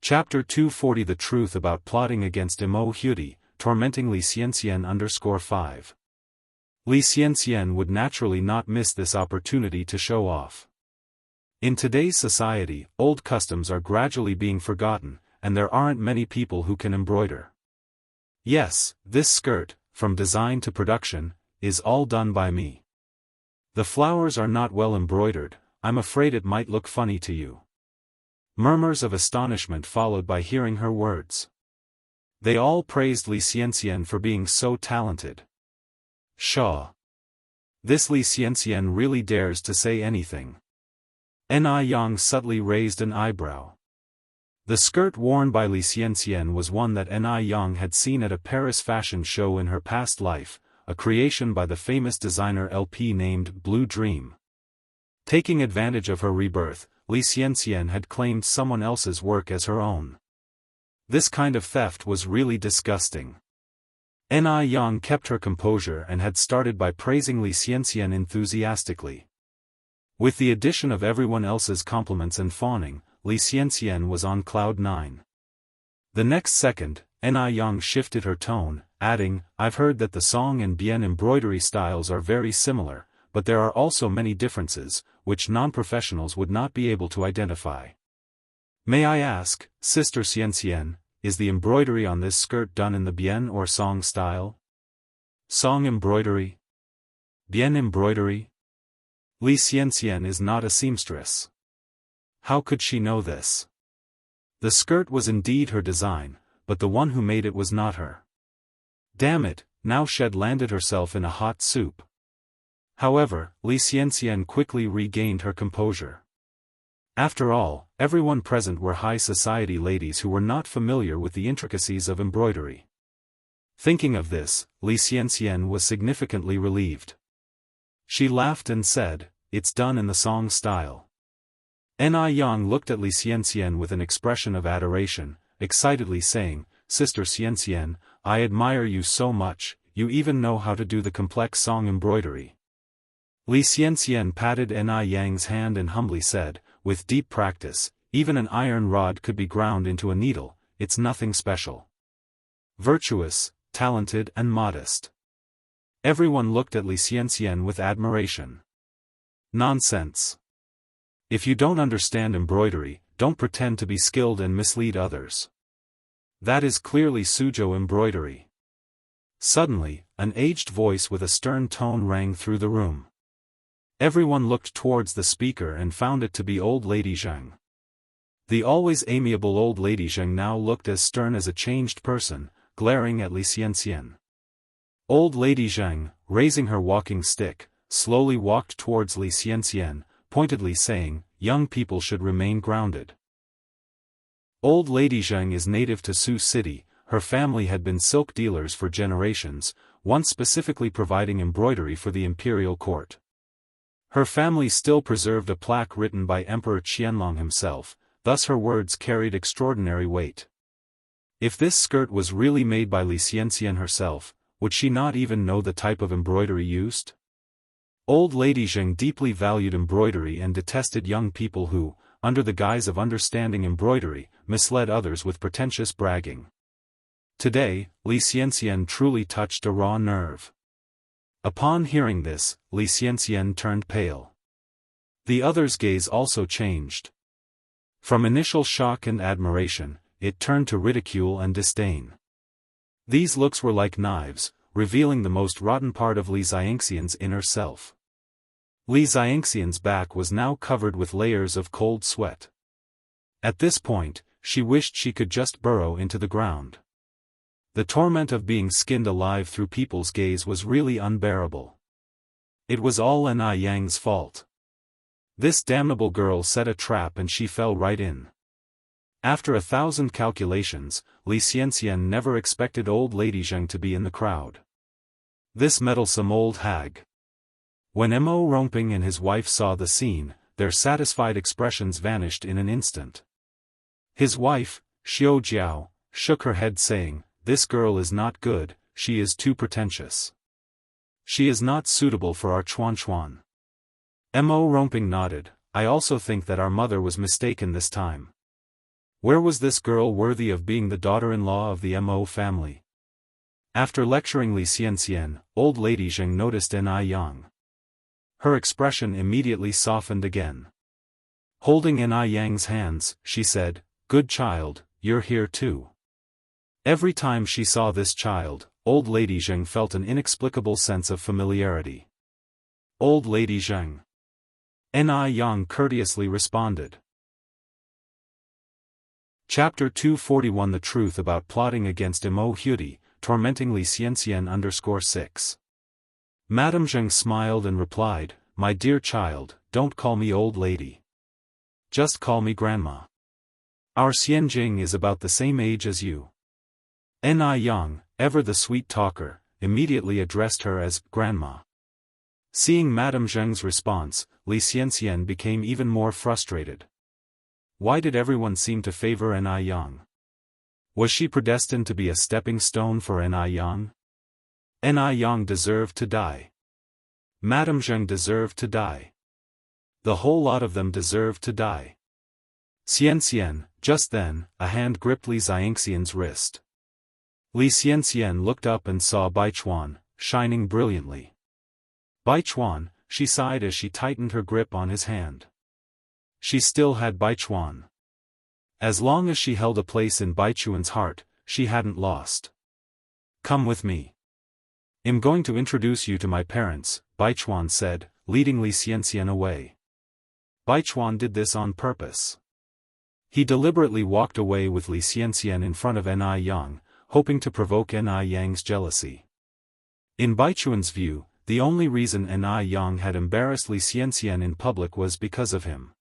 Chapter 240 The Truth About Plotting Against Immortality, Tormenting Li Xianxian _5. Li Xianxian would naturally not miss this opportunity to show off. In today's society, old customs are gradually being forgotten, and there aren't many people who can embroider. Yes, this skirt, from design to production, is all done by me. The flowers are not well embroidered, I'm afraid it might look funny to you. Murmurs of astonishment followed by hearing her words. They all praised Li Xianxian for being so talented. Pshaw! This Li Xianxian really dares to say anything. Yang subtly raised an eyebrow. The skirt worn by Li Xianxian was one that Yang had seen at a Paris fashion show in her past life, a creation by the famous designer LP named Blue Dream. Taking advantage of her rebirth, Li Xianxian had claimed someone else's work as her own. This kind of theft was really disgusting. Yang kept her composure and had started by praising Li Xianxian enthusiastically. With the addition of everyone else's compliments and fawning, Li Xianxian was on cloud 9. The next second, Yang shifted her tone, adding, I've heard that the song and bien embroidery styles are very similar, but there are also many differences, which non-professionals would not be able to identify. May I ask, Sister Xianxian, is the embroidery on this skirt done in the bien or song style? Song embroidery? Bien embroidery? Li Xianxian is not a seamstress. How could she know this? The skirt was indeed her design, but the one who made it was not her. Damn it, now she'd landed herself in a hot soup. However, Li Xianxian quickly regained her composure. After all, everyone present were high society ladies who were not familiar with the intricacies of embroidery. Thinking of this, Li Xianxian was significantly relieved. She laughed and said, it's done in the song style. Yang looked at Li Xianxian with an expression of adoration, excitedly saying, Sister Xianxian, I admire you so much, you even know how to do the complex song embroidery. Li Xianxian patted Yang's hand and humbly said, with deep practice, even an iron rod could be ground into a needle, it's nothing special. Virtuous, talented and modest. Everyone looked at Li Xianxian with admiration. Nonsense. If you don't understand embroidery, don't pretend to be skilled and mislead others. That is clearly Suzhou embroidery. Suddenly, an aged voice with a stern tone rang through the room. Everyone looked towards the speaker and found it to be old lady Zheng. The always amiable old lady Zheng now looked as stern as a changed person, glaring at Li Xianxian. Old lady Zheng, raising her walking stick, slowly walked towards Li Xianxian, pointedly saying, young people should remain grounded. Old lady Zheng is native to Su City, her family had been silk dealers for generations, once specifically providing embroidery for the imperial court. Her family still preserved a plaque written by Emperor Qianlong himself, thus her words carried extraordinary weight. If this skirt was really made by Li Xianxian herself, would she not even know the type of embroidery used? Old lady Zheng deeply valued embroidery and detested young people who, under the guise of understanding embroidery, misled others with pretentious bragging. Today, Li Xianxian truly touched a raw nerve. Upon hearing this, Li Xianxian turned pale. The others' gaze also changed. From initial shock and admiration, it turned to ridicule and disdain. These looks were like knives, revealing the most rotten part of Li Xianxian's inner self. Li Xianxian's back was now covered with layers of cold sweat. At this point, she wished she could just burrow into the ground. The torment of being skinned alive through people's gaze was really unbearable. It was all Yang's fault. This damnable girl set a trap and she fell right in. After 1,000 calculations, Li Xianxian never expected old lady Zheng to be in the crowd. This meddlesome old hag. When Mo Romping and his wife saw the scene, their satisfied expressions vanished in an instant. His wife, Xiao Jiao, shook her head saying, this girl is not good, she is too pretentious. She is not suitable for our Chuan Chuan. Mo Romping nodded, I also think that our mother was mistaken this time. Where was this girl worthy of being the daughter-in-law of the Mo family? After lecturing Li Xianxian, old lady Zheng noticed Ni Yang. Her expression immediately softened again. Holding Ni Yang's hands, she said, "Good child, you're here too." Every time she saw this child, old lady Zheng felt an inexplicable sense of familiarity. "Old lady Zheng." Ni Yang courteously responded. Chapter 241 The Truth About Plotting Against Mo Huti, Tormenting Li Xianxian _6. Madame Zheng smiled and replied, "My dear child, don't call me old lady. Just call me grandma. Our Xianjing is about the same age as you." Ni Yang, ever the sweet talker, immediately addressed her as grandma. Seeing Madame Zheng's response, Li Xianxian became even more frustrated. Why did everyone seem to favor Ni Yang? Was she predestined to be a stepping stone for Ni Yang? Ni Yang deserved to die. Madame Zheng deserved to die. The whole lot of them deserved to die. Xianxian, just then, a hand gripped Li Xianxian's wrist. Li Xianxian looked up and saw Baichuan, shining brilliantly. Baichuan, she sighed as she tightened her grip on his hand. She still had Baichuan. As long as she held a place in Baichuan's heart, she hadn't lost. "Come with me. I'm going to introduce you to my parents," Baichuan said, leading Li Xianxian away. Baichuan did this on purpose. He deliberately walked away with Li Xianxian in front of Ni Yang, hoping to provoke Ni Yang's jealousy. In Baichuan's view, the only reason Ni Yang had embarrassed Li Xianxian in public was because of him.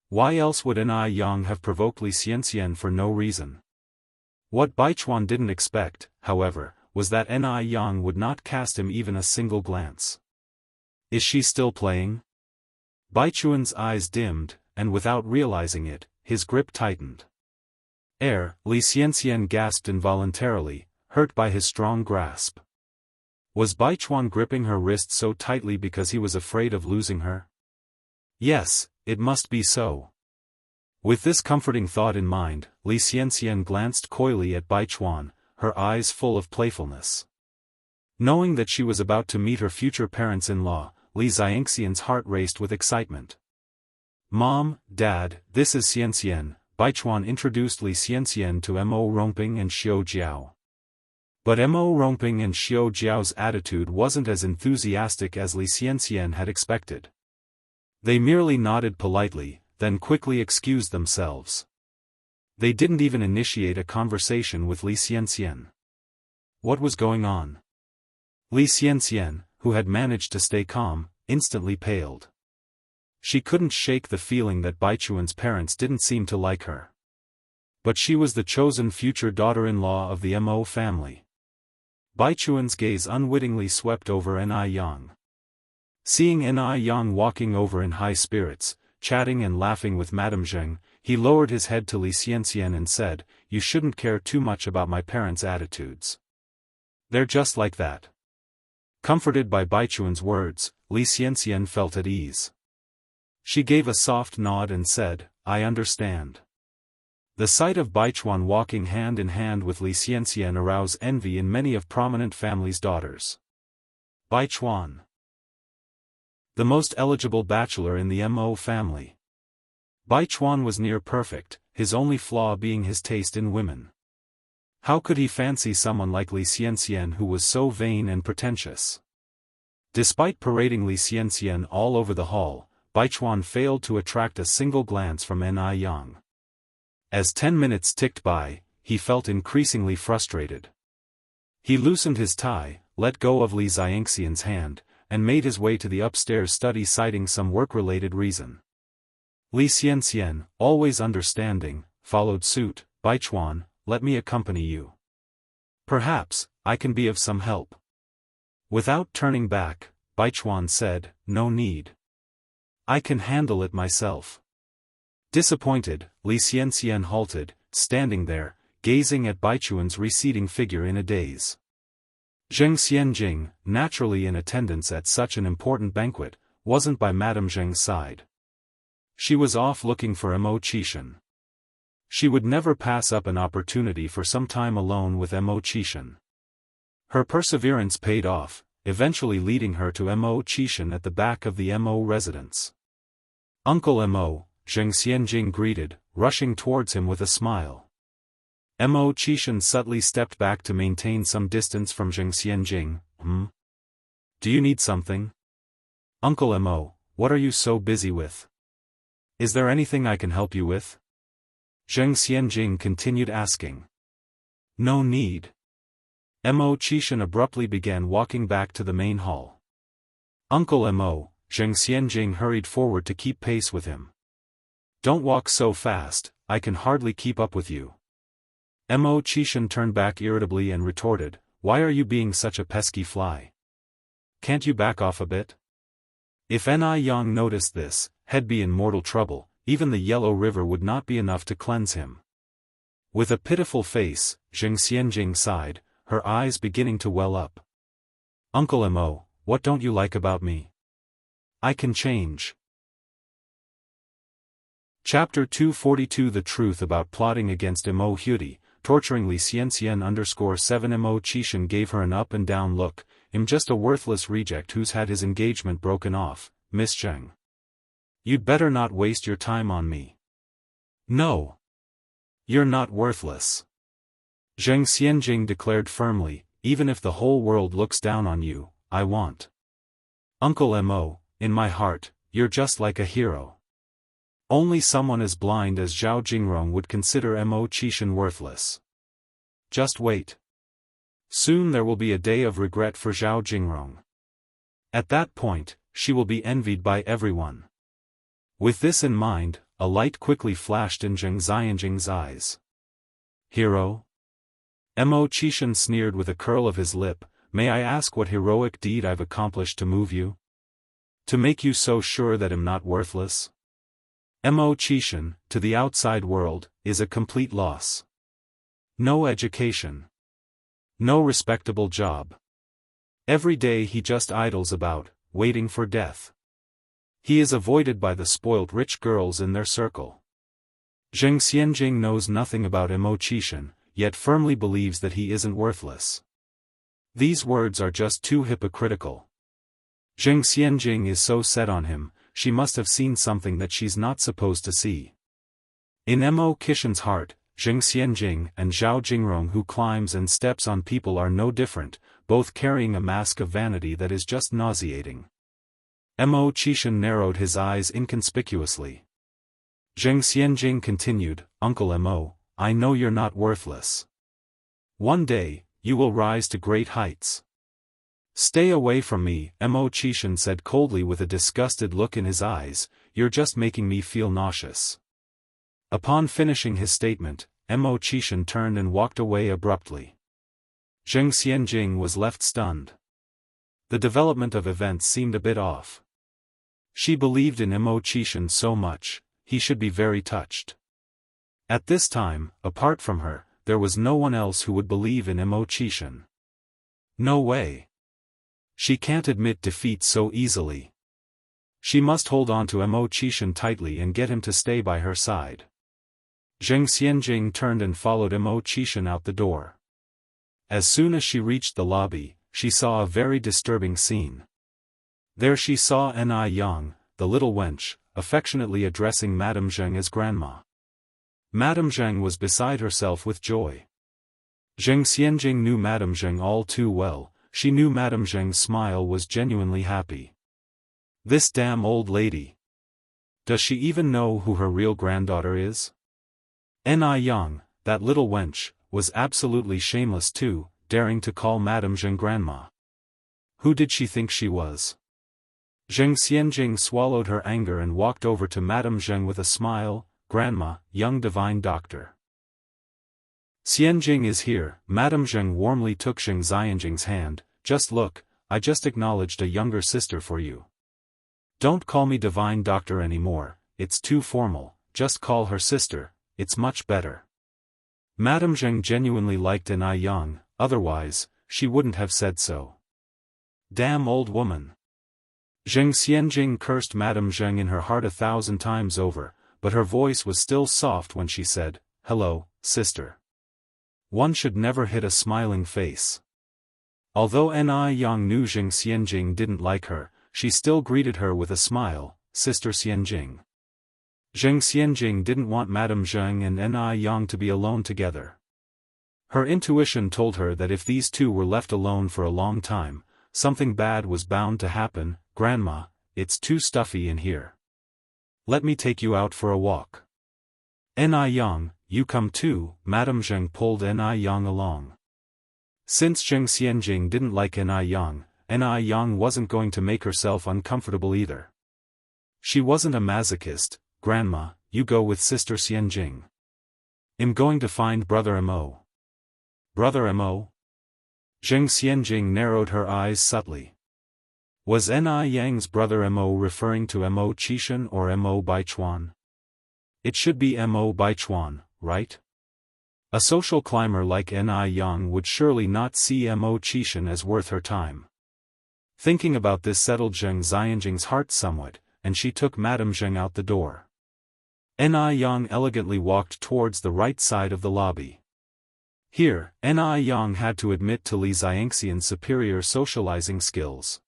Why else would Ni Yang have provoked Li Xianxian for no reason? What Baichuan didn't expect, however, was that Ni Yang would not cast him even a single glance. Is she still playing? Baichuan's eyes dimmed, and without realizing it, his grip tightened. Li Xianxian gasped involuntarily, hurt by his strong grasp. Was Baichuan gripping her wrist so tightly because he was afraid of losing her? Yes, it must be so. With this comforting thought in mind, Li Xianxian glanced coyly at Baichuan, her eyes full of playfulness. Knowing that she was about to meet her future parents-in-law, Li Xianxian's heart raced with excitement. "Mom, Dad, this is Xianxian," Baichuan introduced Li Xianxian to Mo Rongping and Xiao Jiao. But Mo Rongping and Xiao Jiao's attitude wasn't as enthusiastic as Li Xianxian had expected. They merely nodded politely, then quickly excused themselves. They didn't even initiate a conversation with Li Xianxian. What was going on? Li Xianxian, who had managed to stay calm, instantly paled. She couldn't shake the feeling that Baichuan's parents didn't seem to like her. But she was the chosen future daughter-in-law of the Mo family. Baichuan's gaze unwittingly swept over Ni Yang. Seeing Ni Yang walking over in high spirits, chatting and laughing with Madame Zheng, he lowered his head to Li Xianxian and said, "You shouldn't care too much about my parents' attitudes. They're just like that." Comforted by Baichuan's words, Li Xianxian felt at ease. She gave a soft nod and said, "I understand." The sight of Baichuan walking hand in hand with Li Xianxian aroused envy in many of prominent families' daughters. Baichuan, the most eligible bachelor in the Mo family. Baichuan was near perfect, his only flaw being his taste in women. How could he fancy someone like Li Xianxian who was so vain and pretentious? Despite parading Li Xianxian all over the hall, Baichuan failed to attract a single glance from Ni Yang. As 10 minutes ticked by, he felt increasingly frustrated. He loosened his tie, let go of Li Xianxian's hand, and made his way to the upstairs study citing some work-related reason. Li Xianxian, always understanding, followed suit. "Baichuan, let me accompany you. Perhaps, I can be of some help." Without turning back, Baichuan said, "No need. I can handle it myself." Disappointed, Li Xianxian halted, standing there, gazing at Baichuan's receding figure in a daze. Zheng Xianjing, naturally in attendance at such an important banquet, wasn't by Madame Zheng's side. She was off looking for Mo Qishan. She would never pass up an opportunity for some time alone with Mo Qishan. Her perseverance paid off, eventually leading her to Mo Qishan at the back of the Mo residence. Uncle Mo, Zheng Xianjing greeted, rushing towards him with a smile. Mo Qishan subtly stepped back to maintain some distance from Zheng Xianjing. Do you need something? Uncle Mo, what are you so busy with? Is there anything I can help you with? Zheng Xianjing continued asking. No need. Mo Qishan abruptly began walking back to the main hall. Uncle Mo, Zheng Xianjing hurried forward to keep pace with him. Don't walk so fast, I can hardly keep up with you. Mo Qishan turned back irritably and retorted, why are you being such a pesky fly? Can't you back off a bit? If Yang noticed this, he'd be in mortal trouble, even the Yellow River would not be enough to cleanse him. With a pitiful face, Zheng Xianjing sighed, her eyes beginning to well up. Uncle Mo, what don't you like about me? I can change. Chapter 242 The Truth About Plotting Against Mo Huti, torturing Li Xianxian _7 Mo Qishan gave her an up and down look, I'm just a worthless reject who's had his engagement broken off, Miss Zheng. You'd better not waste your time on me. No. You're not worthless. Zheng Xianjing declared firmly, even if the whole world looks down on you, I want. Uncle Mo, in my heart, you're just like a hero. Only someone as blind as Zhao Jingrong would consider Mo Qishan worthless. Just wait. Soon there will be a day of regret for Zhao Jingrong. At that point, she will be envied by everyone. With this in mind, a light quickly flashed in Zheng Xianjing's eyes. Hero? Mo Qishan sneered with a curl of his lip, may I ask what heroic deed I've accomplished to move you? To make you so sure that I'm not worthless? Mo Qishan, to the outside world, is a complete loss. No education. No respectable job. Every day he just idles about, waiting for death. He is avoided by the spoilt rich girls in their circle. Zheng Xianjing knows nothing about Mo Qishan, yet firmly believes that he isn't worthless. These words are just too hypocritical. Zheng Xianjing is so set on him, she must have seen something that she's not supposed to see. In Mo Qishan's heart, Zheng Xianjing and Zhao Jingrong who climbs and steps on people are no different, both carrying a mask of vanity that is just nauseating. Mo Qishan narrowed his eyes inconspicuously. Zheng Xianjing continued, Uncle Mo, I know you're not worthless. One day, you will rise to great heights. Stay away from me, Mo Qishan said coldly with a disgusted look in his eyes, you're just making me feel nauseous. Upon finishing his statement, Mo Qishan turned and walked away abruptly. Zheng Xianjing was left stunned. The development of events seemed a bit off. She believed in Mo Qishan so much, he should be very touched. At this time, apart from her, there was no one else who would believe in Mo Qishan. No way. She can't admit defeat so easily. She must hold on to Mo Qishan tightly and get him to stay by her side. Zheng Xianjing turned and followed Mo Qishan out the door. As soon as she reached the lobby, she saw a very disturbing scene. There she saw Yang, the little wench, affectionately addressing Madame Zheng as grandma. Madame Zheng was beside herself with joy. Zheng Xianjing knew Madame Zheng all too well, she knew Madame Zheng's smile was genuinely happy. This damn old lady. Does she even know who her real granddaughter is? Yang, that little wench, was absolutely shameless too, daring to call Madame Zheng grandma. Who did she think she was? Zheng Xianjing swallowed her anger and walked over to Madame Zheng with a smile, Grandma, young divine doctor. Xianjing is here, Madame Zheng warmly took Zheng Xianjing's hand, just look, I just acknowledged a younger sister for you. Don't call me divine doctor anymore, it's too formal, just call her sister, it's much better. Madame Zheng genuinely liked Yang, otherwise, she wouldn't have said so. Damn old woman. Zheng Xianjing cursed Madame Zheng in her heart 1,000 times over, but her voice was still soft when she said, hello, sister. One should never hit a smiling face. Although Ni Yang knew Zheng Xianjing didn't like her, she still greeted her with a smile, Sister Xianjing. Zheng Xianjing didn't want Madame Zheng and Ni Yang to be alone together. Her intuition told her that if these two were left alone for a long time, something bad was bound to happen. Grandma, it's too stuffy in here. Let me take you out for a walk. Ni Yang, you come too. Madame Zheng pulled Ni Yang along. Since Zheng Xianjing didn't like Ni Yang wasn't going to make herself uncomfortable either. She wasn't a masochist. Grandma, you go with Sister Xianjing. I'm going to find Brother Mo. Brother Mo? Zheng Xianjing narrowed her eyes subtly. Was Ni Yang's brother Mo referring to Mo Qishan or Mo Baichuan? It should be Mo Baichuan, right? A social climber like Ni Yang would surely not see Mo Qishan as worth her time. Thinking about this settled Zheng Xianjing's heart somewhat, and she took Madame Zheng out the door. Ni Yang elegantly walked towards the right side of the lobby. Here, Ni Yang had to admit to Li Xianxian's superior socializing skills.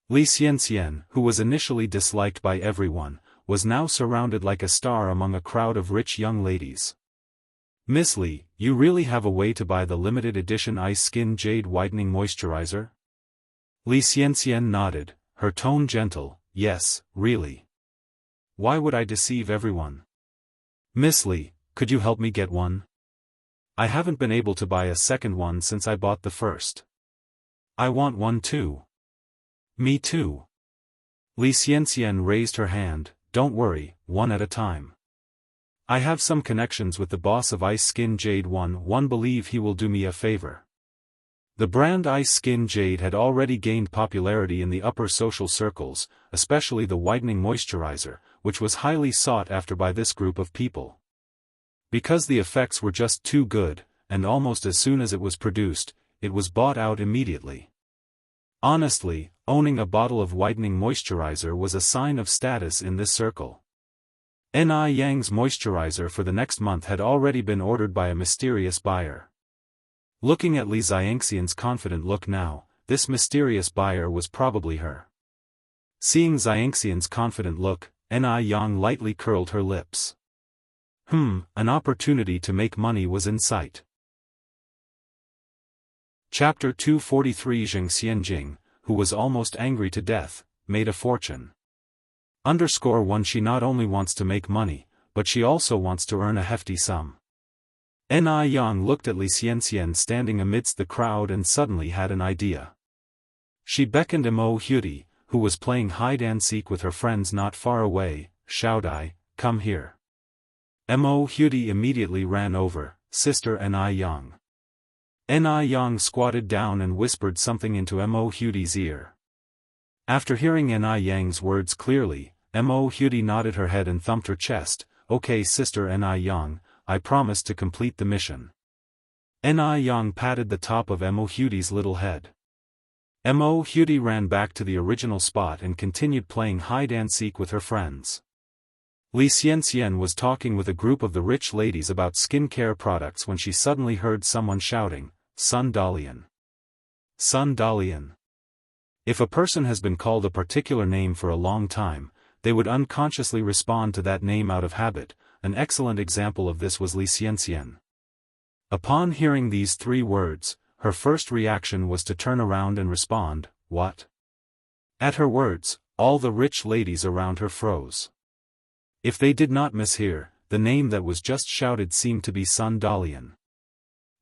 Li Xianxian, who was initially disliked by everyone, was now surrounded like a star among a crowd of rich young ladies. Miss Li, you really have a way to buy the limited edition Ice Skin Jade Whitening Moisturizer? Li Xianxian nodded, her tone gentle, yes, really. Why would I deceive everyone? Miss Li, could you help me get one? I haven't been able to buy a second one since I bought the first. I want one too. Me too. Li Xianxian raised her hand, don't worry, one at a time. I have some connections with the boss of Ice Skin Jade. One believe he will do me a favor. The brand Ice Skin Jade had already gained popularity in the upper social circles, especially the whitening moisturizer, which was highly sought after by this group of people. Because the effects were just too good, and almost as soon as it was produced, it was bought out immediately. Honestly, owning a bottle of whitening moisturizer was a sign of status in this circle. Ni Yang's moisturizer for the next month had already been ordered by a mysterious buyer. Looking at Li Xianxian's confident look now, this mysterious buyer was probably her. Seeing Xianxian's confident look, Ni Yang lightly curled her lips. An opportunity to make money was in sight. Chapter 243 Zheng Xianjing, who was almost angry to death, made a fortune. _1 She not only wants to make money, but she also wants to earn a hefty sum. Ni Yang looked at Li Xianxian standing amidst the crowd and suddenly had an idea. She beckoned Mo Huti, who was playing hide-and-seek with her friends not far away, Xiaodai, come here. Mo Huti immediately ran over, Sister Ni Yang. Ni Yang squatted down and whispered something into Mo Huti's ear. After hearing Ni Yang's words clearly, Mo Huti nodded her head and thumped her chest, okay Sister Ni Yang, I promise to complete the mission. Ni Yang patted the top of Mo Huti's little head. Mo Huti ran back to the original spot and continued playing hide-and-seek with her friends. Li Xianxian was talking with a group of the rich ladies about skincare products when she suddenly heard someone shouting, Sun Dalian. Sun Dalian. If a person has been called a particular name for a long time, they would unconsciously respond to that name out of habit. An excellent example of this was Li Xianxian. Upon hearing these three words, her first reaction was to turn around and respond, what? At her words, all the rich ladies around her froze. If they did not mishear, the name that was just shouted seemed to be Sun Dalian.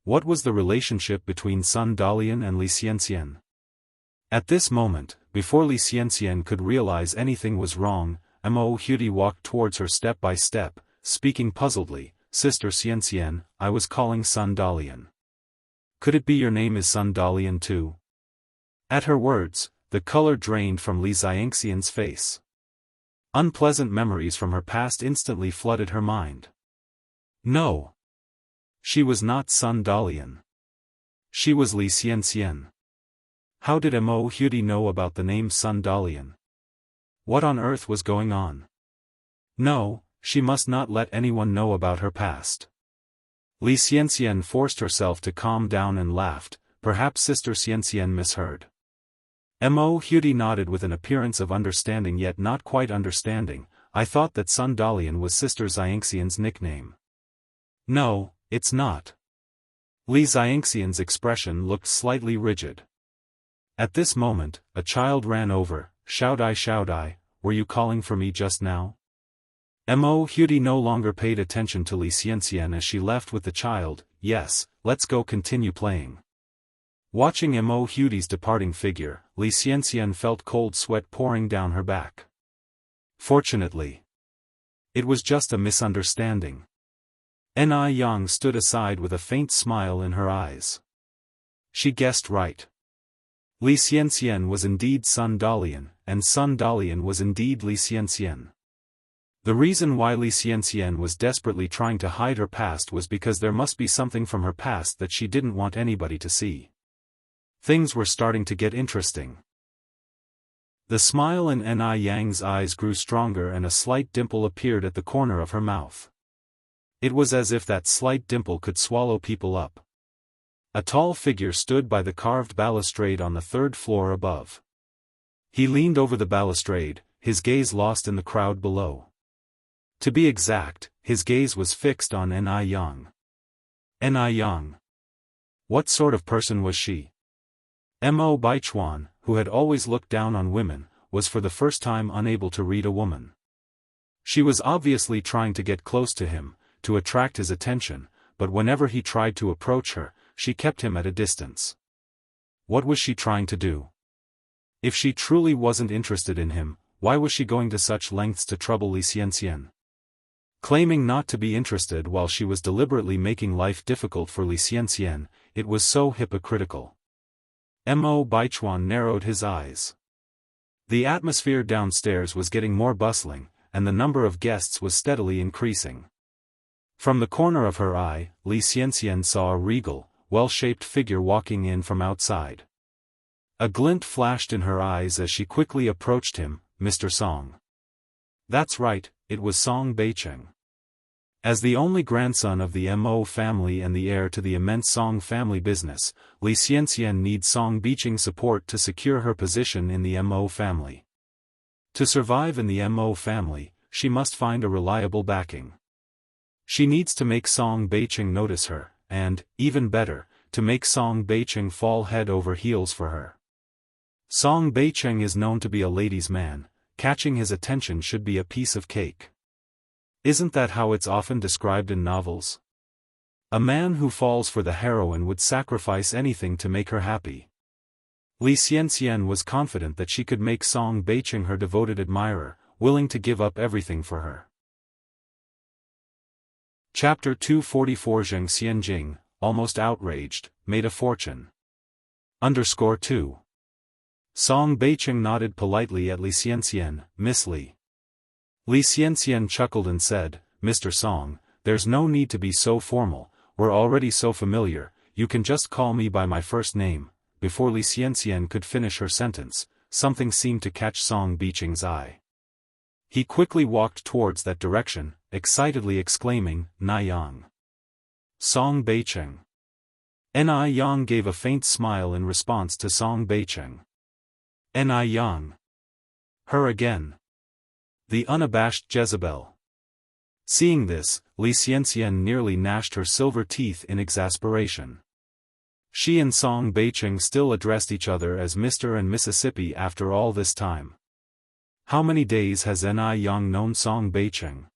What was the relationship between Sun Dalian and Li Xianxian? At this moment, before Li Xianxian could realize anything was wrong, Mo Huti walked towards her step by step, speaking puzzledly, Sister Xianxian, I was calling Sun Dalian. Could it be your name is Sun Dalian too? At her words, the color drained from Li Xianxian's face. Unpleasant memories from her past instantly flooded her mind. No. She was not Sun Dalian. She was Li Xianxian. How did Mo Huti know about the name Sun Dalian? What on earth was going on? No, she must not let anyone know about her past. Li Xianxian forced herself to calm down and laughed. Perhaps Sister Xianxian misheard. Mo Hudi nodded with an appearance of understanding yet not quite understanding. I thought that Sun Dalian was Sister Xianxian's nickname. No, it's not. Li Xianxian's expression looked slightly rigid. At this moment, a child ran over. Shout I, were you calling for me just now? Mo Hudi no longer paid attention to Li Xianxian as she left with the child. Yes, let's go continue playing. Watching Mo Hudi's departing figure, Li Xianxian felt cold sweat pouring down her back. Fortunately, it was just a misunderstanding. Ni Yang stood aside with a faint smile in her eyes. She guessed right. Li Xianxian was indeed Sun Dalian, and Sun Dalian was indeed Li Xianxian. The reason why Li Xianxian was desperately trying to hide her past was because there must be something from her past that she didn't want anybody to see. Things were starting to get interesting. The smile in Ni Yang's eyes grew stronger and a slight dimple appeared at the corner of her mouth. It was as if that slight dimple could swallow people up. A tall figure stood by the carved balustrade on the third floor above. He leaned over the balustrade, his gaze lost in the crowd below. To be exact, his gaze was fixed on Ni Yang. Ni Yang. What sort of person was she? Mo Baichuan, who had always looked down on women, was for the first time unable to read a woman. She was obviously trying to get close to him, to attract his attention, but whenever he tried to approach her, she kept him at a distance. What was she trying to do? If she truly wasn't interested in him, why was she going to such lengths to trouble Li Xianxian? Claiming not to be interested while she was deliberately making life difficult for Li Xianxian, it was so hypocritical. Mo Baichuan narrowed his eyes. The atmosphere downstairs was getting more bustling, and the number of guests was steadily increasing. From the corner of her eye, Li Xianxian saw a regal, well-shaped figure walking in from outside. A glint flashed in her eyes as she quickly approached him. Mr. Song. That's right, it was Song Beicheng. As the only grandson of the Mo family and the heir to the immense Song family business, Li Xianxian needs Song Beicheng's support to secure her position in the Mo family. To survive in the Mo family, she must find a reliable backing. She needs to make Song Beicheng notice her, and, even better, to make Song Beicheng fall head over heels for her. Song Beicheng is known to be a ladies' man. Catching his attention should be a piece of cake. Isn't that how it's often described in novels? A man who falls for the heroine would sacrifice anything to make her happy. Li Xianxian was confident that she could make Song Beicheng her devoted admirer, willing to give up everything for her. Chapter 244 Zheng Xianjing, almost outraged, made a fortune. _2. Song Beicheng nodded politely at Li Xianxian. Miss Li. Li Xianxian chuckled and said, Mr. Song, there's no need to be so formal, we're already so familiar, you can just call me by my first name. Before Li Xianxian could finish her sentence, something seemed to catch Song Beicheng's eye. He quickly walked towards that direction, excitedly exclaiming, Ni Yang. Song Beicheng. Ni Yang gave a faint smile in response to Song Beicheng. Ni Yang. Her again. The unabashed Jezebel. Seeing this, Li Xianxian nearly gnashed her silver teeth in exasperation. She and Song Beicheng still addressed each other as Mr. and Mississippi after all this time. How many days has Ni Yang known Song Beicheng?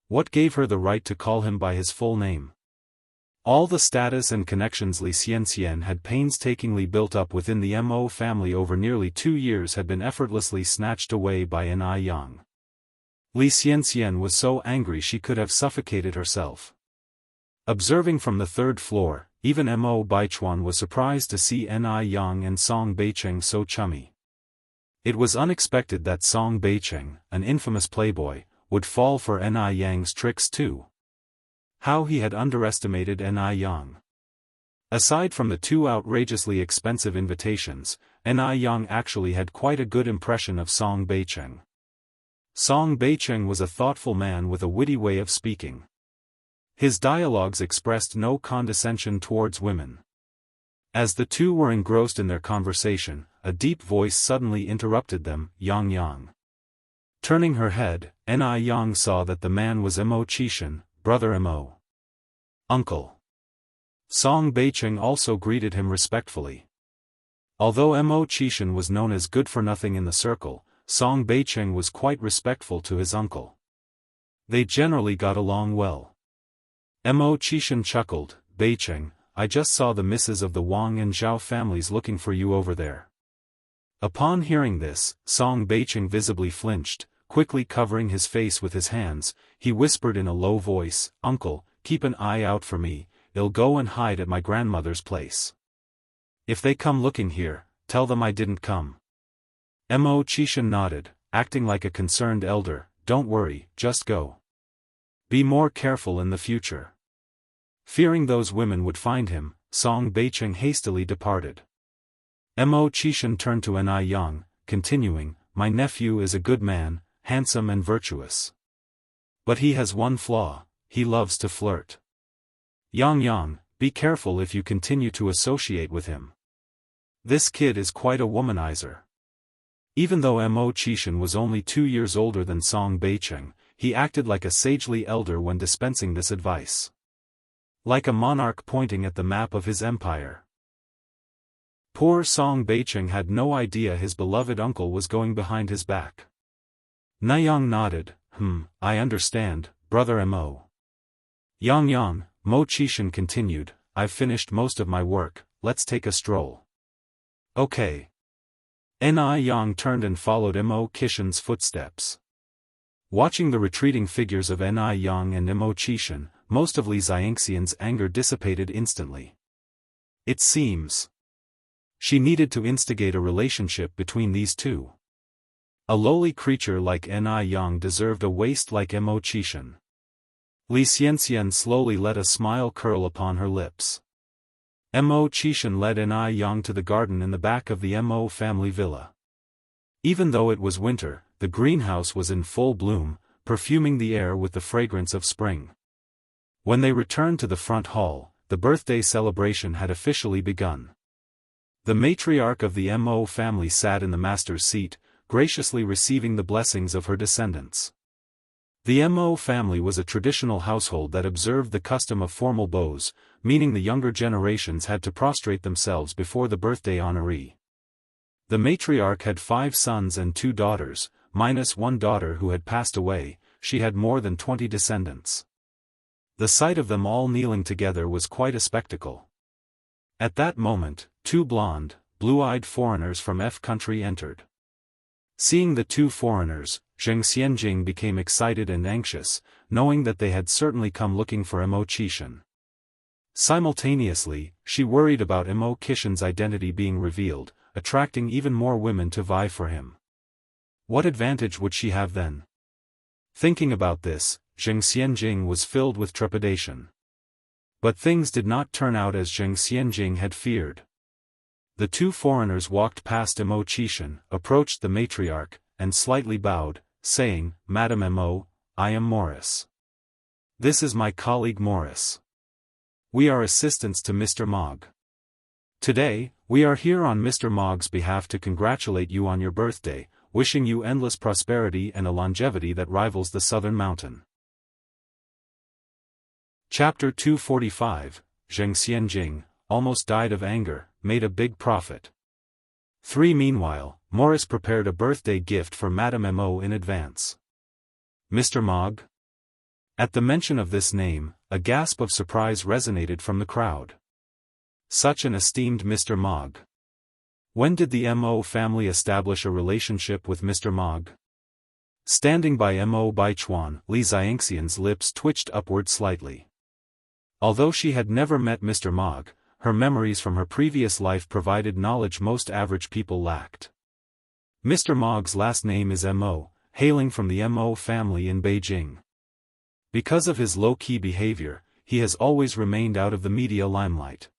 What gave her the right to call him by his full name? All the status and connections Li Xianxian had painstakingly built up within the Mo family over nearly 2 years had been effortlessly snatched away by Ni Yang. Li Xianxian was so angry she could have suffocated herself. Observing from the third floor, even Mo Baichuan was surprised to see Ni Yang and Song Beicheng so chummy. It was unexpected that Song Beicheng, an infamous playboy, would fall for Ni Yang's tricks too. How he had underestimated Ni Yang. Aside from the 2 outrageously expensive invitations, Ni Yang actually had quite a good impression of Song Beicheng. Song Beicheng was a thoughtful man with a witty way of speaking. His dialogues expressed no condescension towards women. As the two were engrossed in their conversation, a deep voice suddenly interrupted them, Yang Yang. Turning her head, Ni Yang saw that the man was Mo Qishan, brother Mo. Uncle. Song Beicheng also greeted him respectfully. Although Mo Qishan was known as good-for-nothing in the circle, Song Beicheng was quite respectful to his uncle. They generally got along well. Mo Qishan chuckled, Beicheng, I just saw the misses of the Wang and Zhao families looking for you over there. Upon hearing this, Song Beicheng visibly flinched, quickly covering his face with his hands. He whispered in a low voice, Uncle, keep an eye out for me, I'll go and hide at my grandmother's place. If they come looking here, tell them I didn't come. Mo Qishan nodded, acting like a concerned elder, don't worry, just go. Be more careful in the future. Fearing those women would find him, Song Beicheng hastily departed. Mo Qishan turned to Ni Yang, continuing, my nephew is a good man, handsome and virtuous. But he has one flaw, he loves to flirt. Yang Yang, be careful if you continue to associate with him. This kid is quite a womanizer. Even though Mo Qishan was only 2 years older than Song Beicheng, he acted like a sagely elder when dispensing this advice. Like a monarch pointing at the map of his empire. Poor Song Beicheng had no idea his beloved uncle was going behind his back. Niyang nodded, I understand, brother Mo. Yang, Mo Qishan continued, I've finished most of my work, let's take a stroll. Okay. Ni Yang turned and followed Mo Qishan's footsteps. Watching the retreating figures of Ni Yang and Mo Qishan, most of Li Xianxian's anger dissipated instantly. It seems she needed to instigate a relationship between these two. A lowly creature like Ni Yang deserved a waste like Mo Qishan. Li Xianxian slowly let a smile curl upon her lips. Mo Qishan led Ni Yang to the garden in the back of the Mo family villa. Even though it was winter, the greenhouse was in full bloom, perfuming the air with the fragrance of spring. When they returned to the front hall, the birthday celebration had officially begun. The matriarch of the Mo family sat in the master's seat, graciously receiving the blessings of her descendants. The Mo family was a traditional household that observed the custom of formal bows, meaning the younger generations had to prostrate themselves before the birthday honoree. The matriarch had 5 sons and 2 daughters, minus one daughter who had passed away. She had more than 20 descendants. The sight of them all kneeling together was quite a spectacle. At that moment, 2 blonde, blue-eyed foreigners from F country entered. Seeing the 2 foreigners, Zheng Xianjing became excited and anxious, knowing that they had certainly come looking for Mo Qishan. Simultaneously, she worried about Mo Qishan's identity being revealed, attracting even more women to vie for him. What advantage would she have then? Thinking about this, Zheng Xianjing was filled with trepidation. But things did not turn out as Zheng Xianjing had feared. The 2 foreigners walked past Mo Qishan, approached the matriarch, and slightly bowed, saying, Madam Mo, I am Morris. This is my colleague Morris. We are assistants to Mr. Mogg. Today, we are here on Mr. Mogg's behalf to congratulate you on your birthday, wishing you endless prosperity and a longevity that rivals the southern mountain. Chapter 245, Zheng Xianjing, almost died of anger, made a big profit. 3 Meanwhile, Morris prepared a birthday gift for Madame Mo in advance. Mr. Mogg? At the mention of this name, a gasp of surprise resonated from the crowd. Such an esteemed Mr. Mogg. When did the Mo family establish a relationship with Mr. Mogg? Standing by Mo Baichuan, Li Xianxian's lips twitched upward slightly. Although she had never met Mr. Mogg, her memories from her previous life provided knowledge most average people lacked. Mr. Mogg's last name is Mo, hailing from the Mo family in Beijing. Because of his low-key behavior, he has always remained out of the media limelight.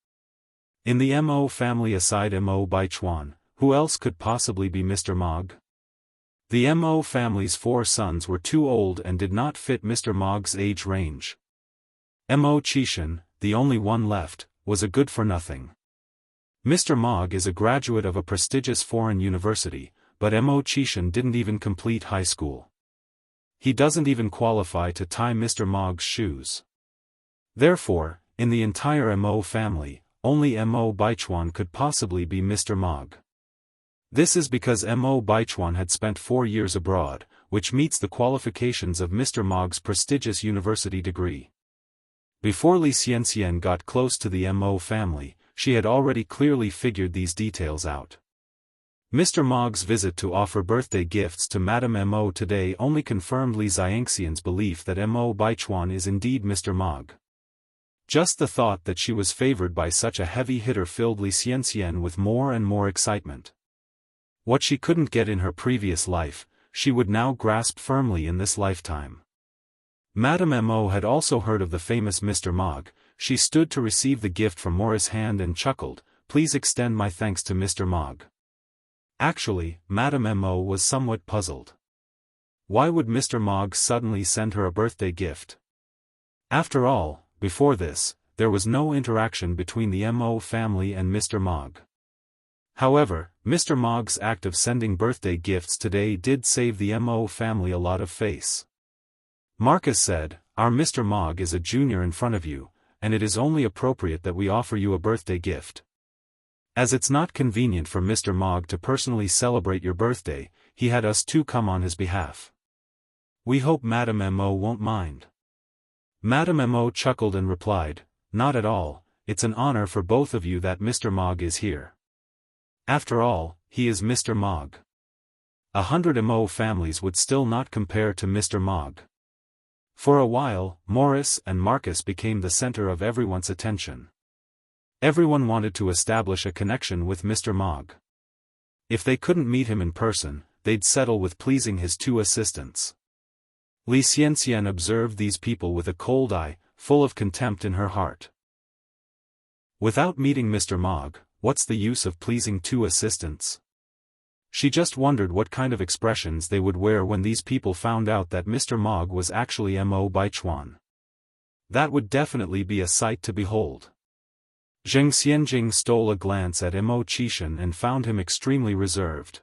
In the Mo family aside Mo Baichuan, who else could possibly be Mr. Mogg? The Mo family's 4 sons were too old and did not fit Mr. Mogg's age range. Mo Qishan, the only one left, was a good-for-nothing. Mr. Mog is a graduate of a prestigious foreign university, but Mo Qishan didn't even complete high school. He doesn't even qualify to tie Mr. Mog's shoes. Therefore, in the entire Mo family, only Mo Baichuan could possibly be Mr. Mog. This is because Mo Baichuan had spent 4 years abroad, which meets the qualifications of Mr. Mog's prestigious university degree. Before Li Xianxian got close to the Mo family, she had already clearly figured these details out. Mr. Mog's visit to offer birthday gifts to Madame Mo today only confirmed Li Xianxian's belief that Mo Baichuan is indeed Mr. Mog. Just the thought that she was favored by such a heavy hitter filled Li Xianxian with more and more excitement. What she couldn't get in her previous life, she would now grasp firmly in this lifetime. Madame Mo had also heard of the famous Mr. Mog. She stood to receive the gift from Morris' hand and chuckled, "Please extend my thanks to Mr. Mog." Actually, Madame Mo was somewhat puzzled. Why would Mr. Mog suddenly send her a birthday gift? After all, before this, there was no interaction between the Mo family and Mr. Mog. However, Mr. Mog's act of sending birthday gifts today did save the Mo family a lot of face. Marcus said, "Our Mr. Mog is a junior in front of you, and it is only appropriate that we offer you a birthday gift. As it's not convenient for Mr. Mog to personally celebrate your birthday, he had us two come on his behalf. We hope Madame Mo won't mind." Madame Mo chuckled and replied, "Not at all, it's an honor for both of you that Mr. Mog is here. After all, he is Mr. Mog. 100 Mo families would still not compare to Mr. Mog." For a while, Morris and Marcus became the center of everyone's attention. Everyone wanted to establish a connection with Mr. Mog. If they couldn't meet him in person, they'd settle with pleasing his two assistants. Li Xianxian observed these people with a cold eye, full of contempt in her heart. Without meeting Mr. Mog, what's the use of pleasing two assistants? She just wondered what kind of expressions they would wear when these people found out that Mr. Mog was actually Mo Baichuan. That would definitely be a sight to behold. Zheng Xianjing stole a glance at Mo Qishan and found him extremely reserved.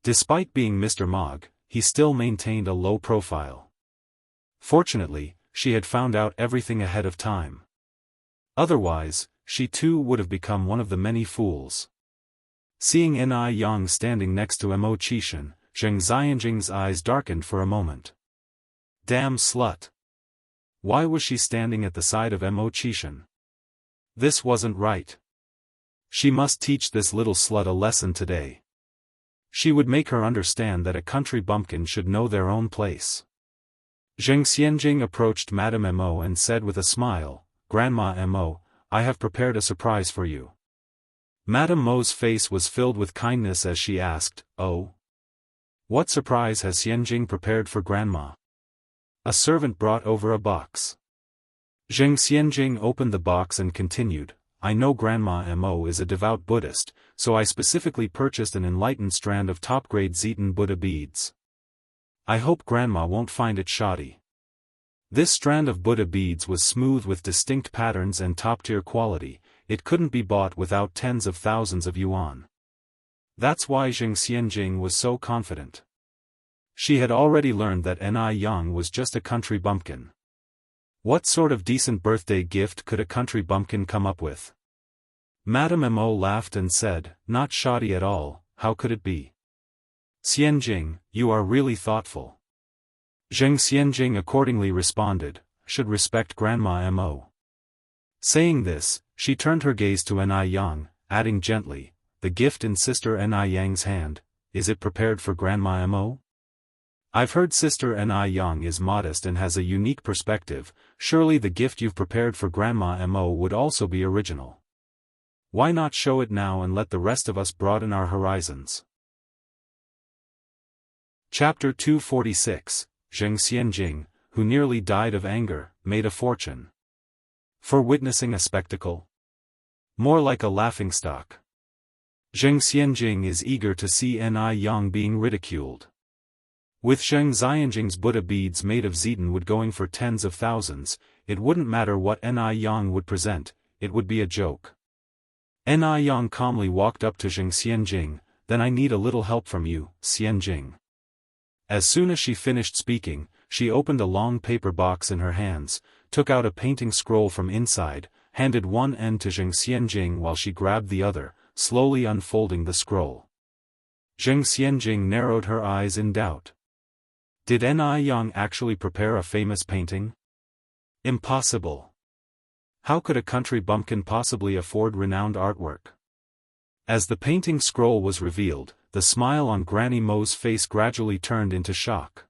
Despite being Mr. Mog, he still maintained a low profile. Fortunately, she had found out everything ahead of time. Otherwise, she too would have become one of the many fools. Seeing Ni Yang standing next to Mo Qishan, Zheng Xianjing's eyes darkened for a moment. Damn slut! Why was she standing at the side of Mo Qishan? This wasn't right. She must teach this little slut a lesson today. She would make her understand that a country bumpkin should know their own place. Zheng Xianjing approached Madame Mo and said with a smile, "Grandma Mo, I have prepared a surprise for you." Madame Mo's face was filled with kindness as she asked, "Oh? What surprise has Xianjing prepared for Grandma?" A servant brought over a box. Zheng Xianjing opened the box and continued, "I know Grandma Mo is a devout Buddhist, so I specifically purchased an enlightened strand of top-grade Zetan Buddha beads. I hope Grandma won't find it shoddy." This strand of Buddha beads was smooth with distinct patterns and top-tier quality. It couldn't be bought without tens of thousands of yuan. That's why Zheng Xianjing was so confident. She had already learned that Ni Yang was just a country bumpkin. What sort of decent birthday gift could a country bumpkin come up with? Madame Mo laughed and said, "Not shoddy at all, how could it be?" "Xianjing, you are really thoughtful." Zheng Xianjing accordingly responded, "Should respect Grandma Mo." Saying this, she turned her gaze to Ni Yang, adding gently, "The gift in Sister Ni Yang's hand, is it prepared for Grandma Mo? I've heard Sister Ni Yang is modest and has a unique perspective. Surely the gift you've prepared for Grandma Mo would also be original. Why not show it now and let the rest of us broaden our horizons?" Chapter 246, Zheng Xianjing, who nearly died of anger, made a fortune. For witnessing a spectacle? More like a laughingstock. Zheng Xianjing is eager to see Ni Yang being ridiculed. With Zheng Xianjing's Buddha beads made of Zetan wood going for tens of thousands, it wouldn't matter what Ni Yang would present, it would be a joke. Ni Yang calmly walked up to Zheng Xianjing, then I need a little help from you, Xianjing. As soon as she finished speaking, she opened a long paper box in her hands, took out a painting scroll from inside, handed one end to Zheng Xianjing while she grabbed the other, slowly unfolding the scroll. Zheng Xianjing narrowed her eyes in doubt. Did Ni Yang actually prepare a famous painting? Impossible. How could a country bumpkin possibly afford renowned artwork? As the painting scroll was revealed, the smile on Granny Mo's face gradually turned into shock.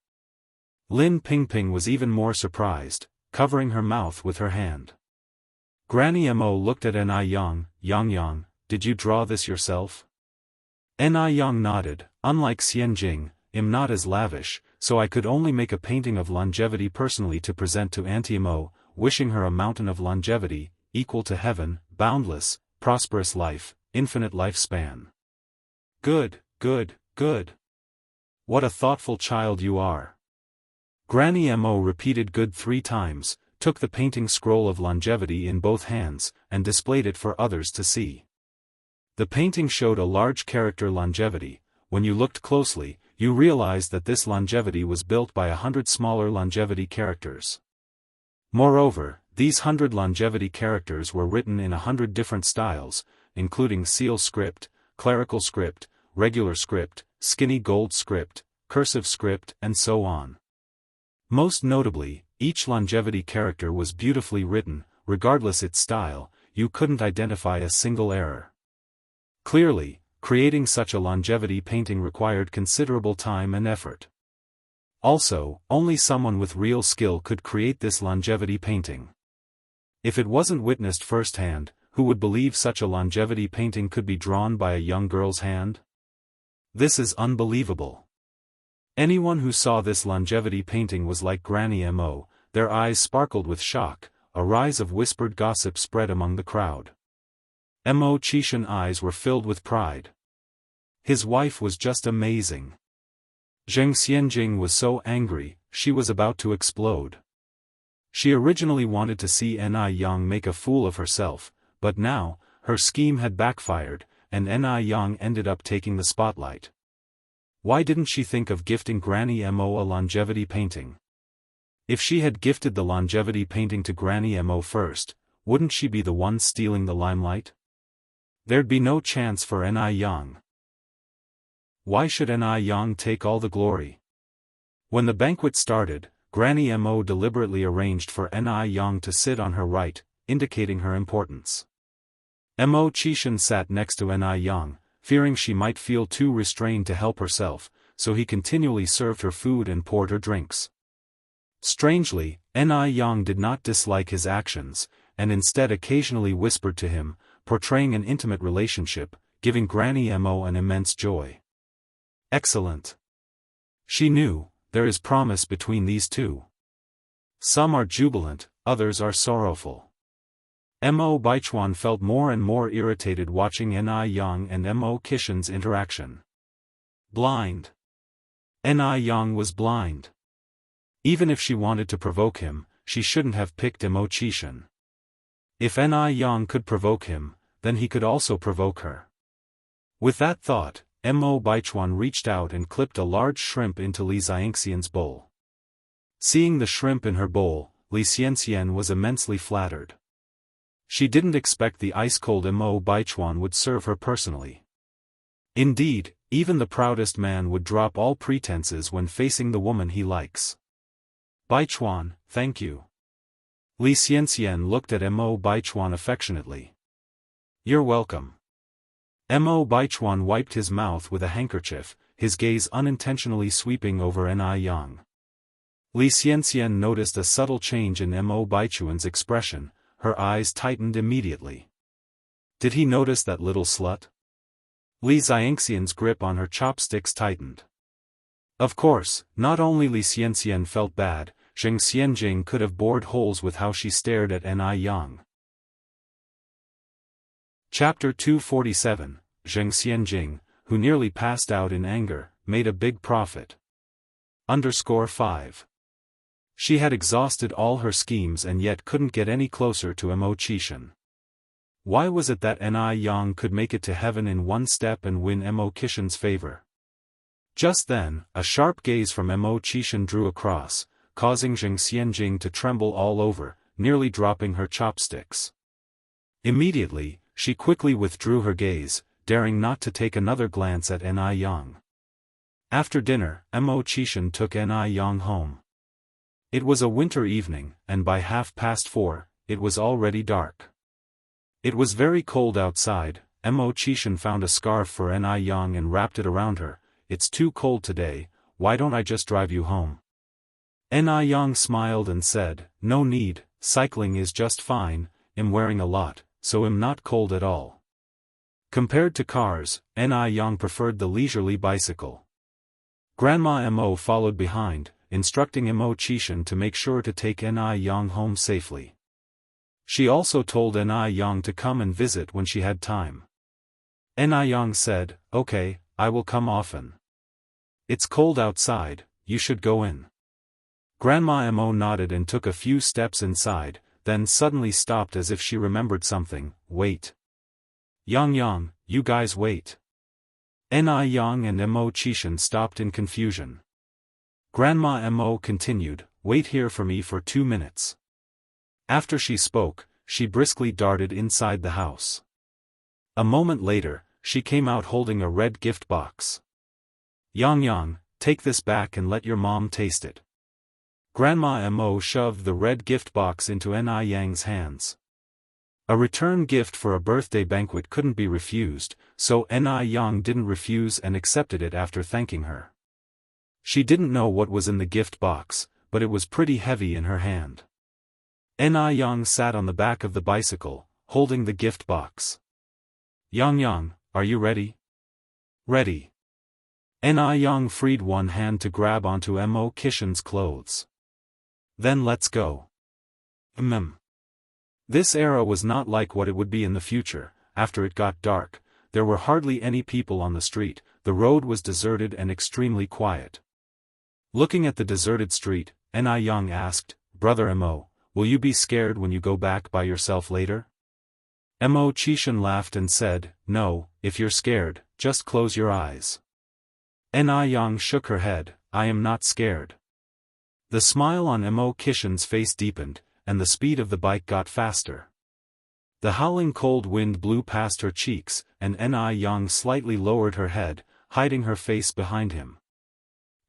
Lin Pingping was even more surprised, covering her mouth with her hand. Granny Mo looked at Ni Yang. Yang, did you draw this yourself? Ni Yang nodded. Unlike Xianjing, I'm not as lavish, so I could only make a painting of longevity personally to present to Auntie Mo, wishing her a mountain of longevity, equal to heaven, boundless, prosperous life, infinite lifespan. Good, good, good. What a thoughtful child you are. Granny Mo repeated good 3 times, took the painting scroll of longevity in both hands, and displayed it for others to see. The painting showed a large character longevity. When you looked closely, you realized that this longevity was built by 100 smaller longevity characters. Moreover, these 100 longevity characters were written in 100 different styles, including seal script, clerical script, regular script, skinny gold script, cursive script, and so on. Most notably, each longevity character was beautifully written, regardless its style, you couldn't identify a single error. Clearly, creating such a longevity painting required considerable time and effort. Also, only someone with real skill could create this longevity painting. If it wasn't witnessed firsthand, who would believe such a longevity painting could be drawn by a young girl's hand? This is unbelievable. Anyone who saw this longevity painting was like Granny Mo, their eyes sparkled with shock, a rise of whispered gossip spread among the crowd. Mo Qishan's eyes were filled with pride. His wife was just amazing. Zheng Xianjing was so angry, she was about to explode. She originally wanted to see Ni Yang make a fool of herself, but now, her scheme had backfired, and Ni Yang ended up taking the spotlight. Why didn't she think of gifting Granny Mo a longevity painting? If she had gifted the longevity painting to Granny Mo first, wouldn't she be the one stealing the limelight? There'd be no chance for Ni Yang. Why should Ni Yang take all the glory? When the banquet started, Granny Mo deliberately arranged for Ni Yang to sit on her right, indicating her importance. Mo Qishan sat next to Ni Yang, fearing she might feel too restrained to help herself, so he continually served her food and poured her drinks. Strangely, Ni Yang did not dislike his actions, and instead occasionally whispered to him, portraying an intimate relationship, giving Granny Mo an immense joy. Excellent. She knew, there is promise between these two. Some are jubilant, others are sorrowful. Mo Baichuan felt more and more irritated watching Ni Yang and Mo Qishan's interaction. Blind. Ni Yang was blind. Even if she wanted to provoke him, she shouldn't have picked Mo Qishan. If Ni Yang could provoke him, then he could also provoke her. With that thought, Mo Baichuan reached out and clipped a large shrimp into Li Xianxian's bowl. Seeing the shrimp in her bowl, Li Xianxian was immensely flattered. She didn't expect the ice-cold Mo Baichuan would serve her personally. Indeed, even the proudest man would drop all pretenses when facing the woman he likes. Baichuan, thank you. Li Xianxian looked at Mo Baichuan affectionately. You're welcome. Mo Baichuan wiped his mouth with a handkerchief, his gaze unintentionally sweeping over Ni Yang. Li Xianxian noticed a subtle change in Mo Baichuan's expression, her eyes tightened immediately. Did he notice that little slut? Li Xianxian's grip on her chopsticks tightened. Of course, not only Li Xianxian felt bad, Zheng Xianjing could have bored holes with how she stared at Ni Yang. Chapter 247, Zheng Xianjing, who nearly passed out in anger, made a big profit. _5 She had exhausted all her schemes and yet couldn't get any closer to Imo-Chishan. Why was it that Ni Yang could make it to heaven in one step and win Imo-Chishan's favor? Just then, a sharp gaze from Imo-Chishan drew across, causing Zheng Xianjing to tremble all over, nearly dropping her chopsticks. Immediately, she quickly withdrew her gaze, daring not to take another glance at Ni Yang. After dinner, Imo-Chishan took Ni Yang home. It was a winter evening, and by 4:30, it was already dark. It was very cold outside. Imo-Chishan found a scarf for Ni Yang and wrapped it around her. "It's too cold today, why don't I just drive you home?" Ni Yang smiled and said, "No need, cycling is just fine, I'm wearing a lot, so I'm not cold at all." Compared to cars, Ni Yang preferred the leisurely bicycle. Grandma Imo followed behind, instructing Imo-Chishan to make sure to take Ni Yang home safely. She also told Ni Yang to come and visit when she had time. Ni Yang said, "Okay, I will come often. It's cold outside, you should go in." Grandma Imo nodded and took a few steps inside, then suddenly stopped as if she remembered something. "Wait. Yang, you guys wait." Ni Yang and Imo-Chishan stopped in confusion. Grandma Imo continued, "Wait here for me for 2 minutes." After she spoke, she briskly darted inside the house. A moment later, she came out holding a red gift box. Yang, take this back and let your mom taste it." Grandma Imo shoved the red gift box into Ni Yang's hands. A return gift for a birthday banquet couldn't be refused, so Ni Yang didn't refuse and accepted it after thanking her. She didn't know what was in the gift box, but it was pretty heavy in her hand. Ni Yang sat on the back of the bicycle, holding the gift box. Yang, are you ready?" "Ready." Ni Yang freed one hand to grab onto Imo-Chishan's clothes. "Then let's go." This era was not like what it would be in the future. After it got dark, there were hardly any people on the street, the road was deserted and extremely quiet. Looking at the deserted street, Ni Yang asked, "Brother Imo, will you be scared when you go back by yourself later?" Imo-Chishan laughed and said, "No, if you're scared, just close your eyes." Ni Yang shook her head, "I am not scared." The smile on Imo-Chishan's face deepened, and the speed of the bike got faster. The howling cold wind blew past her cheeks, and Ni Yang slightly lowered her head, hiding her face behind him.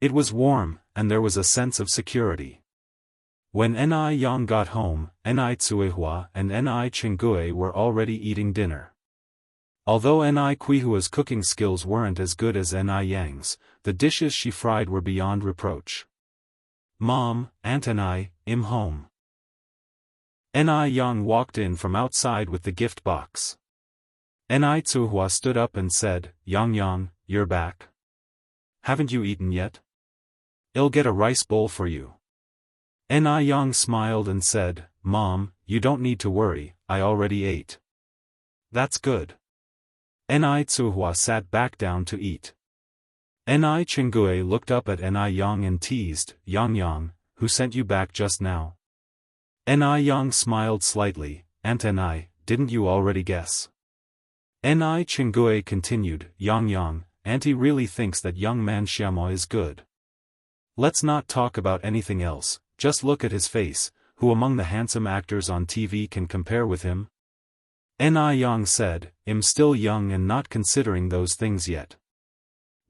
It was warm, and there was a sense of security. When Ni Yang got home, Ni Tsuihua and Ni Chengue were already eating dinner. Although Ni Quihua's cooking skills weren't as good as Ni Yang's, the dishes she fried were beyond reproach. "Mom, Aunt Ni, I'm home." Ni Yang walked in from outside with the gift box. Ni Tsuihua stood up and said, Yang, you're back. Haven't you eaten yet? I'll get a rice bowl for you." Ni Yang smiled and said, "Mom, you don't need to worry, I already ate." "That's good." Ni Tsuihua sat back down to eat. Ni Chengue looked up at Ni Yang and teased, Yang, who sent you back just now?" Ni Yang smiled slightly, "Aunt Ni, didn't you already guess?" Ni Chengue continued, Yang, Auntie really thinks that young man Xiamo is good. Let's not talk about anything else, just look at his face, who among the handsome actors on TV can compare with him? Ni Yang said, I'm still young and not considering those things yet.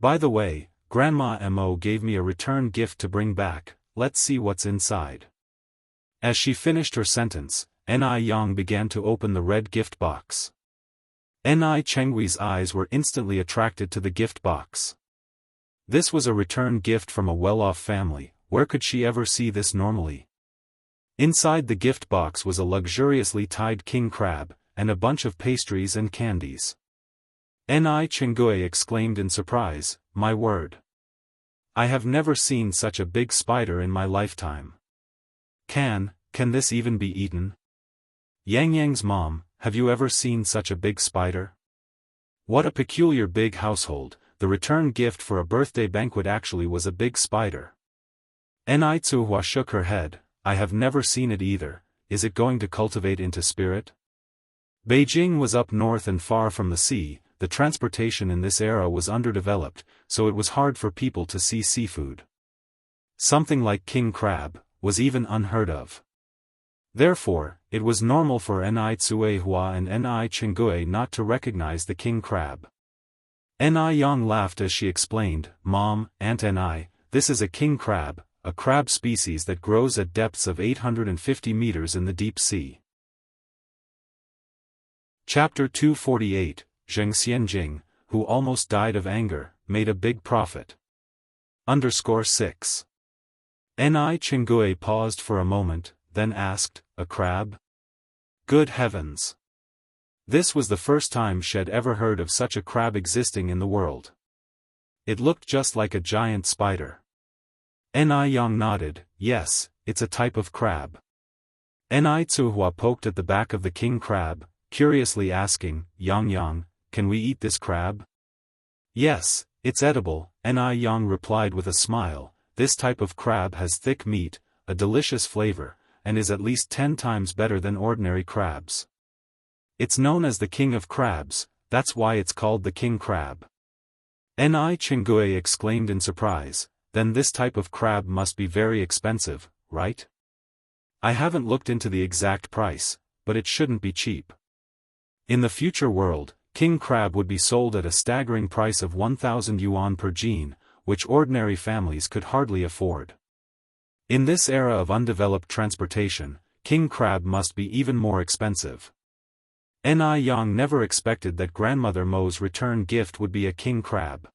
By the way, Grandma Mo gave me a return gift to bring back, let's see what's inside. As she finished her sentence, Ni Yang began to open the red gift box. Ni Chengui's eyes were instantly attracted to the gift box. This was a return gift from a well-off family, where could she ever see this normally? Inside the gift box was a luxuriously tied king crab, and a bunch of pastries and candies. Ni Chengue exclaimed in surprise, my word! I have never seen such a big spider in my lifetime. Can this even be eaten? Yang's mom, have you ever seen such a big spider? What a peculiar big household, the return gift for a birthday banquet actually was a big spider. Ni Tsuhua shook her head. I have never seen it either. Is it going to cultivate into spirit? Beijing was up north and far from the sea. The transportation in this era was underdeveloped, so it was hard for people to see seafood. Something like king crab was even unheard of. Therefore, it was normal for Ni Tsuehua and Ni Chengue not to recognize the king crab. Ni Yang laughed as she explained, Mom, Aunt Ni, this is a king crab, a crab species that grows at depths of 850 meters in the deep sea. Chapter 248, Zheng Xianjing, who almost died of anger, made a big profit. _6. Ni Chengue paused for a moment, then asked, a crab? Good heavens! This was the first time she'd ever heard of such a crab existing in the world. It looked just like a giant spider. Ni Yang nodded, yes, it's a type of crab. Ni Tsuhua poked at the back of the king crab, curiously asking, Yang, can we eat this crab? Yes, it's edible, Ni Yang replied with a smile. This type of crab has thick meat, a delicious flavor, and is at least 10 times better than ordinary crabs. It's known as the king of crabs, that's why it's called the king crab. Ni Chengue exclaimed in surprise, then this type of crab must be very expensive, right? I haven't looked into the exact price, but it shouldn't be cheap. In the future world, king crab would be sold at a staggering price of 1,000 yuan per gene, which ordinary families could hardly afford. In this era of undeveloped transportation, king crab must be even more expensive. Ni Yang never expected that Grandmother Mo's return gift would be a king crab.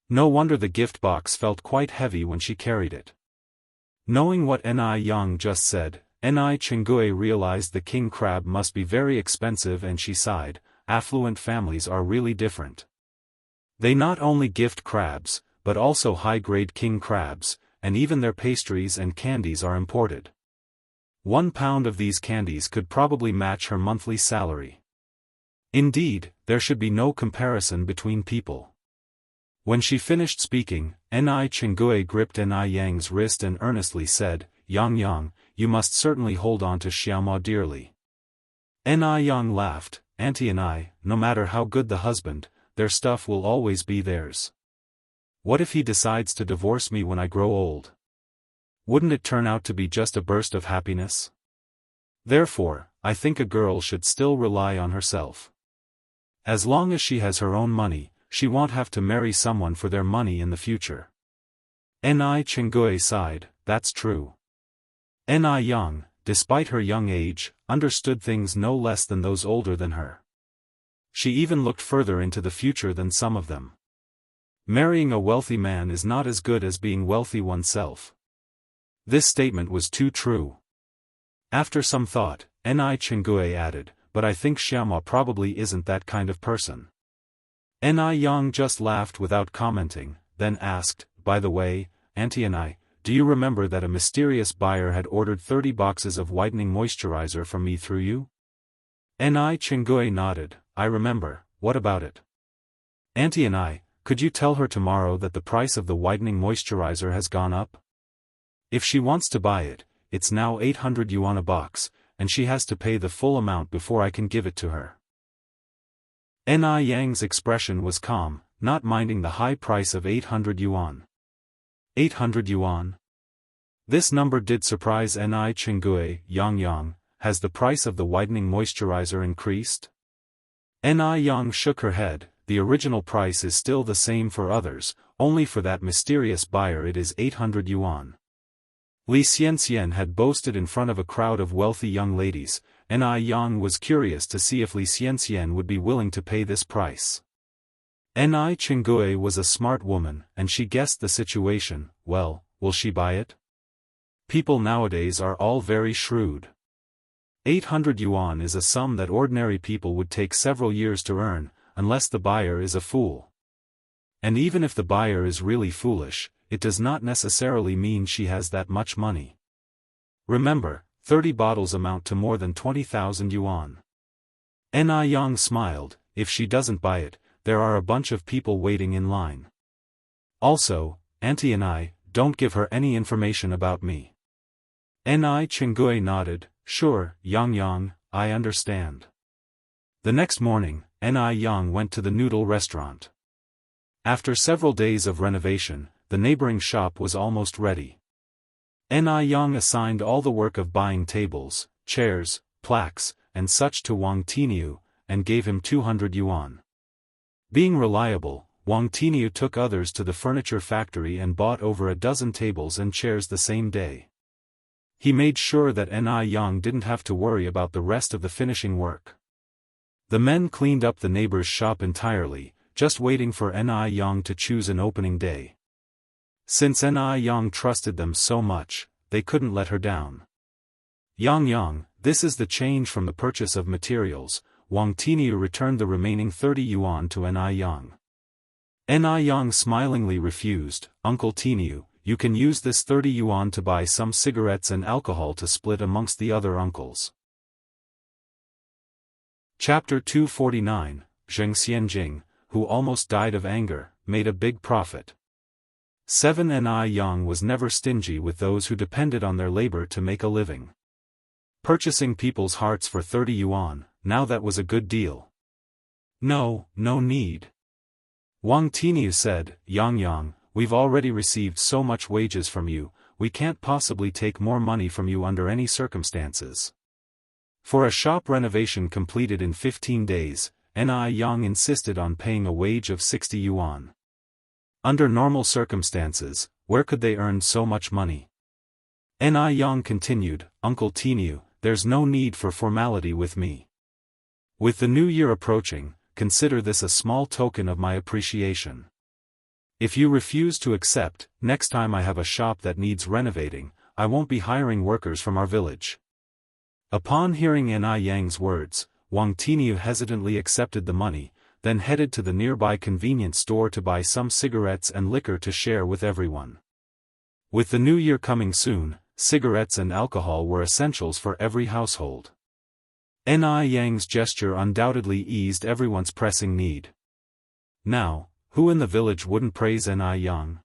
No wonder the gift box felt quite heavy when she carried it. Knowing what Ni Yang just said, Ni Chengue realized the king crab must be very expensive and she sighed. Affluent families are really different. They not only gift crabs, but also high-grade king crabs, and even their pastries and candies are imported. 1 pound of these candies could probably match her monthly salary. Indeed, there should be no comparison between people. When she finished speaking, Ni Chengue gripped Ni Yang's wrist and earnestly said, Yang, you must certainly hold on to Xiaoma dearly. Ni Yang laughed, Auntie and I, no matter how good the husband, their stuff will always be theirs. What if he decides to divorce me when I grow old? Wouldn't it turn out to be just a burst of happiness? Therefore, I think a girl should still rely on herself. As long as she has her own money, she won't have to marry someone for their money in the future. Ni Chengue sighed, that's true. Ni Yang, despite her young age, understood things no less than those older than her. She even looked further into the future than some of them. Marrying a wealthy man is not as good as being wealthy oneself. This statement was too true. After some thought, Ni Chengue added, but I think Xiaoma probably isn't that kind of person. Ni Yang just laughed without commenting, then asked, by the way, Auntie and I, do you remember that a mysterious buyer had ordered 30 boxes of whitening moisturizer from me through you? Ni Chengue nodded, I remember, what about it? Auntie and I, could you tell her tomorrow that the price of the whitening moisturizer has gone up? If she wants to buy it, it's now 800 yuan a box, and she has to pay the full amount before I can give it to her. Ni Yang's expression was calm, not minding the high price of 800 yuan. 800 yuan? This number did surprise Ni Chengue. Yang, has the price of the whitening moisturizer increased? Ni Yang shook her head, the original price is still the same for others, only for that mysterious buyer it is 800 yuan. Li Xianxian had boasted in front of a crowd of wealthy young ladies, Ni Yang was curious to see if Li Xianxian would be willing to pay this price. Ni Chengue was a smart woman, and she guessed the situation. Well, will she buy it? People nowadays are all very shrewd. 800 yuan is a sum that ordinary people would take several years to earn, unless the buyer is a fool. And even if the buyer is really foolish, it does not necessarily mean she has that much money. Remember, 30 bottles amount to more than 20,000 yuan. Ni Yang smiled, if she doesn't buy it, there are a bunch of people waiting in line. Also, Auntie and I, don't give her any information about me. Ni Chenggui nodded, sure, Yang, I understand. The next morning, Ni Yang went to the noodle restaurant. After several days of renovation, the neighboring shop was almost ready. Ni Yang assigned all the work of buying tables, chairs, plaques, and such to Wang Tiniu, and gave him 200 yuan. Being reliable, Wang Tiniu took others to the furniture factory and bought over a dozen tables and chairs the same day. He made sure that Ni Yang didn't have to worry about the rest of the finishing work. The men cleaned up the neighbor's shop entirely, just waiting for Ni Yang to choose an opening day. Since Ni Yang trusted them so much, they couldn't let her down. Yang, this is the change from the purchase of materials. Wang Tiniu returned the remaining 30 yuan to Ni Yang. Ni Yang smilingly refused. Uncle Tiniu, you can use this 30 yuan to buy some cigarettes and alcohol to split amongst the other uncles. Chapter 249, Zheng Xianjing, who almost died of anger, made a big profit. 7 Ni Yang was never stingy with those who depended on their labor to make a living. Purchasing people's hearts for 30 yuan, now that was a good deal. No need. Wang Tiniu said, Yang, we've already received so much wages from you, we can't possibly take more money from you under any circumstances. For a shop renovation completed in 15 days, Ni Yang insisted on paying a wage of 60 yuan. Under normal circumstances, where could they earn so much money? Ni Yang continued, Uncle Tiniu, there's no need for formality with me. With the new year approaching, consider this a small token of my appreciation. If you refuse to accept, next time I have a shop that needs renovating, I won't be hiring workers from our village. Upon hearing Ni Yang's words, Wang Tiniu hesitantly accepted the money, then headed to the nearby convenience store to buy some cigarettes and liquor to share with everyone. With the new year coming soon, cigarettes and alcohol were essentials for every household. Ni Yang's gesture undoubtedly eased everyone's pressing need. Now, who in the village wouldn't praise Ni Yang?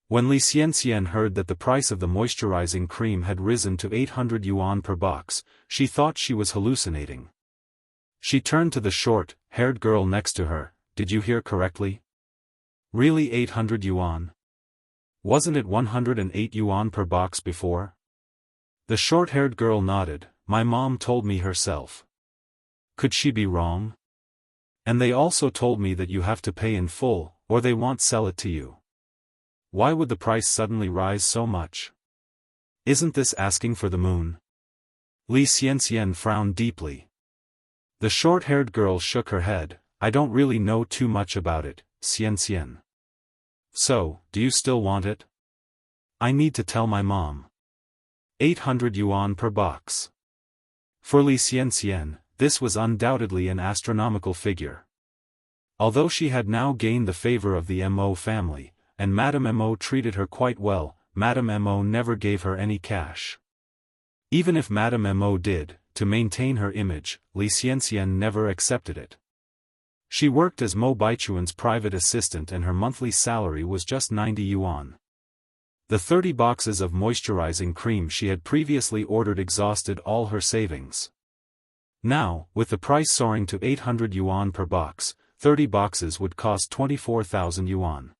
When Li Xianxian heard that the price of the moisturizing cream had risen to 800 yuan per box, she thought she was hallucinating. She turned to the short-haired girl next to her, did you hear correctly? Really 800 yuan? Wasn't it 108 yuan per box before? The short-haired girl nodded, my mom told me herself. Could she be wrong? And they also told me that you have to pay in full, or they won't sell it to you. Why would the price suddenly rise so much? Isn't this asking for the moon? Li Xianxian frowned deeply. The short-haired girl shook her head, I don't really know too much about it, Xianxian. So, do you still want it? I need to tell my mom. 800 yuan per box. For Li Xianxian, this was undoubtedly an astronomical figure. Although she had now gained the favor of the Mo family, and Madame Mo treated her quite well, Madame Mo never gave her any cash. Even if Madame Mo did, to maintain her image, Li Xianxian never accepted it. She worked as Mo Baichuan's private assistant and her monthly salary was just 90 yuan. The 30 boxes of moisturizing cream she had previously ordered exhausted all her savings. Now, with the price soaring to 800 yuan per box, 30 boxes would cost 24,000 yuan.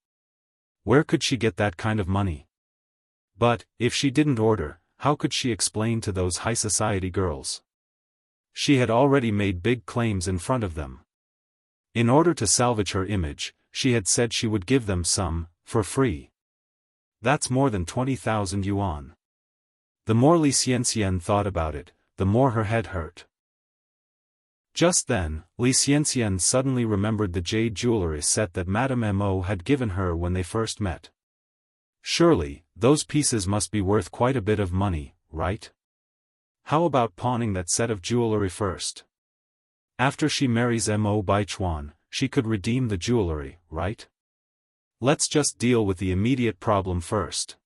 Where could she get that kind of money? But, if she didn't order, how could she explain to those high society girls? She had already made big claims in front of them. In order to salvage her image, she had said she would give them some, for free. That's more than 20,000 yuan. The more Li Xianxian thought about it, the more her head hurt. Just then, Li Xianxian suddenly remembered the jade jewelry set that Madame Mo had given her when they first met. Surely, those pieces must be worth quite a bit of money, right? How about pawning that set of jewelry first? After she marries Mo Baichuan, she could redeem the jewelry, right? Let's just deal with the immediate problem first.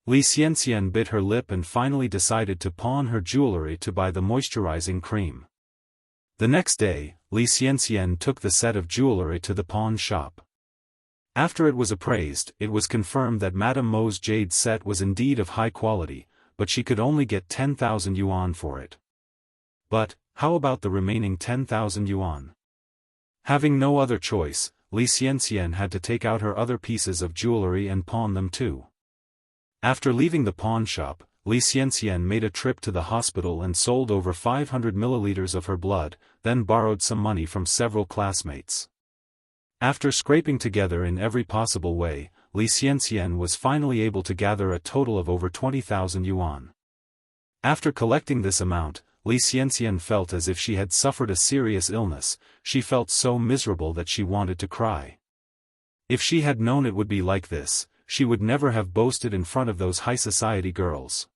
Li Xianxian bit her lip and finally decided to pawn her jewelry to buy the moisturizing cream. The next day, Li Xianxian took the set of jewelry to the pawn shop. After it was appraised, it was confirmed that Madame Mo's jade set was indeed of high quality, but she could only get 10,000 yuan for it. But, how about the remaining 10,000 yuan? Having no other choice, Li Xianxian had to take out her other pieces of jewelry and pawn them too. After leaving the pawn shop, Li Xianxian made a trip to the hospital and sold over 500 milliliters of her blood, then borrowed some money from several classmates. After scraping together in every possible way, Li Xianxian was finally able to gather a total of over 20,000 yuan. After collecting this amount, Li Xianxian felt as if she had suffered a serious illness. She felt so miserable that she wanted to cry. If she had known it would be like this, she would never have boasted in front of those high society girls.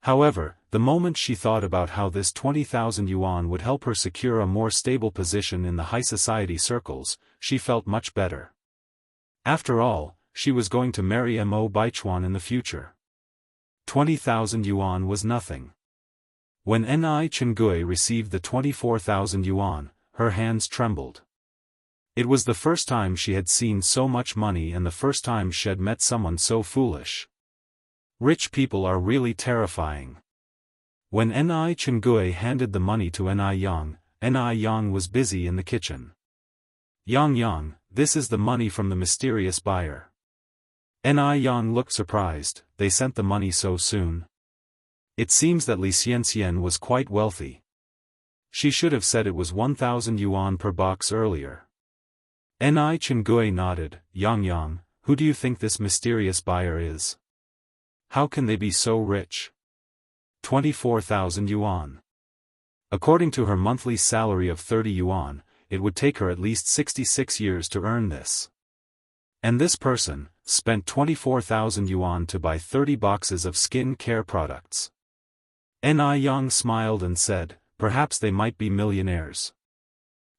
However, the moment she thought about how this 20,000 yuan would help her secure a more stable position in the high society circles, she felt much better. After all, she was going to marry Mo Baichuan in the future. 20,000 yuan was nothing. When Ni Chengui received the 24,000 yuan, her hands trembled. It was the first time she had seen so much money and the first time she had met someone so foolish. Rich people are really terrifying. When Ni Chengui handed the money to Ni Yang was busy in the kitchen. Yang, this is the money from the mysterious buyer. Ni Yang looked surprised. They sent the money so soon. It seems that Li Xianxian was quite wealthy. She should have said it was 1,000 yuan per box earlier. Ni Chengui nodded. Yang, who do you think this mysterious buyer is? How can they be so rich? 24,000 yuan. According to her monthly salary of 30 yuan, it would take her at least 66 years to earn this. And this person spent 24,000 yuan to buy 30 boxes of skin care products. Ni Yang smiled and said, perhaps they might be millionaires.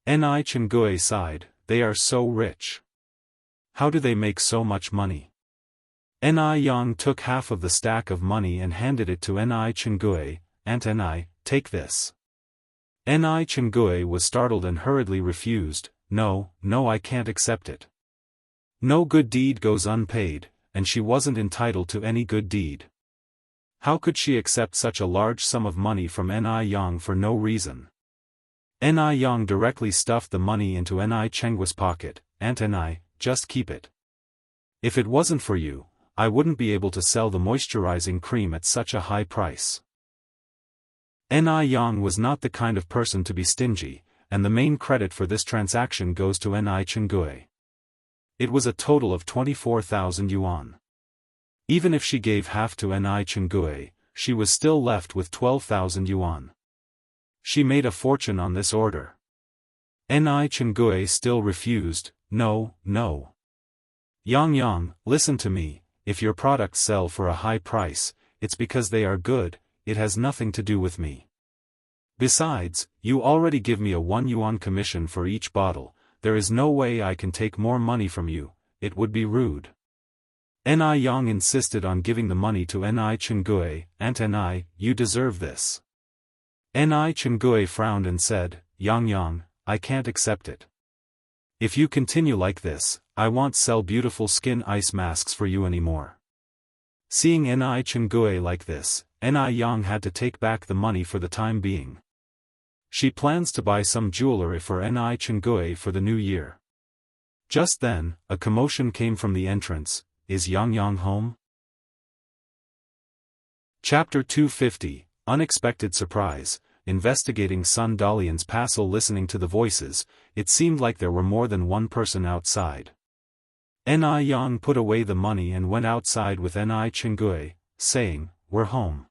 Ni Chengui sighed, they are so rich. How do they make so much money? Ni Yang took half of the stack of money and handed it to Ni Chengui. Aunt Ni, take this. Ni Chengui was startled and hurriedly refused. No, I can't accept it. No good deed goes unpaid, and she wasn't entitled to any good deed. How could she accept such a large sum of money from Ni Yang for no reason? Ni Yang directly stuffed the money into Ni Chengui's pocket. Aunt Ni, just keep it. If it wasn't for you, I wouldn't be able to sell the moisturizing cream at such a high price. Ni Yang was not the kind of person to be stingy, and the main credit for this transaction goes to Ni Chengui. It was a total of 24,000 yuan. Even if she gave half to Ni Chengui, she was still left with 12,000 yuan. She made a fortune on this order. Ni Chengui still refused. No. Yang, listen to me. If your products sell for a high price, it's because they are good, it has nothing to do with me. Besides, you already give me a 1 yuan commission for each bottle, there is no way I can take more money from you, it would be rude. Ni Yang insisted on giving the money to Ni Chengui. Aunt Ni, you deserve this. Ni Chengui frowned and said, Yang, I can't accept it. If you continue like this, I won't sell beautiful skin ice masks for you anymore. Seeing Ni Chengui like this, Ni Yang had to take back the money for the time being. She plans to buy some jewelry for Ni Chengui for the new year. Just then, a commotion came from the entrance. Is Yang home? Chapter 250, Unexpected Surprise. Investigating Sun Dalian's castle. Listening to the voices, it seemed like there were more than one person outside. Ni Yang put away the money and went outside with Ni Chengui, saying, we're home.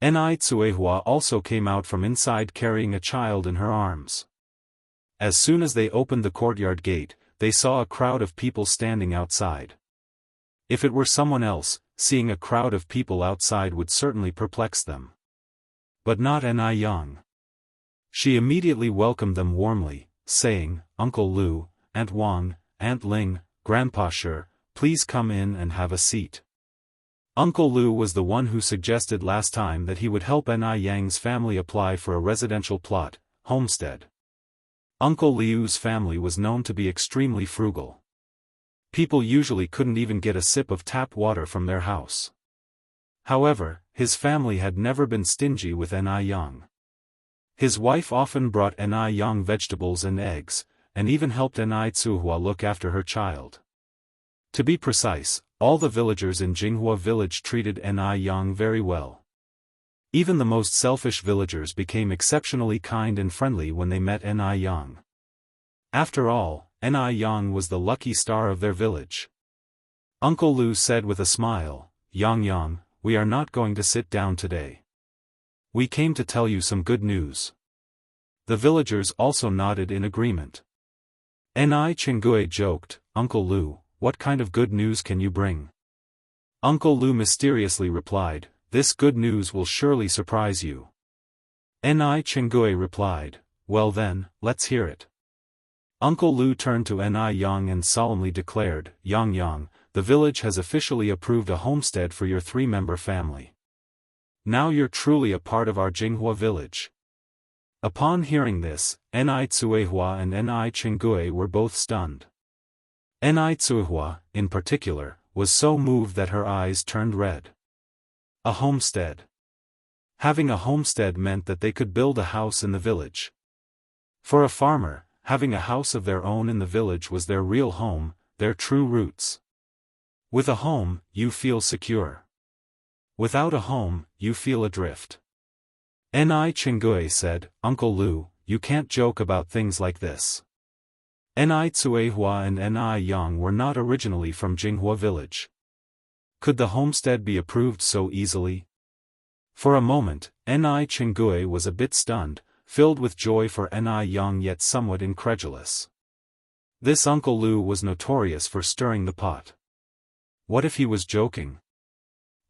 Ni Tsuehua also came out from inside carrying a child in her arms. As soon as they opened the courtyard gate, they saw a crowd of people standing outside. If it were someone else, seeing a crowd of people outside would certainly perplex them. But not Ni Yang. She immediately welcomed them warmly, saying, Uncle Lu, Aunt Wang, Aunt Ling, Grandpa Shi, please come in and have a seat. Uncle Lu was the one who suggested last time that he would help Ni Yang's family apply for a residential plot, homestead. Uncle Liu's family was known to be extremely frugal. People usually couldn't even get a sip of tap water from their house. However, his family had never been stingy with Yang. His wife often brought Yang vegetables and eggs, and even helped Tsuhua look after her child. To be precise, all the villagers in Jinghua village treated Yang very well. Even the most selfish villagers became exceptionally kind and friendly when they met Yang. After all, Yang was the lucky star of their village. Uncle Lu said with a smile, Yang, we are not going to sit down today. We came to tell you some good news. The villagers also nodded in agreement. Chengue joked, Uncle Lu, what kind of good news can you bring? Uncle Lu mysteriously replied, this good news will surely surprise you. Chengue replied, well then, let's hear it. Uncle Lu turned to Yang and solemnly declared, Yang, the village has officially approved a homestead for your 3-member family. Now you're truly a part of our Jinghua village. Upon hearing this, Tsuehua and Chengue were both stunned. Tsuehua, in particular, was so moved that her eyes turned red. A homestead. Having a homestead meant that they could build a house in the village. For a farmer, having a house of their own in the village was their real home, their true roots. With a home, you feel secure. Without a home, you feel adrift. Chengue said, Uncle Lu, you can't joke about things like this. Tsuehua and Yang were not originally from Jinghua village. Could the homestead be approved so easily? For a moment, Chengue was a bit stunned, filled with joy for Yang yet somewhat incredulous. This Uncle Lu was notorious for stirring the pot. What if he was joking?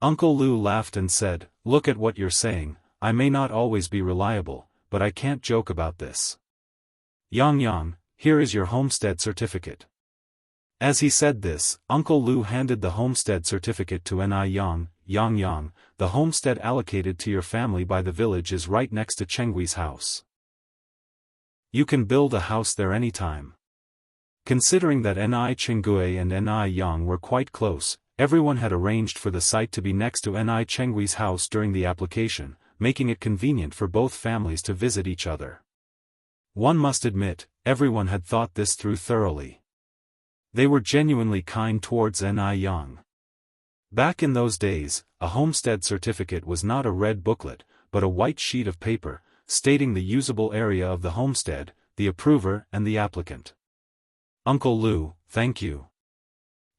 Uncle Lu laughed and said, look at what you're saying, I may not always be reliable, but I can't joke about this. Yang, here is your homestead certificate. As he said this, Uncle Lu handed the homestead certificate to Yang, the homestead allocated to your family by the village is right next to Chengui's house. You can build a house there anytime. Considering that Chengue and Yang were quite close, everyone had arranged for the site to be next to Chengui's house during the application, making it convenient for both families to visit each other. One must admit, everyone had thought this through thoroughly. They were genuinely kind towards Yang. Back in those days, a homestead certificate was not a red booklet, but a white sheet of paper, stating the usable area of the homestead, the approver and the applicant. Uncle Lu, thank you.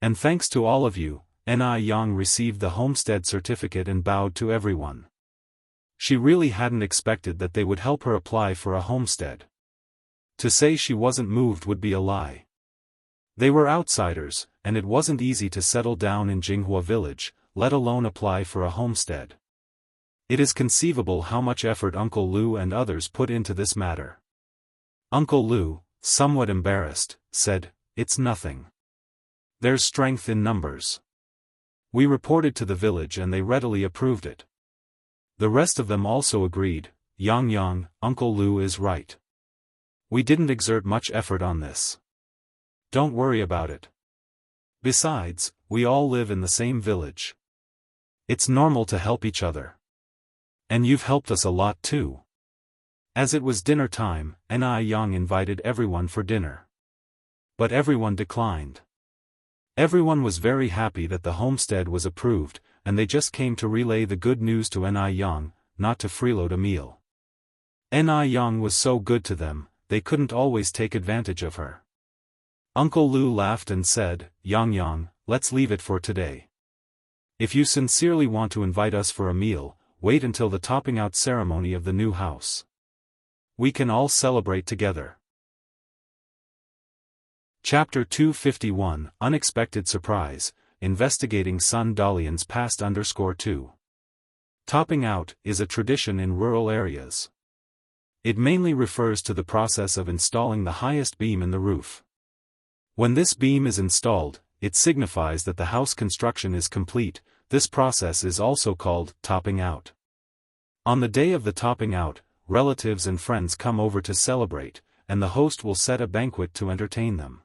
And thanks to all of you, Yang received the homestead certificate and bowed to everyone. She really hadn't expected that they would help her apply for a homestead. To say she wasn't moved would be a lie. They were outsiders, and it wasn't easy to settle down in Jinghua village, let alone apply for a homestead. It is conceivable how much effort Uncle Lu and others put into this matter. Uncle Lu, somewhat embarrassed, said, it's nothing. There's strength in numbers. We reported to the village and they readily approved it. The rest of them also agreed, Yang, Uncle Lu is right. We didn't exert much effort on this. Don't worry about it. Besides, we all live in the same village. It's normal to help each other. And you've helped us a lot too. As it was dinner time, Yang invited everyone for dinner. But everyone declined. Everyone was very happy that the homestead was approved, and they just came to relay the good news to Yang, not to freeload a meal. Yang was so good to them, they couldn't always take advantage of her. Uncle Lu laughed and said, Yang, let's leave it for today. If you sincerely want to invite us for a meal, wait until the topping out ceremony of the new house. We can all celebrate together. Chapter 251, Unexpected Surprise, Investigating Sun Dalian's Past _2. Topping out is a tradition in rural areas. It mainly refers to the process of installing the highest beam in the roof. When this beam is installed, it signifies that the house construction is complete. This process is also called topping out. On the day of the topping out, relatives and friends come over to celebrate, and the host will set a banquet to entertain them.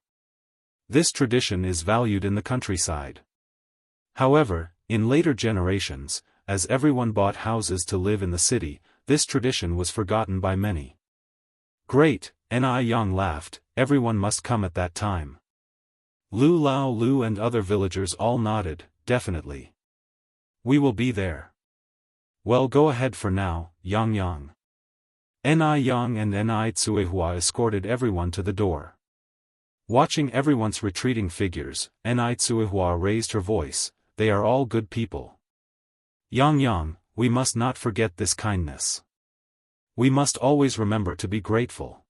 This tradition is valued in the countryside. However, in later generations, as everyone bought houses to live in the city, this tradition was forgotten by many. Great, Ni Yang laughed, everyone must come at that time. Lu Lao Lu and other villagers all nodded, definitely. We will be there. Well, go ahead for now, Yang Yang. Ni Yang and Ni Tsuehua escorted everyone to the door. Watching everyone's retreating figures, Ni Tsuehua raised her voice, they are all good people. Yang Yang, we must not forget this kindness. We must always remember to be grateful.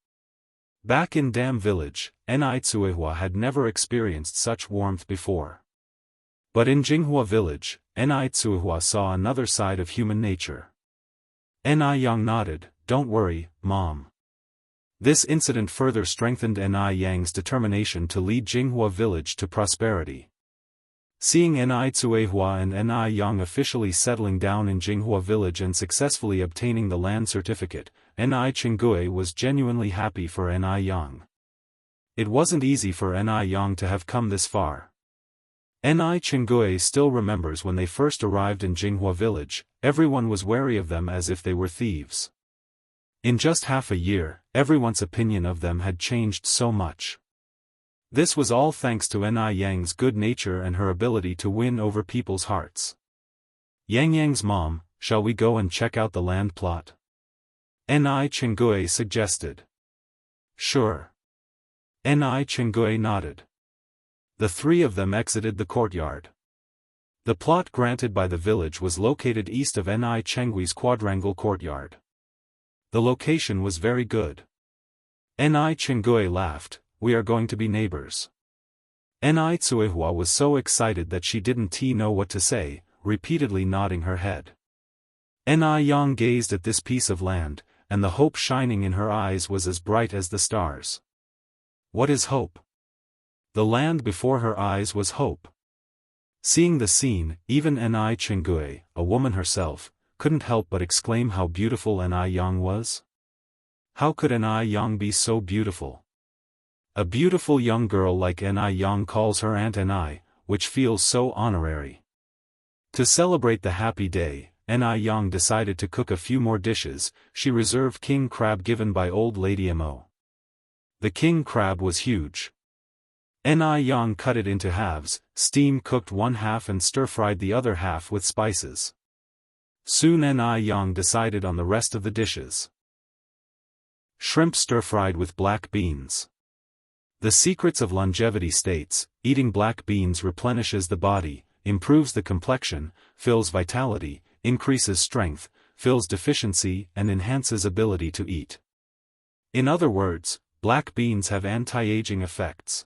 Back in Dam Village, Ni Tsuehua had never experienced such warmth before. But in Jinghua Village, Ni Tsuehua saw another side of human nature. Ni Yang nodded, don't worry, Mom. This incident further strengthened Ni Yang's determination to lead Jinghua Village to prosperity. Seeing Ni Tsuehua and Ni Yang officially settling down in Jinghua Village and successfully obtaining the land certificate, Ni Chenggui was genuinely happy for Ni Yang. It wasn't easy for Ni Yang to have come this far. Ni Chenggui still remembers when they first arrived in Jinghua Village, everyone was wary of them as if they were thieves. In just half a year, everyone's opinion of them had changed so much. This was all thanks to Ni Yang's good nature and her ability to win over people's hearts. Yang Yang's mom, shall we go and check out the land plot? Ni Chenggui suggested. Sure. Ni Chenggui nodded. The three of them exited the courtyard. The plot granted by the village was located east of Ni Chenggui's quadrangle courtyard. The location was very good. Ni Chenggui laughed, we are going to be neighbors. Ni Tsuehua was so excited that she didn't know what to say, repeatedly nodding her head. Ni Yang gazed at this piece of land, and the hope shining in her eyes was as bright as the stars. What is hope? The land before her eyes was hope. Seeing the scene, even Ni Chenggui, a woman herself, couldn't help but exclaim how beautiful Ni Yang was. How could Ni Yang be so beautiful? A beautiful young girl like Ni Yang calls her Aunt Ni, which feels so honorary. To celebrate the happy day, Ni Yang decided to cook a few more dishes. She reserved king crab given by old Lady Mo. The king crab was huge. Ni Yang cut it into halves, steam-cooked one half and stir-fried the other half with spices. Soon Ni Yang decided on the rest of the dishes. Shrimp stir-fried with black beans. The Secrets of Longevity states, eating black beans replenishes the body, improves the complexion, fills vitality, increases strength, fills deficiency and enhances ability to eat. In other words, black beans have anti-aging effects.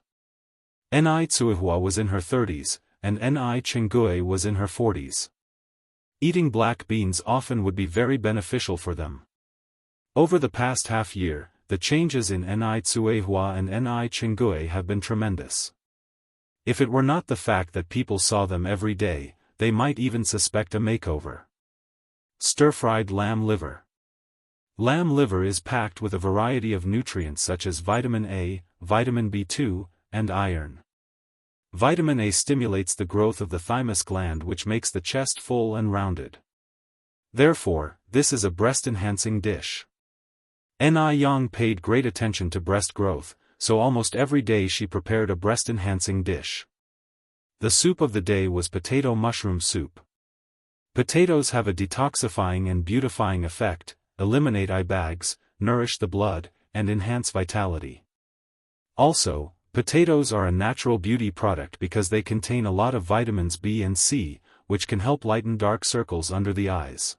Ni Tsuehua was in her 30s, and Ni Chenggui was in her 40s. Eating black beans often would be very beneficial for them. Over the past half year, the changes in Ni Tsuehua and Ni Chenggui have been tremendous. If it were not the fact that people saw them every day, they might even suspect a makeover. Stir-fried lamb liver. Lamb liver is packed with a variety of nutrients such as vitamin A, vitamin B2, and iron. Vitamin A stimulates the growth of the thymus gland, which makes the chest full and rounded. Therefore, this is a breast-enhancing dish. Ni Yang paid great attention to breast growth, so almost every day she prepared a breast-enhancing dish. The soup of the day was potato mushroom soup. Potatoes have a detoxifying and beautifying effect, eliminate eye bags, nourish the blood, and enhance vitality. Also, potatoes are a natural beauty product because they contain a lot of vitamins B and C, which can help lighten dark circles under the eyes.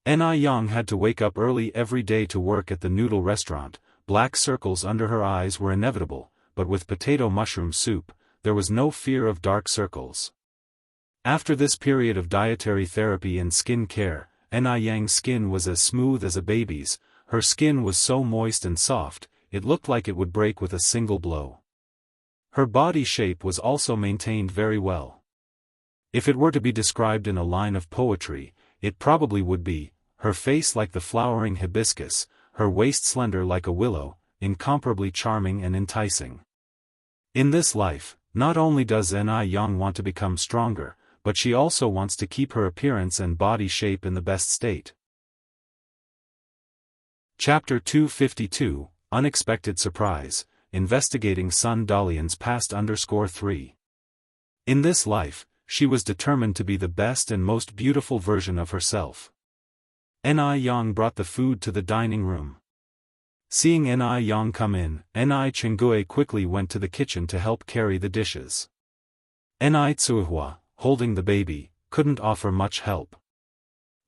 Ni Yang had to wake up early every day to work at the noodle restaurant. Black circles under her eyes were inevitable, but with potato mushroom soup, there was no fear of dark circles. After this period of dietary therapy and skin care, Ni Yang's skin was as smooth as a baby's. Her skin was so moist and soft, it looked like it would break with a single blow. Her body shape was also maintained very well. If it were to be described in a line of poetry, it probably would be, her face like the flowering hibiscus, her waist slender like a willow, incomparably charming and enticing. In this life, not only does Ni Yang want to become stronger, but she also wants to keep her appearance and body shape in the best state. Chapter 252, Unexpected Surprise, Investigating Sun Dalian's Past _3. In this life, she was determined to be the best and most beautiful version of herself. Ni Yang brought the food to the dining room. Seeing Ni Yang come in, Ni Chengue quickly went to the kitchen to help carry the dishes. Ni Tsuihua, holding the baby, couldn't offer much help.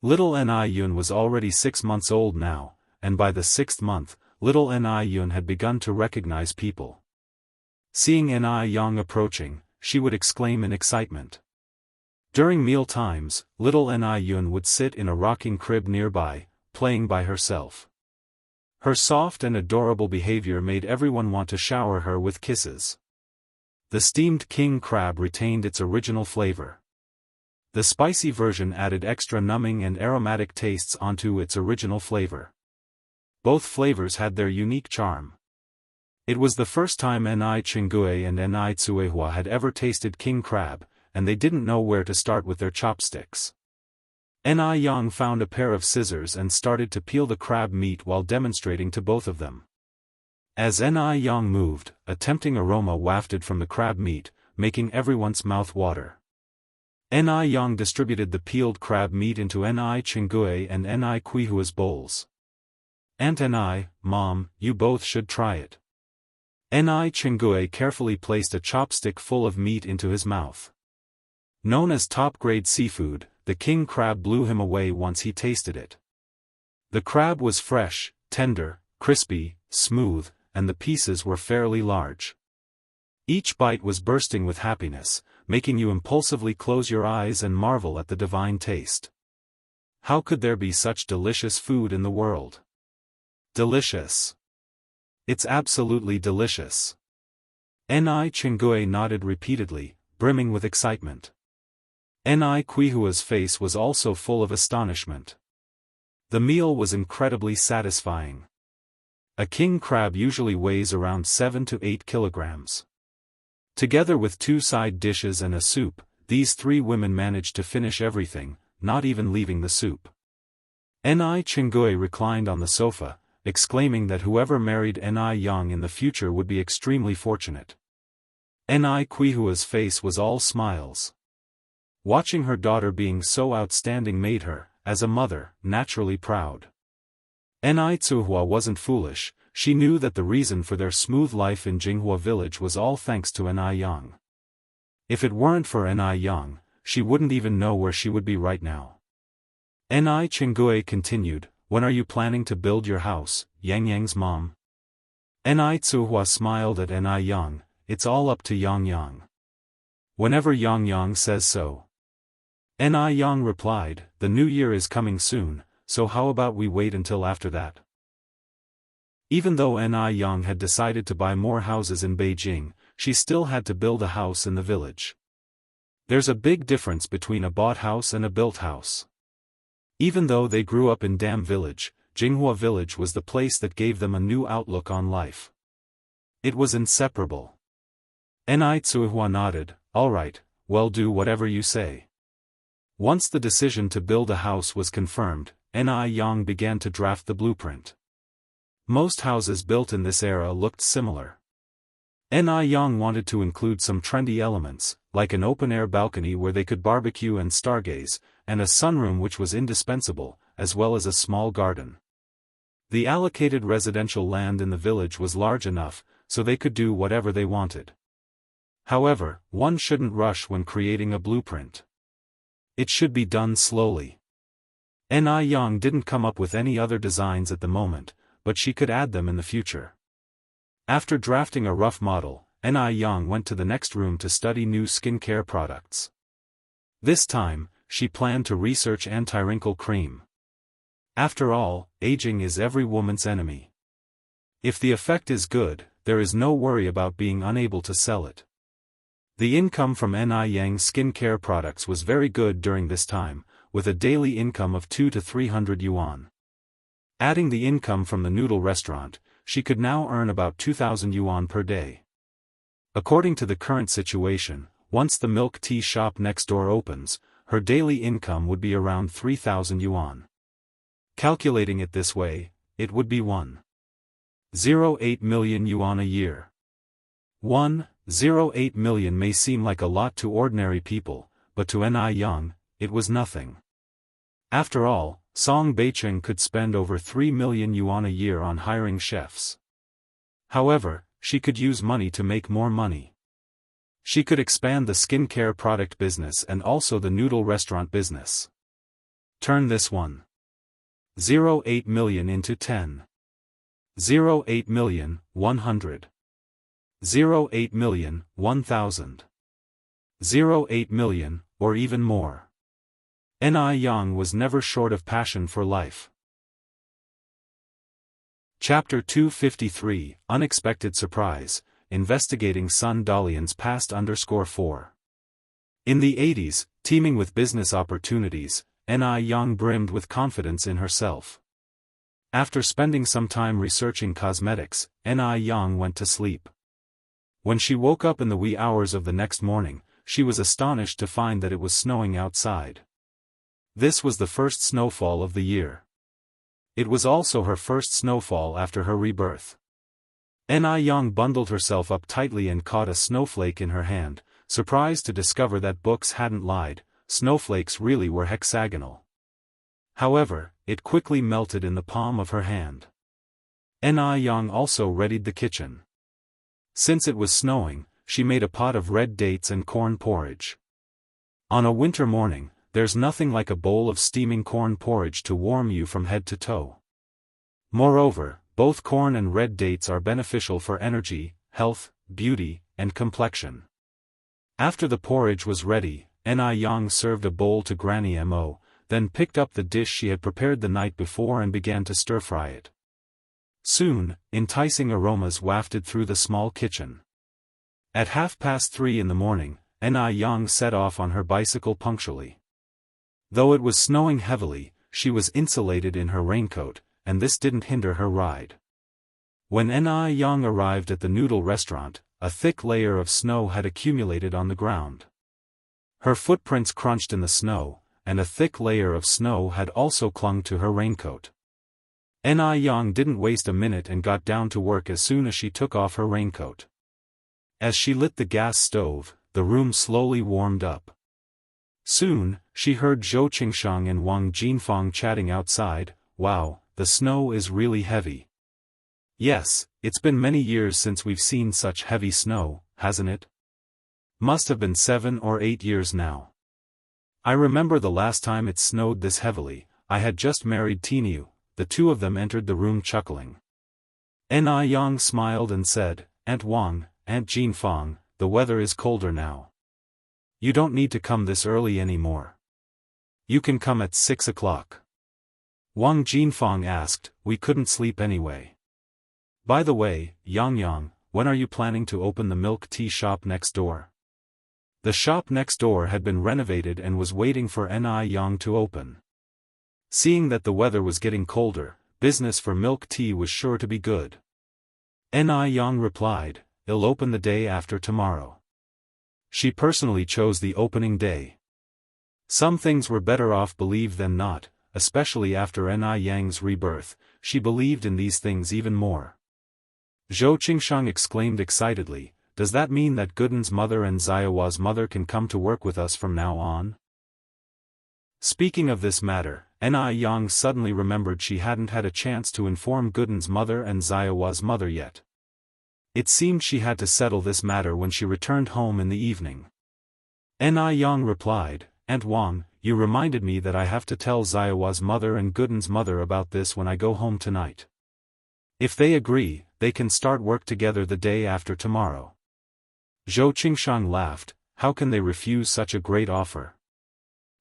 Little Ni Yun was already 6 months old now, and by the 6th month, little Ni Yun had begun to recognize people. Seeing Ni Yang approaching, she would exclaim in excitement. During meal times, little Ni Yun would sit in a rocking crib nearby, playing by herself. Her soft and adorable behavior made everyone want to shower her with kisses. The steamed king crab retained its original flavor. The spicy version added extra numbing and aromatic tastes onto its original flavor. Both flavors had their unique charm. It was the first time Ni Chengue and Ni Tsuehua had ever tasted king crab, and they didn't know where to start with their chopsticks. Ni Yang found a pair of scissors and started to peel the crab meat while demonstrating to both of them. As Ni Yang moved, a tempting aroma wafted from the crab meat, making everyone's mouth water. Ni Yang distributed the peeled crab meat into Ni Chengue and Ni Quihua's bowls. Aunt Ni, Mom, you both should try it. Ni Chengue carefully placed a chopstick full of meat into his mouth. Known as top-grade seafood, the king crab blew him away once he tasted it. The crab was fresh, tender, crispy, smooth, and the pieces were fairly large. Each bite was bursting with happiness, making you impulsively close your eyes and marvel at the divine taste. How could there be such delicious food in the world? Delicious. It's absolutely delicious. Ni Chengue nodded repeatedly, brimming with excitement. Ni Quihua's face was also full of astonishment. The meal was incredibly satisfying. A king crab usually weighs around 7 to 8 kilograms. Together with 2 side dishes and a soup, these 3 women managed to finish everything, not even leaving the soup. Ni Chengue reclined on the sofa, exclaiming that whoever married Ni Yang in the future would be extremely fortunate. Ni Quihua's face was all smiles. Watching her daughter being so outstanding made her, as a mother, naturally proud. Ni Tsuihua wasn't foolish, she knew that the reason for their smooth life in Jinghua village was all thanks to Ni Yang. If it weren't for Ni Yang, she wouldn't even know where she would be right now. Ni Chengue continued, when are you planning to build your house, Yang Yang's mom? Ni Tsuihua smiled at Ni Yang, it's all up to Yang Yang. Whenever Yang Yang says so. Ni Yang replied, the new year is coming soon, so how about we wait until after that? Even though Ni Yang had decided to buy more houses in Beijing, she still had to build a house in the village. There's a big difference between a bought house and a built house. Even though they grew up in Dam Village, Jinghua Village was the place that gave them a new outlook on life. It was inseparable. Ni Tsuihua nodded, alright, well do whatever you say. Once the decision to build a house was confirmed, Ni Yang began to draft the blueprint. Most houses built in this era looked similar. Ni Yang wanted to include some trendy elements, like an open-air balcony where they could barbecue and stargaze, and a sunroom which was indispensable, as well as a small garden. The allocated residential land in the village was large enough, so they could do whatever they wanted. However, one shouldn't rush when creating a blueprint. It should be done slowly. Ni Yang didn't come up with any other designs at the moment, but she could add them in the future. After drafting a rough model, Ni Yang went to the next room to study new skincare products. This time, she planned to research anti-wrinkle cream. After all, aging is every woman's enemy. If the effect is good, there is no worry about being unable to sell it. The income from Ni Yang's skincare products was very good during this time, with a daily income of 200 to 300 yuan. Adding the income from the noodle restaurant, she could now earn about 2,000 yuan per day. According to the current situation, once the milk tea shop next door opens, her daily income would be around 3,000 yuan. Calculating it this way, it would be 1.08 million yuan a year. 1.08 million may seem like a lot to ordinary people, but to Ni Yang, it was nothing. After all, Song Beicheng could spend over 3 million yuan a year on hiring chefs. However, she could use money to make more money. She could expand the skincare product business and also the noodle restaurant business. Turn this 1.08 million into 10.08 million, 100. 0.8 million, 1,000. 0.8 million, or even more. Ni Yang was never short of passion for life. Chapter 253, Unexpected Surprise, Investigating Sun Dalian's Past _4. In the 80s, teeming with business opportunities, Ni Yang brimmed with confidence in herself. After spending some time researching cosmetics, Ni Yang went to sleep. When she woke up in the wee hours of the next morning, she was astonished to find that it was snowing outside. This was the first snowfall of the year. It was also her first snowfall after her rebirth. Ni Yang bundled herself up tightly and caught a snowflake in her hand, surprised to discover that books hadn't lied, snowflakes really were hexagonal. However, it quickly melted in the palm of her hand. Ni Yang also readied the kitchen. Since it was snowing, she made a pot of red dates and corn porridge. On a winter morning, there's nothing like a bowl of steaming corn porridge to warm you from head to toe. Moreover, both corn and red dates are beneficial for energy, health, beauty, and complexion. After the porridge was ready, Ni Yang served a bowl to Granny Mo, then picked up the dish she had prepared the night before and began to stir-fry it. Soon, enticing aromas wafted through the small kitchen. At 3:30 in the morning, Ni Yang set off on her bicycle punctually. Though it was snowing heavily, she was insulated in her raincoat, and this didn't hinder her ride. When Ni Yang arrived at the noodle restaurant, a thick layer of snow had accumulated on the ground. Her footprints crunched in the snow, and a thick layer of snow had also clung to her raincoat. Ni Yang didn't waste a minute and got down to work as soon as she took off her raincoat. As she lit the gas stove, the room slowly warmed up. Soon, she heard Zhou Qingshang and Wang Jinfang chatting outside. "Wow, the snow is really heavy." "Yes, it's been many years since we've seen such heavy snow, hasn't it?" "Must have been 7 or 8 years now. I remember the last time it snowed this heavily, I had just married Tinu." The two of them entered the room chuckling. Ni Yang smiled and said, "Aunt Wang, Aunt Jinfang, the weather is colder now. You don't need to come this early anymore. You can come at 6 o'clock. Wang Jinfang asked, "We couldn't sleep anyway. By the way, Yang, when are you planning to open the milk tea shop next door?" The shop next door had been renovated and was waiting for Ni Yang to open. Seeing that the weather was getting colder, business for milk tea was sure to be good. Ni Yang replied, "It'll open the day after tomorrow." She personally chose the opening day. Some things were better off believed than not, especially after Ni Yang's rebirth. She believed in these things even more. Zhou Qingshang exclaimed excitedly, "Does that mean that Guden's mother and Xiaowa's mother can come to work with us from now on?" Speaking of this matter, Ni Yang suddenly remembered she hadn't had a chance to inform Guden's mother and Xiaowa's mother yet. It seemed she had to settle this matter when she returned home in the evening. Ni Yang replied, "Aunt Wang, you reminded me that I have to tell Xiaowa's mother and Guden's mother about this when I go home tonight. If they agree, they can start work together the day after tomorrow." Zhou Qingshang laughed. How can they refuse such a great offer?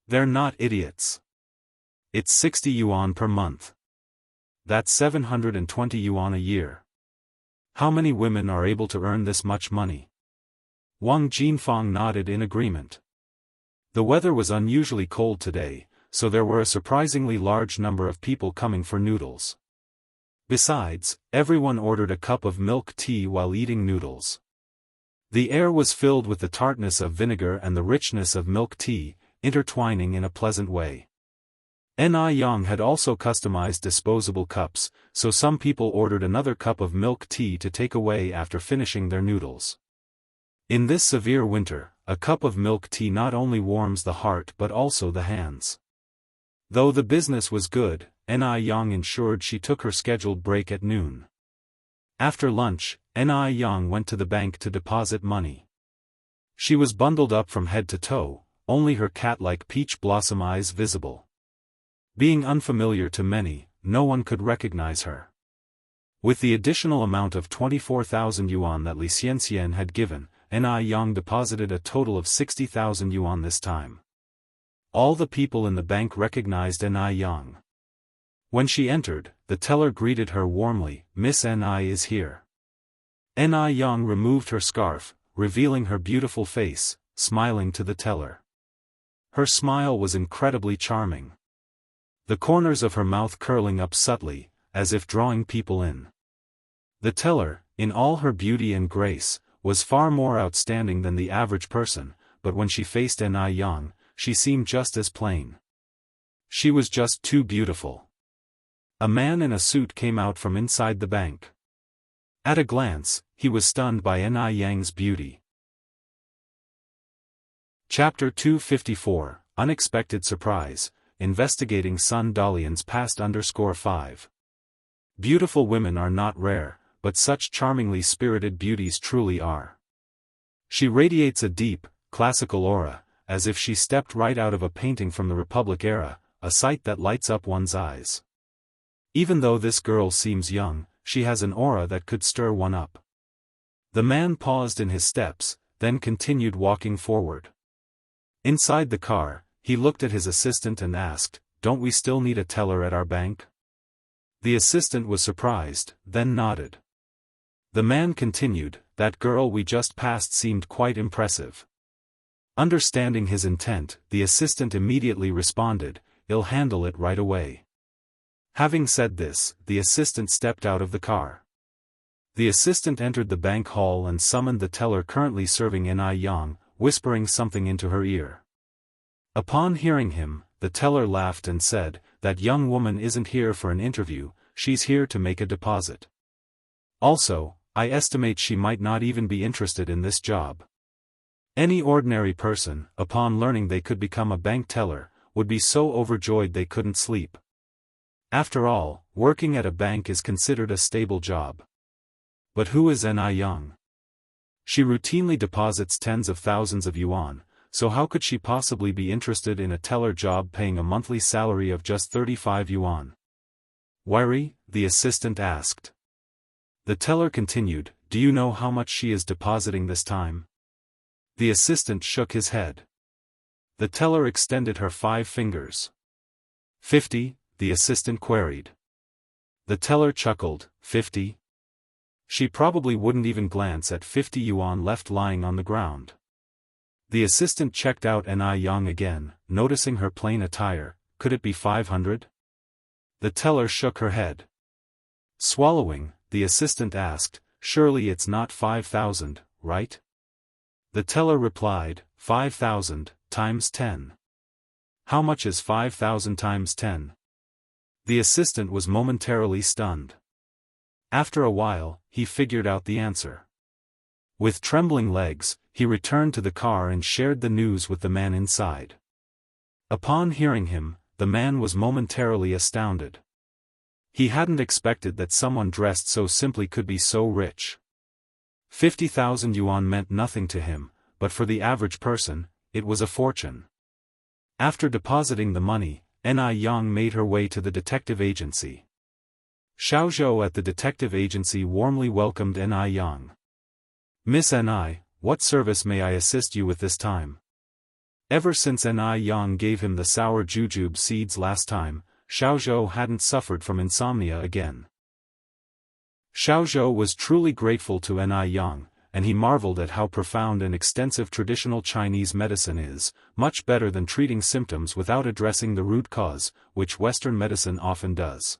They're not idiots. It's 60 yuan per month. That's 720 yuan a year. How many women are able to earn this much money? Wang Jinfang nodded in agreement. The weather was unusually cold today, so there were a surprisingly large number of people coming for noodles. Besides, everyone ordered a cup of milk tea while eating noodles. The air was filled with the tartness of vinegar and the richness of milk tea, intertwining in a pleasant way. Ni had also customized disposable cups, so some people ordered another cup of milk tea to take away after finishing their noodles. In this severe winter, a cup of milk tea not only warms the heart but also the hands. Though the business was good, Ni ensured she took her scheduled break at noon. After lunch, Ni went to the bank to deposit money. She was bundled up from head to toe, only her cat-like peach blossom eyes visible. Being unfamiliar to many, no one could recognize her. With the additional amount of 24,000 yuan that Li Xianxian had given, Ni deposited a total of 60,000 yuan this time. All the people in the bank recognized Ni. When she entered, the teller greeted her warmly, "Miss Ni is here." Ni removed her scarf, revealing her beautiful face, smiling to the teller. Her smile was incredibly charming, the corners of her mouth curling up subtly, as if drawing people in. The teller, in all her beauty and grace, was far more outstanding than the average person, but when she faced Ni, she seemed just as plain. She was just too beautiful. A man in a suit came out from inside the bank. At a glance, he was stunned by Ni Yang's beauty. Chapter 254, Unexpected Surprise, Investigating Sun Dalian's Past _5. Beautiful women are not rare, but such charmingly spirited beauties truly are. She radiates a deep, classical aura, as if she stepped right out of a painting from the Republic era, a sight that lights up one's eyes. Even though this girl seems young, she has an aura that could stir one up. The man paused in his steps, then continued walking forward. Inside the car, he looked at his assistant and asked, "Don't we still need a teller at our bank?" The assistant was surprised, then nodded. The man continued, "That girl we just passed seemed quite impressive." Understanding his intent, the assistant immediately responded, "I'll handle it right away." Having said this, the assistant stepped out of the car. The assistant entered the bank hall and summoned the teller currently serving Ni, whispering something into her ear. Upon hearing him, the teller laughed and said, "That young woman isn't here for an interview, she's here to make a deposit. Also, I estimate she might not even be interested in this job." Any ordinary person, upon learning they could become a bank teller, would be so overjoyed they couldn't sleep. After all, working at a bank is considered a stable job. But who is Ni? She routinely deposits tens of thousands of yuan, so how could she possibly be interested in a teller job paying a monthly salary of just 35 yuan? "Wiry?" the assistant asked. The teller continued, "Do you know how much she is depositing this time?" The assistant shook his head. The teller extended her 5 fingers. 50, the assistant queried. The teller chuckled, 50? She probably wouldn't even glance at 50 yuan left lying on the ground. The assistant checked out Ni again, noticing her plain attire. Could it be 500? The teller shook her head. Swallowing, the assistant asked, "Surely it's not 5,000, right?" The teller replied, 5,000, times 10. How much is 5,000 times 10? The assistant was momentarily stunned. After a while, he figured out the answer. With trembling legs, he returned to the car and shared the news with the man inside. Upon hearing him, the man was momentarily astounded. He hadn't expected that someone dressed so simply could be so rich. 50,000 yuan meant nothing to him, but for the average person, it was a fortune. After depositing the money, Ni made her way to the detective agency. Xiaozhou at the detective agency warmly welcomed Ni. "Miss Ni, what service may I assist you with this time?" Ever since Ni gave him the sour jujube seeds last time, Xiaozhou hadn't suffered from insomnia again. Xiaozhou was truly grateful to Ni, and he marveled at how profound and extensive traditional Chinese medicine is, much better than treating symptoms without addressing the root cause, which Western medicine often does.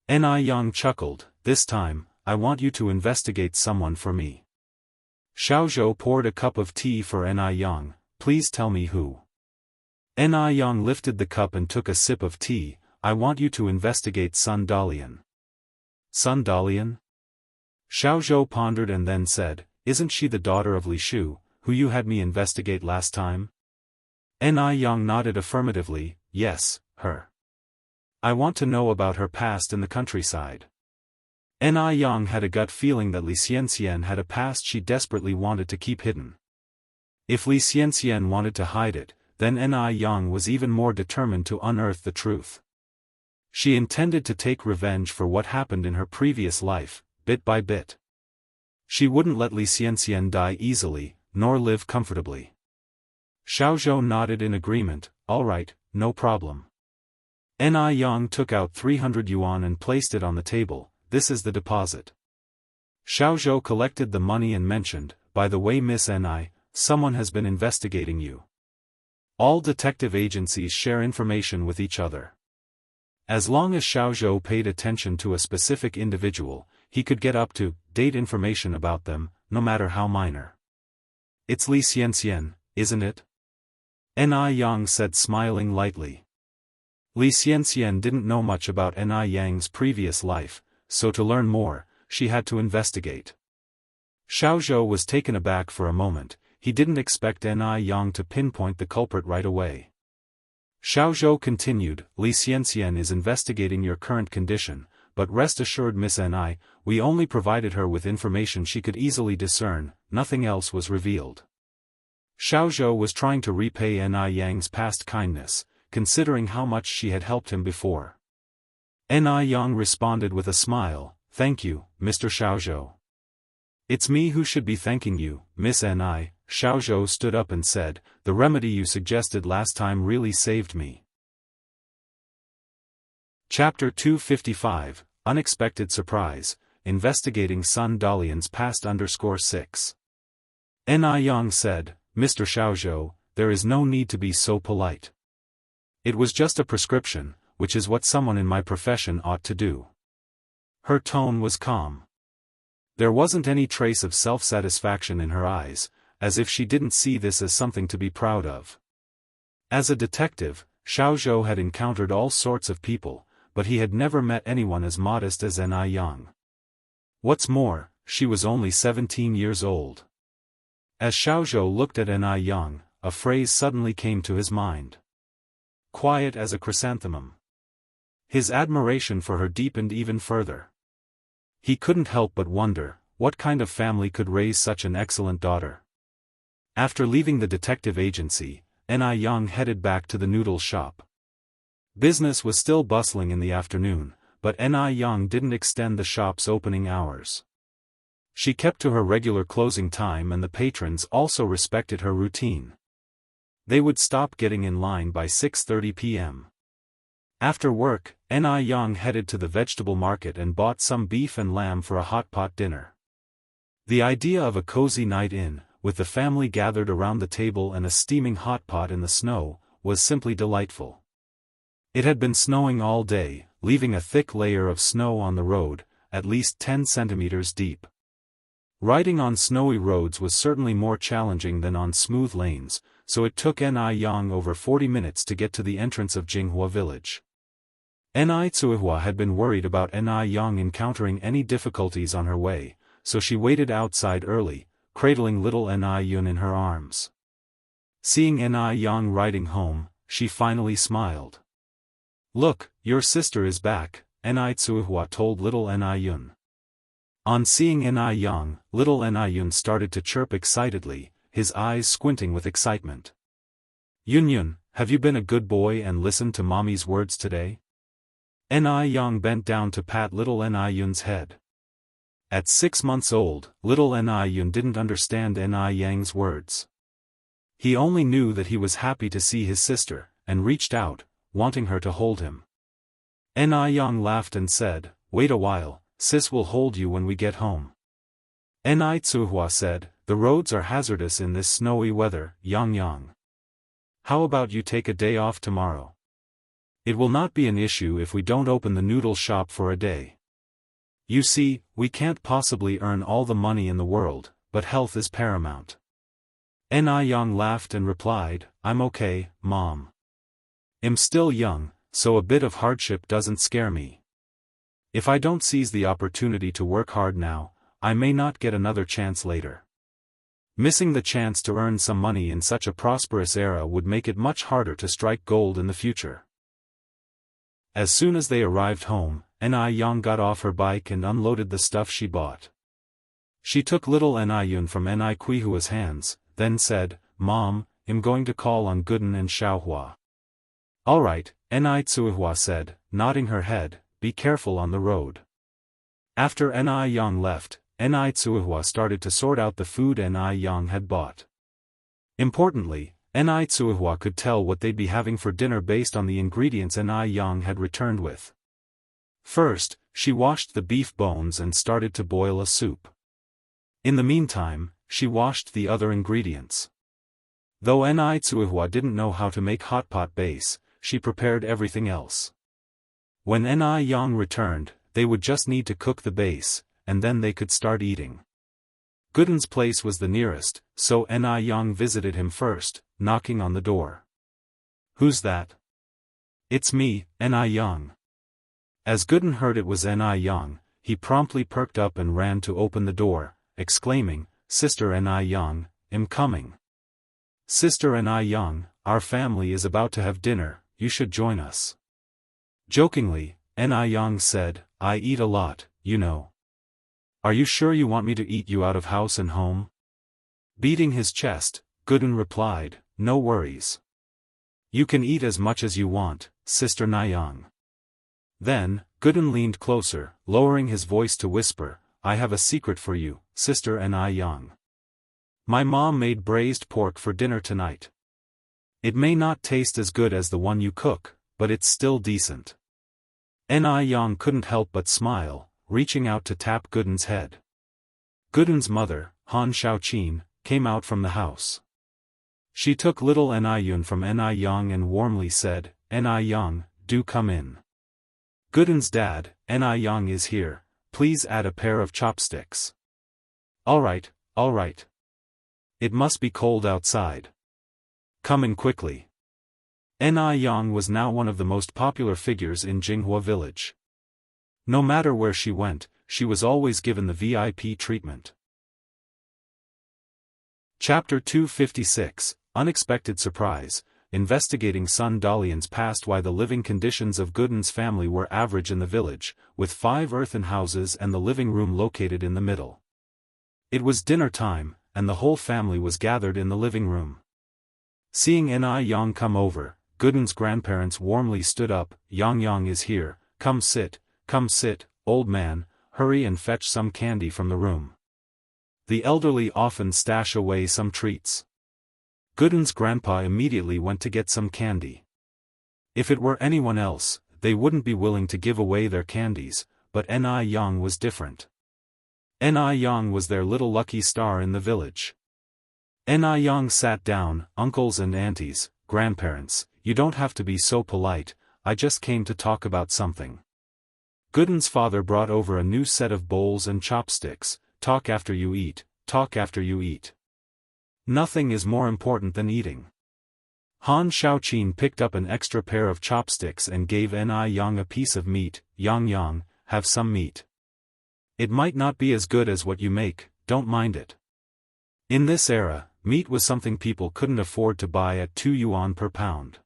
Ni chuckled, "This time, I want you to investigate someone for me." Xiaozhou poured a cup of tea for Ni Yang. Please tell me who. Ni Yang lifted the cup and took a sip of tea. I want you to investigate Sun Dalian. Sun Dalian? Xiaozhou pondered and then said, isn't she the daughter of Li Shu, who you had me investigate last time? Ni Yang nodded affirmatively, yes, her. I want to know about her past in the countryside. Ni Yang had a gut feeling that Li Xianxia had a past she desperately wanted to keep hidden. If Li Xianxia wanted to hide it, then Ni Yang was even more determined to unearth the truth. She intended to take revenge for what happened in her previous life, bit by bit. She wouldn't let Li Xianxia die easily, nor live comfortably. Xiaozhou nodded in agreement, all right, no problem. Ni Yang took out 300 yuan and placed it on the table. This is the deposit. Xiaozhou collected the money and mentioned, by the way Miss Ni, someone has been investigating you. All detective agencies share information with each other. As long as Xiaozhou paid attention to a specific individual, he could get up-to-date information about them, no matter how minor. It's Li Xianxia, isn't it? Ni Yang said smiling lightly. Li Xianxia didn't know much about Ni Yang's previous life, so to learn more, she had to investigate. Xiaozhou was taken aback for a moment. He didn't expect Ni Yang to pinpoint the culprit right away. Xiaozhou continued, Li Xianxia is investigating your current condition, but rest assured Miss Ni, we only provided her with information she could easily discern, nothing else was revealed. Xiaozhou was trying to repay Ni Yang's past kindness, considering how much she had helped him before. Ni Yang responded with a smile, thank you, Mr. Xiaozhou. It's me who should be thanking you, Miss Ni. Xiaozhou stood up and said, the remedy you suggested last time really saved me. Chapter 255, Unexpected Surprise, Investigating Sun Dalian's Past _6. Ni Yang said, Mr. Xiaozhou, there is no need to be so polite. It was just a prescription, which is what someone in my profession ought to do. Her tone was calm. There wasn't any trace of self-satisfaction in her eyes, as if she didn't see this as something to be proud of. As a detective, Xiaozhou had encountered all sorts of people, but he had never met anyone as modest as Ni Yang. What's more, she was only 17 years old. As Xiaozhou looked at Ni Yang, a phrase suddenly came to his mind. Quiet as a chrysanthemum. His admiration for her deepened even further. He couldn't help but wonder, what kind of family could raise such an excellent daughter? After leaving the detective agency, Ni Yang headed back to the noodle shop. Business was still bustling in the afternoon, but Ni Yang didn't extend the shop's opening hours. She kept to her regular closing time and the patrons also respected her routine. They would stop getting in line by 6:30 p.m. After work, Ni Yang headed to the vegetable market and bought some beef and lamb for a hot pot dinner. The idea of a cozy night in, with the family gathered around the table and a steaming hot pot in the snow, was simply delightful. It had been snowing all day, leaving a thick layer of snow on the road, at least 10 centimeters deep. Riding on snowy roads was certainly more challenging than on smooth lanes, so it took Ni Yang over 40 minutes to get to the entrance of Jianghu village. Ni Tsuihua had been worried about Ni Yang encountering any difficulties on her way, so she waited outside early, cradling little Ni Yun in her arms. Seeing Ni Yang riding home, she finally smiled. Look, your sister is back, Ni Tsuihua told little Ni Yun. On seeing Ni Yang, little Ni Yun started to chirp excitedly, his eyes squinting with excitement. Yun Yun, have you been a good boy and listened to mommy's words today? Ni Yang bent down to pat little Ni Yun's head. At 6 months old, little Ni Yun didn't understand Ni Yang's words. He only knew that he was happy to see his sister, and reached out, wanting her to hold him. Ni Yang laughed and said, wait a while, sis will hold you when we get home. Ni Tsuihua said, the roads are hazardous in this snowy weather, Yang. How about you take a day off tomorrow? It will not be an issue if we don't open the noodle shop for a day. You see, we can't possibly earn all the money in the world, but health is paramount. Ni Yang laughed and replied, I'm okay, Mom. I'm still young, so a bit of hardship doesn't scare me. If I don't seize the opportunity to work hard now, I may not get another chance later. Missing the chance to earn some money in such a prosperous era would make it much harder to strike gold in the future. As soon as they arrived home, Ni Yang got off her bike and unloaded the stuff she bought. She took little Ni Yun from Ni Kuihua's hands, then said, Mom, I'm going to call on Gooden and Xiaohua. Alright, Ni Tsuihua said, nodding her head, be careful on the road. After Ni Yang left, Ni Tsuihua started to sort out the food Ni Yang had bought. Importantly, Ni Tsuihua could tell what they'd be having for dinner based on the ingredients Ni Yang had returned with. First, she washed the beef bones and started to boil a soup. In the meantime, she washed the other ingredients. Though Ni Tsuihua didn't know how to make hot pot base, she prepared everything else. When Ni Yang returned, they would just need to cook the base, and then they could start eating. Gooden's place was the nearest, so Ni Yang visited him first, knocking on the door. Who's that? It's me, Ni Yang. As Gooden heard it was Ni Yang, he promptly perked up and ran to open the door, exclaiming, Sister Ni Yang, I'm coming. Sister Ni Yang, our family is about to have dinner, you should join us. Jokingly, Ni Yang said, I eat a lot, you know. Are you sure you want me to eat you out of house and home? Beating his chest, Gooden replied, no worries. You can eat as much as you want, Sister Ni Yang. Then, Gooden leaned closer, lowering his voice to whisper, I have a secret for you, Sister Ni Yang. My mom made braised pork for dinner tonight. It may not taste as good as the one you cook, but it's still decent. Ni Yang couldn't help but smile, reaching out to tap Gooden's head. Gooden's mother, Han Xiaoqin, came out from the house. She took little Ni Yun from Ni Yang and warmly said, Ni Yang, do come in. Gooden's dad, Ni Yang is here, please add a pair of chopsticks. Alright, alright. It must be cold outside. Come in quickly. Ni Yang was now one of the most popular figures in Jinghua village. No matter where she went, she was always given the VIP treatment. Chapter 256, Unexpected Surprise, investigating Sun Dalian's past. Why the living conditions of Gooden's family were average in the village, with 5 earthen houses and the living room located in the middle. It was dinner time, and the whole family was gathered in the living room. Seeing Ni Yang come over, Gooden's grandparents warmly stood up, Yang Yang is here, come sit, old man, hurry and fetch some candy from the room. The elderly often stash away some treats. Gooden's grandpa immediately went to get some candy. If it were anyone else, they wouldn't be willing to give away their candies, but Ni Yang was different. Ni Yang was their little lucky star in the village. Ni Yang sat down, uncles and aunties, grandparents, you don't have to be so polite, I just came to talk about something. Gooden's father brought over a new set of bowls and chopsticks, talk after you eat, talk after you eat. Nothing is more important than eating. Han Xiaoqin picked up an extra pair of chopsticks and gave Ni Yang a piece of meat, Yang Yang, have some meat. It might not be as good as what you make, don't mind it. In this era, meat was something people couldn't afford to buy at 2 yuan per pound.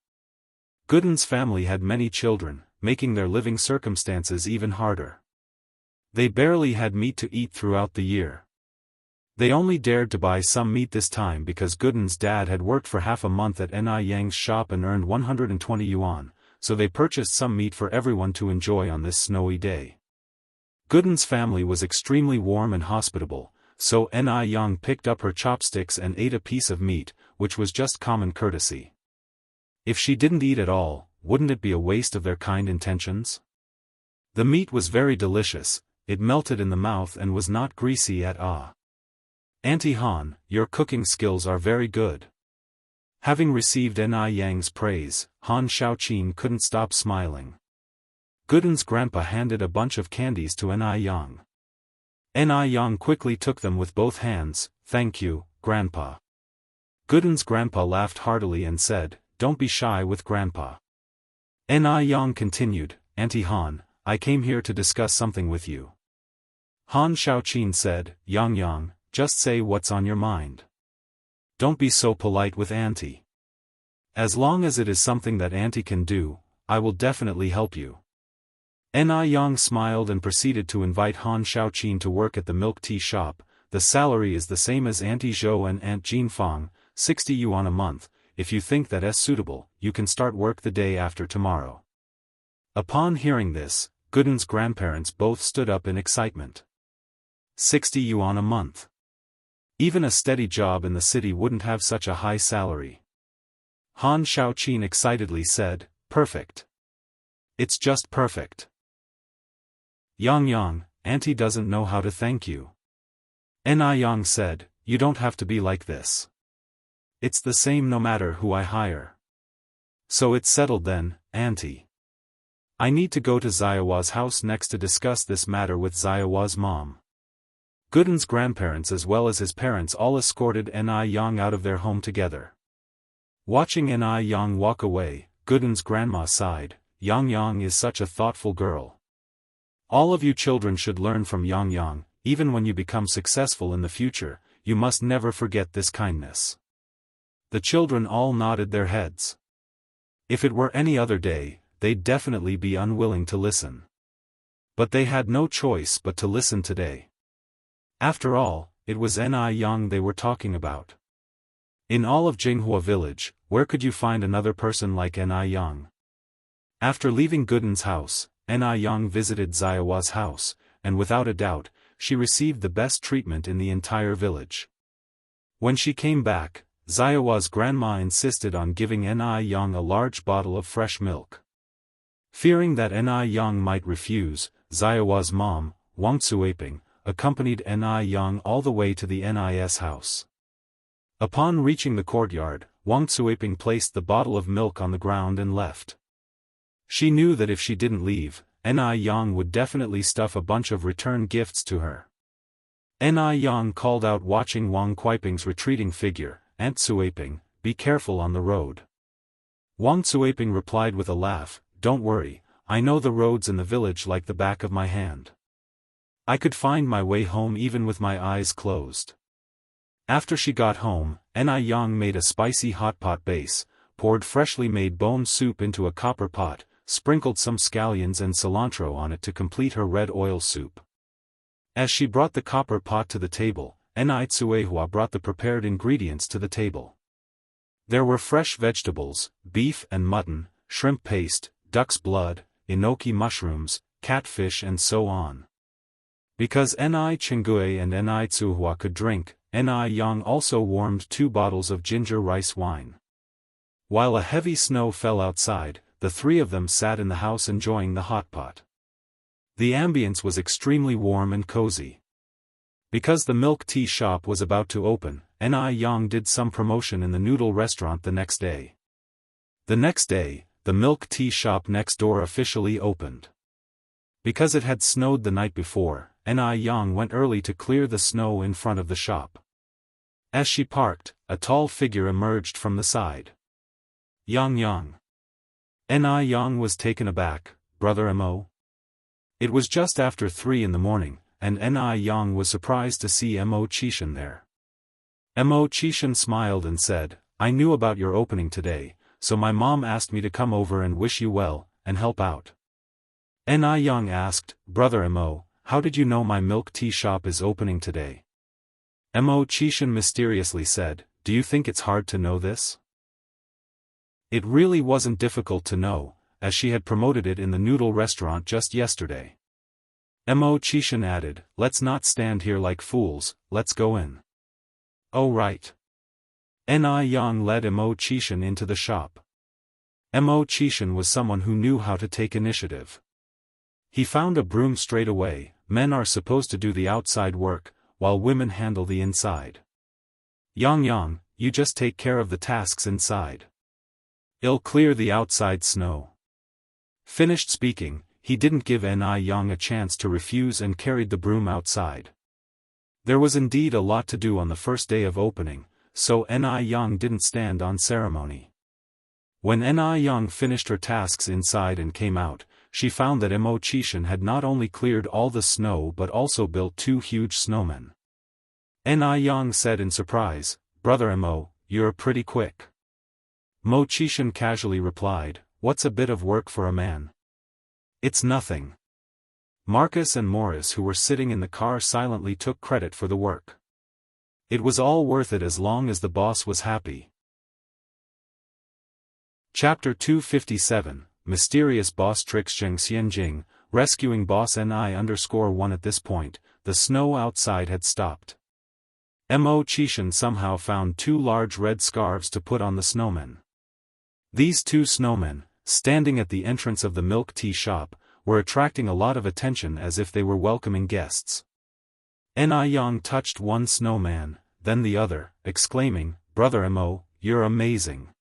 Gooden's family had many children, making their living circumstances even harder. They barely had meat to eat throughout the year. They only dared to buy some meat this time because Gooden's dad had worked for half a month at Ni Yang's shop and earned 120 yuan, so they purchased some meat for everyone to enjoy on this snowy day. Gooden's family was extremely warm and hospitable, so Ni Yang picked up her chopsticks and ate a piece of meat, which was just common courtesy. If she didn't eat at all, wouldn't it be a waste of their kind intentions? The meat was very delicious, it melted in the mouth and was not greasy at all. Auntie Han, your cooking skills are very good. Having received Ni Yang's praise, Han Xiaoqin couldn't stop smiling. Gooden's grandpa handed a bunch of candies to Ni Yang. Ni Yang quickly took them with both hands. "Thank you, Grandpa." Gooden's grandpa laughed heartily and said, "Don't be shy with Grandpa." Ni Yang continued, "Auntie Han, I came here to discuss something with you." Han Shaoqin said, "Yang Yang, just say what's on your mind. Don't be so polite with Auntie. As long as it is something that Auntie can do, I will definitely help you." Ni Yang smiled and proceeded to invite Han Shaoqin to work at the milk tea shop. "The salary is the same as Auntie Zhou and Aunt Jean Fang, 60 yuan a month. If you think that is suitable, you can start work the day after tomorrow." Upon hearing this, Gooden's grandparents both stood up in excitement. 60 yuan a month. Even a steady job in the city wouldn't have such a high salary. Han Shaoqin excitedly said, "Perfect. It's just perfect." "Yang Yang, Auntie doesn't know how to thank you." Ni Yang said, "You don't have to be like this. It's the same no matter who I hire. So it's settled then, Auntie. I need to go to Xiaohua's house next to discuss this matter with Xiaohua's mom." Gooden's grandparents as well as his parents all escorted Ni Yang out of their home together. Watching Ni Yang walk away, Gooden's grandma sighed, "Yang Yang is such a thoughtful girl. All of you children should learn from Yang Yang. Even when you become successful in the future, you must never forget this kindness." The children all nodded their heads. If it were any other day, they'd definitely be unwilling to listen. But they had no choice but to listen today. After all, it was Ni Yang they were talking about. In all of Jinghua village, where could you find another person like Ni Yang? After leaving Gooden's house, Ni Yang visited Xiaohua's house, and without a doubt, she received the best treatment in the entire village. When she came back, Xiaohua's grandma insisted on giving Ni Yang a large bottle of fresh milk. Fearing that Ni Yang might refuse, Xiaohua's mom, Wang Cuiping, accompanied Ni Yang all the way to the NIS house. Upon reaching the courtyard, Wang Cuiping placed the bottle of milk on the ground and left. She knew that if she didn't leave, Ni Yang would definitely stuff a bunch of return gifts to her. Ni Yang called out watching Wang Cuiping's retreating figure, "Aunt Cuiping, be careful on the road." Wang Cuiping replied with a laugh, "Don't worry, I know the roads in the village like the back of my hand. I could find my way home even with my eyes closed." After she got home, Ni Yang made a spicy hot pot base, poured freshly made bone soup into a copper pot, sprinkled some scallions and cilantro on it to complete her red oil soup. As she brought the copper pot to the table, Ni Cuehua brought the prepared ingredients to the table. There were fresh vegetables, beef and mutton, shrimp paste, duck's blood, enoki mushrooms, catfish and so on. Because Ni Chengue and Ni Cuehua could drink, Ni Yang also warmed 2 bottles of ginger rice wine. While a heavy snow fell outside, the 3 of them sat in the house enjoying the hot pot. The ambience was extremely warm and cozy. Because the milk tea shop was about to open, Ni Yang did some promotion in the noodle restaurant the next day. The next day, the milk tea shop next door officially opened. Because it had snowed the night before, Ni Yang went early to clear the snow in front of the shop. As she parked, a tall figure emerged from the side. "Yang Yang." Ni Yang was taken aback, "Brother Mo?" It was just after 3 in the morning, and Ni Yang was surprised to see Mo Qishan there. Mo Qishan smiled and said, "I knew about your opening today, so my mom asked me to come over and wish you well, and help out." Ni Yang asked, "Brother Mo, how did you know my milk tea shop is opening today?" Mo Qishan mysteriously said, "Do you think it's hard to know this?" It really wasn't difficult to know, as she had promoted it in the noodle restaurant just yesterday. Mo Qishan added, "Let's not stand here like fools, let's go in." "Oh right." Ni Yang led Mo Qishan into the shop. Mo Qishan was someone who knew how to take initiative. He found a broom straight away. Men are supposed to do the outside work, while women handle the inside. "Yang Yang, you just take care of the tasks inside. I'll clear the outside snow." Finished speaking, he didn't give Ni Yang a chance to refuse and carried the broom outside. There was indeed a lot to do on the first day of opening, so Ni Yang didn't stand on ceremony. When Ni Yang finished her tasks inside and came out, she found that Mo Chishan had not only cleared all the snow but also built 2 huge snowmen. Ni Yang said in surprise, "Brother Mo, you're pretty quick." Mo Chishan casually replied, "What's a bit of work for a man? It's nothing." Marcus and Morris, who were sitting in the car, silently took credit for the work. It was all worth it as long as the boss was happy. Chapter 257, Mysterious Boss Tricks. Xianxia, rescuing Boss Ni_1. At this point, the snow outside had stopped. Mo Chishan somehow found 2 large red scarves to put on the snowmen. These 2 snowmen, standing at the entrance of the milk tea shop, were attracting a lot of attention as if they were welcoming guests. Ni Yang touched one snowman, then the other, exclaiming, "Brother Mo, you're amazing."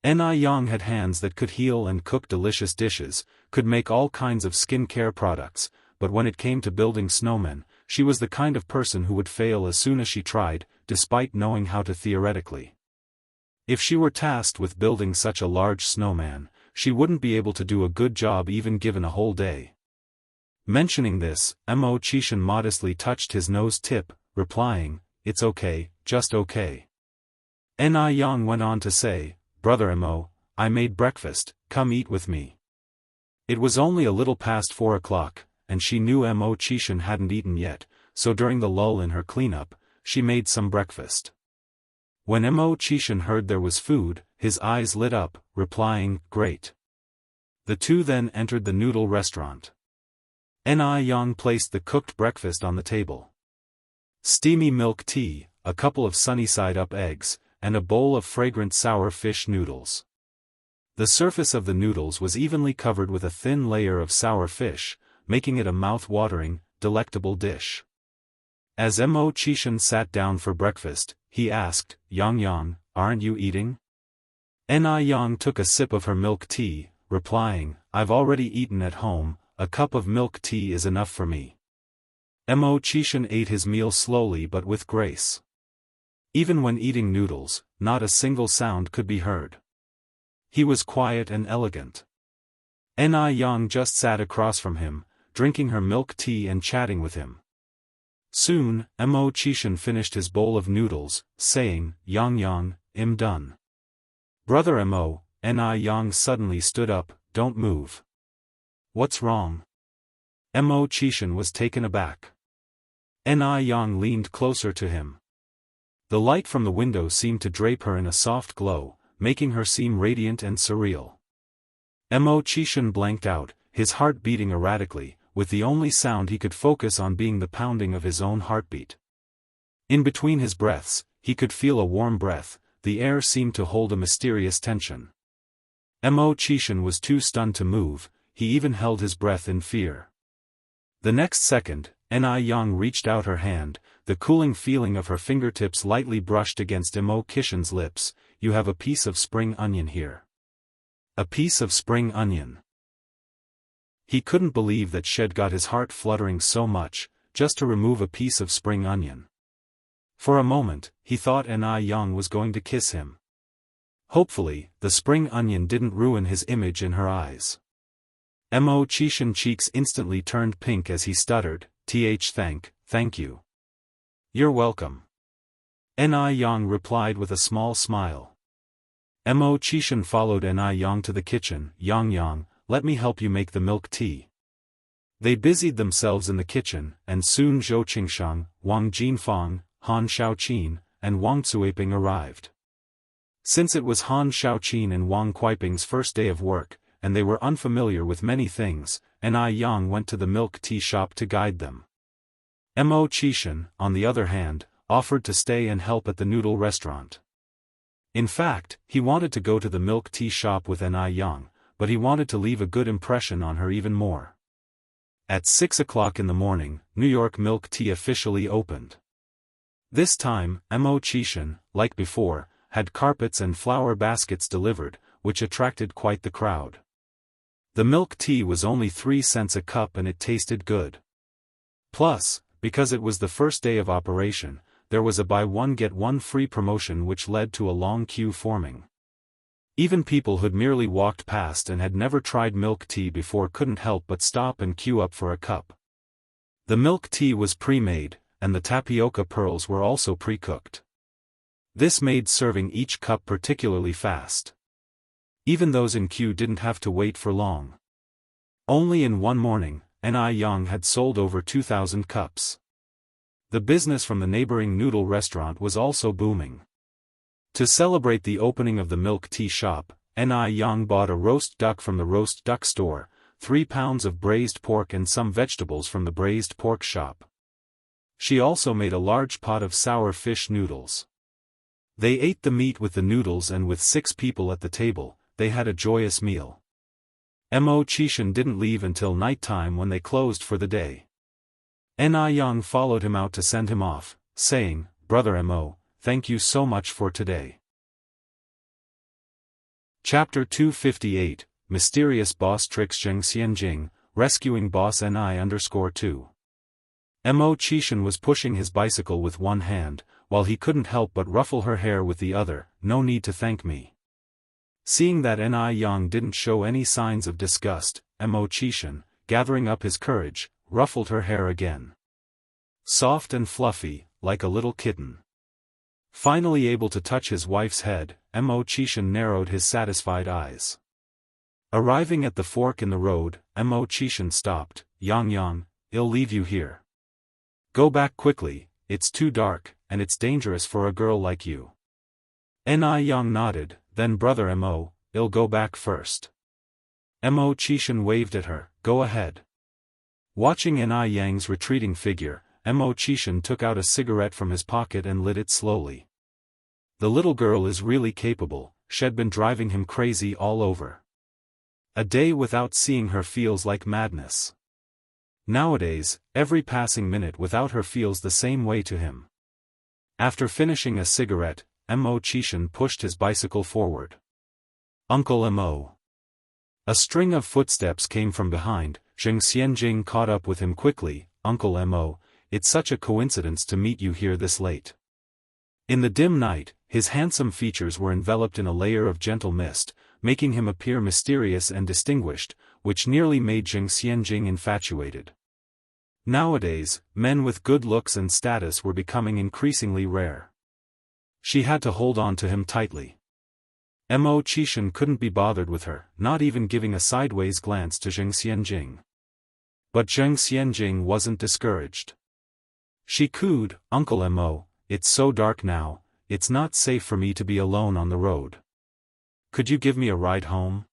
Ni Yang had hands that could heal and cook delicious dishes, could make all kinds of skincare products, but when it came to building snowmen, she was the kind of person who would fail as soon as she tried, despite knowing how to theoretically. If she were tasked with building such a large snowman, she wouldn't be able to do a good job even given a whole day. Mentioning this, Mo Chishan modestly touched his nose tip, replying, "It's okay, just okay." Ni Yang went on to say, "Brother Mo, I made breakfast, come eat with me." It was only a little past 4 o'clock, and she knew Mo Chishan hadn't eaten yet, so during the lull in her cleanup, she made some breakfast. When Mo Chishan heard there was food, his eyes lit up, replying, "Great." The 2 then entered the noodle restaurant. Ni Yang placed the cooked breakfast on the table. Steamy milk tea, a couple of sunny-side-up eggs, and a bowl of fragrant sour fish noodles. The surface of the noodles was evenly covered with a thin layer of sour fish, making it a mouth-watering, delectable dish. As Mo Chishan sat down for breakfast, he asked, Yang, aren't you eating?" Ni Yang took a sip of her milk tea, replying, "I've already eaten at home, a cup of milk tea is enough for me." Mo Chishan ate his meal slowly but with grace. Even when eating noodles, not a single sound could be heard. He was quiet and elegant. Ni Yang just sat across from him, drinking her milk tea and chatting with him. Soon, Mo Chishan finished his bowl of noodles, saying, Yang, I'm done." "Brother Mo," Ni Yang suddenly stood up, "don't move." "What's wrong?" Mo Chishan was taken aback. Ni Yang leaned closer to him. The light from the window seemed to drape her in a soft glow, making her seem radiant and surreal. Mo Chishan blanked out, his heart beating erratically, with the only sound he could focus on being the pounding of his own heartbeat. In between his breaths, he could feel a warm breath, the air seemed to hold a mysterious tension. Mo Chishan was too stunned to move, he even held his breath in fear. The next second, Ni Yang reached out her hand, the cooling feeling of her fingertips lightly brushed against Mo Chishan's lips. "You have a piece of spring onion here." A piece of spring onion. He couldn't believe that she'd got his heart fluttering so much, just to remove a piece of spring onion. For a moment, he thought Ni Yang was going to kiss him. Hopefully, the spring onion didn't ruin his image in her eyes. Mo Chishan's cheeks instantly turned pink as he stuttered, Thank you. You're welcome." Ni Yang replied with a small smile. Mo Chishan followed Ni Yang to the kitchen. Yang, let me help you make the milk tea." They busied themselves in the kitchen, and soon Zhou Qingshang, Wang Jinfang, Han Shaoqin, and Wang Cuiping arrived. Since it was Han Shaoqin and Wang Kuiping's first day of work, and they were unfamiliar with many things, Ni Yang went to the milk tea shop to guide them. Mo Chishan, on the other hand, offered to stay and help at the noodle restaurant. In fact, he wanted to go to the milk tea shop with Ni Yang, but he wanted to leave a good impression on her even more. At 6 o'clock in the morning, New York Milk Tea officially opened. This time, Mo Chishan, like before, had carpets and flower baskets delivered, which attracted quite the crowd. The milk tea was only 3 cents a cup and it tasted good. Plus, because it was the first day of operation, there was a buy one get one free promotion which led to a long queue forming. Even people who'd merely walked past and had never tried milk tea before couldn't help but stop and queue up for a cup. The milk tea was pre-made, and the tapioca pearls were also pre-cooked. This made serving each cup particularly fast. Even those in queue didn't have to wait for long. Only in one morning, Yang had sold over 2,000 cups. The business from the neighboring noodle restaurant was also booming. To celebrate the opening of the milk tea shop, Yang bought a roast duck from the roast duck store, 3 pounds of braised pork and some vegetables from the braised pork shop. She also made a large pot of sour fish noodles. They ate the meat with the noodles, and with 6 people at the table, they had a joyous meal. Mo Chishan didn't leave until night time when they closed for the day. Yang followed him out to send him off, saying, "Brother Mo, thank you so much for today." Chapter 258, Mysterious Boss Tricks. Xianxia, Rescuing Boss Ni_2. Mo Chishan was pushing his bicycle with one hand, while he couldn't help but ruffle her hair with the other. "No need to thank me." Seeing that Yang didn't show any signs of disgust, Mo Chishan, gathering up his courage, ruffled her hair again. Soft and fluffy, like a little kitten. Finally able to touch his wife's head, Mo Chishan narrowed his satisfied eyes. Arriving at the fork in the road, Mo Chishan stopped. Yang, I'll leave you here. Go back quickly, it's too dark, and it's dangerous for a girl like you." Yang nodded. "Then brother Mo, I'll go back first." Mo Chishan waved at her. "Go ahead." Watching Yang's retreating figure, Mo Chishan took out a cigarette from his pocket and lit it slowly. The little girl is really capable. She'd been driving him crazy all over. A day without seeing her feels like madness. Nowadays, every passing minute without her feels the same way to him. After finishing a cigarette, Mo Chishan pushed his bicycle forward. "Uncle Mo." A string of footsteps came from behind. Xianxia caught up with him quickly. "Uncle Mo, it's such a coincidence to meet you here this late." In the dim night, his handsome features were enveloped in a layer of gentle mist, making him appear mysterious and distinguished, which nearly made Xianxia infatuated. Nowadays, men with good looks and status were becoming increasingly rare. She had to hold on to him tightly. Mo Chishan couldn't be bothered with her, not even giving a sideways glance to Xianxia. But Xianxia wasn't discouraged. She cooed, "Uncle Mo, it's so dark now, it's not safe for me to be alone on the road. Could you give me a ride home?"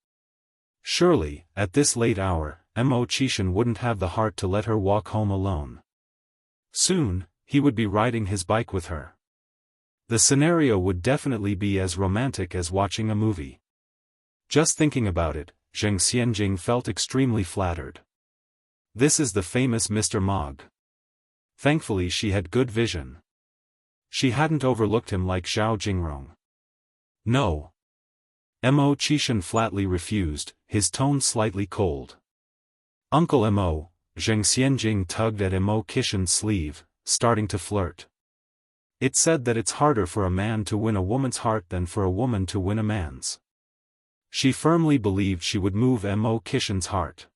Surely, at this late hour, Mo Chishan wouldn't have the heart to let her walk home alone. Soon, he would be riding his bike with her. The scenario would definitely be as romantic as watching a movie. Just thinking about it, Xianxia felt extremely flattered. This is the famous Mr. Mog. Thankfully she had good vision. She hadn't overlooked him like Zhao Jingrong. "No." Mo Chishan flatly refused, his tone slightly cold. "Uncle Mo," Xianxia tugged at Mo Chishan's sleeve, starting to flirt. It's said that it's harder for a man to win a woman's heart than for a woman to win a man's. She firmly believed she would move Mo Chishan's heart.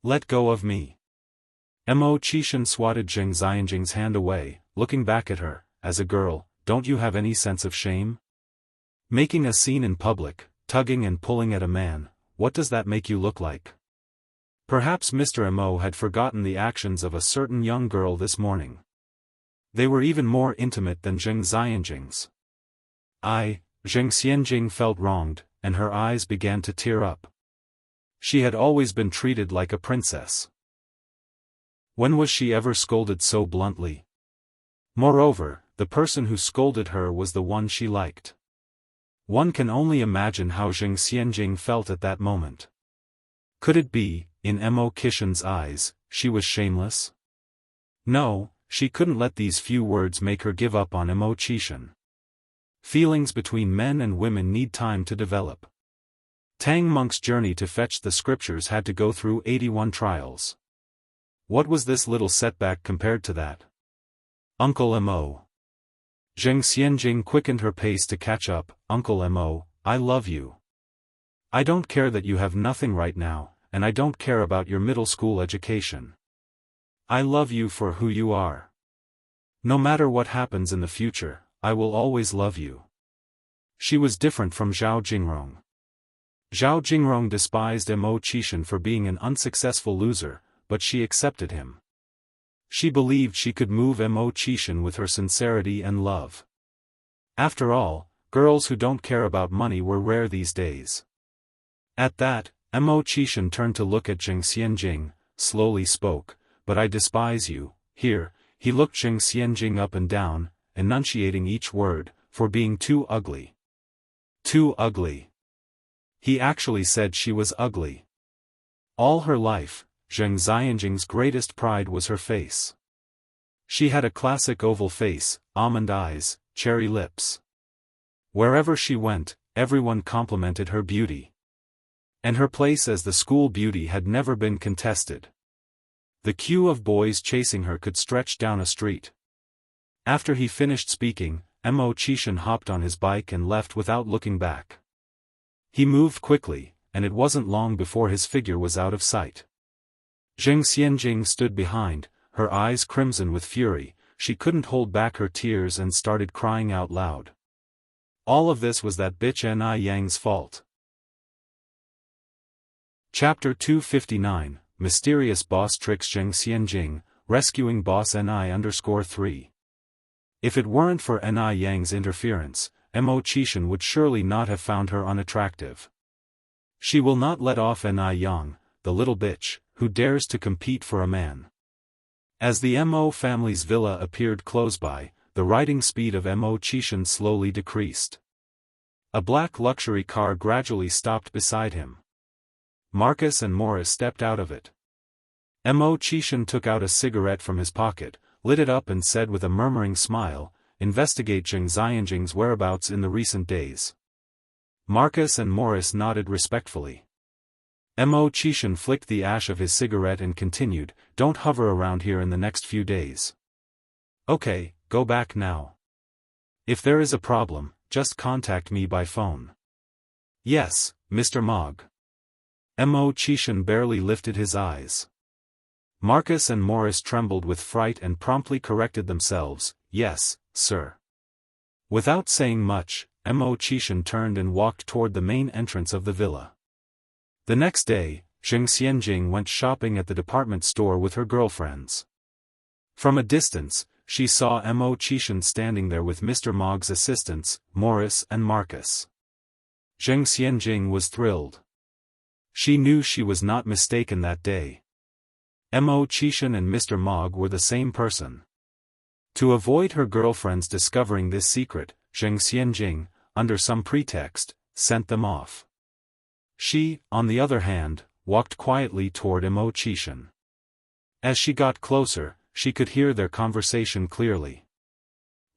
"Let go of me." Mo Chishan swatted Xianxia's hand away, looking back at her. "As a girl, don't you have any sense of shame? Making a scene in public, tugging and pulling at a man, what does that make you look like?" Perhaps Mr. Mo had forgotten the actions of a certain young girl this morning. They were even more intimate than Xianxia's. Xianxia felt wronged, and her eyes began to tear up. She had always been treated like a princess. When was she ever scolded so bluntly? Moreover, the person who scolded her was the one she liked. One can only imagine how Xianxia felt at that moment. Could it be, in Mo Chishan's eyes, she was shameless? No, she couldn't let these few words make her give up on Mo Chishan. Feelings between men and women need time to develop. Tang Monk's journey to fetch the scriptures had to go through 81 trials. What was this little setback compared to that? Uncle Mo. Zheng Xianjing quickened her pace to catch up. Uncle Mo, I love you. I don't care that you have nothing right now, and I don't care about your middle school education. I love you for who you are. No matter what happens in the future, I will always love you. She was different from Zhao Jingrong. Zhao Jingrong despised Mo Qishan for being an unsuccessful loser, but she accepted him. She believed she could move Mo Qishan with her sincerity and love. After all, girls who don't care about money were rare these days. At that, Mo Qishan turned to look at Zheng Xianjing, slowly spoke, but I despise you. Here, he looked Zheng Xianjing up and down, enunciating each word, for being too ugly. Too ugly. He actually said she was ugly. All her life, Zheng Xianjing's greatest pride was her face. She had a classic oval face, almond eyes, cherry lips. Wherever she went, everyone complimented her beauty. And her place as the school beauty had never been contested. The queue of boys chasing her could stretch down a street. After he finished speaking, Mo Qishan hopped on his bike and left without looking back. He moved quickly, and it wasn't long before his figure was out of sight. Zheng Xianjing stood behind, her eyes crimson with fury. She couldn't hold back her tears and started crying out loud. All of this was that bitch Ni Yang's fault. Chapter 259, Mysterious Boss Tricks Zheng Xianjing, Rescuing Boss Ni_3. If it weren't for Ni Yang's interference, Mo Qishan would surely not have found her unattractive. She will not let off Ni Yang, the little bitch, who dares to compete for a man. As the Mo family's villa appeared close by, the riding speed of Mo Qishan slowly decreased. A black luxury car gradually stopped beside him. Marcus and Morris stepped out of it. Mo Qishan took out a cigarette from his pocket, lit it up and said with a murmuring smile, "Investigate Zheng Xianjing's whereabouts in the recent days." Marcus and Morris nodded respectfully. Mo Qishan flicked the ash of his cigarette and continued, "Don't hover around here in the next few days. Okay, go back now. If there is a problem, just contact me by phone." "Yes, Mr. Mogg." Mo Qishan barely lifted his eyes. Marcus and Morris trembled with fright and promptly corrected themselves, "Yes, sir." Without saying much, Mo Qishan turned and walked toward the main entrance of the villa. The next day, Zheng Xianjing went shopping at the department store with her girlfriends. From a distance, she saw Mo Qishan standing there with Mr. Mogg's assistants, Morris and Marcus. Zheng Xianjing was thrilled. She knew she was not mistaken that day. Mo Qishan and Mr. Mogg were the same person. To avoid her girlfriends discovering this secret, Zheng Xianjing, under some pretext, sent them off. She, on the other hand, walked quietly toward Mo Qishan. As she got closer, she could hear their conversation clearly.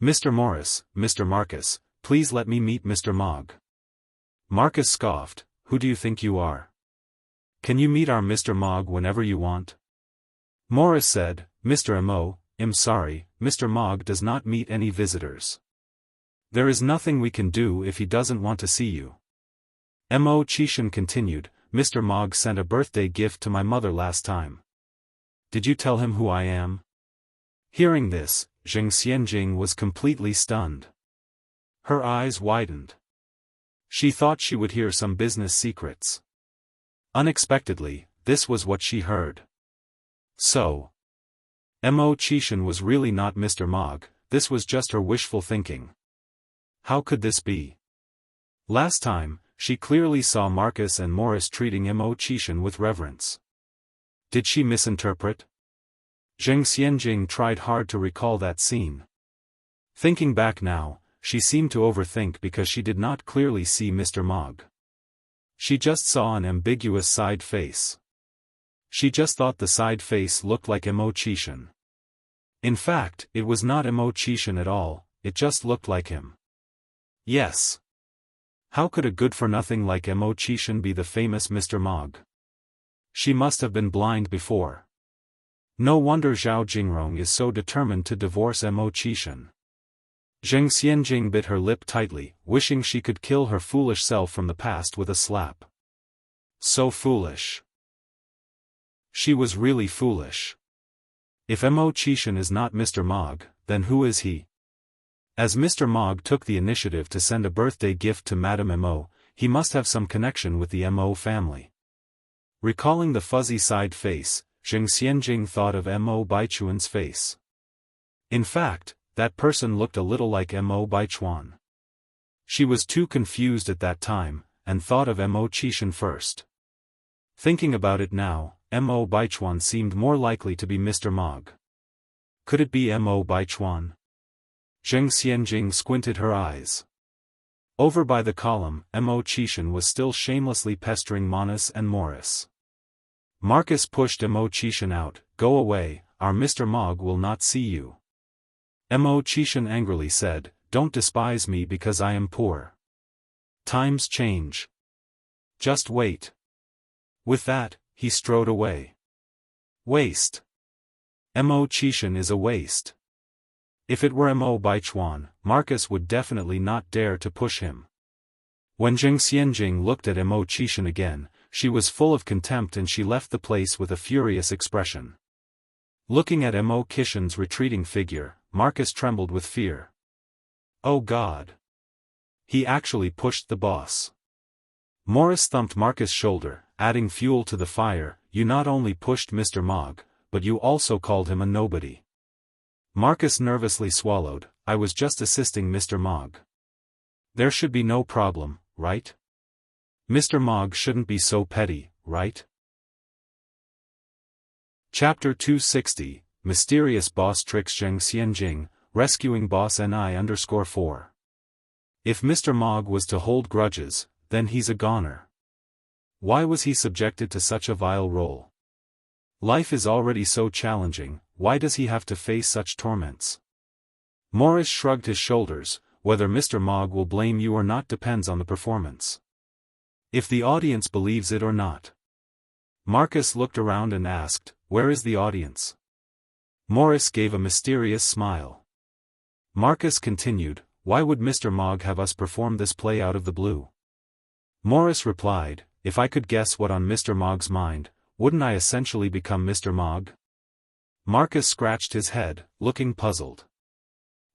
"Mr. Morris, Mr. Marcus, please let me meet Mr. Mogg." Marcus scoffed, "Who do you think you are? Can you meet our Mr. Mogg whenever you want?" Morris said, "Mr. Mo, I'm sorry, Mr. Mogg does not meet any visitors. There is nothing we can do if he doesn't want to see you." Mo Qishan continued, "Mr. Mogg sent a birthday gift to my mother last time. Did you tell him who I am?" Hearing this, Zheng Xianjing was completely stunned. Her eyes widened. She thought she would hear some business secrets. Unexpectedly, this was what she heard. So, Mo Qishan was really not Mr. Mogg, this was just her wishful thinking. How could this be? Last time, she clearly saw Marcus and Morris treating Mo Qishan with reverence. Did she misinterpret? Zheng Xianjing tried hard to recall that scene. Thinking back now, she seemed to overthink because she did not clearly see Mr. Mogg. She just saw an ambiguous side face. She just thought the side face looked like Mo Qishan. In fact, it was not Mo Qishan at all, it just looked like him. Yes. How could a good-for-nothing like Mo Qishan be the famous Mr. Mogg? She must have been blind before. No wonder Zhao Jingrong is so determined to divorce Mo Qishan. Zheng Xianjing bit her lip tightly, wishing she could kill her foolish self from the past with a slap. So foolish. She was really foolish. If Mo Qishan is not Mr. Mog, then who is he? As Mr. Mog took the initiative to send a birthday gift to Madame Mo, he must have some connection with the Mo family. Recalling the fuzzy side face, Zheng Xianjing thought of Mo Baichuan's face. In fact, that person looked a little like Mo Baichuan. She was too confused at that time, and thought of Mo Qishan first. Thinking about it now, Mo Baichuan seemed more likely to be Mr. Mog. Could it be Mo Baichuan? Zheng Xianjing squinted her eyes. Over by the column, Mo Qishan was still shamelessly pestering Monas and Morris. Marcus pushed Mo Qishan out. Go away, our Mr. Mog will not see you. Mo Qishan angrily said, don't despise me because I am poor. Times change. Just wait. With that, he strode away. Waste. Mo Qishan is a waste. If it were Mo Baichuan, Marcus would definitely not dare to push him. When Zheng Xianjing looked at Mo Qishan again, she was full of contempt and she left the place with a furious expression. Looking at Mo Qishan's retreating figure, Marcus trembled with fear. Oh God! He actually pushed the boss. Morris thumped Marcus' shoulder, adding fuel to the fire. You not only pushed Mr. Mog, but you also called him a nobody. Marcus nervously swallowed. I was just assisting Mr. Mog. There should be no problem, right? Mr. Mog shouldn't be so petty, right? Chapter 260, Mysterious Boss Tricks. Zheng Xianjing, Rescuing Boss Ni_4. If Mr. Mog was to hold grudges, then he's a goner. Why was he subjected to such a vile role? Life is already so challenging, why does he have to face such torments? Morris shrugged his shoulders. Whether Mr. Mog will blame you or not depends on the performance. If the audience believes it or not. Marcus looked around and asked, where is the audience? Morris gave a mysterious smile. Marcus continued, why would Mr. Mog have us perform this play out of the blue? Morris replied, if I could guess what on Mr. Mog's mind, wouldn't I essentially become Mr. Mog? Marcus scratched his head, looking puzzled.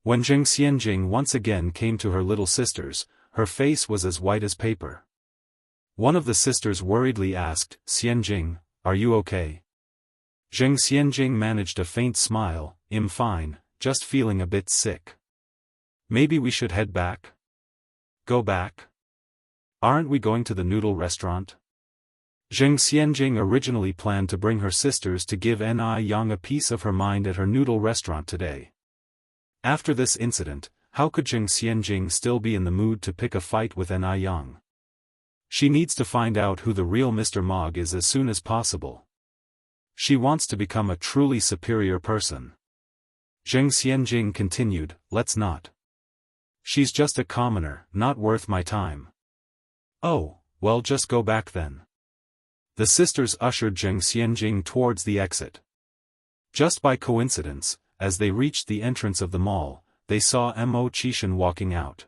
When Zheng Xianjing once again came to her little sisters, her face was as white as paper. One of the sisters worriedly asked, Xianjing, are you okay? Zheng Xianjing managed a faint smile, I'm fine, just feeling a bit sick. Maybe we should head back? Go back? Aren't we going to the noodle restaurant? Zheng Xianjing originally planned to bring her sisters to give Ni Yang a piece of her mind at her noodle restaurant today. After this incident, how could Zheng Xianjing still be in the mood to pick a fight with Ni Yang? She needs to find out who the real Mr. Mog is as soon as possible. She wants to become a truly superior person. Zheng Xianjing continued, let's not. She's just a commoner, not worth my time. Oh, well just go back then. The sisters ushered Zheng Xianjing towards the exit. Just by coincidence, as they reached the entrance of the mall, they saw Mo Qishan walking out.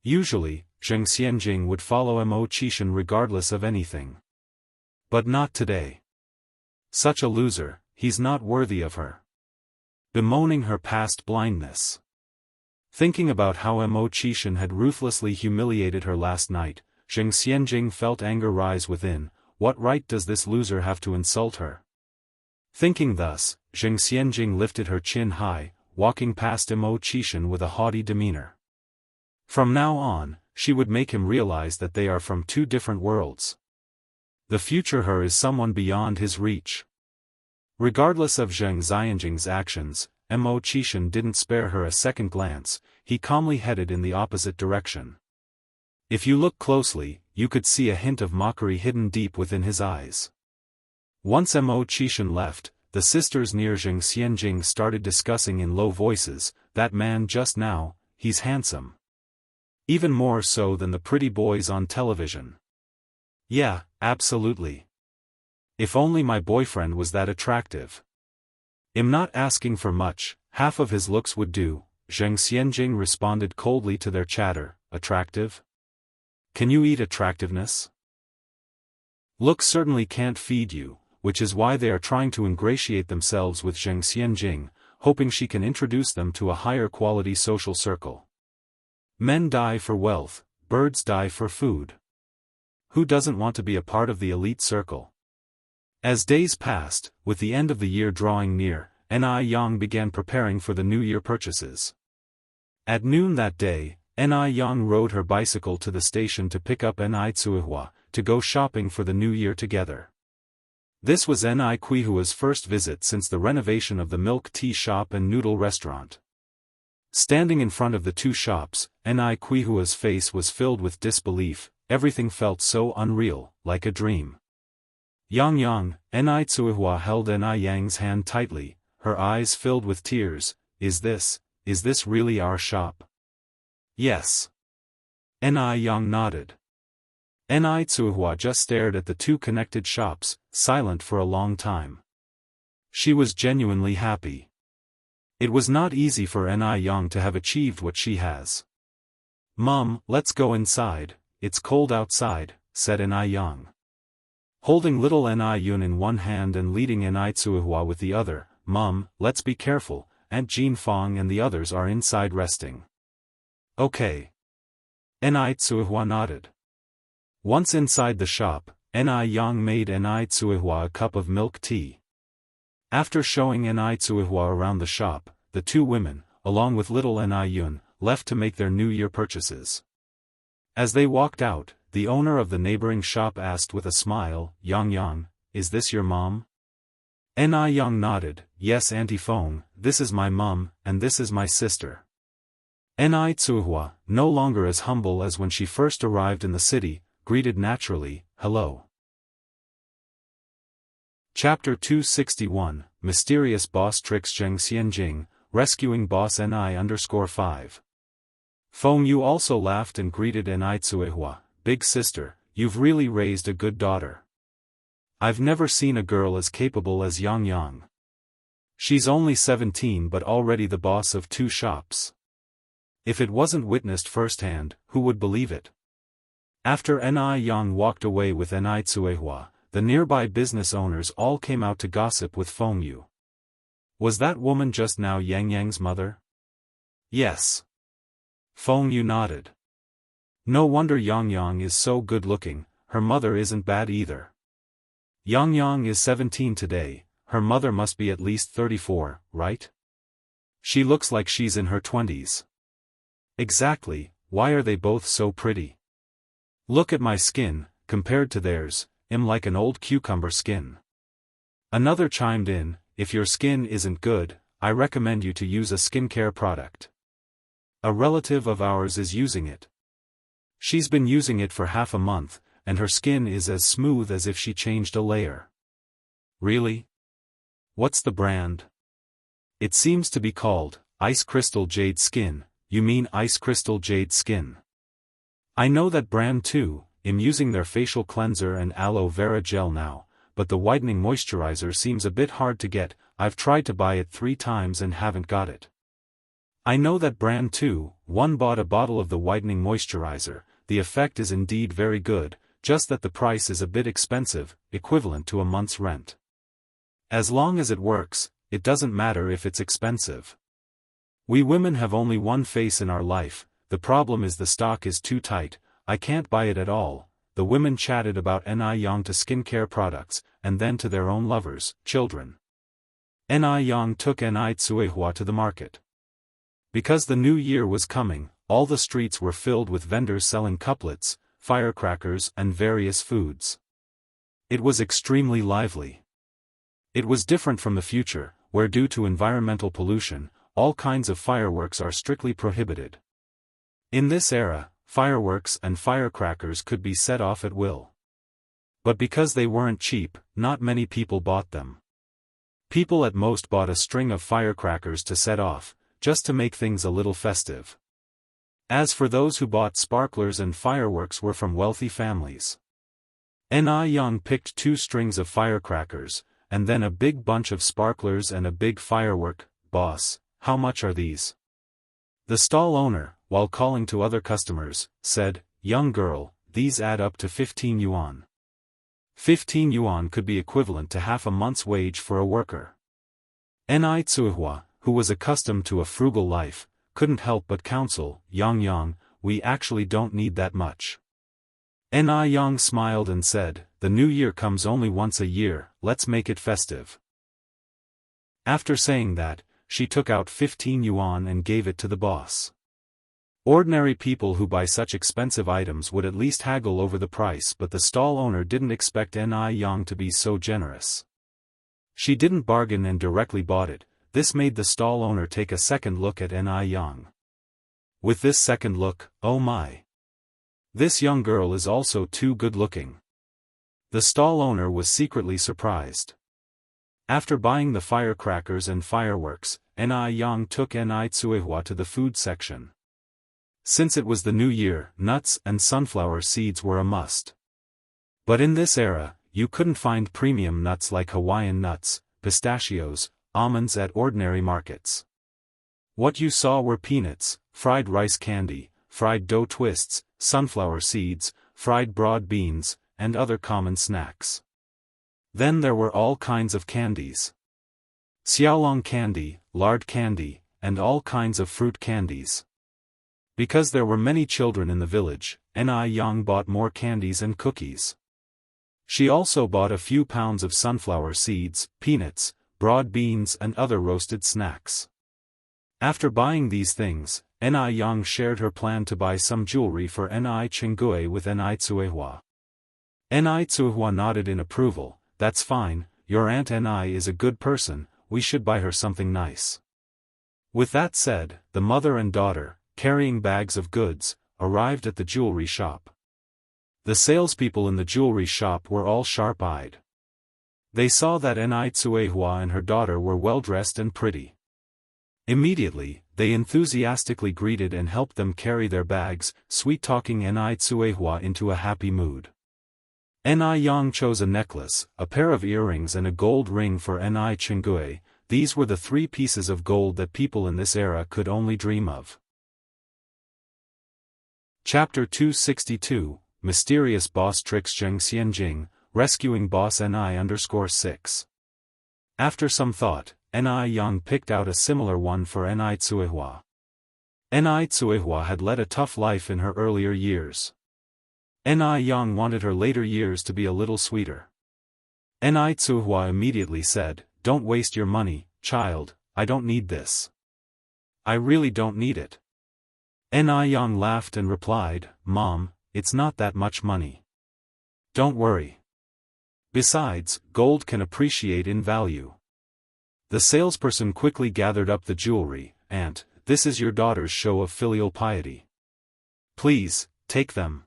Usually, Zheng Xianjing would follow Mo Qishan regardless of anything. But not today. Such a loser, he's not worthy of her. Bemoaning her past blindness. Thinking about how Mo Qishan had ruthlessly humiliated her last night, Zheng Xianjing felt anger rise within. What right does this loser have to insult her? Thinking thus, Zheng Xianjing lifted her chin high, walking past Mo Qishan with a haughty demeanor. From now on, she would make him realize that they are from two different worlds. The future her is someone beyond his reach. Regardless of Zheng Xianjing's actions, Mo Qishan didn't spare her a second glance. He calmly headed in the opposite direction. If you look closely, you could see a hint of mockery hidden deep within his eyes. Once Mo Qishan left, the sisters near Zheng Xianjing started discussing in low voices, that man just now, he's handsome. Even more so than the pretty boys on television. Yeah, absolutely. If only my boyfriend was that attractive. "I'm not asking for much, half of his looks would do," Zheng Xianjing responded coldly to their chatter. "Attractive? Can you eat attractiveness? Looks certainly can't feed you," which is why they are trying to ingratiate themselves with Zheng Xianjing, hoping she can introduce them to a higher quality social circle. Men die for wealth, birds die for food. Who doesn't want to be a part of the elite circle? As days passed, with the end of the year drawing near, Ni Yang began preparing for the New Year purchases. At noon that day, Ni Yang rode her bicycle to the station to pick up Ni Tsuihua, to go shopping for the New Year together. This was Ni Kuihua's first visit since the renovation of the milk tea shop and noodle restaurant. Standing in front of the two shops, Ni Kuihua's face was filled with disbelief. Everything felt so unreal, like a dream. Yang, Ni Tsuihua held Ni Yang's hand tightly, her eyes filled with tears. Is this really our shop?" "Yes." Ni Yang nodded. Ni Tsuihua just stared at the two connected shops, silent for a long time. She was genuinely happy. It was not easy for Ni Yang to have achieved what she has. "Mum, let's go inside, it's cold outside," said Ni Yang. Holding little Ni Yun in one hand and leading Ni Tsuihua with the other, "Mum, let's be careful, Aunt Jean Fong and the others are inside resting." "Okay." Ni Tsuihua nodded. Once inside the shop, Ni Yang made Ni Tsuihua a cup of milk tea. After showing Ni Tsuihua around the shop, the two women, along with little Ni Yun, left to make their New Year purchases. As they walked out, the owner of the neighboring shop asked with a smile, Yang, is this your mom?" Ni Yang nodded, "Yes Auntie Fong, this is my mum, and this is my sister." Ni Tsuihua, no longer as humble as when she first arrived in the city, greeted naturally, "Hello." Chapter 261, Mysterious Boss Tricks. Zheng Xianjing, rescuing Boss Ni_5. Feng Yu also laughed and greeted Ni Tsuihua, "Big sister, you've really raised a good daughter. I've never seen a girl as capable as Yang. She's only 17 but already the boss of 2 shops. If it wasn't witnessed firsthand, who would believe it?" After Ni Yang walked away with Ni Tsuihua, the nearby business owners all came out to gossip with Feng Yu. "Was that woman just now Yang's mother?" "Yes." Feng Yu nodded. "No wonder Yang is so good-looking, her mother isn't bad either. Yang is 17 today, her mother must be at least 34, right? She looks like she's in her 20s. Exactly, why are they both so pretty? Look at my skin, compared to theirs, I'm like an old cucumber skin." Another chimed in, "If your skin isn't good, I recommend you to use a skincare product. A relative of ours is using it. She's been using it for half a month, and her skin is as smooth as if she changed a layer." "Really? What's the brand?" "It seems to be called Ice Crystal Jade Skin." "You mean Ice Crystal Jade Skin?" "I know that brand too, I'm using their facial cleanser and aloe vera gel now, but the whitening moisturizer seems a bit hard to get, I've tried to buy it 3 times and haven't got it." "I know that brand too, one bought a bottle of the whitening moisturizer, the effect is indeed very good, just that the price is a bit expensive, equivalent to a month's rent. As long as it works, it doesn't matter if it's expensive. We women have only one face in our life, the problem is the stock is too tight, I can't buy it at all." The women chatted about Ni Yang to skincare products, and then to their own lovers, children. Ni Yang took Ni Tsuihua to the market. Because the new year was coming, all the streets were filled with vendors selling couplets, firecrackers and various foods. It was extremely lively. It was different from the future, where due to environmental pollution, all kinds of fireworks are strictly prohibited. In this era, fireworks and firecrackers could be set off at will. But because they weren't cheap, not many people bought them. People at most bought a string of firecrackers to set off, just to make things a little festive. As for those who bought sparklers and fireworks were from wealthy families. Ni Yang picked 2 strings of firecrackers, and then a big bunch of sparklers and a big firework. Boss, how much are these? The stall owner, while calling to other customers, said, young girl, these add up to 15 yuan. 15 yuan could be equivalent to half a month's wage for a worker. Ni Tsuihua, who was accustomed to a frugal life, couldn't help but counsel, Yang, we actually don't need that much. Ni Yang smiled and said, the new year comes only once a year, let's make it festive. After saying that, she took out 15 yuan and gave it to the boss. Ordinary people who buy such expensive items would at least haggle over the price, but the stall owner didn't expect Ni Yang to be so generous. She didn't bargain and directly bought it. This made the stall owner take a second look at Ni Yang. With this second look, oh my! This young girl is also too good-looking. The stall owner was secretly surprised. After buying the firecrackers and fireworks, Ni Yang took Ni Tsuihua to the food section. Since it was the new year, nuts and sunflower seeds were a must. But in this era, you couldn't find premium nuts like Hawaiian nuts, pistachios, almonds at ordinary markets. What you saw were peanuts, fried rice candy, fried dough twists, sunflower seeds, fried broad beans, and other common snacks. Then there were all kinds of candies. Xiaolong candy, lard candy, and all kinds of fruit candies. Because there were many children in the village, Ni Yang bought more candies and cookies. She also bought a few pounds of sunflower seeds, peanuts, broad beans and other roasted snacks. After buying these things, Ni Yang shared her plan to buy some jewelry for Ni Chengue with Ni Tsuihua. Ni Tsuihua nodded in approval, that's fine, your Aunt Ni is a good person, we should buy her something nice. With that said, the mother and daughter, carrying bags of goods, arrived at the jewelry shop. The salespeople in the jewelry shop were all sharp-eyed. They saw that Ni Tsuihua and her daughter were well-dressed and pretty. Immediately, they enthusiastically greeted and helped them carry their bags, sweet-talking Ni Tsuihua into a happy mood. Ni Yang chose a necklace, a pair of earrings and a gold ring for Ni Chengue. These were the 3 pieces of gold that people in this era could only dream of. Chapter 262, Mysterious Boss Tricks Zheng Xianjing, Rescuing Boss Ni_6. After some thought, Ni Yang picked out a similar one for Ni Tsuihua. Ni Tsuihua had led a tough life in her earlier years. Ni Yang wanted her later years to be a little sweeter. Ni Tsuihua immediately said, don't waste your money, child, I don't need this. I really don't need it. Ni Yang laughed and replied, Mom, it's not that much money. Don't worry. Besides, gold can appreciate in value. The salesperson quickly gathered up the jewelry. Aunt, this is your daughter's show of filial piety. Please, take them.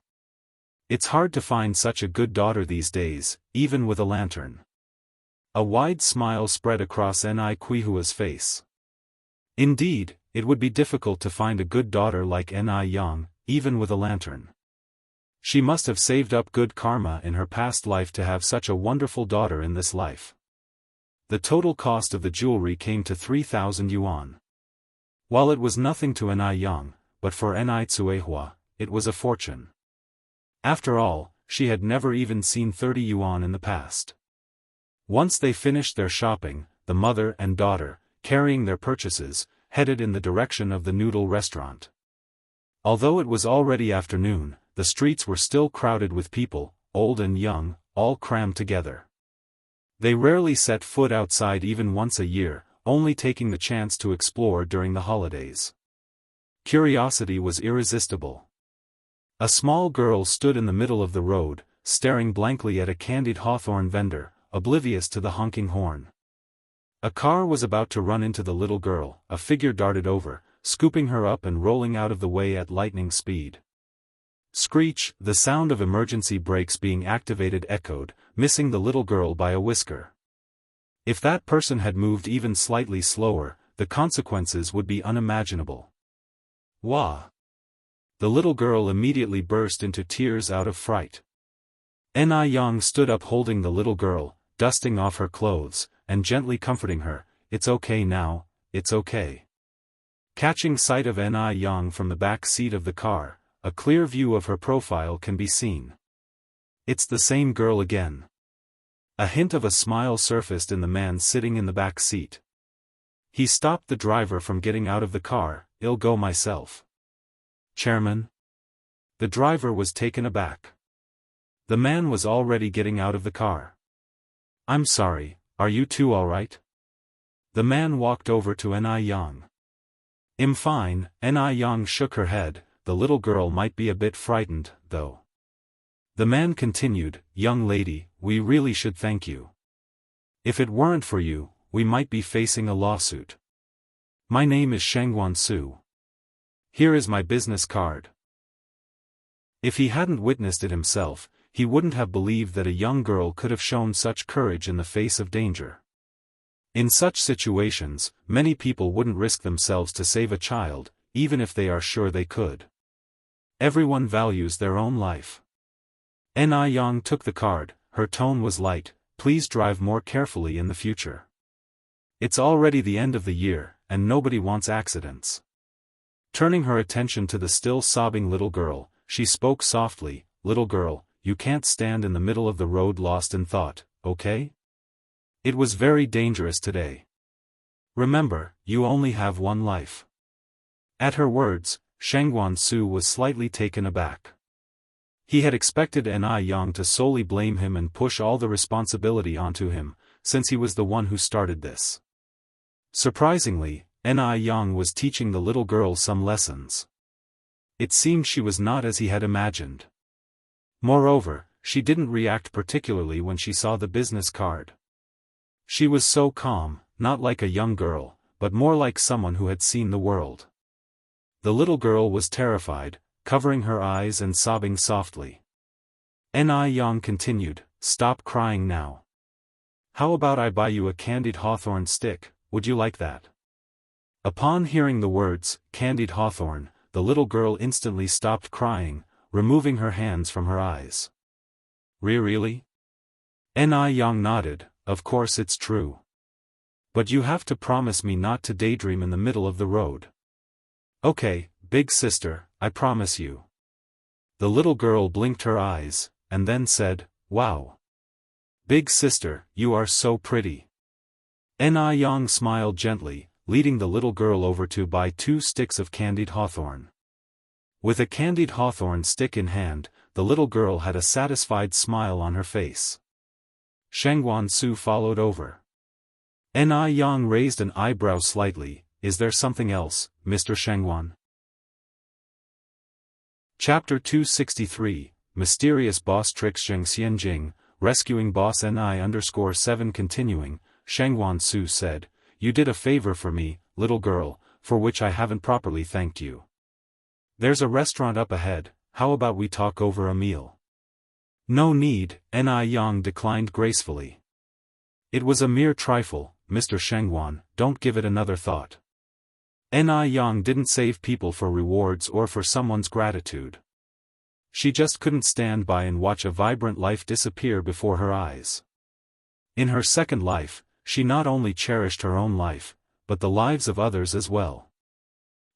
It's hard to find such a good daughter these days, even with a lantern. A wide smile spread across Ni Tsuihua's face. Indeed, it would be difficult to find a good daughter like Ni Yang, even with a lantern. She must have saved up good karma in her past life to have such a wonderful daughter in this life. The total cost of the jewelry came to 3,000 yuan. While it was nothing to Ni Yang, but for Ni Tsuihua, it was a fortune. After all, she had never even seen 30 yuan in the past. Once they finished their shopping, the mother and daughter, carrying their purchases, headed in the direction of the noodle restaurant. Although it was already afternoon, the streets were still crowded with people, old and young, all crammed together. They rarely set foot outside even once a year, only taking the chance to explore during the holidays. Curiosity was irresistible. A small girl stood in the middle of the road, staring blankly at a candied hawthorn vendor, oblivious to the honking horn. A car was about to run into the little girl. A figure darted over, scooping her up and rolling out of the way at lightning speed. Screech, the sound of emergency brakes being activated echoed, missing the little girl by a whisker. If that person had moved even slightly slower, the consequences would be unimaginable. Wah! The little girl immediately burst into tears out of fright. Ni Yang stood up holding the little girl. dusting off her clothes, and gently comforting her, "It's okay now, it's okay." Catching sight of Ni Yang from the back seat of the car, a clear view of her profile can be seen. It's the same girl again. A hint of a smile surfaced in the man sitting in the back seat. He stopped the driver from getting out of the car. "I'll go myself." "Chairman?" The driver was taken aback. The man was already getting out of the car. "I'm sorry, are you two all right?" The man walked over to Ni Yang. "I'm fine." Ni Yang shook her head. The little girl might be a bit frightened, though. The man continued, "Young lady, we really should thank you. If it weren't for you, we might be facing a lawsuit. My name is Shangguan Su. Here is my business card." If he hadn't witnessed it himself, he wouldn't have believed that a young girl could have shown such courage in the face of danger. In such situations, many people wouldn't risk themselves to save a child, even if they are sure they could. Everyone values their own life. Ni Yang took the card. Her tone was light. "Please drive more carefully in the future. It's already the end of the year, and nobody wants accidents." Turning her attention to the still sobbing little girl, she spoke softly, "Little girl, you can't stand in the middle of the road lost in thought, okay? It was very dangerous today. Remember, you only have one life." At her words, Shangguan Su was slightly taken aback. He had expected Ni Yang to solely blame him and push all the responsibility onto him, since he was the one who started this. Surprisingly, Ni Yang was teaching the little girl some lessons. It seemed she was not as he had imagined. Moreover, she didn't react particularly when she saw the business card. She was so calm, not like a young girl, but more like someone who had seen the world. The little girl was terrified, covering her eyes and sobbing softly. Ni Yang continued, "Stop crying now. How about I buy you a candied hawthorn stick, would you like that?" Upon hearing the words, "candied hawthorn," the little girl instantly stopped crying, removing her hands from her eyes. Really?" Ni Yang nodded, "Of course it's true. But you have to promise me not to daydream in the middle of the road." "Okay, big sister, I promise you." The little girl blinked her eyes, and then said, "Wow. Big sister, you are so pretty." Ni Yang smiled gently, leading the little girl over to buy 2 sticks of candied hawthorn. With a candied hawthorn stick in hand, the little girl had a satisfied smile on her face. Shangguan Su followed over. Ni Yang raised an eyebrow slightly. "Is there something else, Mr. Shangguan?" Chapter 263, Mysterious Boss Tricks. Xianjing, rescuing Boss Ni_7. Continuing, Shangguan Su said, "You did a favor for me, little girl, for which I haven't properly thanked you. There's a restaurant up ahead, how about we talk over a meal?" "No need," Ni Yang declined gracefully. "It was a mere trifle, Mr. Shangguan, don't give it another thought." Ni Yang didn't save people for rewards or for someone's gratitude. She just couldn't stand by and watch a vibrant life disappear before her eyes. In her second life, she not only cherished her own life, but the lives of others as well.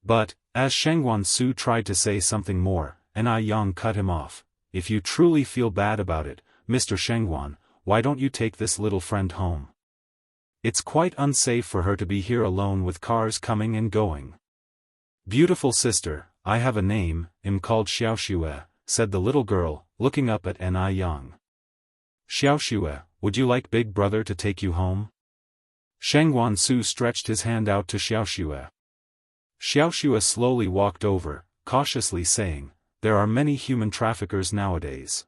But, as Shangguan Su tried to say something more, Ni Yang cut him off. "If you truly feel bad about it, Mr. Shangguan, why don't you take this little friend home? It's quite unsafe for her to be here alone with cars coming and going." "Beautiful sister, I have a name, I'm called Xiaoxue," said the little girl, looking up at Ni Yang. "Xiaoxue, would you like Big Brother to take you home?" Shangguan Su stretched his hand out to Xiaoxue. Xiaoxue slowly walked over, cautiously saying, "There are many human traffickers nowadays.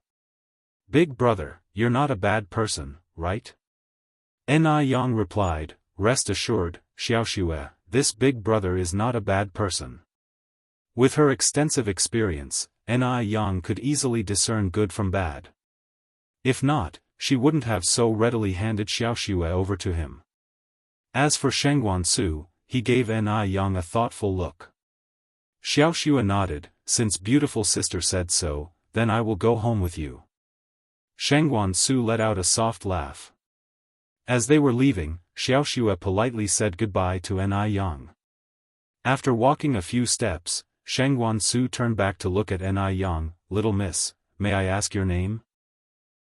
Big Brother, you're not a bad person, right?" Ni Yang replied, "Rest assured, Xiaoxue, this Big Brother is not a bad person." With her extensive experience, Ni Yang could easily discern good from bad. If not, she wouldn't have so readily handed Xiaoxue over to him. As for Shangguan Su, he gave Ni Yang a thoughtful look. Xiaoxue nodded, "Since beautiful sister said so, then I will go home with you." Shangguan Su let out a soft laugh. As they were leaving, Xiaoxue politely said goodbye to Ni Yang. After walking a few steps, Sheng Guansu turned back to look at Ni Yang. "Little miss, may I ask your name?"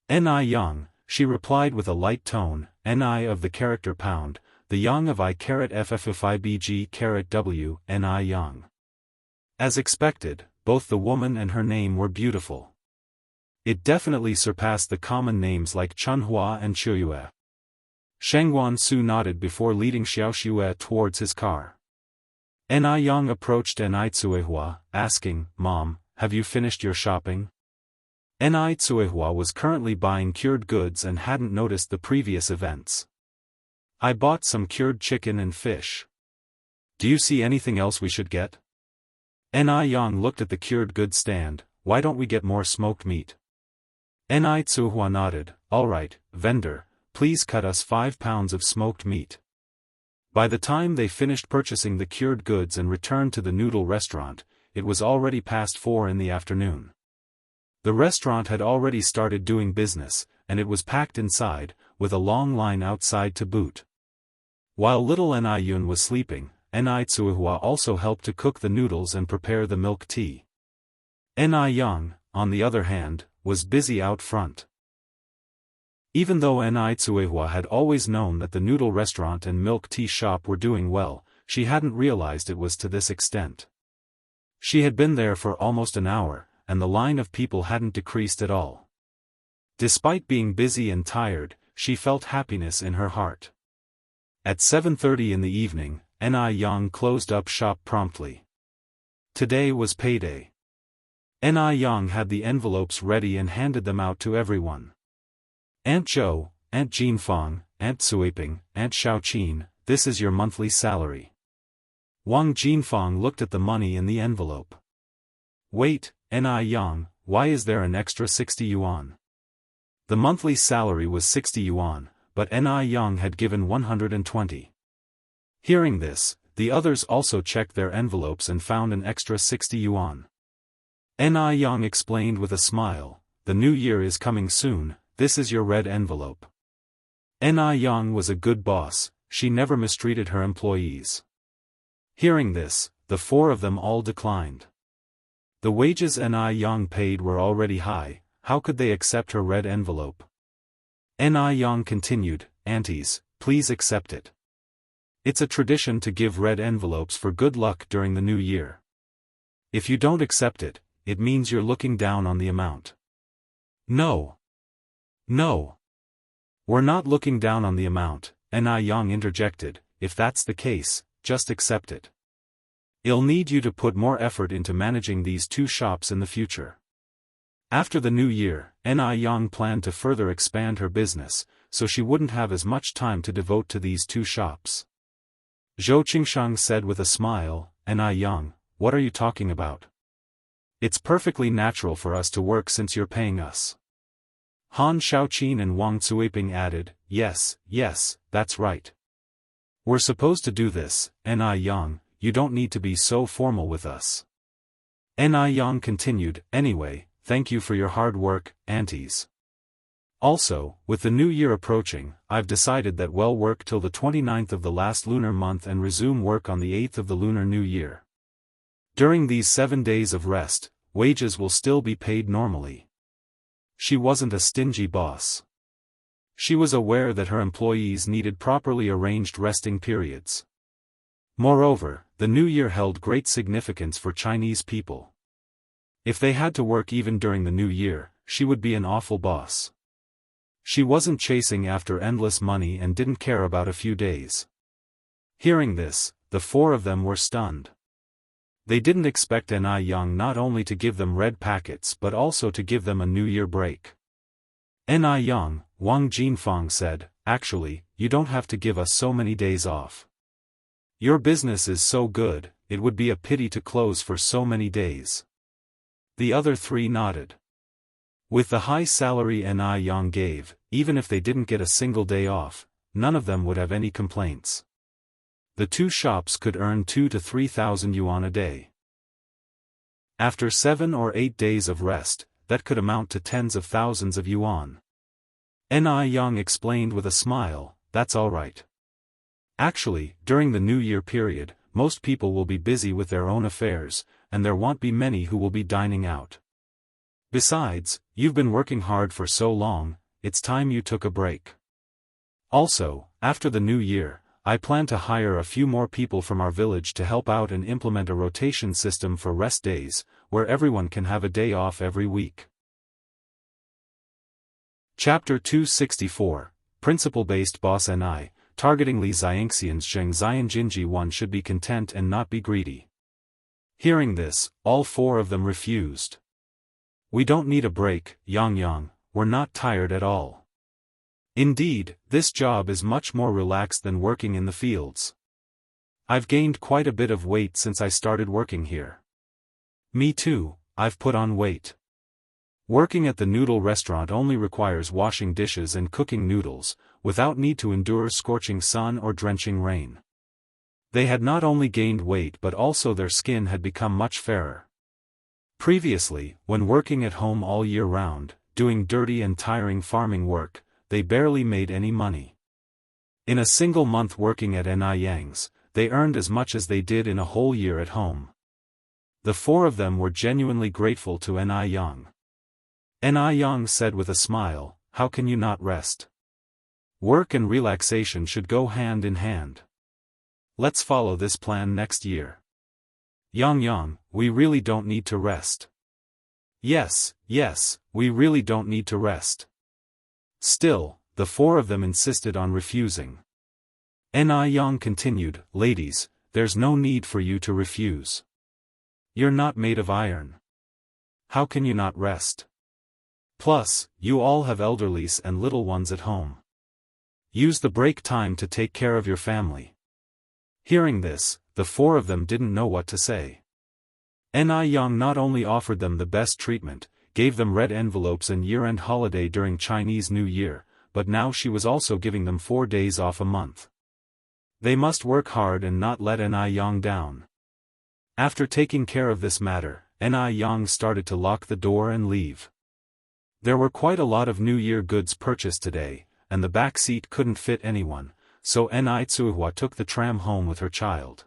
Ni Yang, she replied with a light tone, Ni of the character pound, the Yang of I*FFFIBG*W, Ni Yang. As expected, both the woman and her name were beautiful. It definitely surpassed the common names like Chunhua and Chuyue. Sheng Guansu nodded before leading Xiaoxue towards his car. Ni Yang approached Ni Tsuehua, asking, "Mom, have you finished your shopping?" Ni Tsuehua was currently buying cured goods and hadn't noticed the previous events. "I bought some cured chicken and fish. Do you see anything else we should get?" Ni Yang looked at the cured goods stand. "Why don't we get more smoked meat?" Ni Tsuehua nodded. "All right, vendor, please cut us 5 pounds of smoked meat." By the time they finished purchasing the cured goods and returned to the noodle restaurant, it was already past 4 in the afternoon. The restaurant had already started doing business, and it was packed inside, with a long line outside to boot. While little Ni Yun was sleeping, Ni Tsuehua also helped to cook the noodles and prepare the milk tea. Ni Yang, on the other hand, was busy out front. Even though Ni Tsuehua had always known that the noodle restaurant and milk tea shop were doing well, she hadn't realized it was to this extent. She had been there for almost an hour, and the line of people hadn't decreased at all. Despite being busy and tired, she felt happiness in her heart. At 7:30 in the evening, Ni Yang closed up shop promptly. Today was payday. Ni Yang had the envelopes ready and handed them out to everyone. "Aunt Zhou, Aunt Jinfang, Aunt Suiping, Aunt Xiaoqin, this is your monthly salary." Wang Jinfang looked at the money in the envelope. "Wait, Ni Yang, why is there an extra 60 yuan?" The monthly salary was 60 yuan, but Ni Yang had given 120. Hearing this, the others also checked their envelopes and found an extra 60 yuan. Ni Yang explained with a smile, "The new year is coming soon, this is your red envelope." Ni Yang was a good boss, she never mistreated her employees. Hearing this, the 4 of them all declined. The wages Ni Yang paid were already high, how could they accept her red envelope? Ni Yang continued, "Aunties, please accept it. It's a tradition to give red envelopes for good luck during the new year. If you don't accept it, it means you're looking down on the amount." "No. No. We're not looking down on the amount," Ni Yang interjected. "If that's the case, just accept it. I'll need you to put more effort into managing these 2 shops in the future." After the new year, Ni Yang planned to further expand her business, so she wouldn't have as much time to devote to these 2 shops. Zhou Qingshang said with a smile, "Ni Yang, what are you talking about? It's perfectly natural for us to work since you're paying us." Han Xiaoqin and Wang Cuiping added, yes, that's right. We're supposed to do this, Ni Yang, you don't need to be so formal with us. Ni Yang continued, "Anyway, thank you for your hard work, aunties. Also, with the new year approaching, I've decided that we'll work till the 29th of the last lunar month and resume work on the 8th of the lunar new year. During these 7 days of rest, wages will still be paid normally." She wasn't a stingy boss. She was aware that her employees needed properly arranged resting periods. Moreover, the new year held great significance for Chinese people. If they had to work even during the new year, she would be an awful boss. She wasn't chasing after endless money and didn't care about a few days. Hearing this, the 4 of them were stunned. They didn't expect Ni Yang not only to give them red packets but also to give them a New Year break. Ni Yang, Wang Jinfang said, "Actually, you don't have to give us so many days off. Your business is so good, it would be a pity to close for so many days." The other 3 nodded. With the high salary Ni Yang gave, even if they didn't get a single day off, none of them would have any complaints. The 2 shops could earn 2,000 to 3,000 yuan a day. After 7 or 8 days of rest, that could amount to tens of thousands of yuan. Ni Yang explained with a smile, that's alright. Actually, during the New Year period, most people will be busy with their own affairs, and there won't be many who will be dining out. Besides, you've been working hard for so long, it's time you took a break. Also, after the New Year, I plan to hire a few more people from our village to help out and implement a rotation system for rest days, where everyone can have a day off every week. Chapter 264, Principle-Based Boss Ni, targeting Li Xianxian's Zheng Xianjinji. One should be content and not be greedy. Hearing this, all four of them refused. We don't need a break, Yang, we're not tired at all. Indeed, this job is much more relaxed than working in the fields. I've gained quite a bit of weight since I started working here. Me too, I've put on weight. Working at the noodle restaurant only requires washing dishes and cooking noodles, without need to endure scorching sun or drenching rain. They had not only gained weight but also their skin had become much fairer. Previously, when working at home all year round, doing dirty and tiring farming work, they barely made any money. In a single month working at Niyang's, they earned as much as they did in a whole year at home. The four of them were genuinely grateful to Niyang. Niyang said with a smile, "How can you not rest? Work and relaxation should go hand in hand. Let's follow this plan next year. Yang, we really don't need to rest." Yes, we really don't need to rest. Still, the four of them insisted on refusing. Niyang continued, "Ladies, there's no need for you to refuse. You're not made of iron. How can you not rest? Plus, you all have elderlies and little ones at home. Use the break time to take care of your family." Hearing this, the four of them didn't know what to say. Niyang not only offered them the best treatment, gave them red envelopes and year-end holiday during Chinese New Year, but now she was also giving them 4 days off a month. They must work hard and not let Niyang down. After taking care of this matter, Niyang started to lock the door and leave. There were quite a lot of New Year goods purchased today, and the back seat couldn't fit anyone, so Nitsuhua took the tram home with her child.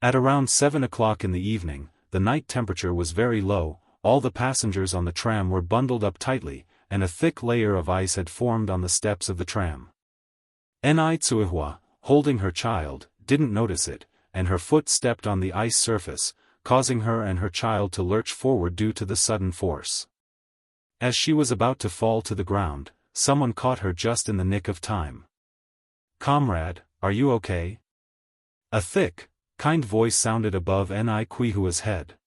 At around 7 o'clock in the evening, the night temperature was very low, all the passengers on the tram were bundled up tightly, and a thick layer of ice had formed on the steps of the tram. Nitsuhua, holding her child, didn't notice it, and her foot stepped on the ice surface, causing her and her child to lurch forward due to the sudden force. As she was about to fall to the ground, someone caught her just in the nick of time. "Comrade, are you okay?" A thick, kind voice sounded above Nitsuhua's head.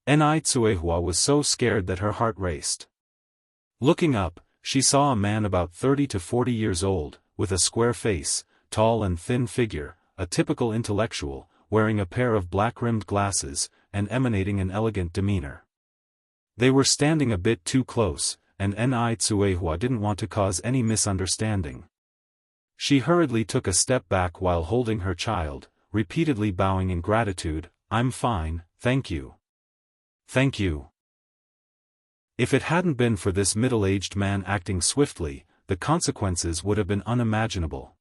Nitsuhua was so scared that her heart raced. Looking up, she saw a man about 30 to 40 years old, with a square face, tall and thin figure, a typical intellectual, wearing a pair of black-rimmed glasses, and emanating an elegant demeanor. They were standing a bit too close, and Nitsuhua didn't want to cause any misunderstanding. She hurriedly took a step back while holding her child, repeatedly bowing in gratitude. "I'm fine, thank you. Thank you." If it hadn't been for this middle-aged man acting swiftly, the consequences would have been unimaginable.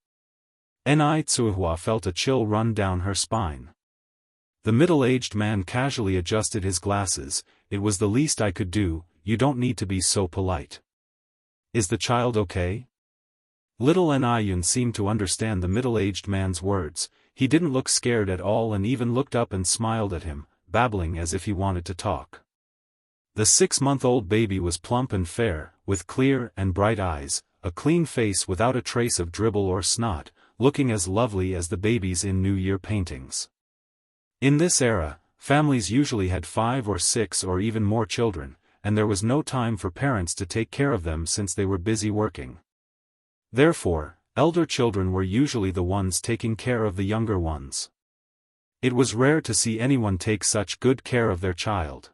Nitsuhua felt a chill run down her spine. The middle-aged man casually adjusted his glasses. "It was the least I could do, you don't need to be so polite. Is the child okay?" Little Niyun seemed to understand the middle-aged man's words. He didn't look scared at all and even looked up and smiled at him, babbling as if he wanted to talk. The 6-month-old baby was plump and fair, with clear and bright eyes, a clean face without a trace of dribble or snot, looking as lovely as the babies in New Year paintings. In this era, families usually had 5 or 6 or even more children, and there was no time for parents to take care of them since they were busy working. Therefore, elder children were usually the ones taking care of the younger ones. It was rare to see anyone take such good care of their child.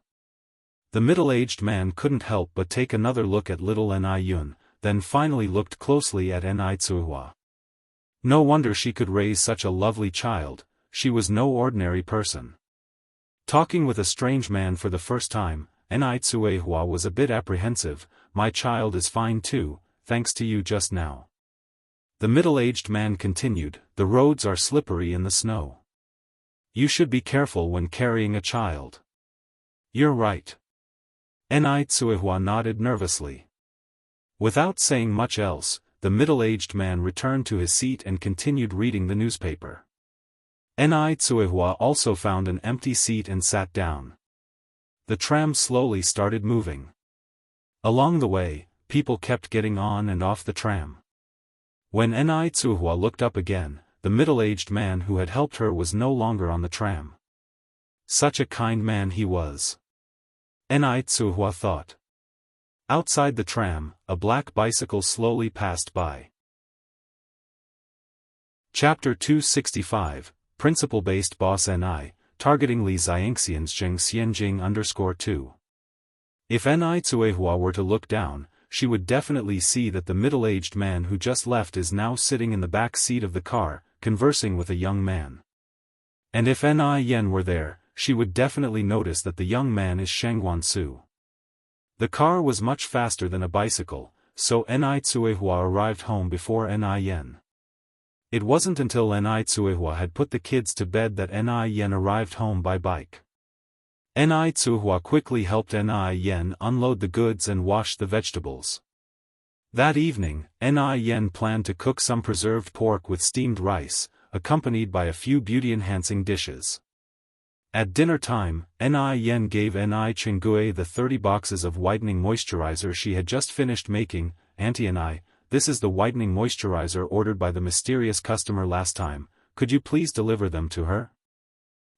The middle-aged man couldn't help but take another look at little Niyun, then finally looked closely at Nitsuhua. No wonder she could raise such a lovely child, she was no ordinary person. Talking with a strange man for the first time, Nitsuhua was a bit apprehensive. "My child is fine too, thanks to you just now." The middle-aged man continued, "The roads are slippery in the snow. You should be careful when carrying a child." "You're right." Ni Tsuihua nodded nervously. Without saying much else, the middle-aged man returned to his seat and continued reading the newspaper. Ni Tsuihua also found an empty seat and sat down. The tram slowly started moving. Along the way, people kept getting on and off the tram. When Ni Tsuihua looked up again, the middle-aged man who had helped her was no longer on the tram. Such a kind man he was. Ni Tsuihua thought. Outside the tram, a black bicycle slowly passed by. Chapter 265, Principle-Based Boss Ni, targeting Li Xianxian's Xianjing _2. If Ni Tsuihua were to look down, she would definitely see that the middle-aged man who just left is now sitting in the back seat of the car, conversing with a young man. And if Ni Yen were there, she would definitely notice that the young man is Shangguan Su. The car was much faster than a bicycle, so Ni Tsuihua arrived home before Ni Yen. It wasn't until Ni Tsuihua had put the kids to bed that Ni Yen arrived home by bike. Ni Tsuihua quickly helped Ni Yen unload the goods and wash the vegetables. That evening, Ni Yen planned to cook some preserved pork with steamed rice, accompanied by a few beauty-enhancing dishes. At dinner time, Ni Yen gave Ni Chengue the 30 boxes of whitening moisturizer she had just finished making. "Auntie Ni, this is the whitening moisturizer ordered by the mysterious customer last time, could you please deliver them to her?"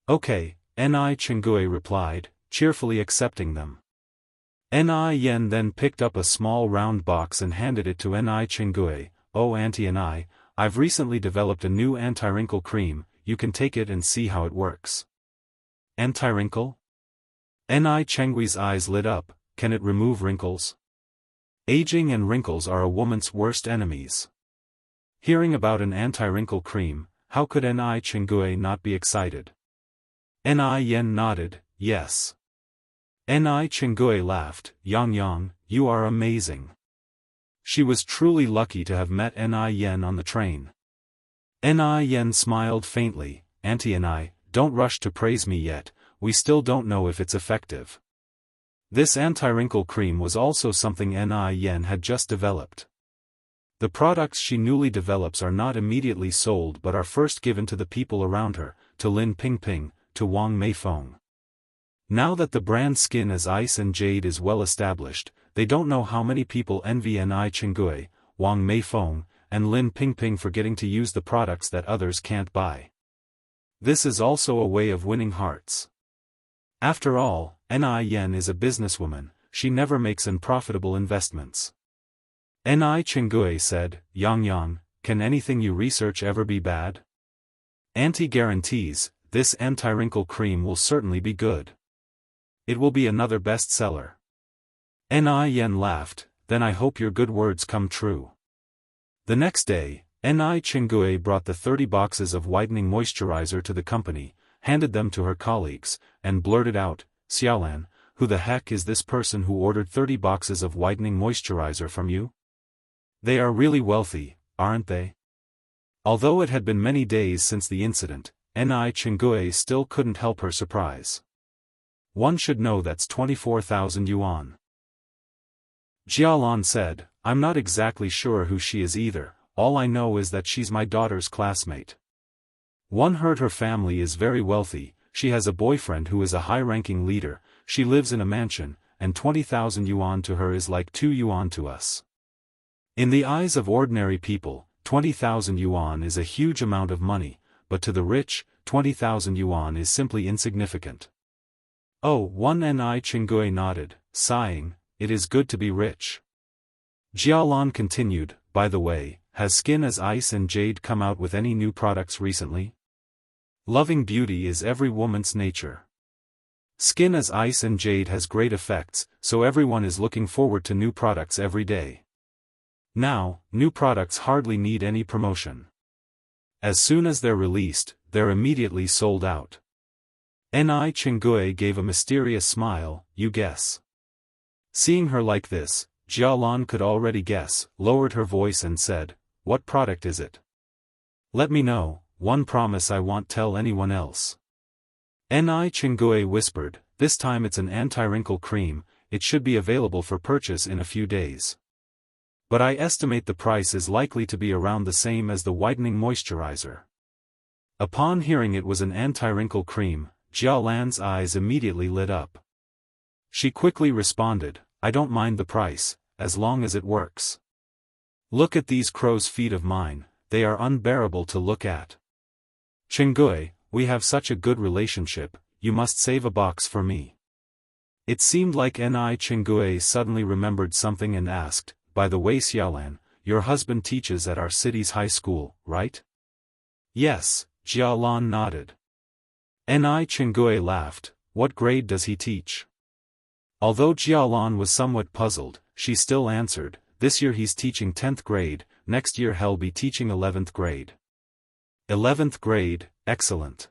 "Okay," Ni Chengue replied, cheerfully accepting them. Ni Yen then picked up a small round box and handed it to Ni Chengue. "Oh Auntie Ni, I've recently developed a new anti-wrinkle cream, you can take it and see how it works." "Anti-wrinkle?" Ni Chengue's eyes lit up, "Can it remove wrinkles?" Aging and wrinkles are a woman's worst enemies. Hearing about an anti-wrinkle cream, how could Ni Chengue not be excited? Ni Yen nodded, yes. Ni Chengue laughed, Yang, you are amazing." She was truly lucky to have met Ni Yen on the train. Ni Yen smiled faintly, "Auntie Ni, don't rush to praise me yet, we still don't know if it's effective." This anti-wrinkle cream was also something Ni Yen had just developed. The products she newly develops are not immediately sold but are first given to the people around her, to Lin Pingping, to Wang Meifeng. Now that the brand Skin as Ice and Jade is well established, they don't know how many people envy Ni Chengue, Wang Meifeng, and Lin Pingping for getting to use the products that others can't buy. This is also a way of winning hearts. After all, Ni Yen is a businesswoman, she never makes unprofitable investments. Ni Chengue said, Yang, can anything you research ever be bad? Auntie guarantees, this anti-wrinkle cream will certainly be good. It will be another bestseller. Ni Yen laughed, then I hope your good words come true. The next day, Ni Chengue brought the 30 boxes of whitening moisturizer to the company, handed them to her colleagues, and blurted out, Xiaolan, who the heck is this person who ordered 30 boxes of whitening moisturizer from you? They are really wealthy, aren't they? Although it had been many days since the incident, Ni Chengue still couldn't help her surprise. One should know that's 24,000 yuan. Jialan said, I'm not exactly sure who she is either, all I know is that she's my daughter's classmate. One heard her family is very wealthy, she has a boyfriend who is a high-ranking leader, she lives in a mansion, and 20,000 yuan to her is like 2 yuan to us. In the eyes of ordinary people, 20,000 yuan is a huge amount of money, but to the rich, 20,000 yuan is simply insignificant. Oh, one Ni Chengue nodded, sighing, it is good to be rich. Jialan continued, by the way, has Skin as Ice and Jade come out with any new products recently? Loving beauty is every woman's nature. Skin as Ice and Jade has great effects, so everyone is looking forward to new products every day. Now, new products hardly need any promotion. As soon as they're released, they're immediately sold out. Ni Chengue gave a mysterious smile, you guess. Seeing her like this, Jialan could already guess, lowered her voice and said, what product is it? Let me know, one promise I won't tell anyone else. Ni Chingue whispered, this time it's an anti-wrinkle cream, it should be available for purchase in a few days. But I estimate the price is likely to be around the same as the whitening moisturizer. Upon hearing it was an anti-wrinkle cream, Jia Lan's eyes immediately lit up. She quickly responded, I don't mind the price, as long as it works. Look at these crow's feet of mine, they are unbearable to look at. Chingue, we have such a good relationship, you must save a box for me. It seemed like Ni Chingue suddenly remembered something and asked, by the way Xiaolan, your husband teaches at our city's high school, right? Yes, Jialan nodded. Ni Chingue laughed, what grade does he teach? Although Jialan was somewhat puzzled, she still answered, this year he's teaching 10th grade, next year he'll be teaching 11th grade. 11th grade, excellent.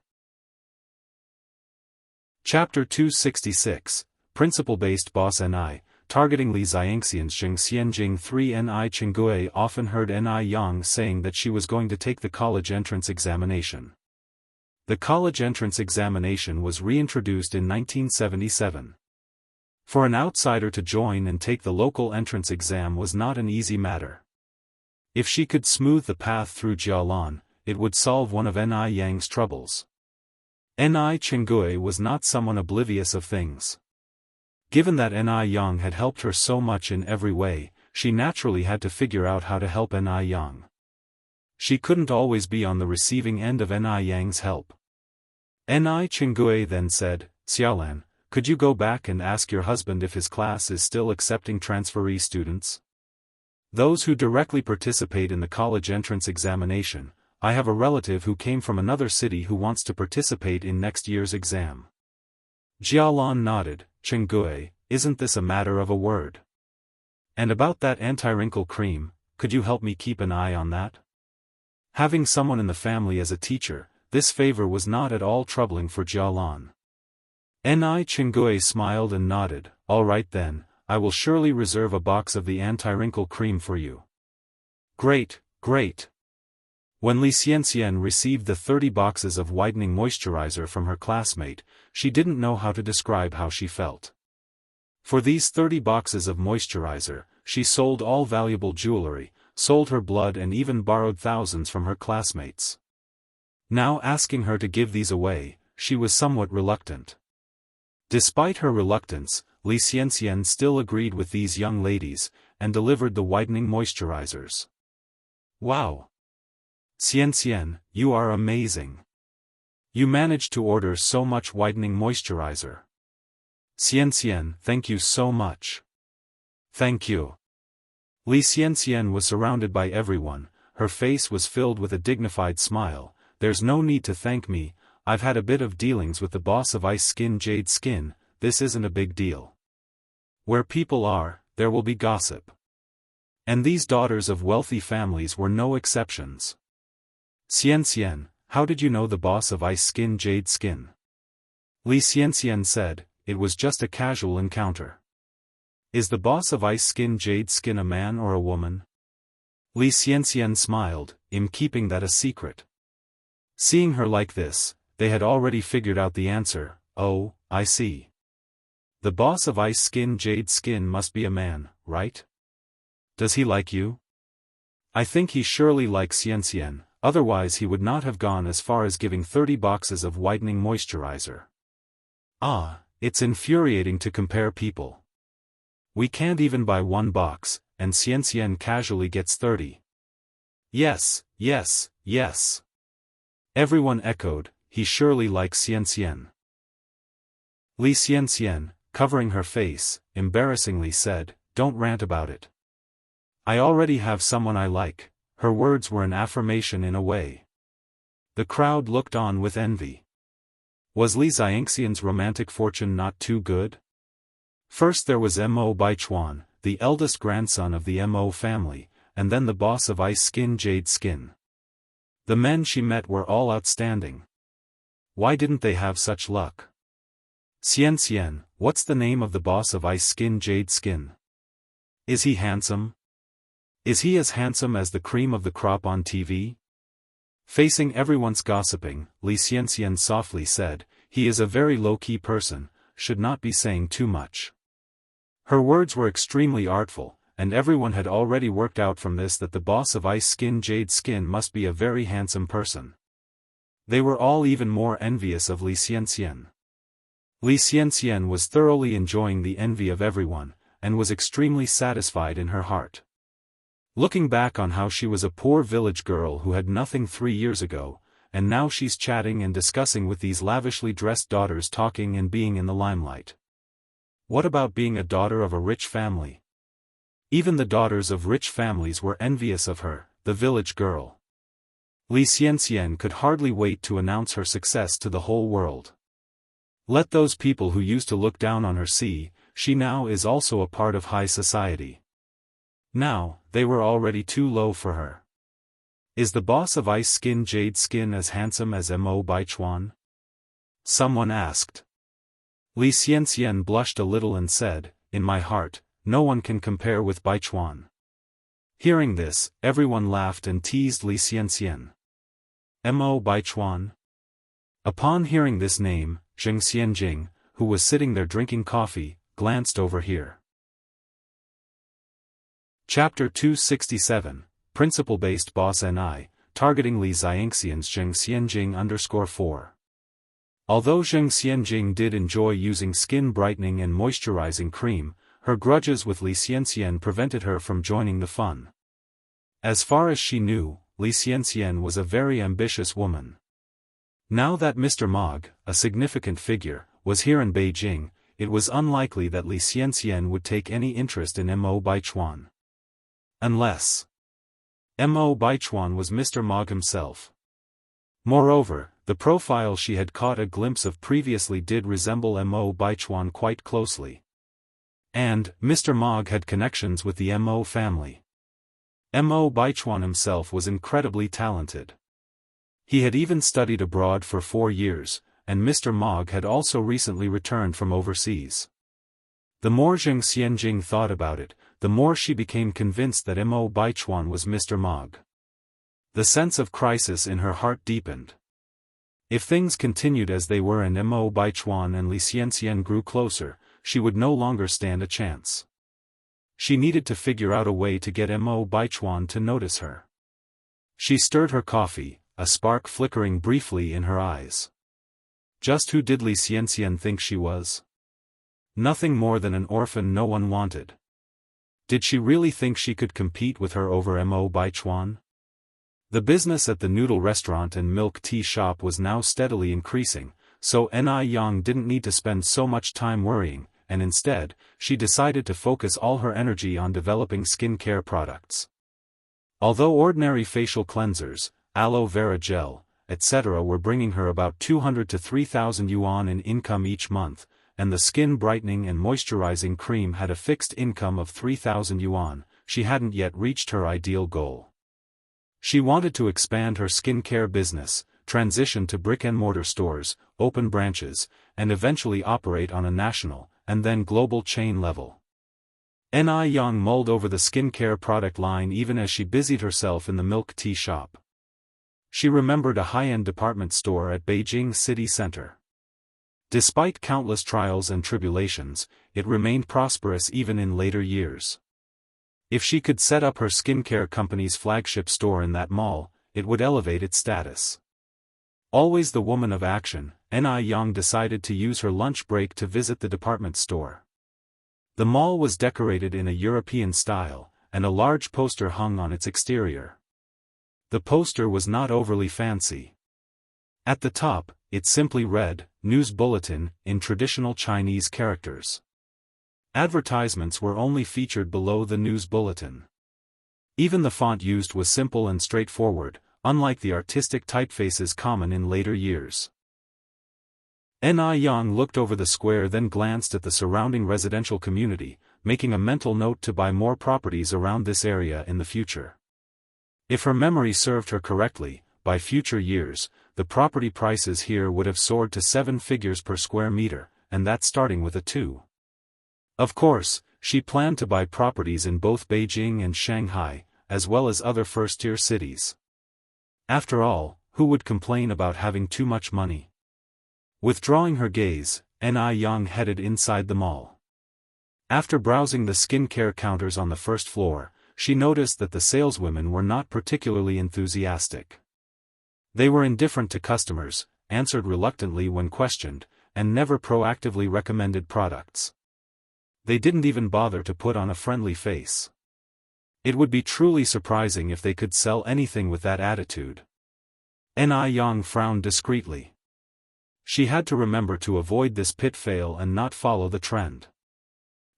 Chapter 266, Principle-Based Boss Ni, targeting Li Xianxian's Xianjing 3 Ni Chingue often heard Ni Yang saying that she was going to take the college entrance examination. The college entrance examination was reintroduced in 1977. For an outsider to join and take the local entrance exam was not an easy matter. If she could smooth the path through Jialan, it would solve one of Ni Yang's troubles. Ni Chingue was not someone oblivious of things. Given that Ni Yang had helped her so much in every way, she naturally had to figure out how to help Ni Yang. She couldn't always be on the receiving end of Ni Yang's help. Ni Chingue then said, Xiaolan, could you go back and ask your husband if his class is still accepting transferee students? Those who directly participate in the college entrance examination, I have a relative who came from another city who wants to participate in next year's exam. Jialan nodded, Chingue, isn't this a matter of a word? And about that anti-wrinkle cream, could you help me keep an eye on that? Having someone in the family as a teacher, this favor was not at all troubling for Jialan. Ni Chingue smiled and nodded, all right then, I will surely reserve a box of the anti-wrinkle cream for you. Great, great. When Li Xianxian received the 30 boxes of whitening moisturizer from her classmate, she didn't know how to describe how she felt. For these 30 boxes of moisturizer, she sold all valuable jewelry, sold her blood and even borrowed thousands from her classmates. Now asking her to give these away, she was somewhat reluctant. Despite her reluctance, Li Xianxian still agreed with these young ladies, and delivered the whitening moisturizers. Wow! Xianxian, you are amazing. You managed to order so much whitening moisturizer. Xianxian, thank you so much. Thank you. Li Xianxian was surrounded by everyone, her face was filled with a dignified smile, there's no need to thank me, I've had a bit of dealings with the boss of Ice Skin Jade Skin, this isn't a big deal. Where people are, there will be gossip. And these daughters of wealthy families were no exceptions. Xianxian, how did you know the boss of Ice Skin Jade Skin? Li Xianxian said, it was just a casual encounter. Is the boss of Ice Skin Jade Skin a man or a woman? Li Xianxian smiled, in keeping that a secret. Seeing her like this, they had already figured out the answer, oh, I see. The boss of Ice Skin Jade Skin must be a man, right? Does he like you? I think he surely likes Xianxian, otherwise he would not have gone as far as giving 30 boxes of whitening moisturizer. Ah, it's infuriating to compare people. We can't even buy one box, and Xianxian casually gets 30. Yes, yes, yes. Everyone echoed, he surely likes Xianxian. Li Xianxian, covering her face, embarrassingly said, don't rant about it. I already have someone I like. Her words were an affirmation in a way. The crowd looked on with envy. Was Li Xianxian's romantic fortune not too good? First there was Mo Baichuan, the eldest grandson of the Mo family, and then the boss of Ice Skin Jade Skin. The men she met were all outstanding. Why didn't they have such luck? Xianxian, what's the name of the boss of Ice Skin Jade Skin? Is he handsome? Is he as handsome as the cream of the crop on TV? Facing everyone's gossiping, Li Xianxian softly said, he is a very low-key person, should not be saying too much. Her words were extremely artful, and everyone had already worked out from this that the boss of Ice Skin Jade Skin must be a very handsome person. They were all even more envious of Li Xianxian. Li Xianxian was thoroughly enjoying the envy of everyone, and was extremely satisfied in her heart. Looking back on how she was a poor village girl who had nothing 3 years ago, and now she's chatting and discussing with these lavishly dressed daughters, talking and being in the limelight. What about being a daughter of a rich family? Even the daughters of rich families were envious of her, the village girl. Li Xianxian could hardly wait to announce her success to the whole world. Let those people who used to look down on her see, she now is also a part of high society. Now, they were already too low for her. Is the boss of Ice Skin Jade Skin as handsome as Mo Baichuan? Someone asked. Li Xianxian blushed a little and said, in my heart, no one can compare with Baichuan. Hearing this, everyone laughed and teased Li Xianxian. Mo Baichuan? Upon hearing this name, Zheng Xianjing, who was sitting there drinking coffee, glanced over here. Chapter 267, Principle-Based Boss Ni, targeting Li Xianxian's Zheng Xianjing _4. Although Zheng Xianjing did enjoy using skin brightening and moisturizing cream, her grudges with Li Xianxian prevented her from joining the fun. As far as she knew, Li Xianxian was a very ambitious woman. Now that Mr. Mog, a significant figure, was here in Beijing, it was unlikely that Li Xianxian would take any interest in Mo Baichuan. Unless Mo Baichuan was Mr. Mog himself. Moreover, the profile she had caught a glimpse of previously did resemble Mo Baichuan quite closely. And, Mr. Mog had connections with the Mo family. Mo Baichuan himself was incredibly talented. He had even studied abroad for 4 years, and Mr. Mog had also recently returned from overseas. The more Zheng Xianjing thought about it, the more she became convinced that Mo Baichuan was Mr. Mog. The sense of crisis in her heart deepened. If things continued as they were and Mo Baichuan and Li Xianxian grew closer, she would no longer stand a chance. She needed to figure out a way to get Mo Baichuan to notice her. She stirred her coffee, a spark flickering briefly in her eyes. Just who did Li Xianxian think she was? Nothing more than an orphan no one wanted. Did she really think she could compete with her over Mo Baichuan? The business at the noodle restaurant and milk tea shop was now steadily increasing, so Ni Yang didn't need to spend so much time worrying, and instead, she decided to focus all her energy on developing skincare products. Although ordinary facial cleansers, aloe vera gel, etc. were bringing her about 200 to 3,000 yuan in income each month, and the skin brightening and moisturizing cream had a fixed income of 3,000 yuan, she hadn't yet reached her ideal goal. She wanted to expand her skincare business, transition to brick-and-mortar stores, open branches, and eventually operate on a national, and then global chain level. Ni Yang mulled over the skincare product line even as she busied herself in the milk tea shop. She remembered a high-end department store at Beijing city center. Despite countless trials and tribulations, it remained prosperous even in later years. If she could set up her skincare company's flagship store in that mall, it would elevate its status. Always the woman of action, Ni Yang decided to use her lunch break to visit the department store. The mall was decorated in a European style, and a large poster hung on its exterior. The poster was not overly fancy. At the top, it simply read, News Bulletin, in traditional Chinese characters. Advertisements were only featured below the news bulletin. Even the font used was simple and straightforward, unlike the artistic typefaces common in later years. Ni Yang looked over the square, then glanced at the surrounding residential community, making a mental note to buy more properties around this area in the future. If her memory served her correctly, by future years, the property prices here would have soared to 7 figures per square meter, and that starting with a 2. Of course, she planned to buy properties in both Beijing and Shanghai, as well as other first-tier cities. After all, who would complain about having too much money? Withdrawing her gaze, Yang headed inside the mall. After browsing the skincare counters on the first floor, she noticed that the saleswomen were not particularly enthusiastic. They were indifferent to customers, answered reluctantly when questioned, and never proactively recommended products. They didn't even bother to put on a friendly face. It would be truly surprising if they could sell anything with that attitude. Yang frowned discreetly. She had to remember to avoid this pitfall and not follow the trend.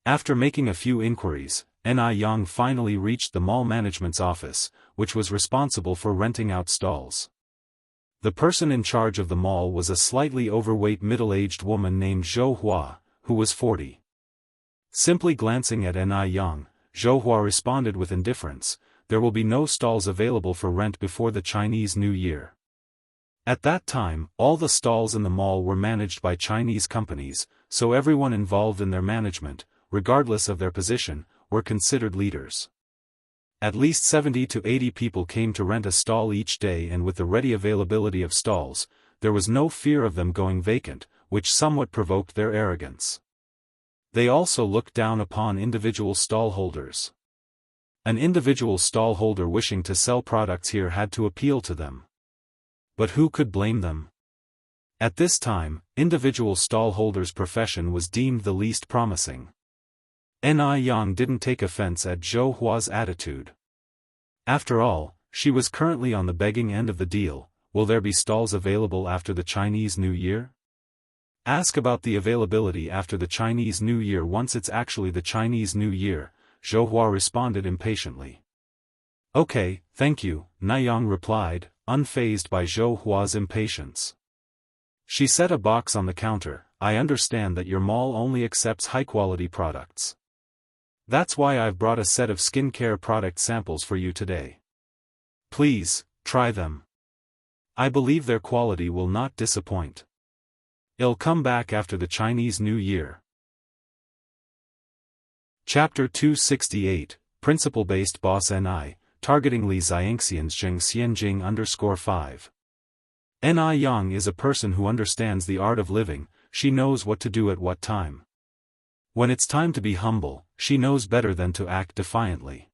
After making a few inquiries, Yang finally reached the mall management's office, which was responsible for renting out stalls. The person in charge of the mall was a slightly overweight middle-aged woman named Zhou Hua, who was 40. Simply glancing at Yang, Zhou Hua responded with indifference, "There will be no stalls available for rent before the Chinese New Year." At that time, all the stalls in the mall were managed by Chinese companies, so everyone involved in their management, regardless of their position, were considered leaders. At least 70 to 80 people came to rent a stall each day, and with the ready availability of stalls, there was no fear of them going vacant, which somewhat provoked their arrogance. They also looked down upon individual stallholders. An individual stallholder wishing to sell products here had to appeal to them. But who could blame them? At this time, individual stallholders' profession was deemed the least promising. Yang didn't take offense at Zhou Hua's attitude. After all, she was currently on the begging end of the deal. Will there be stalls available after the Chinese New Year? Ask about the availability after the Chinese New Year once it's actually the Chinese New Year, Zhou Hua responded impatiently. Okay, thank you, Yang replied, unfazed by Zhou Hua's impatience. She set a box on the counter. I understand that your mall only accepts high-quality products. That's why I've brought a set of skincare product samples for you today. Please, try them. I believe their quality will not disappoint. I'll come back after the Chinese New Year. Chapter 268, Principle-Based Boss NI, Targeting Li Xianxian's Xianjing _5. Yang is a person who understands the art of living. She knows what to do at what time. When it's time to be humble, she knows better than to act defiantly.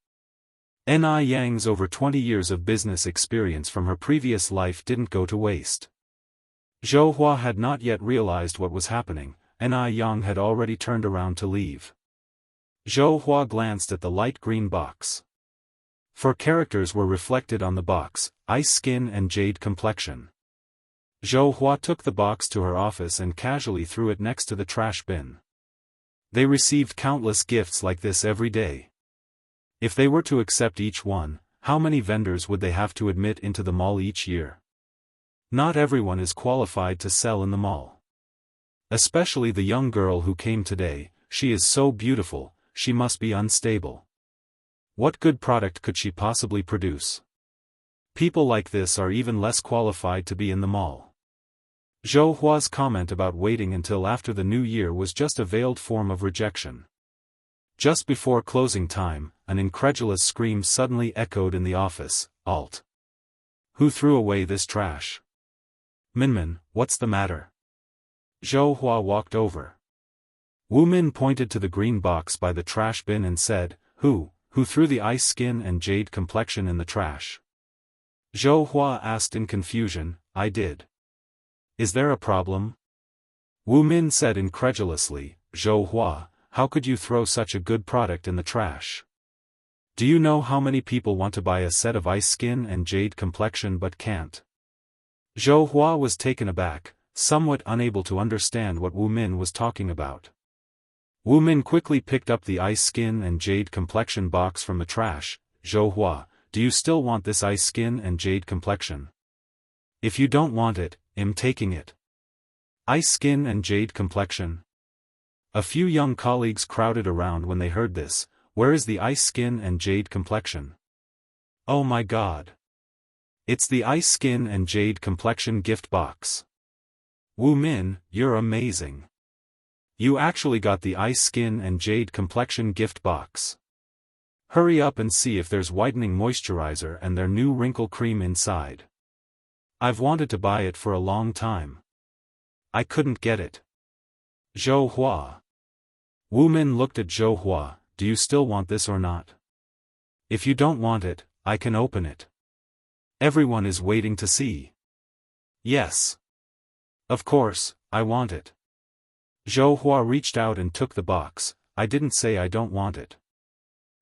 Yang's over 20 years of business experience from her previous life didn't go to waste. Zhou Hua had not yet realized what was happening, Yang had already turned around to leave. Zhou Hua glanced at the light green box. 4 characters were reflected on the box: ice skin and jade complexion. Zhou Hua took the box to her office and casually threw it next to the trash bin. They received countless gifts like this every day. If they were to accept each one, how many vendors would they have to admit into the mall each year? Not everyone is qualified to sell in the mall. Especially the young girl who came today. She is so beautiful, she must be unstable. What good product could she possibly produce? People like this are even less qualified to be in the mall. Zhou Hua's comment about waiting until after the new year was just a veiled form of rejection. Just before closing time, an incredulous scream suddenly echoed in the office. Alt. Who threw away this trash? Minmin, what's the matter? Zhou Hua walked over. Wu Min pointed to the green box by the trash bin and said, Who threw the ice skin and jade complexion in the trash? Zhou Hua asked in confusion. I did. Is there a problem? Wu Min said incredulously. Zhou Hua, how could you throw such a good product in the trash? Do you know how many people want to buy a set of ice skin and jade complexion but can't? Zhou Hua was taken aback, somewhat unable to understand what Wu Min was talking about. Wu Min quickly picked up the ice skin and jade complexion box from the trash. Zhou Hua, do you still want this ice skin and jade complexion? If you don't want it, I'm taking it. Ice skin and jade complexion? A few young colleagues crowded around when they heard this. Where is the ice skin and jade complexion? Oh my god. It's the ice skin and jade complexion gift box. Wu Min, you're amazing. You actually got the ice skin and jade complexion gift box. Hurry up and see if there's whitening moisturizer and their new wrinkle cream inside. I've wanted to buy it for a long time. I couldn't get it. Zhou Hua. Wu Min looked at Zhou Hua. Do you still want this or not? If you don't want it, I can open it. Everyone is waiting to see. Yes. Of course, I want it. Zhou Hua reached out and took the box. I didn't say I don't want it.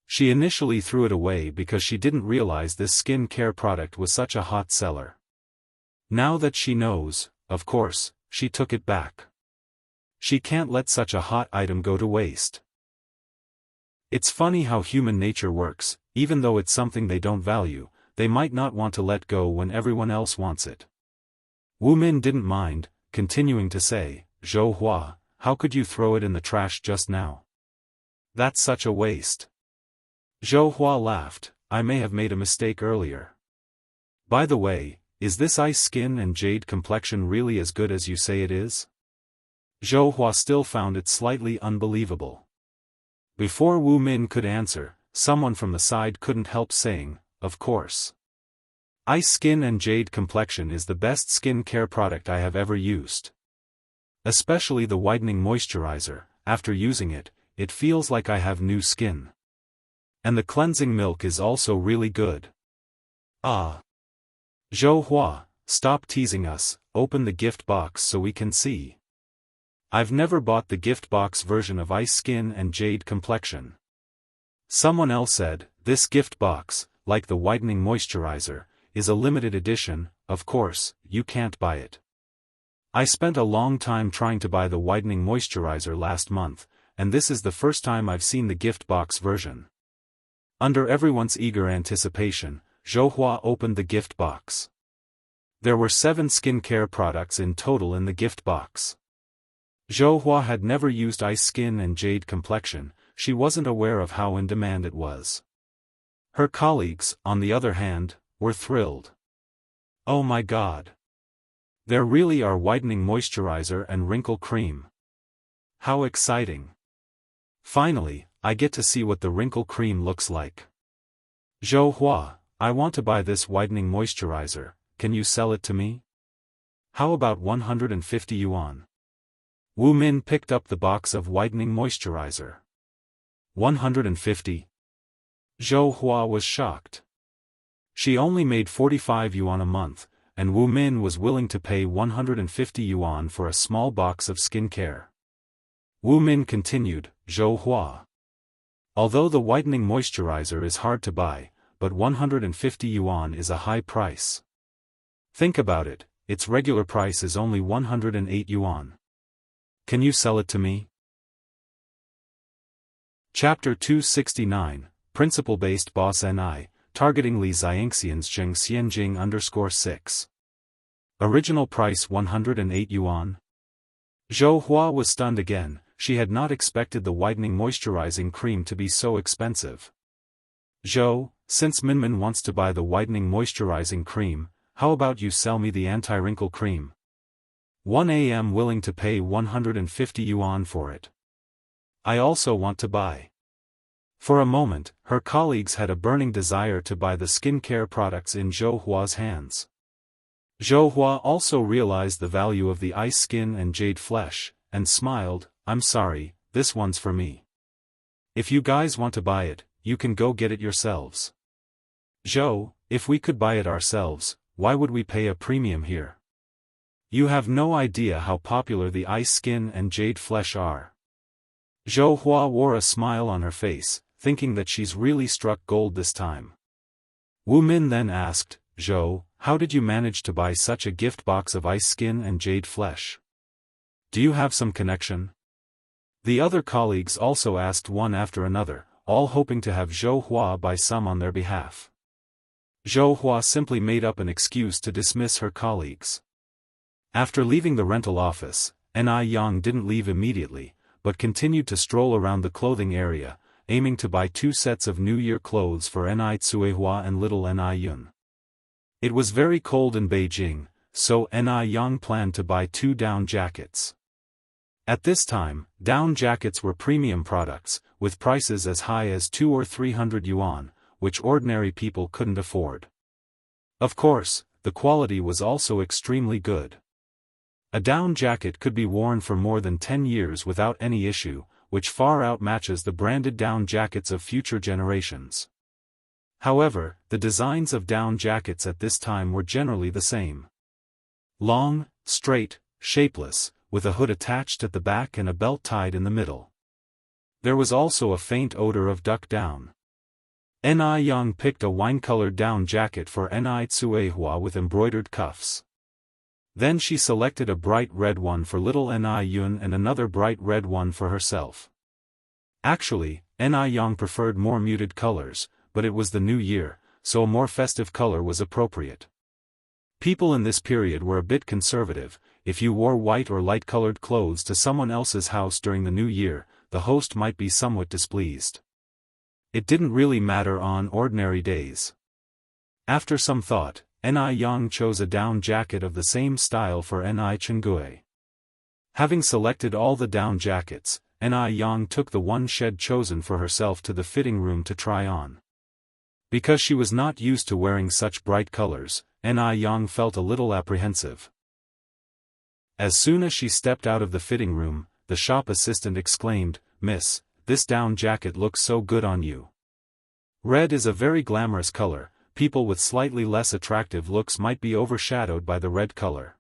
She initially threw it away because she didn't realize this skin care product was such a hot seller. Now that she knows, of course, she took it back. She can't let such a hot item go to waste. It's funny how human nature works. Even though it's something they don't value, they might not want to let go when everyone else wants it. Wu Min didn't mind, continuing to say, Zhou Hua, how could you throw it in the trash just now? That's such a waste. Zhou Hua laughed. I may have made a mistake earlier. By the way, is this ice skin and jade complexion really as good as you say it is? Zhou Hua still found it slightly unbelievable. Before Wu Min could answer, someone from the side couldn't help saying, of course. Ice skin and jade complexion is the best skin care product I have ever used. Especially the whitening moisturizer. After using it, it feels like I have new skin. And the cleansing milk is also really good. Ah. Zhou Hua, stop teasing us, open the gift box so we can see. I've never bought the gift box version of ice skin and jade complexion. Someone else said, this gift box, like the whitening moisturizer, is a limited edition. Of course, you can't buy it. I spent a long time trying to buy the whitening moisturizer last month, and this is the first time I've seen the gift box version. Under everyone's eager anticipation, Zhou Hua opened the gift box. There were 7 skincare products in total in the gift box. Zhou Hua had never used ice skin and jade complexion. She wasn't aware of how in demand it was. Her colleagues, on the other hand, were thrilled. Oh my god. There really are whitening moisturizer and wrinkle cream. How exciting. Finally, I get to see what the wrinkle cream looks like. Zhou Hua, I want to buy this whitening moisturizer, can you sell it to me? How about 150 yuan? Wu Min picked up the box of whitening moisturizer. 150? Zhou Hua was shocked. She only made 45 yuan a month, and Wu Min was willing to pay 150 yuan for a small box of skincare. Wu Min continued, Zhou Hua. Although the whitening moisturizer is hard to buy, but 150 yuan is a high price. Think about it, its regular price is only 108 yuan. Can you sell it to me? Chapter 269, Principle-Based Boss NI, Targeting Li Xianxian's Xianjing_6. Original price 108 yuan. Zhou Hua was stunned again. She had not expected the whitening moisturizing cream to be so expensive. Zhou, since Minmin wants to buy the whitening moisturizing cream, how about you sell me the anti-wrinkle cream? 1 am willing to pay 150 yuan for it. I also want to buy. For a moment, her colleagues had a burning desire to buy the skincare products in Zhou Hua's hands. Zhou Hua also realized the value of the ice skin and jade flesh, and smiled, I'm sorry, this one's for me. If you guys want to buy it, you can go get it yourselves. Zhou, if we could buy it ourselves, why would we pay a premium here? You have no idea how popular the ice skin and jade flesh are. Zhou Hua wore a smile on her face, thinking that she's really struck gold this time. Wu Min then asked, Zhou, how did you manage to buy such a gift box of ice skin and jade flesh? Do you have some connection? The other colleagues also asked one after another, all hoping to have Zhou Hua buy some on their behalf. Zhou Hua simply made up an excuse to dismiss her colleagues. After leaving the rental office, Ni Yang didn't leave immediately, but continued to stroll around the clothing area, aiming to buy 2 sets of New Year clothes for Ni Tsuehua and little Ni Yun. It was very cold in Beijing, so Ni Yang planned to buy 2 down jackets. At this time, down jackets were premium products, with prices as high as 200 or 300 yuan, which ordinary people couldn't afford. Of course, the quality was also extremely good. A down jacket could be worn for more than 10 years without any issue, which far outmatches the branded down jackets of future generations. However, the designs of down jackets at this time were generally the same. Long, straight, shapeless, with a hood attached at the back and a belt tied in the middle. There was also a faint odor of duck down. Ni Yang picked a wine-colored down jacket for Ni Tsuehua with embroidered cuffs. Then she selected a bright red one for little Ni Yun and another bright red one for herself. Actually, Ni Yang preferred more muted colors, but it was the new year, so a more festive color was appropriate. People in this period were a bit conservative. If you wore white or light-colored clothes to someone else's house during the new year, the host might be somewhat displeased. It didn't really matter on ordinary days. After some thought, Ni Yang chose a down jacket of the same style for Ni Chengui. Having selected all the down jackets, Ni Yang took the one shed chosen for herself to the fitting room to try on. Because she was not used to wearing such bright colors, Ni Yang felt a little apprehensive. As soon as she stepped out of the fitting room, the shop assistant exclaimed, "Miss, this down jacket looks so good on you. Red is a very glamorous color. People with slightly less attractive looks might be overshadowed by the red color."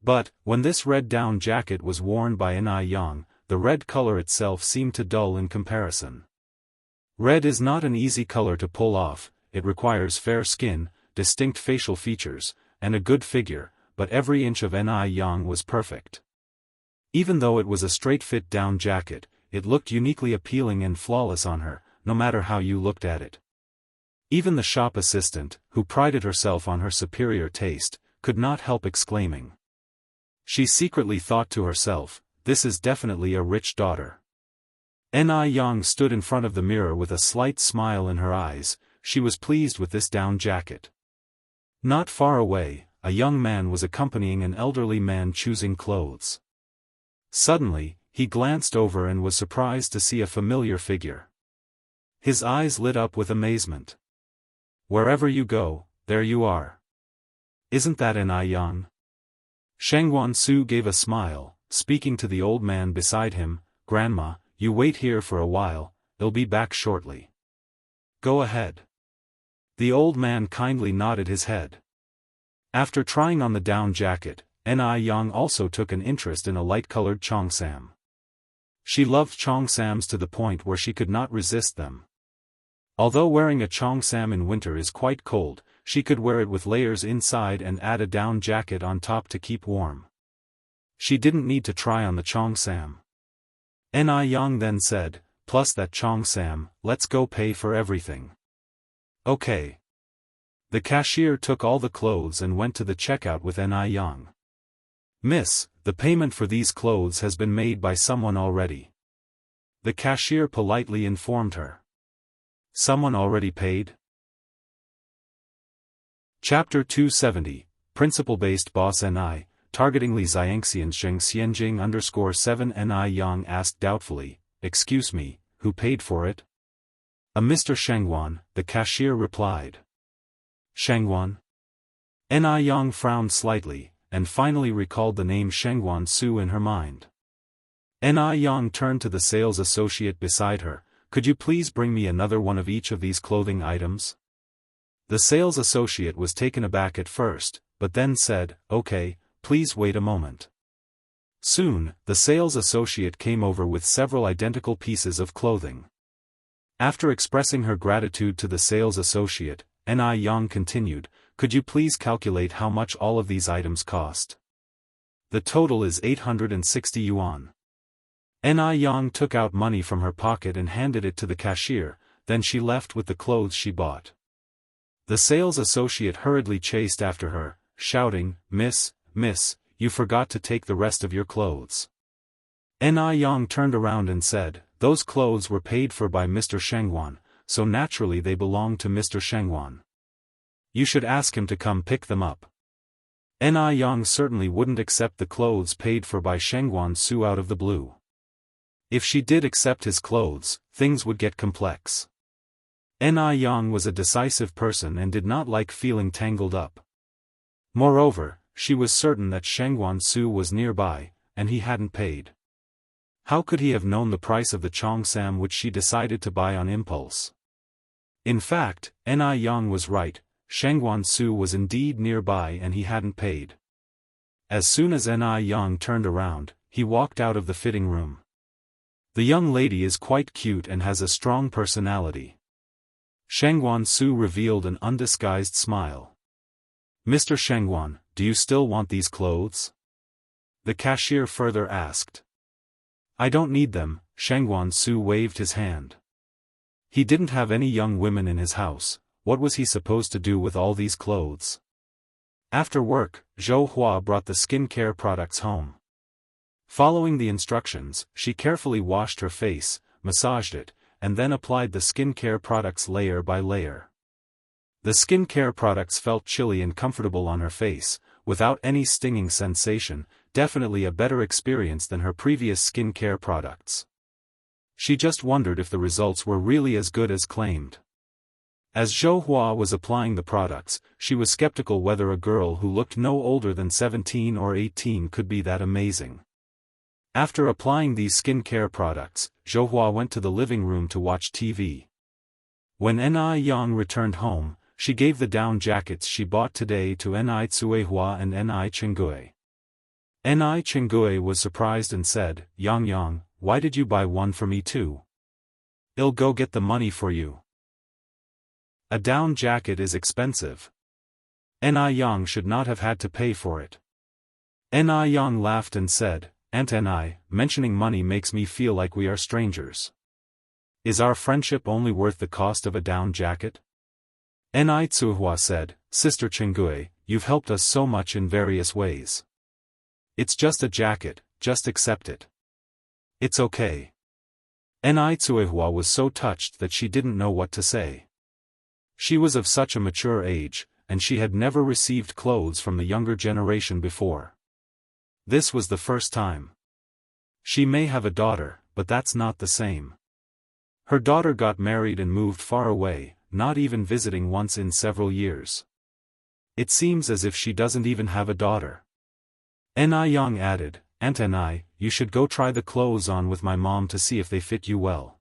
But, when this red down jacket was worn by Ni Yang, the red color itself seemed to dull in comparison. Red is not an easy color to pull off. It requires fair skin, distinct facial features, and a good figure, but every inch of Ni Yang was perfect. Even though it was a straight-fit down jacket, it looked uniquely appealing and flawless on her, no matter how you looked at it. Even the shop assistant, who prided herself on her superior taste, could not help exclaiming. She secretly thought to herself, "This is definitely a rich daughter." Ni Yang stood in front of the mirror with a slight smile in her eyes. She was pleased with this down jacket. Not far away, a young man was accompanying an elderly man choosing clothes. Suddenly, he glanced over and was surprised to see a familiar figure. His eyes lit up with amazement. "Wherever you go, there you are. Isn't that Ni Yang?" Shengwan Su gave a smile, speaking to the old man beside him, "Grandma, you wait here for a while, they'll be back shortly." "Go ahead." The old man kindly nodded his head. After trying on the down jacket, Ni Yang also took an interest in a light-colored cheongsam. She loved cheongsams to the point where she could not resist them. Although wearing a cheongsam in winter is quite cold, she could wear it with layers inside and add a down jacket on top to keep warm. She didn't need to try on the cheongsam. Ni Yang then said, "Plus that cheongsam, let's go pay for everything." "Okay." The cashier took all the clothes and went to the checkout with Ni Yang. "Miss, the payment for these clothes has been made by someone already," the cashier politely informed her. "Someone already paid?" Chapter 270, Principle-Based Boss Ni, targeting Li Xianxian Xianjing_7 Ni Yang asked doubtfully, "Excuse me, who paid for it?" "A Mr. Shengwan," the cashier replied. "Shengwan?" Ni Yang frowned slightly, and finally recalled the name Shengwan Su in her mind. Ni Yang turned to the sales associate beside her, "Could you please bring me another one of each of these clothing items?" The sales associate was taken aback at first, but then said, "Okay, please wait a moment." Soon, the sales associate came over with several identical pieces of clothing. After expressing her gratitude to the sales associate, Ni Yang continued, "Could you please calculate how much all of these items cost?" "The total is 860 yuan. Ni Yang took out money from her pocket and handed it to the cashier, then she left with the clothes she bought. The sales associate hurriedly chased after her, shouting, Miss, you forgot to take the rest of your clothes." Ni Yang turned around and said, "Those clothes were paid for by Mr. Shengwan, so naturally they belong to Mr. Shengwan. You should ask him to come pick them up." Ni Yang certainly wouldn't accept the clothes paid for by Shengguan Su out of the blue. If she did accept his clothes, things would get complex. Ni Yang was a decisive person and did not like feeling tangled up. Moreover, she was certain that Shengguan Su was nearby, and he hadn't paid. How could he have known the price of the Cheongsam which she decided to buy on impulse? In fact, Ni Yang was right, Shengguan Su was indeed nearby and he hadn't paid. As soon as Ni Yang turned around, he walked out of the fitting room. The young lady is quite cute and has a strong personality. Shengguan Su revealed an undisguised smile. Mr. Shengguan, do you still want these clothes? The cashier further asked. I don't need them, Shengguan Su waved his hand. He didn't have any young women in his house, what was he supposed to do with all these clothes? After work, Zhou Hua brought the skincare products home. Following the instructions, she carefully washed her face, massaged it, and then applied the skincare products layer by layer. The skincare products felt chilly and comfortable on her face, without any stinging sensation, definitely a better experience than her previous skincare products. She just wondered if the results were really as good as claimed. As Zhou Hua was applying the products, she was skeptical whether a girl who looked no older than 17 or 18 could be that amazing. After applying these skincare products, Zhou Hua went to the living room to watch TV. When Ni Yang returned home, she gave the down jackets she bought today to Ni Tsuehua and Ni Chenggui. Ni Chenggui was surprised and said, Yang, why did you buy one for me too? I'll go get the money for you. A down jacket is expensive. Ni Yang should not have had to pay for it. Ni Yang laughed and said, Aunt Ni, mentioning money makes me feel like we are strangers. Is our friendship only worth the cost of a down jacket? Ni Tsuehua said, Sister Chenggui, you've helped us so much in various ways. It's just a jacket, just accept it. It's okay. Ni Tsuehua was so touched that she didn't know what to say. She was of such a mature age, and she had never received clothes from the younger generation before. This was the first time. She may have a daughter, but that's not the same. Her daughter got married and moved far away, not even visiting once in several years. It seems as if she doesn't even have a daughter. Ni Yang added, Aunt Ni, you should go try the clothes on with my mom to see if they fit you well.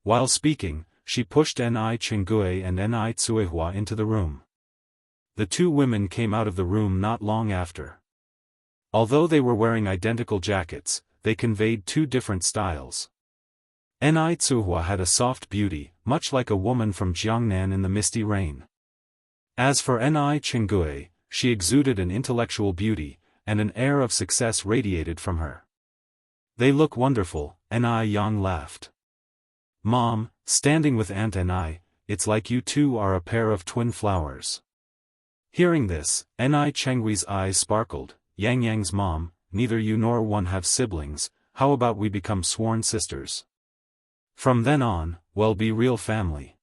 While speaking, she pushed Ni Chenggui and Ni Tsuehua into the room. The two women came out of the room not long after. Although they were wearing identical jackets, they conveyed two different styles. Ni Tsuehua had a soft beauty, much like a woman from Jiangnan in the misty rain. As for Ni Chenggui, she exuded an intellectual beauty, and an air of success radiated from her. They look wonderful, Ni Yang laughed. Mom, standing with Aunt Ni, it's like you two are a pair of twin flowers. Hearing this, Ni Chenggui's eyes sparkled. Yang's mom, neither you nor one have siblings, how about we become sworn sisters? From then on, we'll be real family.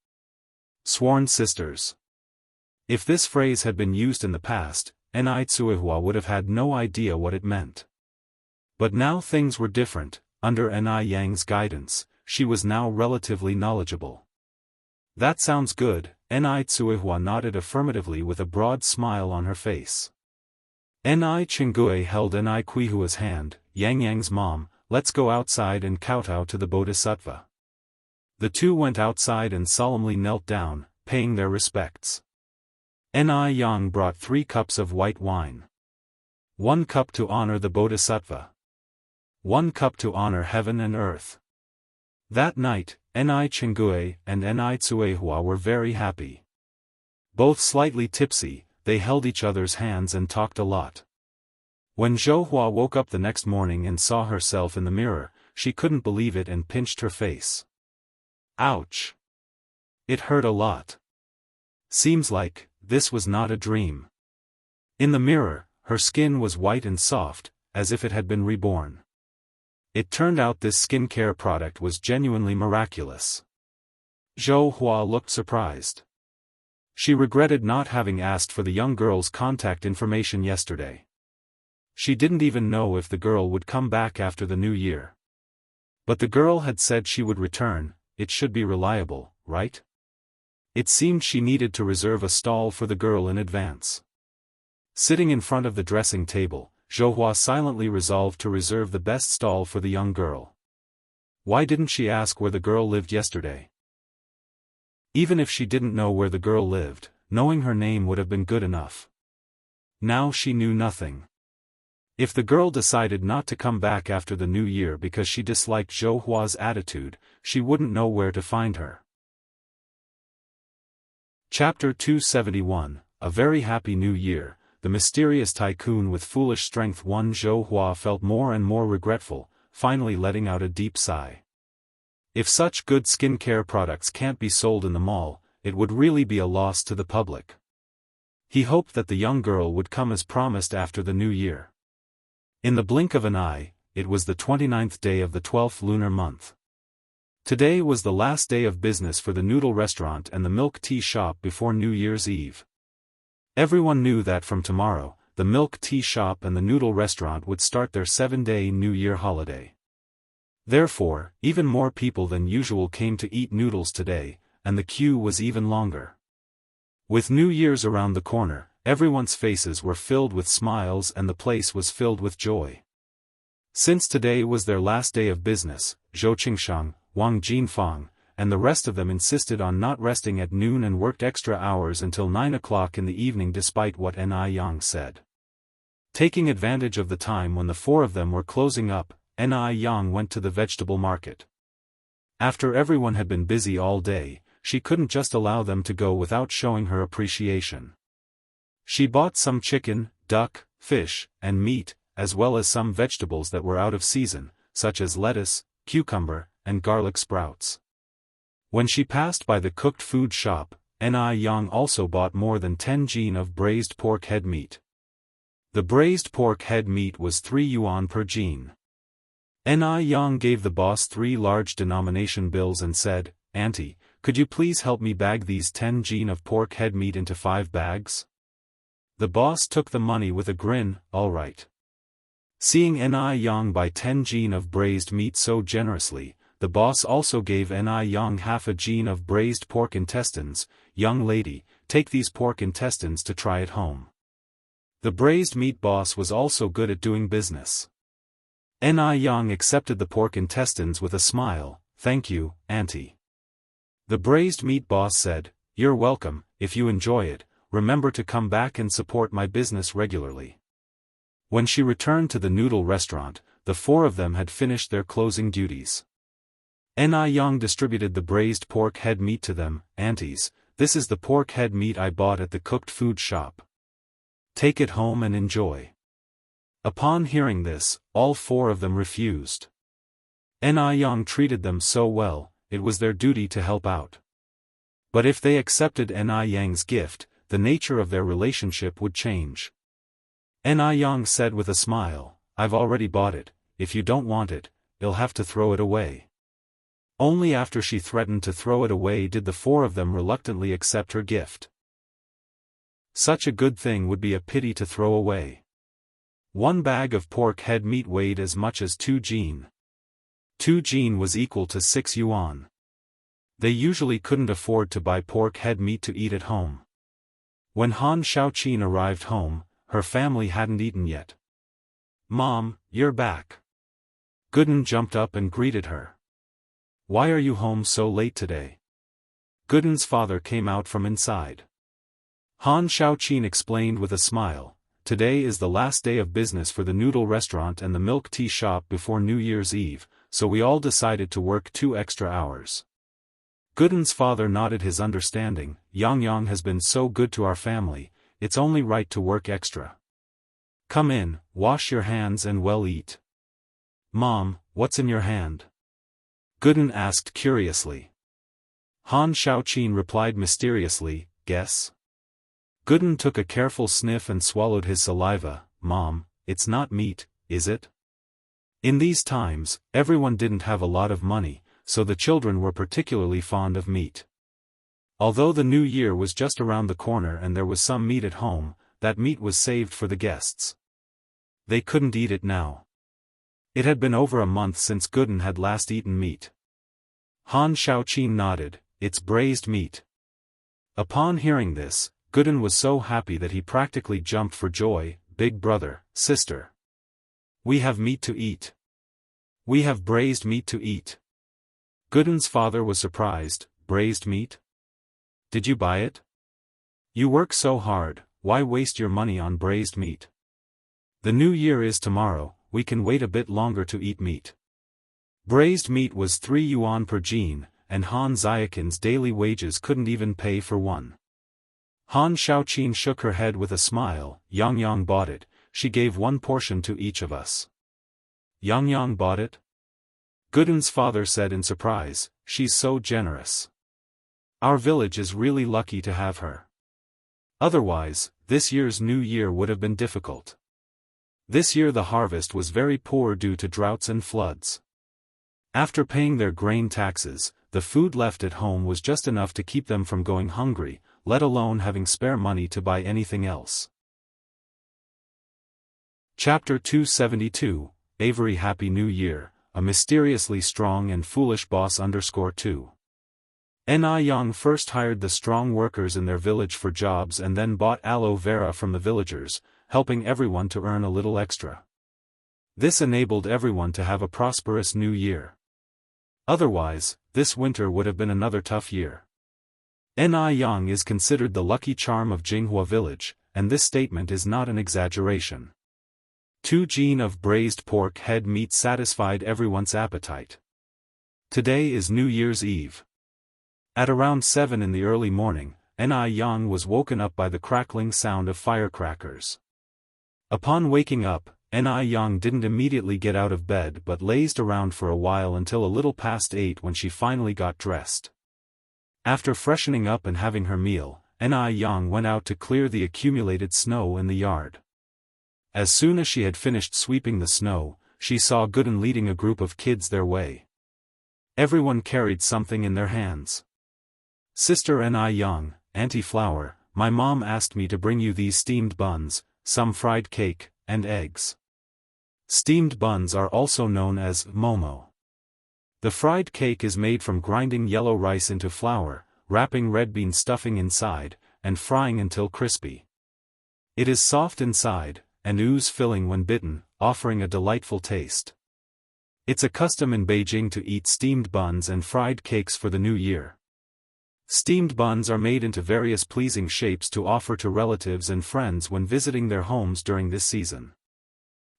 Sworn sisters. If this phrase had been used in the past, Ni Tsuehua would have had no idea what it meant. But now things were different. Under Ni Yang's guidance, she was now relatively knowledgeable. That sounds good, Ni Tsuehua nodded affirmatively with a broad smile on her face. Ni Chenggui held Ni Quihua's hand, Yang's mom, let's go outside and kowtow to the Bodhisattva. The two went outside and solemnly knelt down, paying their respects. Ni Yang brought 3 cups of white wine. 1 cup to honor the Bodhisattva. 1 cup to honor heaven and earth. That night, Ni Chenggui and Ni Tsuehua were very happy. Both slightly tipsy, they held each other's hands and talked a lot. When Zhou Hua woke up the next morning and saw herself in the mirror, she couldn't believe it and pinched her face. Ouch! It hurt a lot. Seems like this was not a dream. In the mirror, her skin was white and soft, as if it had been reborn. It turned out this skincare product was genuinely miraculous. Zhou Hua looked surprised. She regretted not having asked for the young girl's contact information yesterday. She didn't even know if the girl would come back after the new year. But the girl had said she would return, it should be reliable, right? It seemed she needed to reserve a stall for the girl in advance. Sitting in front of the dressing table, Zhouhua silently resolved to reserve the best stall for the young girl. Why didn't she ask where the girl lived yesterday? Even if she didn't know where the girl lived, knowing her name would have been good enough. Now she knew nothing. If the girl decided not to come back after the new year because she disliked Zhouhua's attitude, she wouldn't know where to find her. Chapter 271, A Very Happy New Year. The mysterious tycoon with foolish strength. Zhouhua felt more and more regretful, finally letting out a deep sigh. If such good skincare products can't be sold in the mall, it would really be a loss to the public. He hoped that the young girl would come as promised after the new year. In the blink of an eye, it was the 29th day of the 12th lunar month. Today was the last day of business for the noodle restaurant and the milk tea shop before New Year's Eve. Everyone knew that from tomorrow, the milk tea shop and the noodle restaurant would start their 7-day New Year holiday. Therefore, even more people than usual came to eat noodles today, and the queue was even longer. With New Year's around the corner, everyone's faces were filled with smiles and the place was filled with joy. Since today was their last day of business, Zhou Qingshang, Wang Jinfang, and the rest of them insisted on not resting at noon and worked extra hours until 9 o'clock in the evening despite what Ni Yang said. Taking advantage of the time when the four of them were closing up, Ni Yang went to the vegetable market. After everyone had been busy all day, she couldn't just allow them to go without showing her appreciation. She bought some chicken, duck, fish, and meat, as well as some vegetables that were out of season, such as lettuce, cucumber, and garlic sprouts. When she passed by the cooked food shop, Ni Yang also bought more than 10 jin of braised pork head meat. The braised pork head meat was 3 yuan per jin. Ni Yang gave the boss 3 large denomination bills and said, "Auntie, could you please help me bag these 10 jin of pork head meat into 5 bags?" The boss took the money with a grin, "All right." Seeing Ni Yang buy 10 jin of braised meat so generously, the boss also gave Ni Yang half a jin of braised pork intestines. "Young lady, take these pork intestines to try at home." The braised meat boss was also good at doing business. Ni Yang accepted the pork intestines with a smile, "Thank you, auntie." The braised meat boss said, "You're welcome. If you enjoy it, remember to come back and support my business regularly." When she returned to the noodle restaurant, the four of them had finished their closing duties. Ni Yang distributed the braised pork head meat to them. "Aunties, this is the pork head meat I bought at the cooked food shop. Take it home and enjoy." Upon hearing this, all four of them refused. Ni Yang treated them so well, it was their duty to help out. But if they accepted Ni Yang's gift, the nature of their relationship would change. Ni Yang said with a smile, "I've already bought it. If you don't want it, you'll have to throw it away." Only after she threatened to throw it away did the four of them reluctantly accept her gift. Such a good thing would be a pity to throw away. 1 bag of pork head meat weighed as much as 2 jin. 2 jin was equal to 6 yuan. They usually couldn't afford to buy pork head meat to eat at home. When Han Shaoqin arrived home, her family hadn't eaten yet. "Mom, you're back." Gooden jumped up and greeted her. "Why are you home so late today?" Gooden's father came out from inside. Han Shaoqin explained with a smile, "Today is the last day of business for the noodle restaurant and the milk tea shop before New Year's Eve, so we all decided to work 2 extra hours." Gooden's father nodded his understanding. "Yang has been so good to our family, it's only right to work extra. Come in, wash your hands and well eat." "Mom, what's in your hand?" Gooden asked curiously. Han Shaoqin replied mysteriously, "Guess?" Gooden took a careful sniff and swallowed his saliva. "Mom, it's not meat, is it?" In these times, everyone didn't have a lot of money, so the children were particularly fond of meat. Although the new year was just around the corner and there was some meat at home, that meat was saved for the guests. They couldn't eat it now. It had been over a month since Gudin had last eaten meat. Han Shaoqin nodded, "It's braised meat." Upon hearing this, Gudin was so happy that he practically jumped for joy. "Big brother, sister. We have meat to eat. We have braised meat to eat." Gudin's father was surprised. "Braised meat? Did you buy it? You work so hard, why waste your money on braised meat? The new year is tomorrow, we can wait a bit longer to eat meat." Braised meat was 3 yuan per jin, and Han Xiaoqin's daily wages couldn't even pay for one. Han Shaoqin shook her head with a smile. "Yang bought it, she gave one portion to each of us." Yang bought it? Gudin's father said in surprise, "She's so generous. Our village is really lucky to have her. Otherwise, this year's new year would have been difficult. This year the harvest was very poor due to droughts and floods. After paying their grain taxes, the food left at home was just enough to keep them from going hungry, let alone having spare money to buy anything else." Chapter 272, Avery. Happy New Year, a mysteriously strong and foolish boss. 2. Ni Yang first hired the strong workers in their village for jobs and then bought aloe vera from the villagers, helping everyone to earn a little extra. This enabled everyone to have a prosperous new year. Otherwise, this winter would have been another tough year. Ni Yang is considered the lucky charm of Jinghua village, and this statement is not an exaggeration. 2 jin of braised pork head meat satisfied everyone's appetite. Today is New Year's Eve. At around 7 in the early morning, Ni Yang was woken up by the crackling sound of firecrackers. Upon waking up, Ni Yang didn't immediately get out of bed but lazed around for a while until a little past 8 when she finally got dressed. After freshening up and having her meal, Ni Yang went out to clear the accumulated snow in the yard. As soon as she had finished sweeping the snow, she saw Gudin leading a group of kids their way. Everyone carried something in their hands. "Sister Ni Yang, Auntie Flower, my mom asked me to bring you these steamed buns, some fried cake, and eggs." Steamed buns are also known as momo. The fried cake is made from grinding yellow rice into flour, wrapping red bean stuffing inside, and frying until crispy. It is soft inside, and ooze filling when bitten, offering a delightful taste. It's a custom in Beijing to eat steamed buns and fried cakes for the new year. Steamed buns are made into various pleasing shapes to offer to relatives and friends when visiting their homes during this season.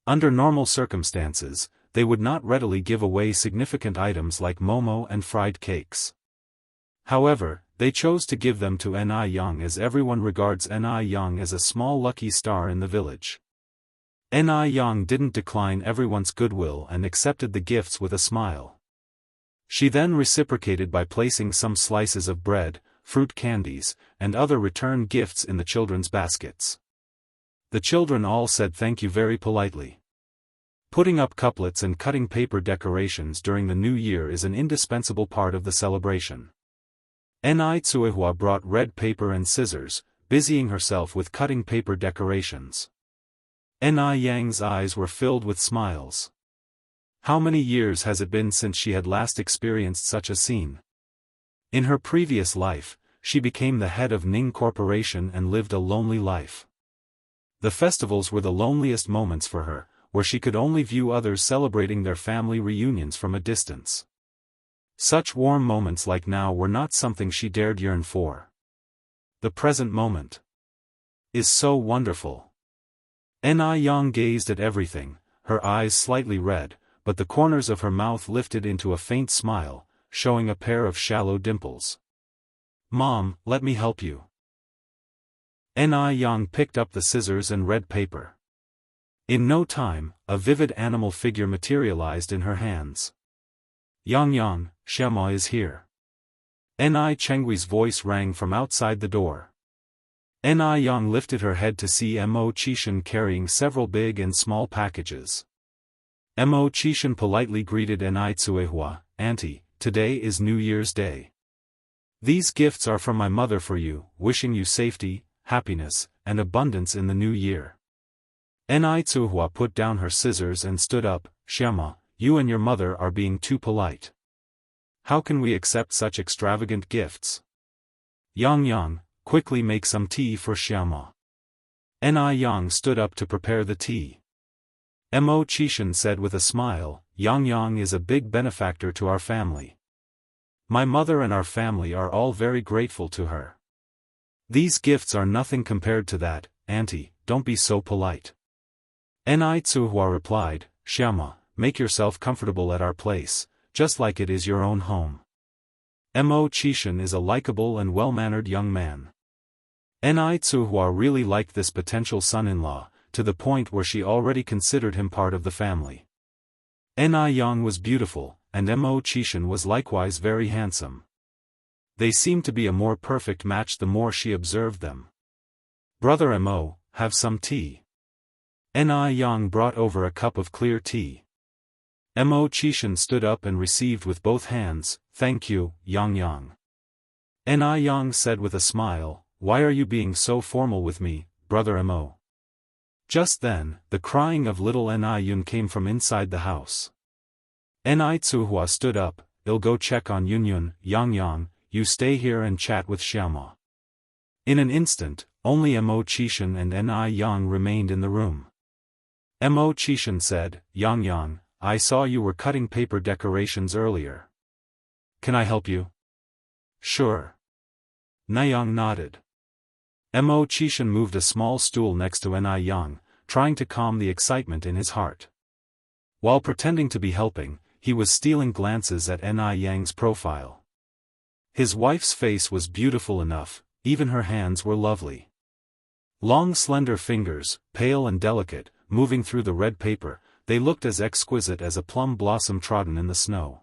Under normal circumstances, they would not readily give away significant items like momo and fried cakes. However, they chose to give them to Ni Yang as everyone regards Ni Yang as a small lucky star in the village. Ni Yang didn't decline everyone's goodwill and accepted the gifts with a smile. She then reciprocated by placing some slices of bread, fruit candies, and other return gifts in the children's baskets. The children all said thank you very politely. Putting up couplets and cutting paper decorations during the new year is an indispensable part of the celebration. Ni Tsuehua brought red paper and scissors, busying herself with cutting paper decorations. Ni Yang's eyes were filled with smiles. How many years has it been since she had last experienced such a scene? In her previous life, she became the head of Ning Corporation and lived a lonely life. The festivals were the loneliest moments for her, where she could only view others celebrating their family reunions from a distance. Such warm moments like now were not something she dared yearn for. The present moment is so wonderful. Ni Yang gazed at everything, her eyes slightly red, but the corners of her mouth lifted into a faint smile, showing a pair of shallow dimples. "Mom, let me help you." Ni Yang picked up the scissors and red paper. In no time, a vivid animal figure materialized in her hands. Yang, Xiaoma is here." Ni Chenghui's voice rang from outside the door. Ni Yang lifted her head to see Mo Qishan carrying several big and small packages. Mo Qishan politely greeted Ni Tsuehua, "Auntie, today is New Year's Day. These gifts are from my mother for you, wishing you safety, happiness, and abundance in the new year. Ni Tsuhua put down her scissors and stood up. Xiama, you and your mother are being too polite. How can we accept such extravagant gifts? Yang, quickly make some tea for Xiama. Ni Yang stood up to prepare the tea. Mo Qishan said with a smile, Yang is a big benefactor to our family. My mother and our family are all very grateful to her. These gifts are nothing compared to that, Auntie, don't be so polite. Ni Tsuhua replied, Xiama, make yourself comfortable at our place, just like it is your own home. Mo Qishan is a likable and well-mannered young man. Ni Tsuhua really liked this potential son-in-law, to the point where she already considered him part of the family. Ni Yang was beautiful, and Mo Qishan was likewise very handsome. They seemed to be a more perfect match the more she observed them. Brother Mo, have some tea. Ni Yang brought over a cup of clear tea. Mo Qishan stood up and received with both hands, thank you, Yang. Ni Yang said with a smile, why are you being so formal with me, Brother Mo? Just then, the crying of little Ni Yun came from inside the house. Ni Tsuhua stood up, I'll go check on Yun. Yang, you stay here and chat with Xiama. In an instant, only Mo Qishan and Ni Yang remained in the room. Mo Qishan said, Yang, I saw you were cutting paper decorations earlier. Can I help you? Sure. Niyang nodded. Mo Qishan moved a small stool next to Ni Yang, trying to calm the excitement in his heart. While pretending to be helping, he was stealing glances at Ni Yang's profile. His wife's face was beautiful enough, even her hands were lovely. Long slender fingers, pale and delicate, moving through the red paper, they looked as exquisite as a plum blossom trodden in the snow.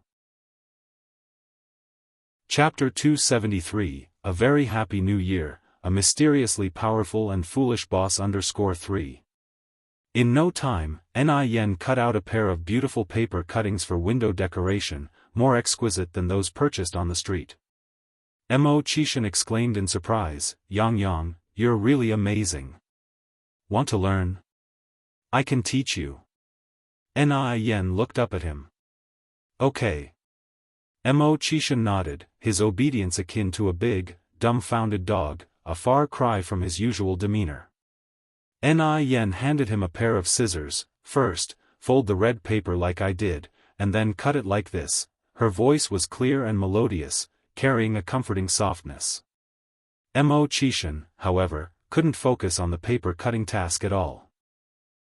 Chapter 273, A Very Happy New Year, A Mysteriously Powerful and Foolish Boss _3. In no time, Ni Yen cut out a pair of beautiful paper cuttings for window decoration, more exquisite than those purchased on the street. Mo Qishan exclaimed in surprise, Yang, you're really amazing. Want to learn? I can teach you. Ni Yen looked up at him. Okay. Mo Qishan nodded, his obedience akin to a big, dumbfounded dog, a far cry from his usual demeanor. Ni Yen handed him a pair of scissors. First, fold the red paper like I did, and then cut it like this. Her voice was clear and melodious, carrying a comforting softness. Mo Qishan, however, couldn't focus on the paper cutting task at all.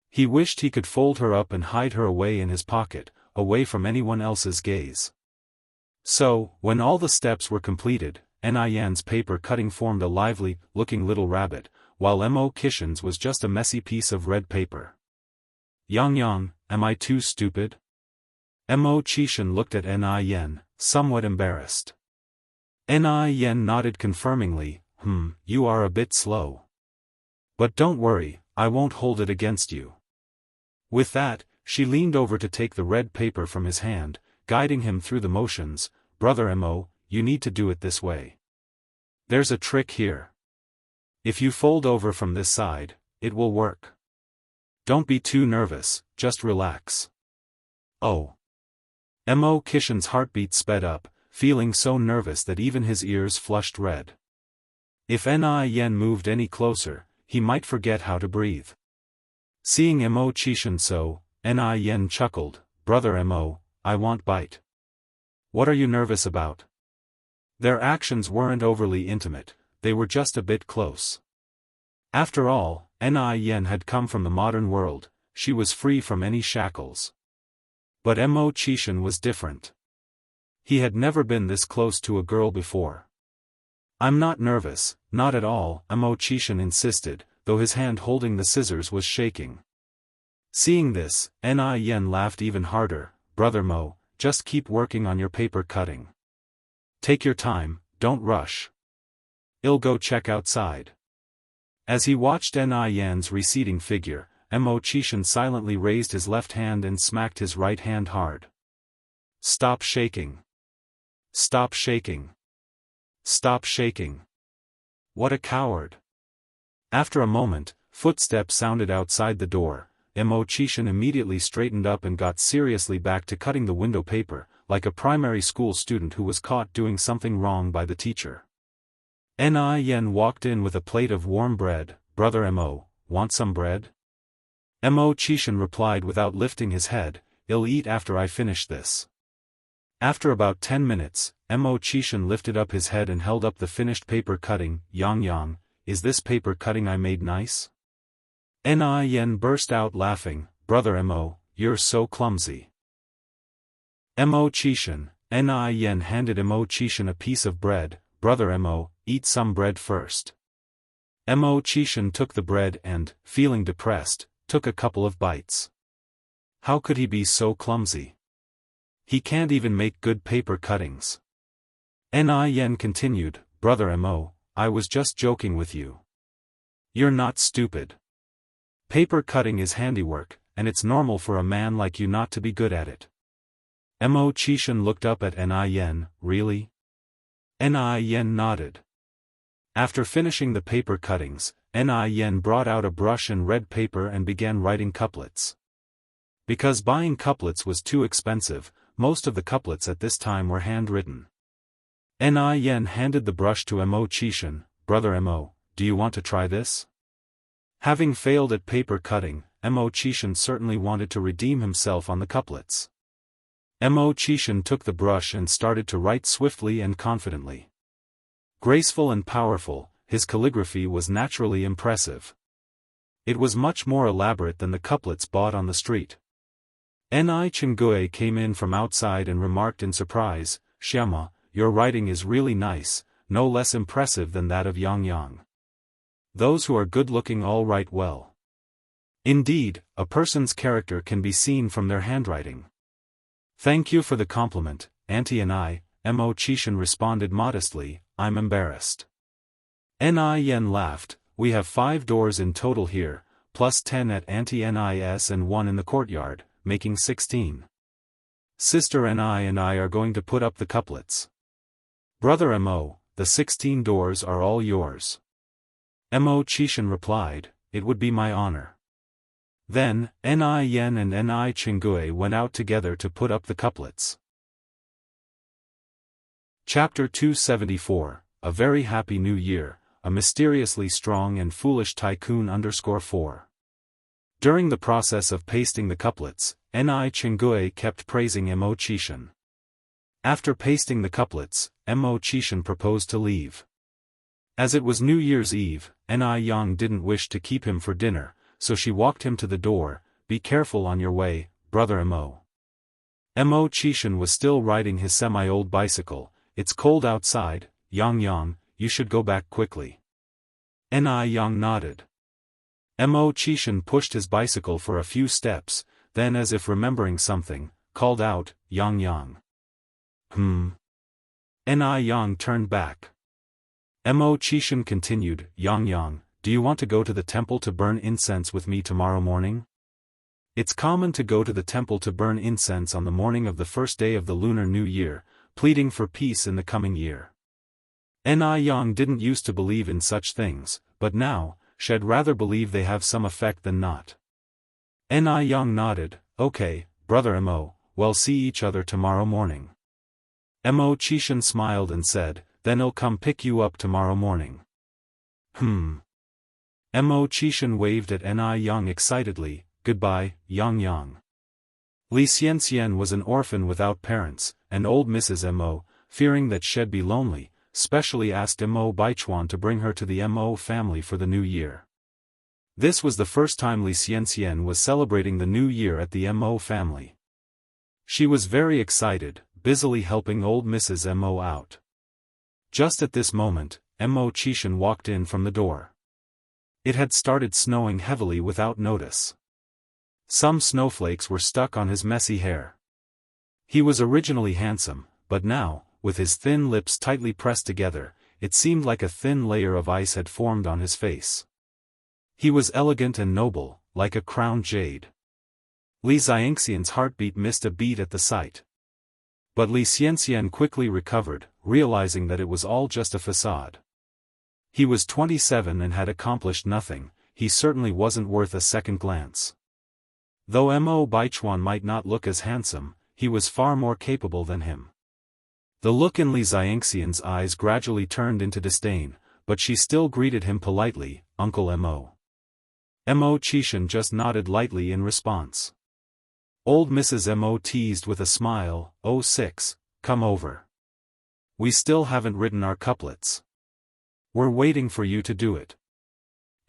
He wished he could fold her up and hide her away in his pocket, away from anyone else's gaze. So, when all the steps were completed, Ni Yan's paper cutting formed a lively-looking little rabbit, while Mo Qishan's was just a messy piece of red paper. Yang, am I too stupid? Mo Qishan looked at Ni Yen, somewhat embarrassed. Ni Yen nodded confirmingly, you are a bit slow. But don't worry, I won't hold it against you. With that, she leaned over to take the red paper from his hand, guiding him through the motions. Brother Mo, you need to do it this way. There's a trick here. If you fold over from this side, it will work. Don't be too nervous, just relax. Oh. Mo Qishan's heartbeat sped up, feeling so nervous that even his ears flushed red. If Ni Yen moved any closer, he might forget how to breathe. Seeing Mo Qishan so, Ni Yen chuckled, Brother Mo, I won't bite. What are you nervous about? Their actions weren't overly intimate, they were just a bit close. After all, Ni Yen had come from the modern world, she was free from any shackles. But Mo Qishan was different. He had never been this close to a girl before. I'm not nervous, not at all, Mo Qishan insisted, though his hand holding the scissors was shaking. Seeing this, Ni Yen laughed even harder, Brother Mo, just keep working on your paper cutting. Take your time, don't rush. I'll go check outside. As he watched Ni Yan's receding figure, Mo Qishan silently raised his left hand and smacked his right hand hard. Stop shaking. Stop shaking. Stop shaking. What a coward. After a moment, footsteps sounded outside the door. Xianxia immediately straightened up and got seriously back to cutting the window paper, like a primary school student who was caught doing something wrong by the teacher. Yen walked in with a plate of warm bread. Brother Mo, want some bread? Xianxia replied without lifting his head, I'll eat after I finish this. After about 10 minutes, Xianxia lifted up his head and held up the finished paper cutting. Yang, is this paper cutting I made nice? Yen burst out laughing, Brother Mo, you're so clumsy. Yen handed Xianxia a piece of bread. Brother Mo, eat some bread first. Xianxia took the bread and, feeling depressed, took a couple of bites. How could he be so clumsy? He can't even make good paper cuttings. Yen continued, Brother Mo, I was just joking with you. You're not stupid. Paper cutting is handiwork, and it's normal for a man like you not to be good at it. Xianxia looked up at Yen, really? Yen nodded. After finishing the paper cuttings, Yen brought out a brush and red paper and began writing couplets. Because buying couplets was too expensive, most of the couplets at this time were handwritten. Yen handed the brush to Xianxia, Brother Mo, do you want to try this? Having failed at paper cutting, Xianxia certainly wanted to redeem himself on the couplets. Xianxia took the brush and started to write swiftly and confidently. Graceful and powerful, his calligraphy was naturally impressive. It was much more elaborate than the couplets bought on the street. Jianghu came in from outside and remarked in surprise, Xiama, your writing is really nice, no less impressive than that of Yang. Those who are good-looking all write well. Indeed, a person's character can be seen from their handwriting. Thank you for the compliment, Auntie and I, Xianxia responded modestly, I'm embarrassed. Yen laughed, we have 5 doors in total here, plus 10 at Auntie Nis and 1 in the courtyard, making 16. Sister and I are going to put up the couplets. Brother Mo, the 16 doors are all yours. Xianxia replied, it would be my honor. Then, Yen and Jianghu went out together to put up the couplets. Chapter 274, A Very Happy New Year, A Mysteriously Strong and Foolish Tycoon _4. During the process of pasting the couplets, Jianghu kept praising Xianxia. After pasting the couplets, Xianxia proposed to leave. As it was New Year's Eve, Yang didn't wish to keep him for dinner, so she walked him to the door, be careful on your way, Brother Mo. Xianxia was still riding his semi-old bicycle, it's cold outside, Yang, you should go back quickly. Yang nodded. Xianxia pushed his bicycle for a few steps, then as if remembering something, called out, Yang. Yang turned back. Xianxia continued, Yang, do you want to go to the temple to burn incense with me tomorrow morning? It's common to go to the temple to burn incense on the morning of the first day of the Lunar New Year, pleading for peace in the coming year. Yang didn't used to believe in such things, but now, she'd rather believe they have some effect than not. Yang nodded, okay, Brother Mo, we'll see each other tomorrow morning. Xianxia smiled and said, then I'll come pick you up tomorrow morning. Xianxia waved at Yang excitedly, goodbye, Yang. Xianxia was an orphan without parents, and old Mrs. Mo, fearing that she'd be lonely, specially asked Mo Baichuan to bring her to the Mo family for the new year. This was the first time Xianxia was celebrating the new year at the Mo family. She was very excited, busily helping old Mrs. Mo out. Just at this moment, Xianxia walked in from the door. It had started snowing heavily without notice. Some snowflakes were stuck on his messy hair. He was originally handsome, but now, with his thin lips tightly pressed together, it seemed like a thin layer of ice had formed on his face. He was elegant and noble, like a crowned jade. Xianxian's heartbeat missed a beat at the sight. But Xianxia quickly recovered, realizing that it was all just a facade. He was 27 and had accomplished nothing. He certainly wasn't worth a second glance. Though Mo Baichuan might not look as handsome, he was far more capable than him. The look in Li Xianxian's eyes gradually turned into disdain, but she still greeted him politely, "Uncle Mo." Mo Qishan just nodded lightly in response. Old Mrs. Mo teased with a smile, "Oh 6, come over. We still haven't written our couplets. We're waiting for you to do it."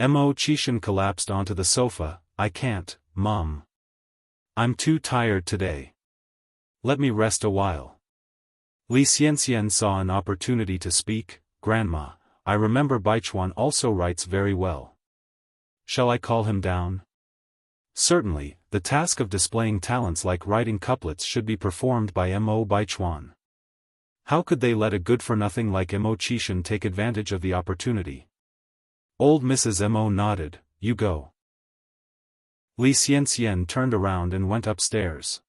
Mo Qishan collapsed onto the sofa. "I can't, Mom. I'm too tired today. Let me rest a while." Li Xianxian saw an opportunity to speak. "Grandma, I remember Baichuan also writes very well. Shall I call him down?" Certainly, the task of displaying talents like writing couplets should be performed by Mo Baichuan. How could they let a good-for-nothing like Mo Qishan take advantage of the opportunity? Old Mrs. Mo nodded. "You go." Li Xianxian turned around and went upstairs.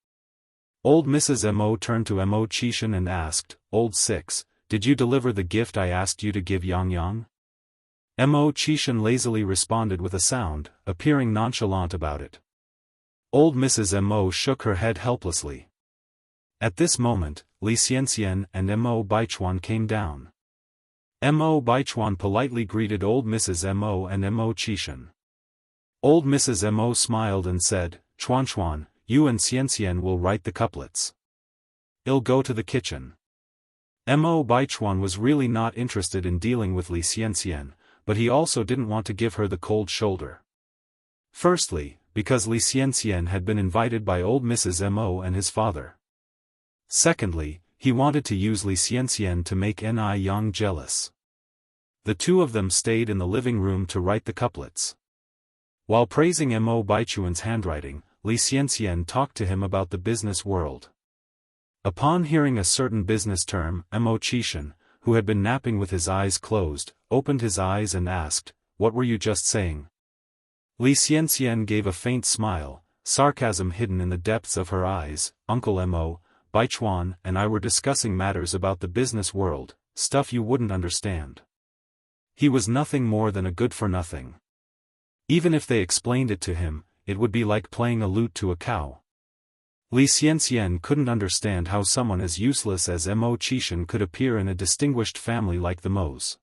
Old Mrs. Mo turned to Mo Qishan and asked, "Old 6, did you deliver the gift I asked you to give Yang Yang?" Mo Qishan lazily responded with a sound, appearing nonchalant about it. Old Mrs. Mo shook her head helplessly. At this moment, Li Xianxian and Mo Baichuan came down. Mo Baichuan politely greeted Old Mrs. Mo and Mo Qishan. Old Mrs. Mo smiled and said, "Chuan, you and Xianxian will write the couplets. I'll go to the kitchen." Mo Baichuan was really not interested in dealing with Li Xianxian, but he also didn't want to give her the cold shoulder. Firstly, because Li Xianxian had been invited by Old Mrs. Mo and his father. Secondly, he wanted to use Li Xianxian to make Yang jealous. The two of them stayed in the living room to write the couplets. While praising Mo Baichuan's handwriting, Li Xianxian talked to him about the business world. Upon hearing a certain business term, Mo Qishan, who had been napping with his eyes closed, opened his eyes and asked, "What were you just saying?" Li Xianxian gave a faint smile, sarcasm hidden in the depths of her eyes. "Uncle Mo Baichuan and I were discussing matters about the business world, stuff you wouldn't understand." He was nothing more than a good-for-nothing. Even if they explained it to him, it would be like playing a lute to a cow. Li Xianxian couldn't understand how someone as useless as Mo Qishan could appear in a distinguished family like the Mo's.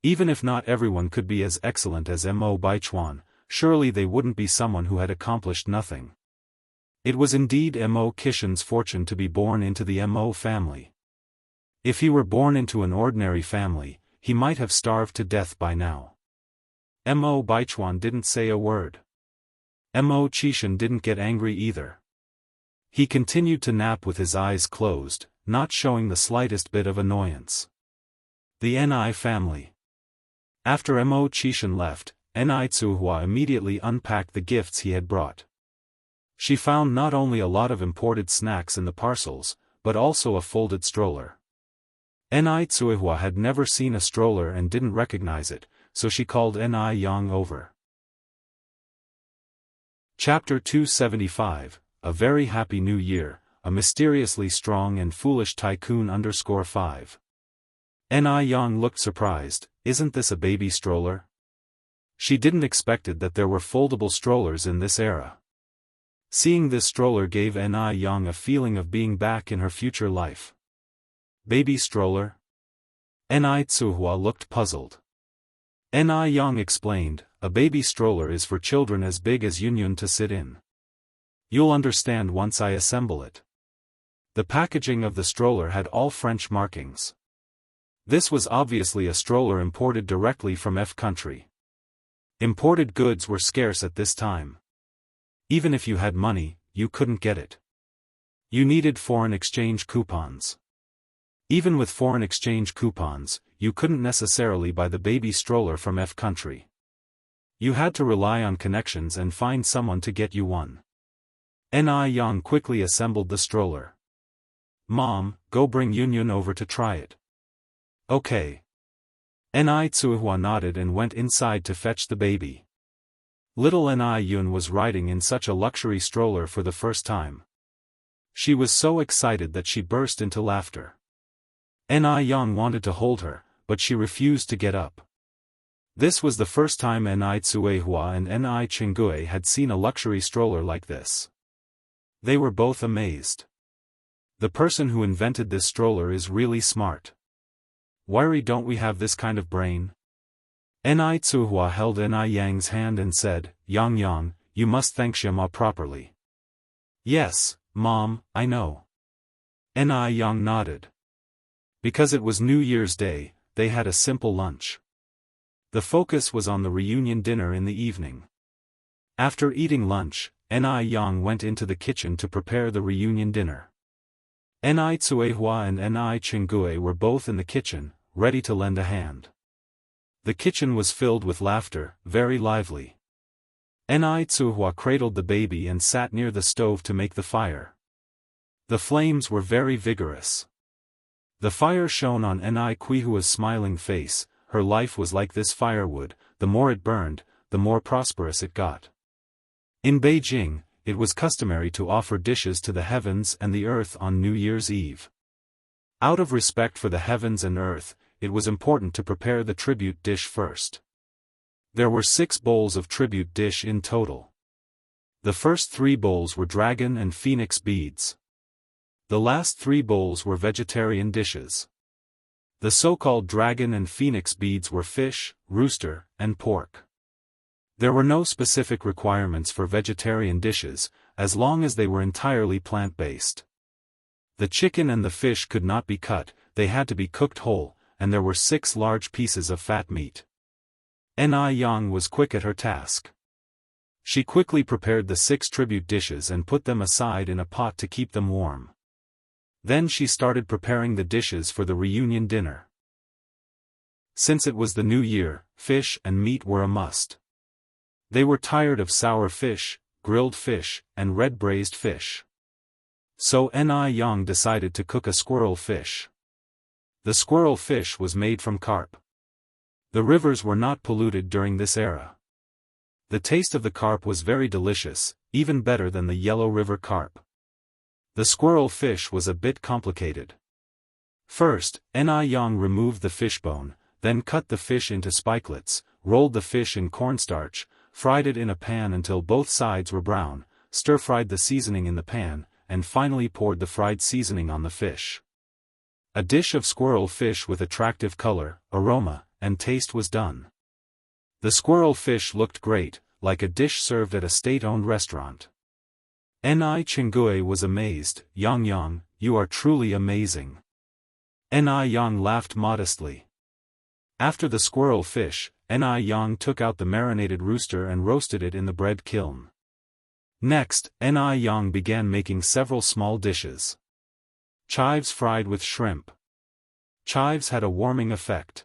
Even if not everyone could be as excellent as Mo Baichuan, surely they wouldn't be someone who had accomplished nothing. It was indeed Mo Qishan's fortune to be born into the Mo family. If he were born into an ordinary family, he might have starved to death by now. Mo Baichuan didn't say a word. Mo Qishan didn't get angry either. He continued to nap with his eyes closed, not showing the slightest bit of annoyance. The Ni family. After Mo Qishan left, Ni Tsuhua immediately unpacked the gifts he had brought. She found not only a lot of imported snacks in the parcels, but also a folded stroller. Ni Tsuhua had never seen a stroller and didn't recognize it, so she called Ni Yang over. Chapter 275, A Very Happy New Year, A Mysteriously Strong and Foolish Tycoon _5. Ni Yang looked surprised. "Isn't this a baby stroller?" She didn't expected that there were foldable strollers in this era. Seeing this stroller gave Ni Yang a feeling of being back in her future life. Baby stroller? Ni Tsuhua looked puzzled. Ni Yang explained, "A baby stroller is for children as big as Yunyun to sit in. You'll understand once I assemble it." The packaging of the stroller had all French markings. This was obviously a stroller imported directly from F country. Imported goods were scarce at this time. Even if you had money, you couldn't get it. You needed foreign exchange coupons. Even with foreign exchange coupons, you couldn't necessarily buy the baby stroller from F country. You had to rely on connections and find someone to get you one. Ni Yang quickly assembled the stroller. "Mom, go bring Yunyun over to try it." "Okay." Ni Tsuhua nodded and went inside to fetch the baby. Little Ni Yun was riding in such a luxury stroller for the first time. She was so excited that she burst into laughter. Ni Yang wanted to hold her, but she refused to get up. This was the first time Ni Tsuehua and Ni Chengue had seen a luxury stroller like this. They were both amazed. The person who invented this stroller is really smart. Why don't we have this kind of brain? Ni Tsuehua held Ni Yang's hand and said, Yang Yang, you must thank Shima properly. Yes, Mom, I know. Ni Yang nodded. Because it was New Year's Day, they had a simple lunch. The focus was on the reunion dinner in the evening. After eating lunch, Ni Yang went into the kitchen to prepare the reunion dinner. Ni Tsuehua and Ni Chengue were both in the kitchen, ready to lend a hand. The kitchen was filled with laughter, very lively. Ni Tsuehua cradled the baby and sat near the stove to make the fire. The flames were very vigorous. The fire shone on Ni Kuihua's smiling face. Her life was like this firewood, the more it burned, the more prosperous it got. In Beijing, it was customary to offer dishes to the heavens and the earth on New Year's Eve. Out of respect for the heavens and earth, it was important to prepare the tribute dish first. There were 6 bowls of tribute dish in total. The first 3 bowls were dragon and phoenix beads. The last 3 bowls were vegetarian dishes. The so-called dragon and phoenix beads were fish, rooster, and pork. There were no specific requirements for vegetarian dishes, as long as they were entirely plant-based. The chicken and the fish could not be cut, they had to be cooked whole, and there were 6 large pieces of fat meat. Ni Yang was quick at her task. She quickly prepared the 6 tribute dishes and put them aside in a pot to keep them warm. Then she started preparing the dishes for the reunion dinner. Since it was the new year, fish and meat were a must. They were tired of sour fish, grilled fish, and red braised fish. So Ni Yang decided to cook a squirrel fish. The squirrel fish was made from carp. The rivers were not polluted during this era. The taste of the carp was very delicious, even better than the Yellow River carp. The squirrel fish was a bit complicated. First, Ni Yang removed the fishbone, then cut the fish into spikelets, rolled the fish in cornstarch, fried it in a pan until both sides were brown, stir-fried the seasoning in the pan, and finally poured the fried seasoning on the fish. A dish of squirrel fish with attractive color, aroma, and taste was done. The squirrel fish looked great, like a dish served at a state-owned restaurant. Ni Chengue was amazed. Yang Yang, you are truly amazing. Ni Yang laughed modestly. After the squirrel fish, Ni Yang took out the marinated rooster and roasted it in the bread kiln. Next, Ni Yang began making several small dishes. Chives fried with shrimp. Chives had a warming effect.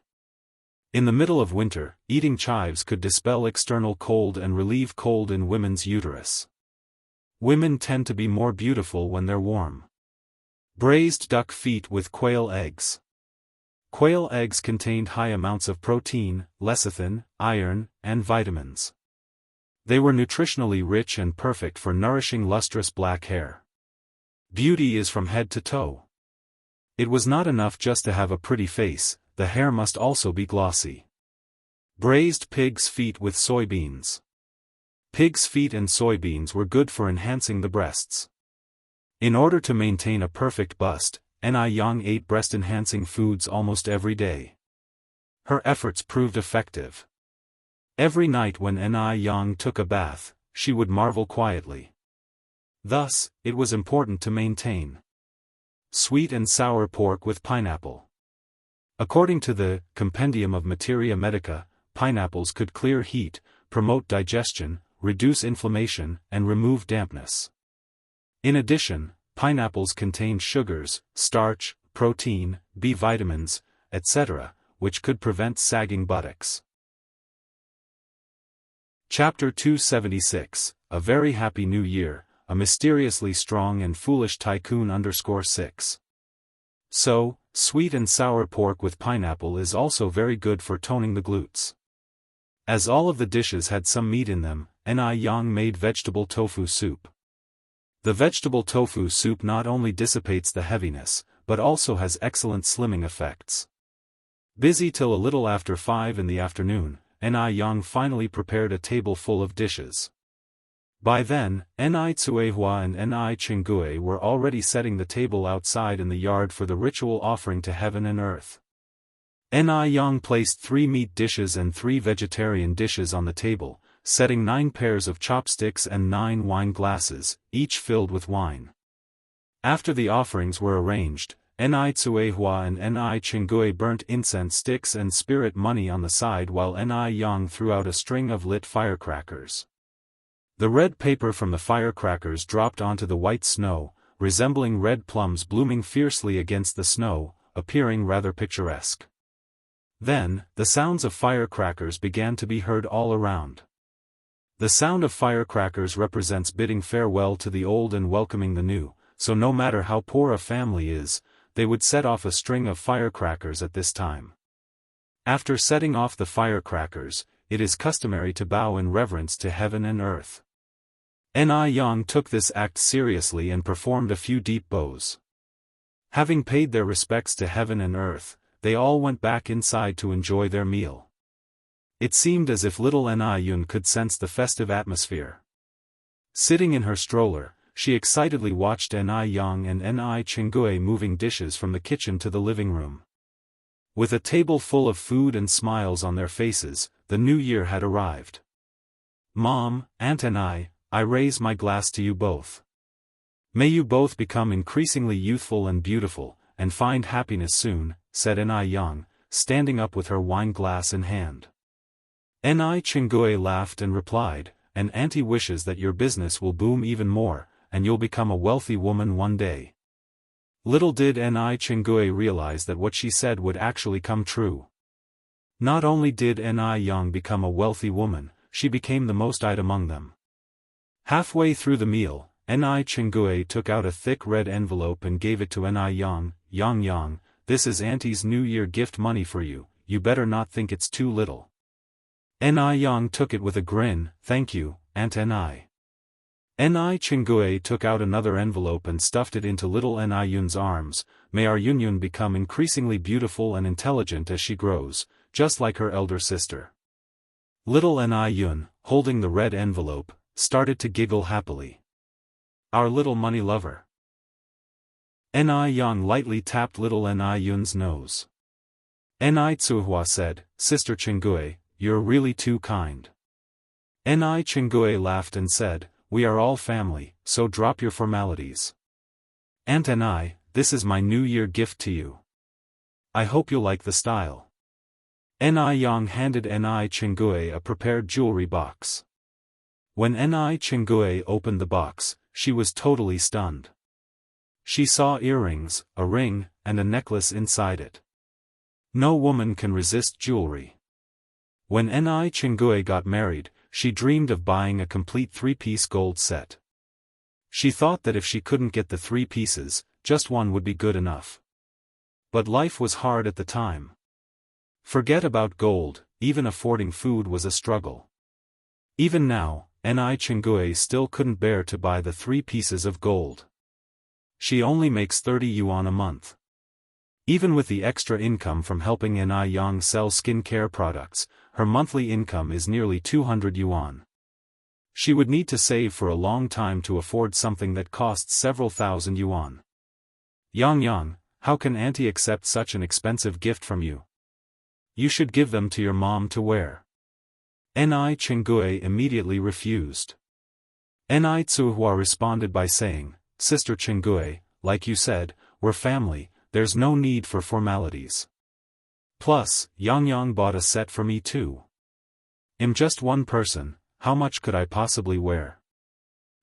In the middle of winter, eating chives could dispel external cold and relieve cold in women's uterus. Women tend to be more beautiful when they're warm. Braised duck feet with quail eggs. Quail eggs contained high amounts of protein, lecithin, iron, and vitamins. They were nutritionally rich and perfect for nourishing lustrous black hair. Beauty is from head to toe. It was not enough just to have a pretty face, the hair must also be glossy. Braised pig's feet with soybeans. Pig's feet and soybeans were good for enhancing the breasts. In order to maintain a perfect bust, Ni Yang ate breast-enhancing foods almost every day. Her efforts proved effective. Every night when Ni Yang took a bath, she would marvel quietly. Thus, it was important to maintain sweet and sour pork with pineapple. According to the Compendium of Materia Medica, pineapples could clear heat, promote digestion, reduce inflammation, and remove dampness. In addition, pineapples contain sugars, starch, protein, B vitamins, etc., which could prevent sagging buttocks. Chapter 276, A Very Happy New Year, A Mysteriously Strong and Foolish Tycoon _6. So, sweet and sour pork with pineapple is also very good for toning the glutes. As all of the dishes had some meat in them, Ni Yang made vegetable tofu soup. The vegetable tofu soup not only dissipates the heaviness, but also has excellent slimming effects. Busy till a little after 5 in the afternoon, Ni Yang finally prepared a table full of dishes. By then, Ni Tsuehua and Ni Chinggui were already setting the table outside in the yard for the ritual offering to heaven and earth. Ni Yang placed 3 meat dishes and 3 vegetarian dishes on the table, setting 9 pairs of chopsticks and 9 wine glasses, each filled with wine. After the offerings were arranged, Ni Tsuehua and Ni Chinggui burnt incense sticks and spirit money on the side while Ni Yang threw out a string of lit firecrackers. The red paper from the firecrackers dropped onto the white snow, resembling red plums blooming fiercely against the snow, appearing rather picturesque. Then, the sounds of firecrackers began to be heard all around. The sound of firecrackers represents bidding farewell to the old and welcoming the new, so no matter how poor a family is, they would set off a string of firecrackers at this time. After setting off the firecrackers, it is customary to bow in reverence to heaven and earth. Ni Yang took this act seriously and performed a few deep bows. Having paid their respects to heaven and earth, they all went back inside to enjoy their meal. It seemed as if little Ni Yun could sense the festive atmosphere. Sitting in her stroller, she excitedly watched Ni Yang and Ni Chinggui moving dishes from the kitchen to the living room. With a table full of food and smiles on their faces, the new year had arrived. "Mom, Aunt and I raise my glass to you both. May you both become increasingly youthful and beautiful, and find happiness soon," said Ni Yang, standing up with her wine glass in hand. Ni Chinggui laughed and replied, "And Auntie wishes that your business will boom even more, and you'll become a wealthy woman one day." Little did Ni Chinggui realize that what she said would actually come true. Not only did Ni Yang become a wealthy woman, she became the most eyed among them. Halfway through the meal, Ni Chinggui took out a thick red envelope and gave it to Ni Yang. "Yang, this is Auntie's New Year gift money for you, you better not think it's too little." Ni Yang took it with a grin. "Thank you, Aunt Ni." Ni Chinggui took out another envelope and stuffed it into little Ni Yun's arms. "May our Yun become increasingly beautiful and intelligent as she grows, just like her elder sister." Little Ni Yun, holding the red envelope, started to giggle happily. "Our little money lover." Ni Yang lightly tapped little Ni Yun's nose. Ni Tsuehua said, "Sister Chinggui, you're really too kind." Ni Chinggui laughed and said, "We are all family, so drop your formalities. Aunt Ni, this is my New Year gift to you. I hope you'll like the style." Ni Yang handed Ni Chinggui a prepared jewelry box. When Ni Chinggui opened the box, she was totally stunned. She saw earrings, a ring, and a necklace inside it. No woman can resist jewelry. When Ni Chinggui got married, she dreamed of buying a complete 3-piece gold set. She thought that if she couldn't get the 3 pieces, just one would be good enough. But life was hard at the time. Forget about gold, even affording food was a struggle. Even now, Ni Chinggui still couldn't bear to buy the 3 pieces of gold. She only makes 30 yuan a month. Even with the extra income from helping Ni Yang sell skincare products, her monthly income is nearly 200 yuan. She would need to save for a long time to afford something that costs several thousand yuan. "Yang, how can Auntie accept such an expensive gift from you? You should give them to your mom to wear." Ni Chinggui immediately refused. Ni Tsuehua responded by saying, "Sister Chinggui, like you said, we're family, there's no need for formalities. Plus, Yang bought a set for me too. I'm just one person, how much could I possibly wear?"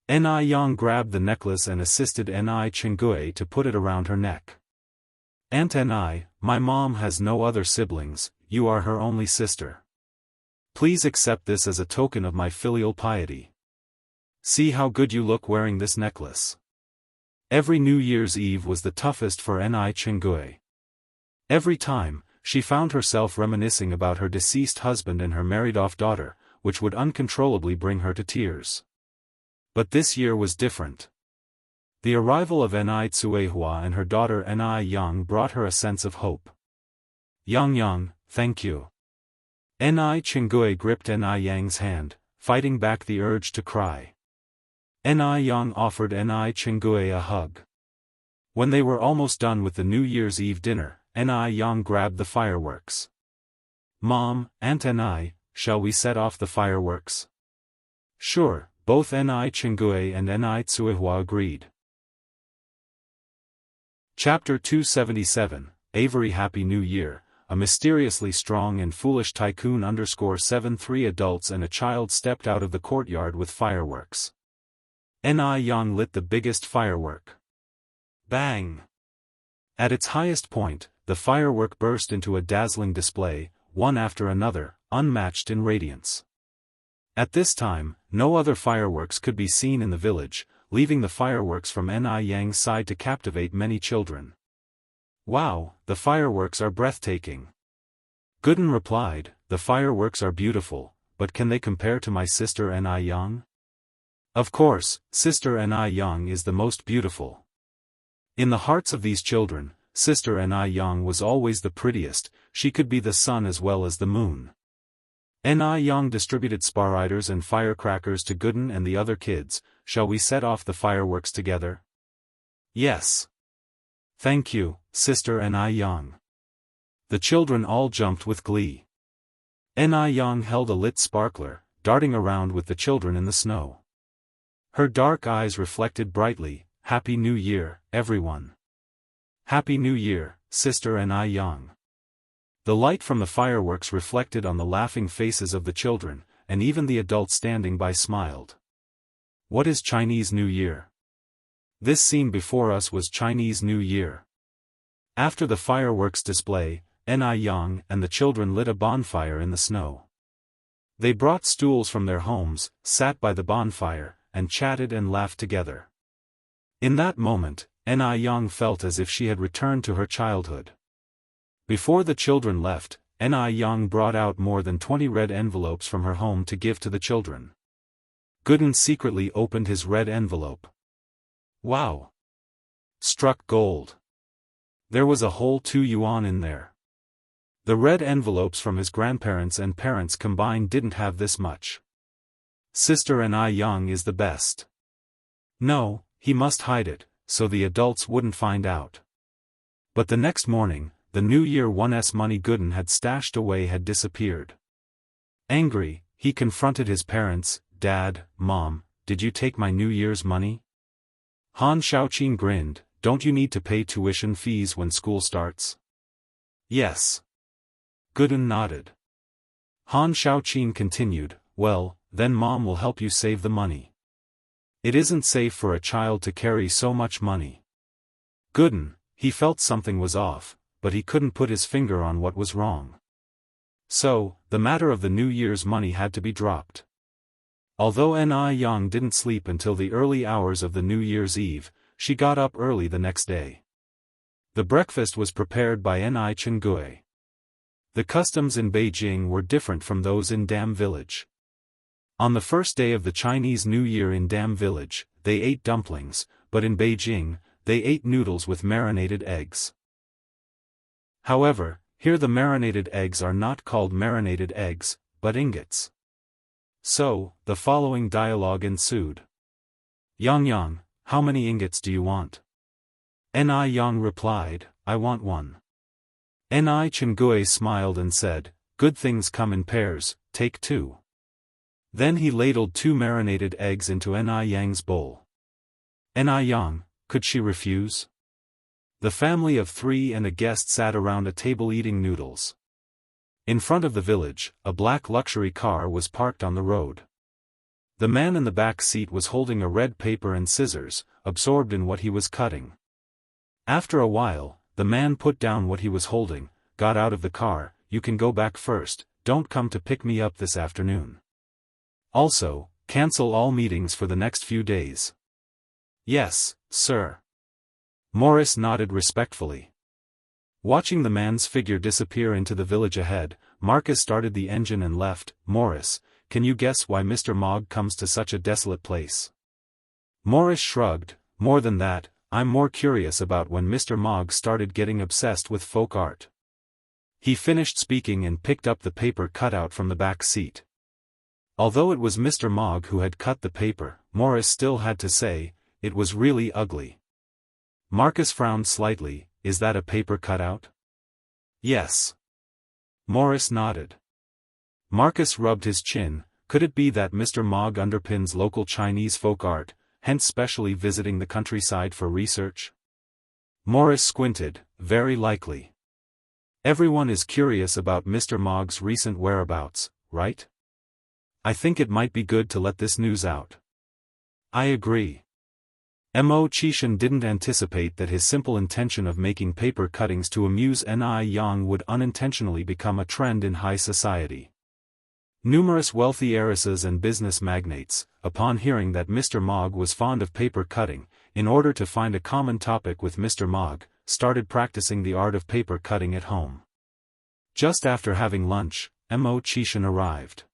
Ni Yang grabbed the necklace and assisted Ni Chinggui to put it around her neck. "Aunt Ni, my mom has no other siblings, you are her only sister. Please accept this as a token of my filial piety. See how good you look wearing this necklace." Every New Year's Eve was the toughest for Ni Chinggui. Every time, she found herself reminiscing about her deceased husband and her married-off daughter, which would uncontrollably bring her to tears. But this year was different. The arrival of Ni Tsuehua and her daughter Ni Yang brought her a sense of hope. Yang, thank you. Ni Chingue gripped Ni Yang's hand, fighting back the urge to cry. Ni Yang offered Ni Chingue a hug. When they were almost done with the New Year's Eve dinner, Ni Yang grabbed the fireworks. Mom, Aunt Ni, shall we set off the fireworks? Sure, both Ni Chingue and Ni Tsuehua agreed. Chapter 277, Avery Happy New Year. A mysteriously strong and foolish tycoon _ 3 adults and a child stepped out of the courtyard with fireworks. Ni Yang lit the biggest firework. Bang! At its highest point, the firework burst into a dazzling display, one after another, unmatched in radiance. At this time, no other fireworks could be seen in the village, leaving the fireworks from Ni Yang's side to captivate many children. Wow, the fireworks are breathtaking. Gooden replied, the fireworks are beautiful, but can they compare to my sister Ni Yang? Of course, sister Ni Yang is the most beautiful. In the hearts of these children, sister Ni Yang was always the prettiest, she could be the sun as well as the moon. Ni Yang distributed sparriders and firecrackers to Gooden and the other kids. Shall we set off the fireworks together? Yes. Thank you, sister Ni Yang. The children all jumped with glee. Ni Yang held a lit sparkler, darting around with the children in the snow. Her dark eyes reflected brightly, Happy New Year, everyone. Happy New Year, sister Ni Yang. The light from the fireworks reflected on the laughing faces of the children, and even the adults standing by smiled. What is Chinese New Year? This scene before us was Chinese New Year. After the fireworks display, Ni Yang and the children lit a bonfire in the snow. They brought stools from their homes, sat by the bonfire, and chatted and laughed together. In that moment, Ni Yang felt as if she had returned to her childhood. Before the children left, Ni Yang brought out more than 20 red envelopes from her home to give to the children. Gooden secretly opened his red envelope. Wow! Struck gold. There was a whole 2 yuan in there. The red envelopes from his grandparents and parents combined didn't have this much. Sister Ni Yang is the best. No, he must hide it, so the adults wouldn't find out. But the next morning, the New Year 1's money Gooden had stashed away had disappeared. Angry, he confronted his parents. Dad, Mom, did you take my New Year's money? Han Xiaoqin grinned, don't you need to pay tuition fees when school starts? Yes. Gooden nodded. Han Xiaoqin continued, well, then Mom will help you save the money. It isn't safe for a child to carry so much money. Gooden, he felt something was off, but he couldn't put his finger on what was wrong. So, the matter of the New Year's money had to be dropped. Although Ni Yang didn't sleep until the early hours of the New Year's Eve, she got up early the next day. The breakfast was prepared by Ni Chingue. The customs in Beijing were different from those in Dam Village. On the first day of the Chinese New Year in Dam Village, they ate dumplings, but in Beijing, they ate noodles with marinated eggs. However, here the marinated eggs are not called marinated eggs, but ingots. So, the following dialogue ensued. Yang, how many ingots do you want? Ni Yang replied, I want 1. Ni Chingue smiled and said, good things come in pairs, take 2. Then he ladled 2 marinated eggs into Ni Yang's bowl. Ni Yang, could she refuse? The family of 3 and a guest sat around a table eating noodles. In front of the village, a black luxury car was parked on the road. The man in the back seat was holding a red paper and scissors, absorbed in what he was cutting. After a while, the man put down what he was holding, got out of the car. You can go back first, don't come to pick me up this afternoon. Also, cancel all meetings for the next few days. Yes, sir. Morris nodded respectfully. Watching the man's figure disappear into the village ahead, Marcus started the engine and left. Morris, can you guess why Mr. Mogg comes to such a desolate place? Morris shrugged. More than that, I'm more curious about when Mr. Mogg started getting obsessed with folk art. He finished speaking and picked up the paper cutout from the back seat. Although it was Mr. Mogg who had cut the paper, Morris still had to say, it was really ugly. Marcus frowned slightly. Is that a paper cutout? Yes. Morris nodded. Marcus rubbed his chin. Could it be that Mr. Mogg underpins local Chinese folk art, hence specially visiting the countryside for research? Morris squinted. Very likely. Everyone is curious about Mr. Mogg's recent whereabouts, right? I think it might be good to let this news out. I agree. Mo Qishan didn't anticipate that his simple intention of making paper cuttings to amuse Ni Yang would unintentionally become a trend in high society. Numerous wealthy heiresses and business magnates, upon hearing that Mr. Mogg was fond of paper cutting, in order to find a common topic with Mr. Mogg, started practicing the art of paper cutting at home. Just after having lunch, Mo Qishan arrived.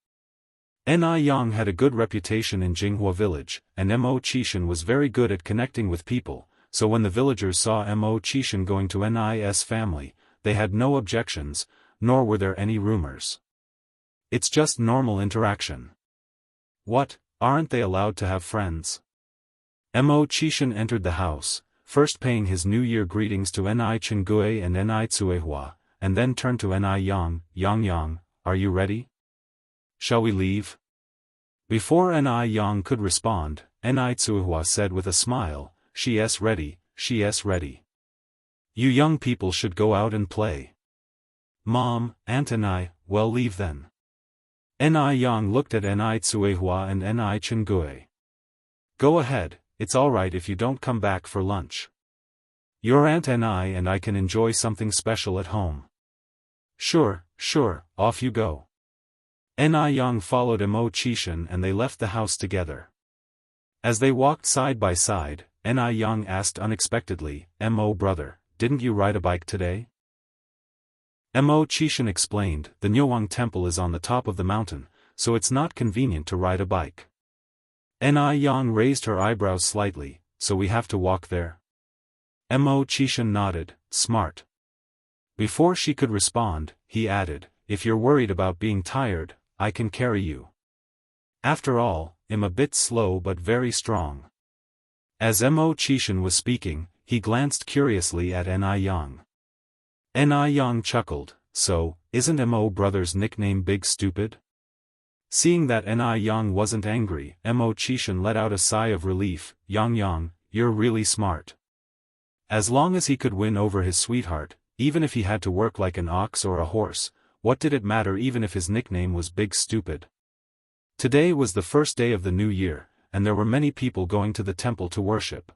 Ni Yang had a good reputation in Jianghu village, and Mo Qishan was very good at connecting with people, so when the villagers saw Mo Qishan going to Ni's family, they had no objections, nor were there any rumors. It's just normal interaction. What, aren't they allowed to have friends? Mo Qishan entered the house, first paying his New Year greetings to Ni Chengui and Ni Tsuehua, and then turned to Ni Yang. Yang, are you ready? Shall we leave? Before Ni Yang could respond, Ni Tsuehua said with a smile, She's ready, she's ready. You young people should go out and play. Mom, Aunt and I, well leave then. Ni Yang looked at Ni Tsuehua and Ni Chengui. Go ahead, it's alright if you don't come back for lunch. Your aunt and I can enjoy something special at home. Sure, off you go. Ni Yang followed Mo Qishan and they left the house together. As they walked side by side, Ni Yang asked unexpectedly, Mo brother, didn't you ride a bike today? Mo Qishan explained, the Nyowang temple is on the top of the mountain, so it's not convenient to ride a bike. Ni Yang raised her eyebrows slightly, so we have to walk there? Mo Qishan nodded, smart. Before she could respond, he added, if you're worried about being tired, I can carry you. After all, I'm a bit slow but very strong. As Mo Qishan was speaking, he glanced curiously at Ni Yang. Ni Yang chuckled, so, isn't Mo brother's nickname Big Stupid? Seeing that Ni Yang wasn't angry, Mo Qishan let out a sigh of relief, Yang, you're really smart. As long as he could win over his sweetheart, even if he had to work like an ox or a horse, what did it matter even if his nickname was Big Stupid? Today was the first day of the new year, and there were many people going to the temple to worship.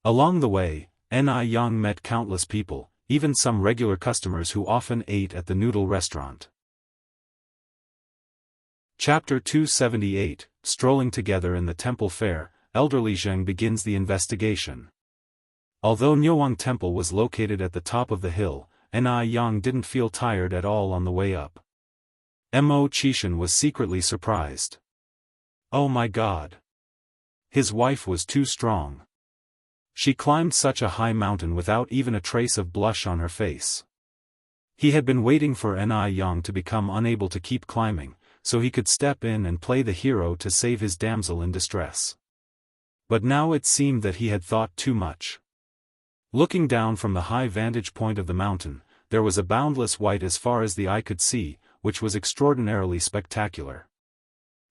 Along the way, Ni Yang met countless people, even some regular customers who often ate at the noodle restaurant. Chapter 278, Strolling Together in the Temple Fair, Elderly Zheng begins the investigation. Although Nyowang Temple was located at the top of the hill, Ni Yang didn't feel tired at all on the way up. Mo Qishan was secretly surprised. Oh my God! His wife was too strong. She climbed such a high mountain without even a trace of blush on her face. He had been waiting for Ni Yang to become unable to keep climbing, so he could step in and play the hero to save his damsel in distress. But now it seemed that he had thought too much. Looking down from the high vantage point of the mountain, there was a boundless white as far as the eye could see, which was extraordinarily spectacular.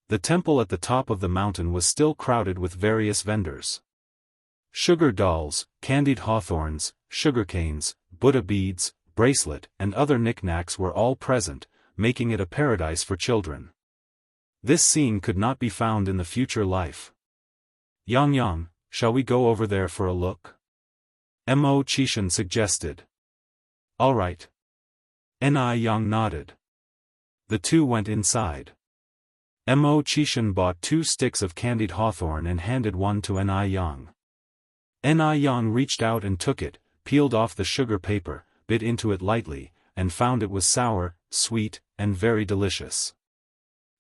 The temple at the top of the mountain was still crowded with various vendors. Sugar dolls, candied hawthorns, sugarcanes, Buddha beads, bracelet, and other knickknacks were all present, making it a paradise for children. This scene could not be found in the future life. Yang, shall we go over there for a look? Mo Qishan suggested. All right. Ni Yang nodded. The two went inside. Mo Qishan bought 2 sticks of candied hawthorn and handed one to Ni Yang. Ni Yang reached out and took it, peeled off the sugar paper, bit into it lightly, and found it was sour, sweet, and very delicious.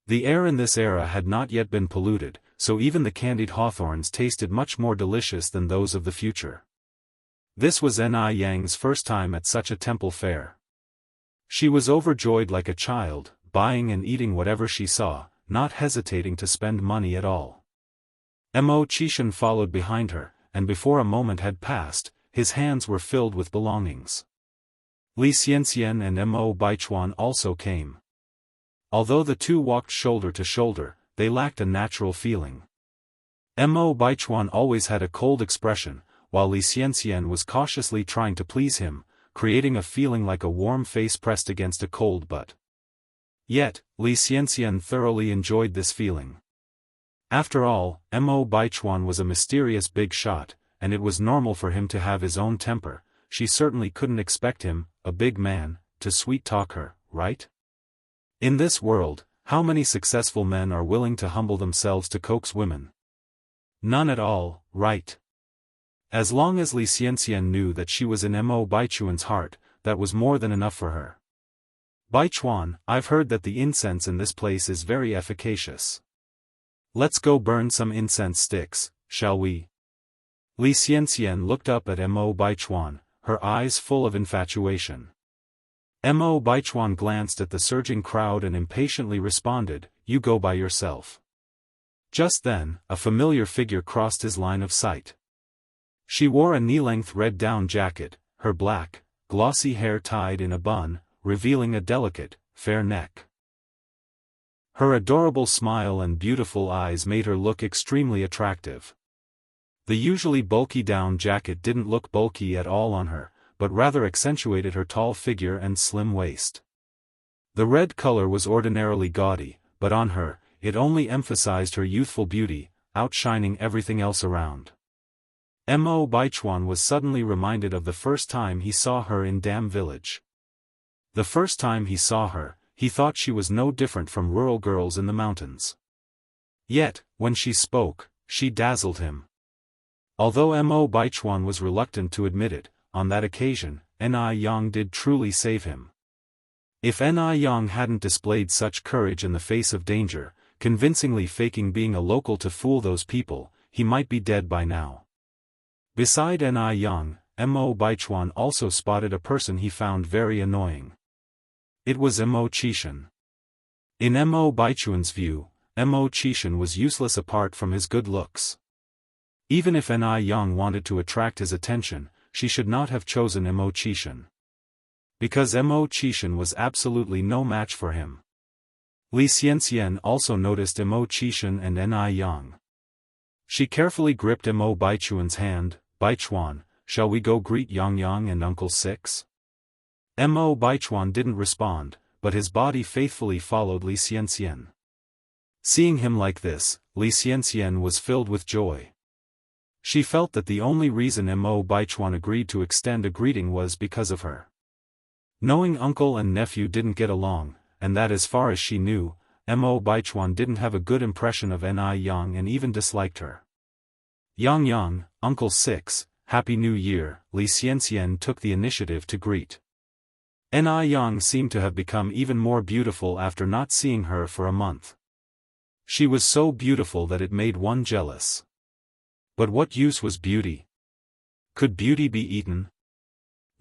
The air in this era had not yet been polluted, so even the candied hawthorns tasted much more delicious than those of the future. This was Ni Yang's first time at such a temple fair. She was overjoyed like a child, buying and eating whatever she saw, not hesitating to spend money at all. Mo Qishan followed behind her, and before a moment had passed, his hands were filled with belongings. Li Xianxian and Mo Baichuan also came. Although the two walked shoulder to shoulder, they lacked a natural feeling. Mo Baichuan always had a cold expression, while Li Xianxian was cautiously trying to please him, creating a feeling like a warm face pressed against a cold butt. Yet, Li Xianxian thoroughly enjoyed this feeling. After all, Mo Baichuan was a mysterious big shot, and it was normal for him to have his own temper. She certainly couldn't expect him, a big man, to sweet-talk her, right? In this world, how many successful men are willing to humble themselves to coax women? None at all, right? As long as Li Xianxian knew that she was in Mo Baichuan's heart, that was more than enough for her. Baichuan, I've heard that the incense in this place is very efficacious. Let's go burn some incense sticks, shall we? Li Xianxian looked up at Mo Baichuan, her eyes full of infatuation. Mo Baichuan glanced at the surging crowd and impatiently responded, "You go by yourself." Just then, a familiar figure crossed his line of sight. She wore a knee-length red down jacket, her black, glossy hair tied in a bun, revealing a delicate, fair neck. Her adorable smile and beautiful eyes made her look extremely attractive. The usually bulky down jacket didn't look bulky at all on her, but rather accentuated her tall figure and slim waist. The red color was ordinarily gaudy, but on her, it only emphasized her youthful beauty, outshining everything else around. Mo Baichuan was suddenly reminded of the first time he saw her in Dam Village. The first time he saw her, he thought she was no different from rural girls in the mountains. Yet, when she spoke, she dazzled him. Although Mo Baichuan was reluctant to admit it, on that occasion, Ni Yang did truly save him. If Ni Yang hadn't displayed such courage in the face of danger, convincingly faking being a local to fool those people, he might be dead by now. Beside Ni Yang, Mo Baichuan also spotted a person he found very annoying. It was Mo Qishan. In Mo Baichuan's view, Mo Qishan was useless apart from his good looks. Even if Ni Yang wanted to attract his attention, she should not have chosen Mo Qishan. Because Mo Qishan was absolutely no match for him. Li Xianxian also noticed Mo Qishan and Ni Yang. She carefully gripped Mo Baichuan's hand. "Baichuan, shall we go greet Yang Yang and Uncle Six?" Mo Baichuan didn't respond, but his body faithfully followed Li Xianxian. Seeing him like this, Li Xianxian was filled with joy. She felt that the only reason Mo Baichuan agreed to extend a greeting was because of her. Knowing uncle and nephew didn't get along, and that as far as she knew, Mo Baichuan didn't have a good impression of Ni Yang and even disliked her. "Yang Yang, Uncle Six, Happy New Year," Li Xianxian took the initiative to greet. Ni Yang seemed to have become even more beautiful after not seeing her for a month. She was so beautiful that it made one jealous. But what use was beauty? Could beauty be eaten?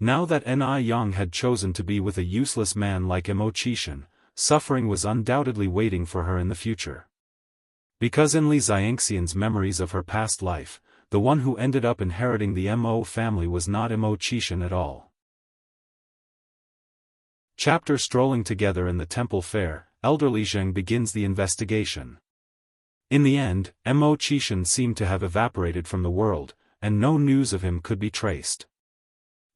Now that Ni Yang had chosen to be with a useless man like Mo Qishan, suffering was undoubtedly waiting for her in the future. Because in Li Xianxian's memories of her past life, the one who ended up inheriting the Mo family was not Mo Qishan at all. Chapter Strolling together in the temple fair, elderly Zheng begins the investigation. In the end, Mo Qishan seemed to have evaporated from the world, and no news of him could be traced.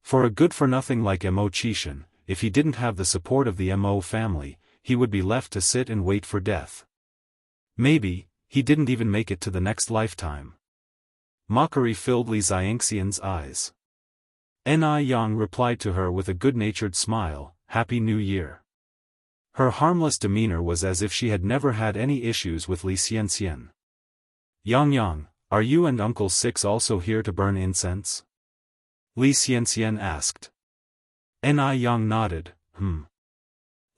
For a good-for-nothing like Mo Qishan, if he didn't have the support of the Mo family, he would be left to sit and wait for death. Maybe, he didn't even make it to the next lifetime. Mockery filled Li Xianxian's eyes. Ni Yang replied to her with a good-natured smile, "Happy New Year." Her harmless demeanor was as if she had never had any issues with Li Xianxian. "Yang Yang, are you and Uncle Six also here to burn incense?" Li Xianxian asked. Ni Yang nodded,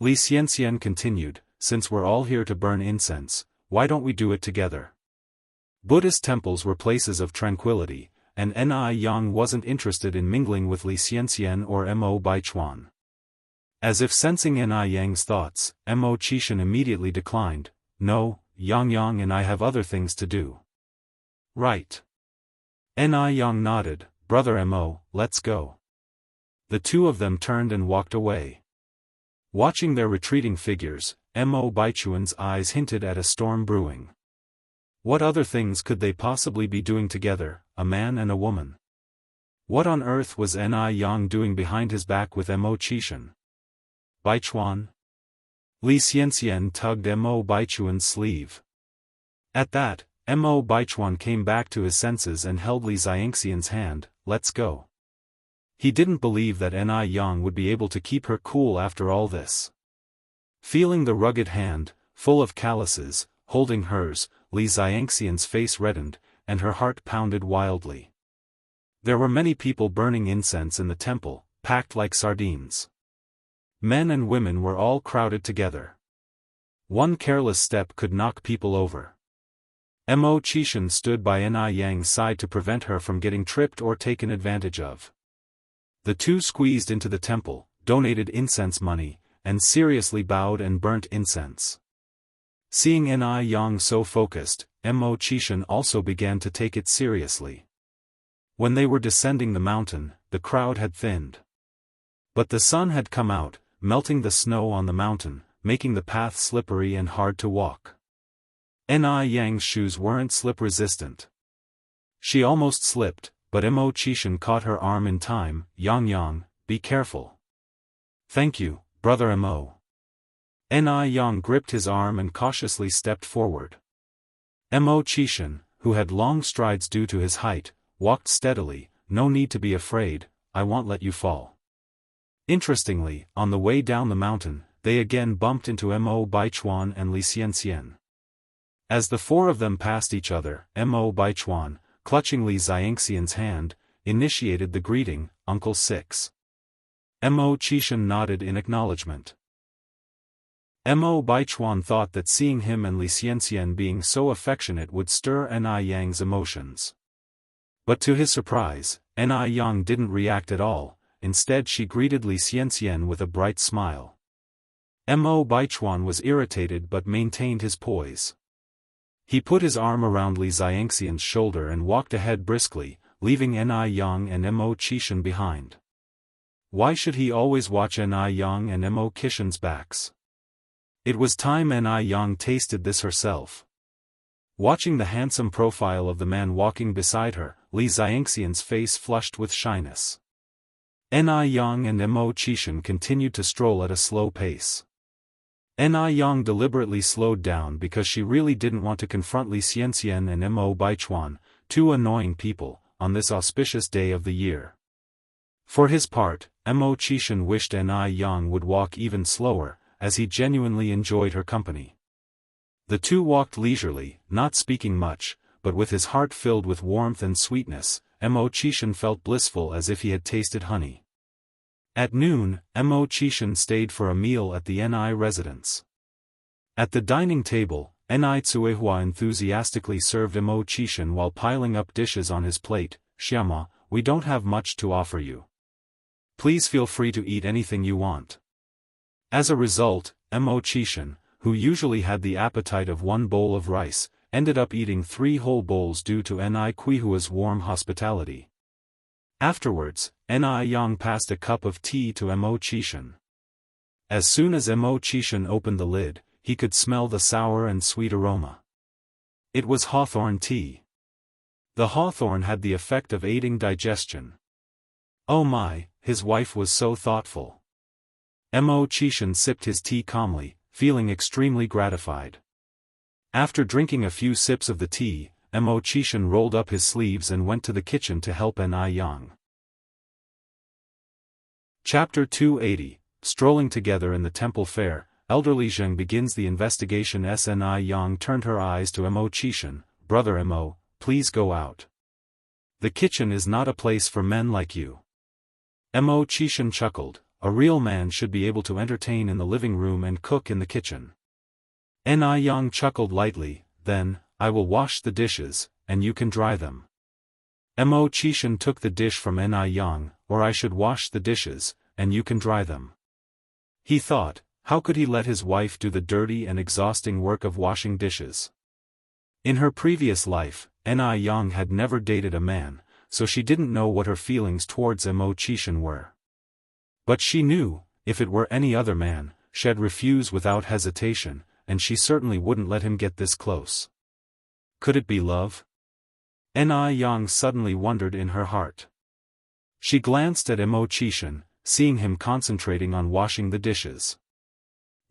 Li Xianxian continued, "Since we're all here to burn incense, why don't we do it together? Buddhist temples were places of tranquility, and Ni Yang wasn't interested in mingling with Li Xianxian or Mo Baichuan. As if sensing Ni Yang's thoughts, Mo Qishan immediately declined, "No, Yang Yang and I have other things to do." "Right." Ni Yang nodded, "Brother Mo, let's go." The two of them turned and walked away. Watching their retreating figures, Mo Baichuan's eyes hinted at a storm brewing. What other things could they possibly be doing together, a man and a woman? What on earth was Ni Yang doing behind his back with Mo Qishan? Baichuan? Li Xianxian tugged Mo Baichuan's sleeve. At that, Mo Baichuan came back to his senses and held Li Xianxian's hand. "Let's go." He didn't believe that Ni Yang would be able to keep her cool after all this. Feeling the rugged hand, full of calluses, holding hers, Li Xianxian's face reddened, and her heart pounded wildly. There were many people burning incense in the temple, packed like sardines. Men and women were all crowded together. One careless step could knock people over. Mo Qishan stood by Ni Yang's side to prevent her from getting tripped or taken advantage of. The two squeezed into the temple, donated incense money, and seriously bowed and burnt incense. Seeing Ni Yang so focused, Mo Qishan also began to take it seriously. When they were descending the mountain, the crowd had thinned. But the sun had come out, melting the snow on the mountain, making the path slippery and hard to walk. Ni Yang's shoes weren't slip-resistant. She almost slipped, but Mo Qishan caught her arm in time. "Yang Yang, be careful." "Thank you, Brother Mo." Ni Yang gripped his arm and cautiously stepped forward. Mo Qishan, who had long strides due to his height, walked steadily. "No need to be afraid, I won't let you fall." Interestingly, on the way down the mountain, they again bumped into Mo Baichuan and Li Xianxian. As the four of them passed each other, Mo Baichuan, clutching Li Xianxian's hand, initiated the greeting, "Uncle Six." Mo Qishan nodded in acknowledgement. Mo Baichuan thought that seeing him and Li Xianxian being so affectionate would stir Ni Yang's emotions. But to his surprise, Ni Yang didn't react at all. Instead she greeted Li Xianxian with a bright smile. Mo Baichuan was irritated but maintained his poise. He put his arm around Li Xianxian's shoulder and walked ahead briskly, leaving Ni Yang and Mo Qishan behind. Why should he always watch Ni Yang and Mo Qishan's backs? It was time Ni Yang tasted this herself. Watching the handsome profile of the man walking beside her, Li Xianxian's face flushed with shyness. Ni Yang and Mo Qishan continued to stroll at a slow pace. Ni Yang deliberately slowed down because she really didn't want to confront Li Xianxian and Mo Baichuan, two annoying people, on this auspicious day of the year. For his part, Mo Qishan wished Ni Yang would walk even slower, as he genuinely enjoyed her company. The two walked leisurely, not speaking much, but with his heart filled with warmth and sweetness. Mo Qishan felt blissful as if he had tasted honey. At noon, Mo Qishan stayed for a meal at the Ni residence. At the dining table, Ni Tsuehua enthusiastically served Mo Qishan while piling up dishes on his plate. "Xiama, we don't have much to offer you. Please feel free to eat anything you want." As a result, Mo Qishan, who usually had the appetite of one bowl of rice, ended up eating 3 whole bowls due to Ni Quihua's warm hospitality. Afterwards, Ni Yang passed a cup of tea to Mo Qishan. As soon as Mo Qishan opened the lid, he could smell the sour and sweet aroma. It was hawthorn tea. The hawthorn had the effect of aiding digestion. Oh my, his wife was so thoughtful. Mo Qishan sipped his tea calmly, feeling extremely gratified. After drinking a few sips of the tea, Mo Qishan rolled up his sleeves and went to the kitchen to help Ni Yang. Chapter 280, Strolling Together in the Temple Fair, Elderly Zheng begins the investigation. Ni Yang turned her eyes to Mo Qishan. "Brother Mo, please go out. The kitchen is not a place for men like you." Mo Qishan chuckled. "A real man should be able to entertain in the living room and cook in the kitchen." Ni Yang chuckled lightly. "Then, I will wash the dishes, and you can dry them. Qishan took the dish from Yang, or I should wash the dishes, and you can dry them. He thought, how could he let his wife do the dirty and exhausting work of washing dishes? In her previous life, Yang had never dated a man, so she didn't know what her feelings towards Qishan were. But she knew, if it were any other man, she'd refuse without hesitation, and she certainly wouldn't let him get this close. Could it be love? Yang suddenly wondered in her heart. She glanced at Qishan, seeing him concentrating on washing the dishes.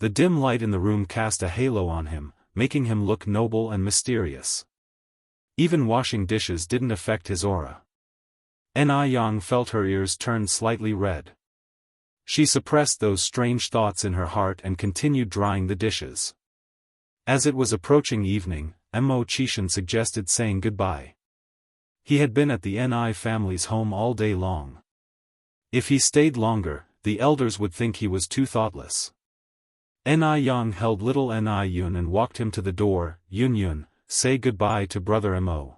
The dim light in the room cast a halo on him, making him look noble and mysterious. Even washing dishes didn't affect his aura. Yang felt her ears turn slightly red. She suppressed those strange thoughts in her heart and continued drying the dishes. As it was approaching evening, Qishan suggested saying goodbye. He had been at the family's home all day long. If he stayed longer, the elders would think he was too thoughtless. Yang held little Yun and walked him to the door. Yun, say goodbye to brother Mo.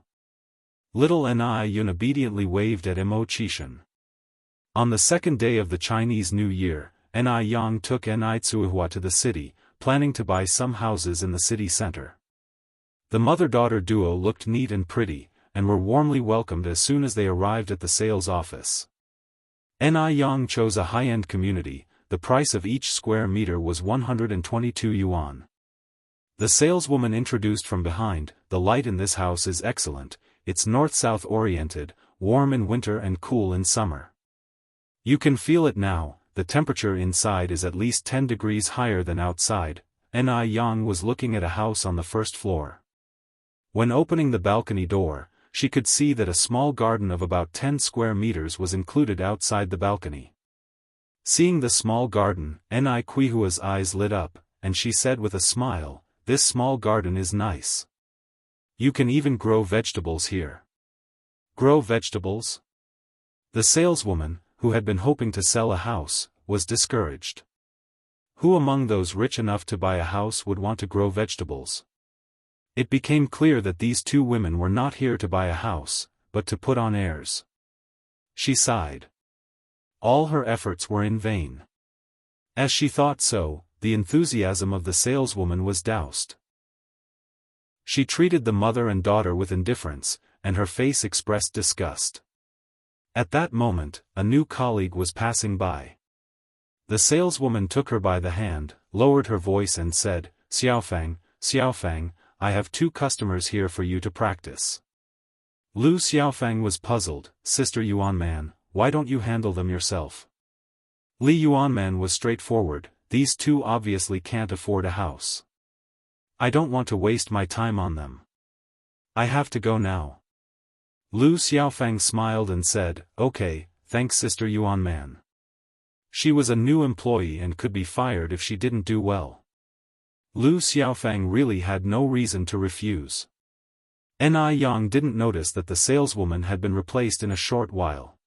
Little Yun obediently waved at Qishan. On the second day of the Chinese New Year, Yang took Tsuhua to the city, planning to buy some houses in the city center. The mother-daughter duo looked neat and pretty, and were warmly welcomed as soon as they arrived at the sales office. Yang chose a high-end community. The price of each square meter was 122 yuan. The saleswoman introduced from behind, the light in this house is excellent, it's north-south oriented, warm in winter and cool in summer. You can feel it now, the temperature inside is at least 10 degrees higher than outside. Yang was looking at a house on the first floor. When opening the balcony door, she could see that a small garden of about 10 square meters was included outside the balcony. Seeing the small garden, Quihua's eyes lit up, and she said with a smile, this small garden is nice. You can even grow vegetables here. Grow vegetables? The saleswoman, who had been hoping to sell a house, was discouraged. Who among those rich enough to buy a house would want to grow vegetables? It became clear that these two women were not here to buy a house, but to put on airs. She sighed. All her efforts were in vain. As she thought so, the enthusiasm of the saleswoman was doused. She treated the mother and daughter with indifference, and her face expressed disgust. At that moment, a new colleague was passing by. The saleswoman took her by the hand, lowered her voice and said, Xiaofang, I have 2 customers here for you to practice. Lu Xiaofang was puzzled. Sister Yuanman, why don't you handle them yourself? Li Yuanman was straightforward, these 2 obviously can't afford a house. I don't want to waste my time on them. I have to go now. Lu Xiaofang smiled and said, okay, thanks Sister Yuanman. She was a new employee and could be fired if she didn't do well. Lu Xiaofang really had no reason to refuse. Yang didn't notice that the saleswoman had been replaced in a short while.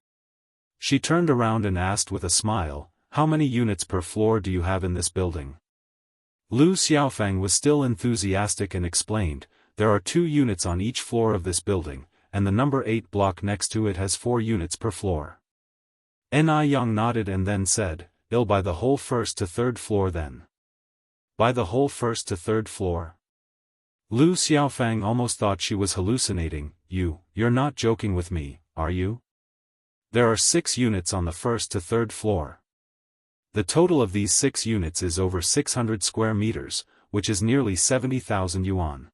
She turned around and asked with a smile, how many units per floor do you have in this building? Lu Xiaofang was still enthusiastic and explained, there are 2 units on each floor of this building, and the number 8 block next to it has 4 units per floor. Yang nodded and then said, I'll buy the whole 1st to 3rd floor then. Buy the whole 1st to 3rd floor? Lu Xiaofang almost thought she was hallucinating. You're not joking with me, are you? There are 6 units on the 1st to 3rd floor. The total of these 6 units is over 600 square meters, which is nearly 70,000 yuan.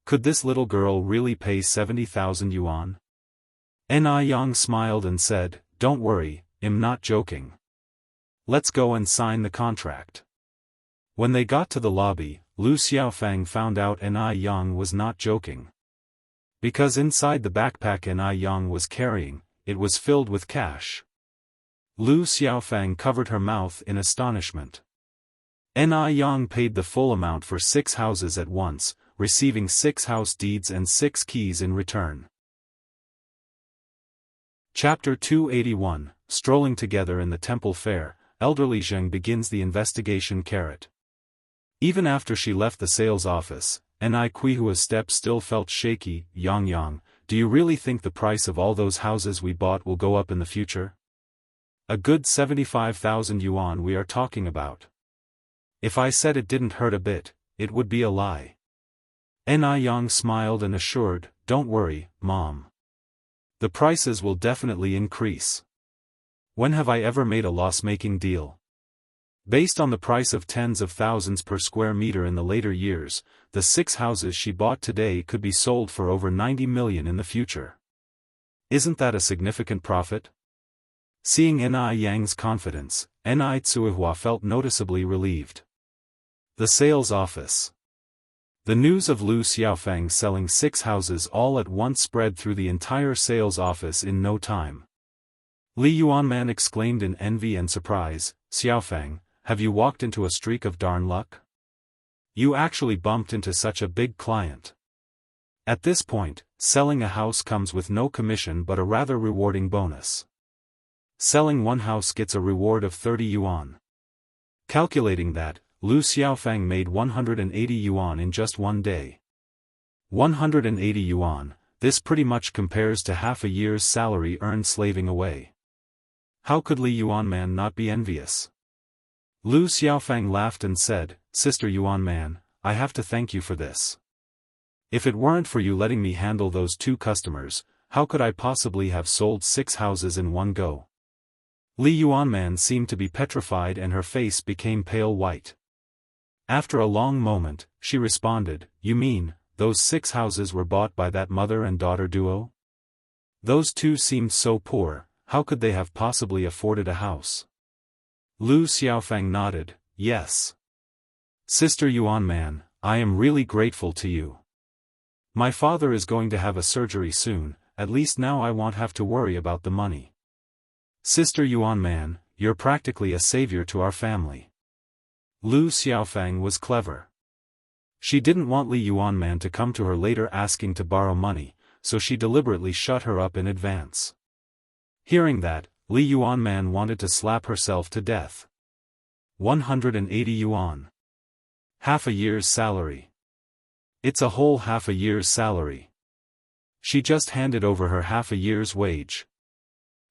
Could this little girl really pay 70,000 yuan? Yang smiled and said, don't worry, I'm not joking. Let's go and sign the contract. When they got to the lobby, Lu Xiaofang found out Yang was not joking. Because inside the backpack Yang was carrying, it was filled with cash. Lu Xiaofang covered her mouth in astonishment. Yang paid the full amount for 6 houses at once, receiving 6 house deeds and 6 keys in return. Chapter 281, Strolling Together in the Temple Fair, Elderly Zheng begins the investigation. Even after she left the sales office, Ni Kuihua's step still felt shaky. Yang, do you really think the price of all those houses we bought will go up in the future? A good 75,000 yuan we are talking about. If I said it didn't hurt a bit, it would be a lie. Ni Yang smiled and assured, don't worry, Mom. The prices will definitely increase. When have I ever made a loss-making deal? Based on the price of tens of thousands per square meter in the later years, the 6 houses she bought today could be sold for over 90 million in the future. Isn't that a significant profit? Seeing Ni Yang's confidence, Ni Tsuihua felt noticeably relieved. The sales office. The news of Lu Xiaofang selling 6 houses all at once spread through the entire sales office in no time. Li Yuanman exclaimed in envy and surprise, Xiaofang, have you walked into a streak of darn luck? You actually bumped into such a big client. At this point, selling a house comes with no commission but a rather rewarding bonus. Selling 1 house gets a reward of 30 yuan. Calculating that, Lu Xiaofang made 180 yuan in just one day. 180 yuan, this pretty much compares to half a year's salary earned slaving away. How could Li Yuanman not be envious? Lu Xiaofang laughed and said, Sister Yuanman, I have to thank you for this. If it weren't for you letting me handle those 2 customers, how could I possibly have sold 6 houses in one go? Li Yuanman seemed to be petrified and her face became pale white. After a long moment, she responded, You mean, those 6 houses were bought by that mother and daughter duo? Those 2 seemed so poor, how could they have possibly afforded a house? Lu Xiaofang nodded, Yes. Sister Yuanman, I am really grateful to you. My father is going to have a surgery soon, at least now I won't have to worry about the money. Sister Yuanman, you're practically a savior to our family. Lu Xiaofang was clever. She didn't want Li Yuanman to come to her later asking to borrow money, so she deliberately shut her up in advance. Hearing that, Li Yuanman wanted to slap herself to death. 180 yuan. Half a year's salary. It's a whole half a year's salary. She just handed over her half a year's wage.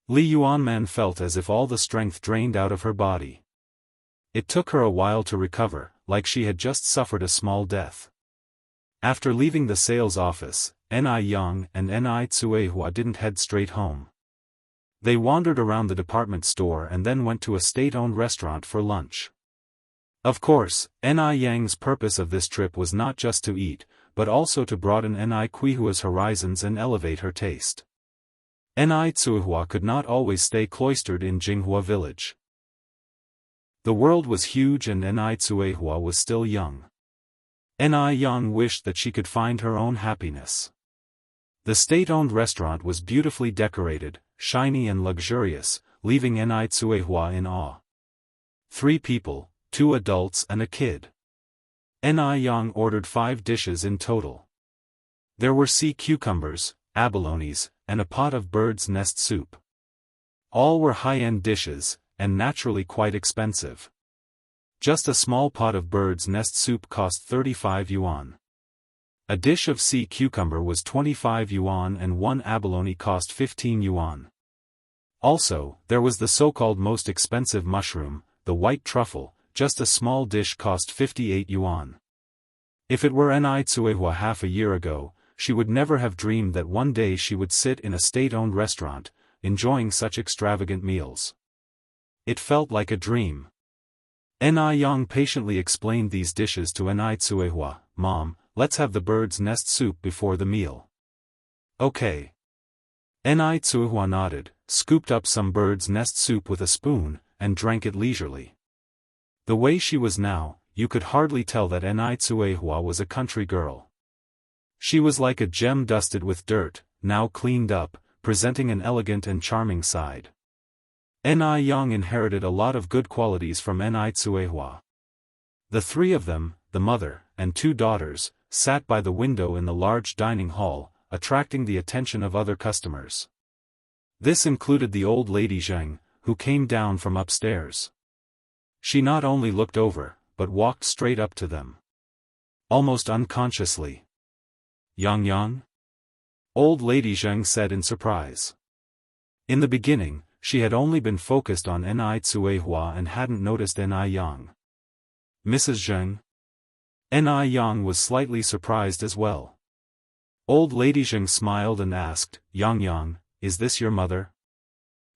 Li Yuanman felt as if all the strength drained out of her body. It took her a while to recover, like she had just suffered a small death. After leaving the sales office, Ni Yang and Ni Tsuihua didn't head straight home. They wandered around the department store and then went to a state-owned restaurant for lunch. Of course, Ni Yang's purpose of this trip was not just to eat, but also to broaden Ni Kuihua's horizons and elevate her taste. Ni Tsuihua could not always stay cloistered in Jinghua village. The world was huge and Ni Tsuihua was still young. Ni Yang wished that she could find her own happiness. The state-owned restaurant was beautifully decorated, shiny and luxurious, leaving Ni Tsuihua in awe. 3 people, 2 adults and a kid. Ni Yang ordered 5 dishes in total. There were sea cucumbers, abalones, and a pot of bird's nest soup. All were high-end dishes, and naturally quite expensive. Just a small pot of bird's nest soup cost 35 yuan. A dish of sea cucumber was 25 yuan and 1 abalone cost 15 yuan. Also, there was the so-called most expensive mushroom, the white truffle, just a small dish cost 58 yuan. If it were Ni Tsuihua half a year ago, she would never have dreamed that one day she would sit in a state-owned restaurant, enjoying such extravagant meals. It felt like a dream. Ni Yang patiently explained these dishes to Ni Tsuihua, Mom, let's have the bird's nest soup before the meal. Okay. Ni Tsuihua nodded, scooped up some bird's nest soup with a spoon, and drank it leisurely. The way she was now, you could hardly tell that Ni Tsuihua was a country girl. She was like a gem dusted with dirt, now cleaned up, presenting an elegant and charming side. Ni Yang inherited a lot of good qualities from Ni Tsuihua. The 3 of them, the mother, and 2 daughters, sat by the window in the large dining hall, attracting the attention of other customers. This included the old lady Zheng, who came down from upstairs. She not only looked over, but walked straight up to them. almost unconsciously. Yang? Old Lady Zheng said in surprise. In the beginning, she had only been focused on Ni Tsuehua and hadn't noticed Ni Yang. Mrs. Zheng? Ni Yang was slightly surprised as well. Old Lady Zheng smiled and asked, Yang, is this your mother?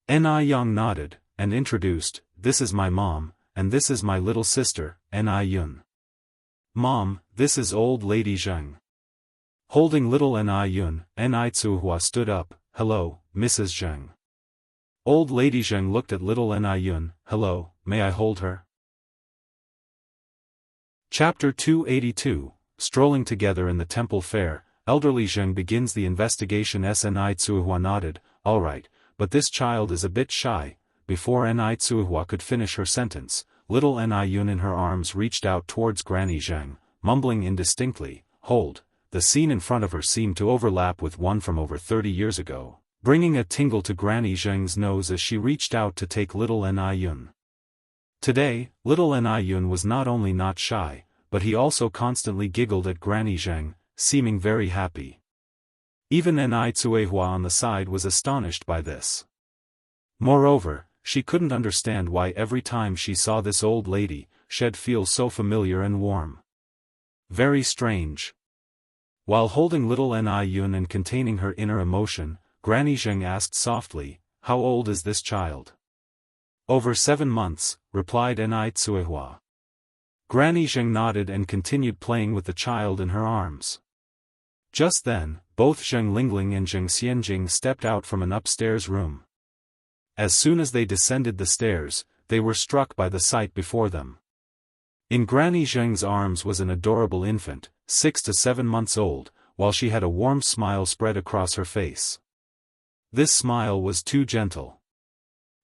Ni Yang nodded, and introduced, this is my mom, and this is my little sister, Ni Yun. Mom, this is Old Lady Zheng. Holding little Ni Yun, Ni Tsuehua stood up, hello, Mrs. Zheng. Old Lady Zheng looked at little Ni Yun, hello, may I hold her? Chapter 282, Strolling together in the temple fair, elderly Zheng begins the investigation. Ni Tsuehua nodded, alright, but this child is a bit shy. Before Ni Tsuehua could finish her sentence, little Ni Yun in her arms reached out towards Granny Zheng, mumbling indistinctly, hold. The scene in front of her seemed to overlap with one from over 30 years ago, bringing a tingle to Granny Zheng's nose as she reached out to take little Ni Yun. Today, little Ni Yun was not only not shy, but he also constantly giggled at Granny Zheng, seeming very happy. Even Ni Tsuehua on the side was astonished by this. Moreover, she couldn't understand why every time she saw this old lady, she'd feel so familiar and warm. Very strange. While holding little Ni Yun and containing her inner emotion, Granny Zheng asked softly, how old is this child? Over 7 months, replied Ni Tsuehua. Granny Zheng nodded and continued playing with the child in her arms. Just then, both Zheng Lingling and Zheng Xianjing stepped out from an upstairs room. As soon as they descended the stairs, they were struck by the sight before them. In Granny Zheng's arms was an adorable infant, 6 to 7 months old, while she had a warm smile spread across her face. This smile was too gentle.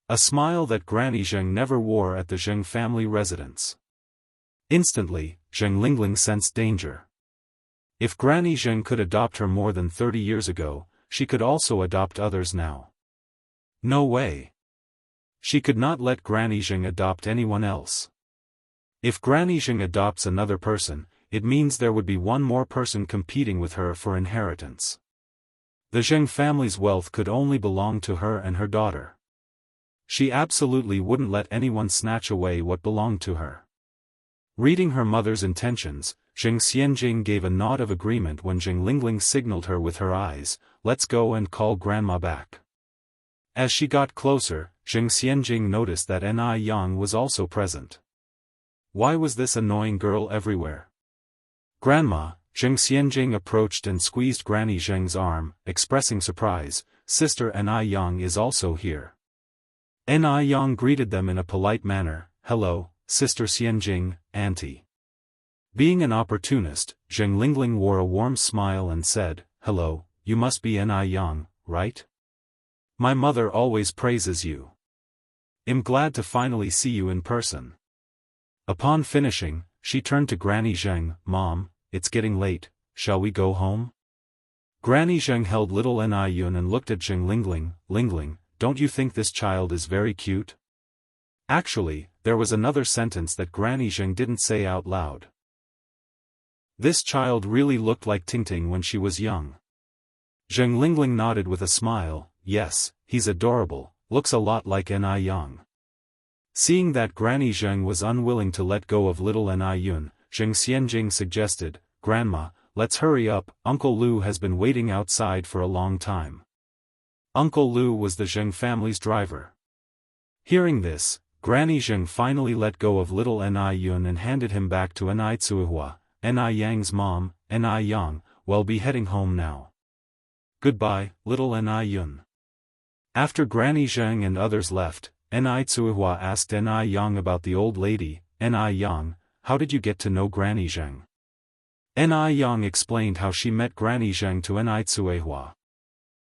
A smile that Granny Zheng never wore at the Zheng family residence. Instantly, Zheng Lingling sensed danger. If Granny Zheng could adopt her more than 30 years ago, she could also adopt others now. No way. She could not let Granny Zheng adopt anyone else. If Granny Zheng adopts another person, it means there would be one more person competing with her for inheritance. The Zheng family's wealth could only belong to her and her daughter. She absolutely wouldn't let anyone snatch away what belonged to her. Reading her mother's intentions, Zheng Xianjing gave a nod of agreement when Zheng Lingling signaled her with her eyes, let's go and call Grandma back. As she got closer, Zheng Xianjing noticed that Ni Yang was also present. Why was this annoying girl everywhere? Grandma, Zheng Xianjing approached and squeezed Granny Zheng's arm, expressing surprise, Sister Ni Yang is also here. Ni Yang greeted them in a polite manner, hello, Sister Xianjing, Auntie. Being an opportunist, Zheng Lingling wore a warm smile and said, hello, you must be Ni Yang, right? My mother always praises you. I'm glad to finally see you in person. Upon finishing, she turned to Granny Zheng, Mom, it's getting late, shall we go home? Granny Zheng held little Ni Yun and looked at Zheng Lingling, Lingling, don't you think this child is very cute? Actually, there was another sentence that Granny Zheng didn't say out loud. This child really looked like Tingting when she was young. Zheng Lingling nodded with a smile, yes, he's adorable, looks a lot like Ni Yang. Seeing that Granny Zheng was unwilling to let go of little Ni Yun, Zheng Xianjing suggested, Grandma, let's hurry up, Uncle Lu has been waiting outside for a long time. Uncle Lu was the Zheng family's driver. Hearing this, Granny Zheng finally let go of little Ni Yun and handed him back to Ni Tsuehua, Ni Yang's mom, Ni Yang, we'll be heading home now. Goodbye, little Ni Yun. After Granny Zheng and others left, Ni Tsuehua asked Ni Yang about the old lady, Ni Yang, how did you get to know Granny Zheng? Ni Yang explained how she met Granny Zheng to Ni Tsuehua.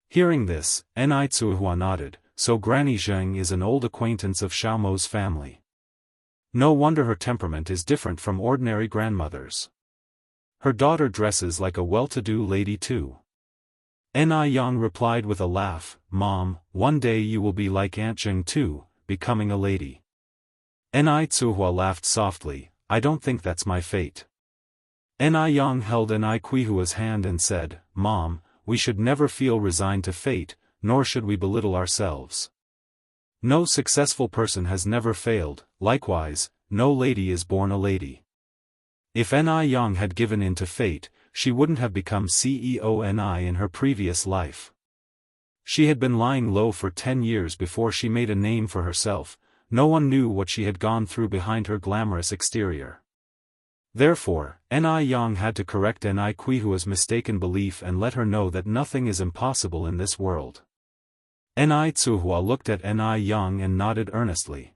Hearing this, Ni Tsuehua nodded, so Granny Zheng is an old acquaintance of Xiaomo's family. No wonder her temperament is different from ordinary grandmothers. Her daughter dresses like a well-to-do lady too. Ni Yang replied with a laugh, Mom, one day you will be like Aunt Zheng too, becoming a lady. Ni Tsuehua laughed softly, I don't think that's my fate. Ni Yang held Ni Quihua's hand and said, "Mom, we should never feel resigned to fate, nor should we belittle ourselves. No successful person has never failed, likewise, no lady is born a lady. If Ni Yang had given in to fate, she wouldn't have become CEO Ni in her previous life. She had been lying low for 10 years before she made a name for herself. No one knew what she had gone through behind her glamorous exterior. Therefore, Ni Yang had to correct Ni Quihua's mistaken belief and let her know that nothing is impossible in this world." Ni Tsuhua looked at Ni Yang and nodded earnestly.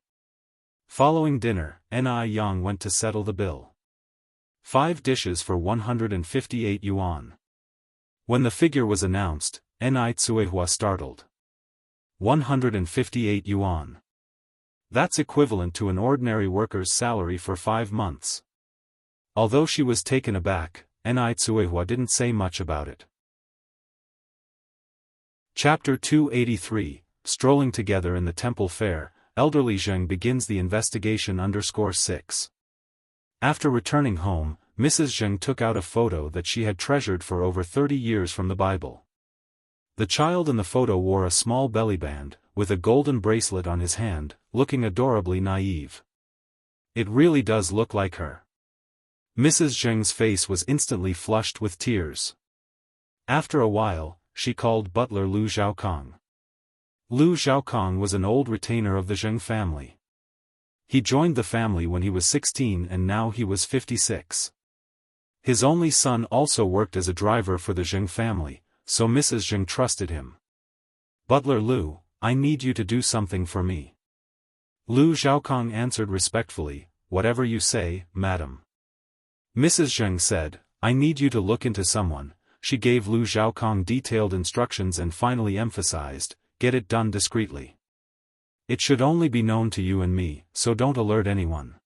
Following dinner, Ni Yang went to settle the bill. 5 dishes for 158 yuan. When the figure was announced, Ni Tsuehua startled. 158 yuan. That's equivalent to an ordinary worker's salary for 5 months. Although she was taken aback, Ni Tsuehua didn't say much about it. Chapter 283, Strolling Together in the Temple Fair, Elderly Zheng begins the investigation _6. After returning home, Mrs. Zheng took out a photo that she had treasured for over 30 years from the Bible. The child in the photo wore a small belly band, with a golden bracelet on his hand, looking adorably naive. It really does look like her. Mrs. Zheng's face was instantly flushed with tears. After a while, she called butler Lu Zhaokong. Lu Zhaokong was an old retainer of the Zheng family. He joined the family when he was 16 and now he was 56. His only son also worked as a driver for the Zheng family, so Mrs. Zheng trusted him. "Butler Lu, I need you to do something for me." Lu Zhaokong answered respectfully, "Whatever you say, madam." Mrs. Zheng said, "I need you to look into someone." She gave Lu Zhaokong detailed instructions and finally emphasized, "Get it done discreetly. It should only be known to you and me, so don't alert anyone."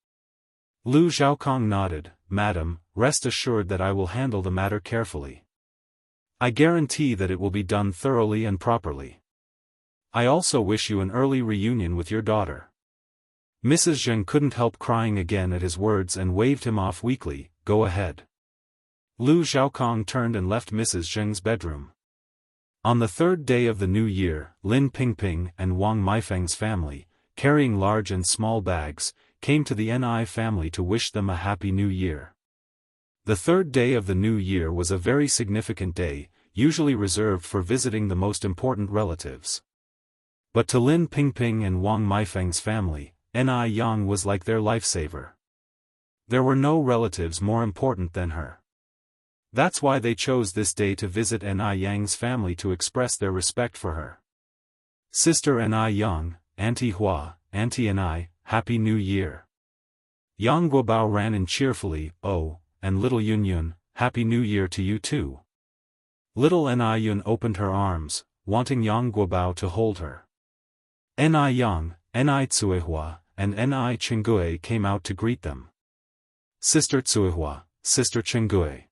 Lu Zhaokong nodded, "Madam, rest assured that I will handle the matter carefully. I guarantee that it will be done thoroughly and properly. I also wish you an early reunion with your daughter." Mrs. Zheng couldn't help crying again at his words and waved him off weakly, "Go ahead." Lu Zhaokong turned and left Mrs. Zheng's bedroom. On the 3rd day of the new year, Lin Pingping and Wang Meifeng's family, carrying large and small bags, came to the Ni family to wish them a happy new year. The 3rd day of the new year was a very significant day, usually reserved for visiting the most important relatives. But to Lin Pingping and Wang Meifeng's family, Ni Yang was like their lifesaver. There were no relatives more important than her. That's why they chose this day to visit Ni Yang's family to express their respect for her. "Sister Ni Yang, Auntie Hua, Auntie Ni, Happy New Year." Yang Guobao ran in cheerfully, "Oh, and little Yun Yun, Happy New Year to you too." Little Ni Yun opened her arms, wanting Yang Guobao to hold her. Ni Yang, Ni Tsuehua, and Ni Chengue came out to greet them. "Sister Tsuehua, Sister Chengue."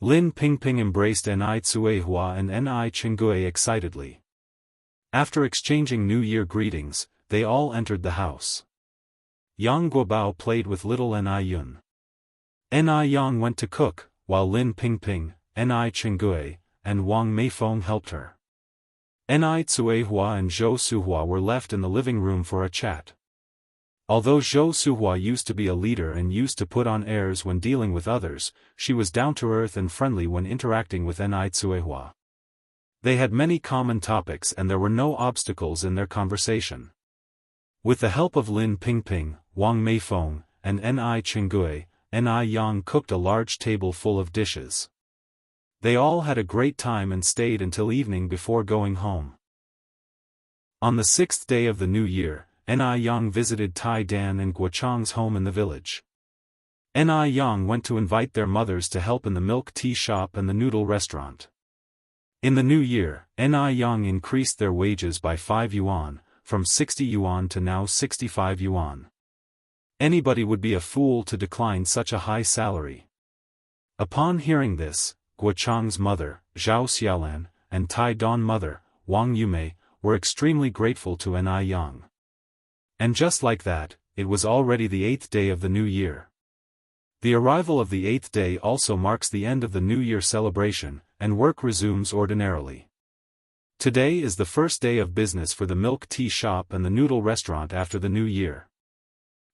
Lin Pingping embraced Ni Tsuehua and Ni Chengue excitedly. After exchanging New Year greetings, they all entered the house. Yang Guobao played with little Ni Yun. Ni Yang went to cook, while Lin Pingping, Ni Chengue, and Wang Meifeng helped her. Ni Tsuehua and Zhou Suhua were left in the living room for a chat. Although Zhou Suhua used to be a leader and used to put on airs when dealing with others, she was down-to-earth and friendly when interacting with Ni Tsuehua. They had many common topics and there were no obstacles in their conversation. With the help of Lin Pingping, Wang Meifeng, and Ni Chengue, Ni Yang cooked a large table full of dishes. They all had a great time and stayed until evening before going home. On the 6th day of the new year, Ni Yang visited Tai Dan and Guochang's home in the village. Ni Yang went to invite their mothers to help in the milk tea shop and the noodle restaurant. In the new year, Ni Yang increased their wages by 5 yuan, from 60 yuan to now 65 yuan. Anybody would be a fool to decline such a high salary. Upon hearing this, Guochang's mother, Zhao Xiaolan, and Tai Dan's mother, Wang Yume, were extremely grateful to Ni Yang. And just like that, it was already the 8th day of the new year. The arrival of the 8th day also marks the end of the New Year celebration, and work resumes ordinarily. Today is the first day of business for the milk tea shop and the noodle restaurant after the New Year.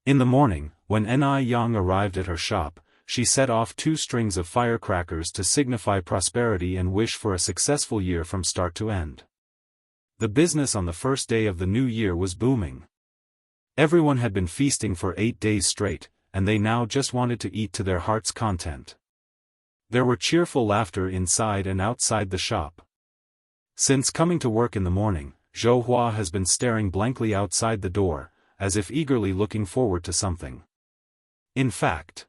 In the morning, when Yang arrived at her shop, she set off 2 strings of firecrackers to signify prosperity and wish for a successful year from start to end. The business on the first day of the new year was booming. Everyone had been feasting for 8 days straight, and they now just wanted to eat to their heart's content. There were cheerful laughter inside and outside the shop. Since coming to work in the morning, Zhou Hua has been staring blankly outside the door, as if eagerly looking forward to something. In fact,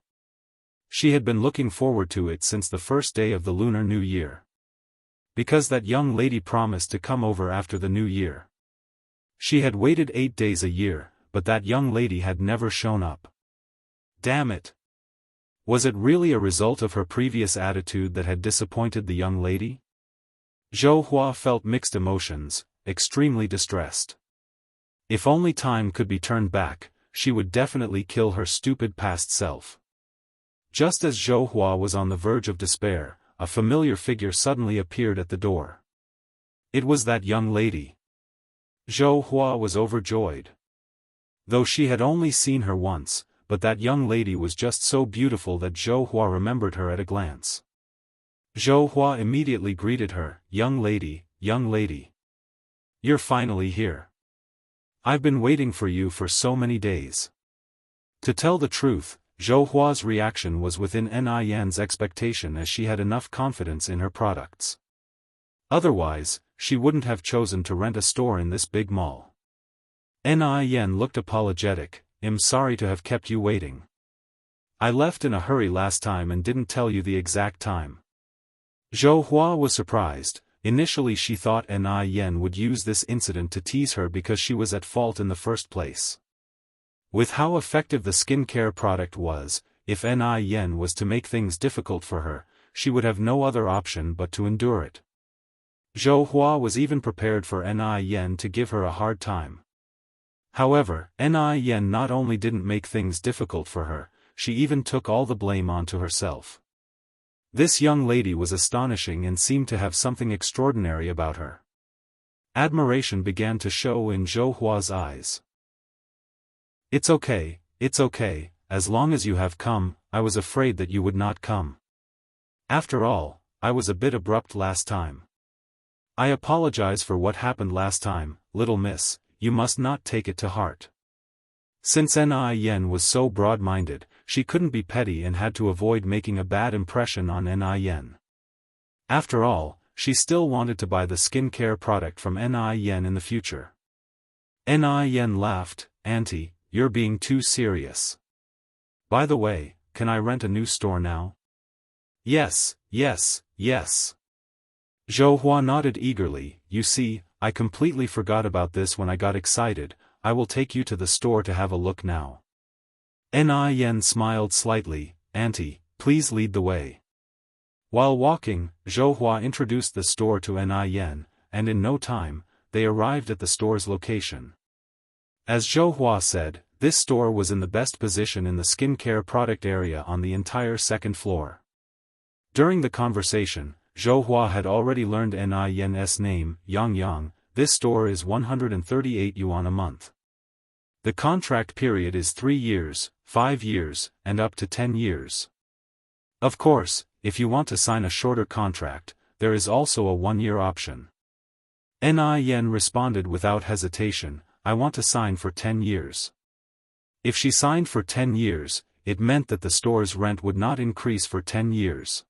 she had been looking forward to it since the first day of the Lunar New Year. Because that young lady promised to come over after the New Year. She had waited 8 days a year, but that young lady had never shown up. Damn it! Was it really a result of her previous attitude that had disappointed the young lady? Zhou Hua felt mixed emotions, extremely distressed. If only time could be turned back, she would definitely kill her stupid past self. Just as Zhou Hua was on the verge of despair, a familiar figure suddenly appeared at the door. It was that young lady. Zhou Hua was overjoyed. Though she had only seen her once, but that young lady was just so beautiful that Zhou Hua remembered her at a glance. Zhou Hua immediately greeted her, young lady, young lady. You're finally here. I've been waiting for you for so many days. To tell the truth, Zhou Hua's reaction was within Yan's expectation as she had enough confidence in her products. Otherwise, she wouldn't have chosen to rent a store in this big mall. Yan looked apologetic. I'm sorry to have kept you waiting. I left in a hurry last time and didn't tell you the exact time. Zhou Hua was surprised. Initially she thought Yan would use this incident to tease her because she was at fault in the first place. With how effective the skincare product was, if Yan was to make things difficult for her, she would have no other option but to endure it. Zhou Hua was even prepared for Yan to give her a hard time. However, Yan not only didn't make things difficult for her, she even took all the blame onto herself. This young lady was astonishing and seemed to have something extraordinary about her. Admiration began to show in Zhou Hua's eyes. It's okay, as long as you have come. I was afraid that you would not come. After all, I was a bit abrupt last time. I apologize for what happened last time, little miss. You must not take it to heart. Since Yan was so broad-minded, she couldn't be petty and had to avoid making a bad impression on Yan. After all, she still wanted to buy the skincare product from Yan in the future. Yan laughed. Auntie, you're being too serious. By the way, can I rent a new store now? Yes. Zhou Hua nodded eagerly. You see, I completely forgot about this when I got excited. I will take you to the store to have a look now. Yan smiled slightly. Auntie, please lead the way. While walking, Zhou Hua introduced the store to Yan, and in no time, they arrived at the store's location. As Zhou Hua said, this store was in the best position in the skincare product area on the entire second floor. During the conversation, Zhou Hua had already learned Yan's name, Yang. This store is 138 yuan a month. The contract period is 3 years, 5 years, and up to 10 years. Of course, if you want to sign a shorter contract, there is also a 1-year option. Yan responded without hesitation. I want to sign for 10 years. If she signed for 10 years, it meant that the store's rent would not increase for 10 years.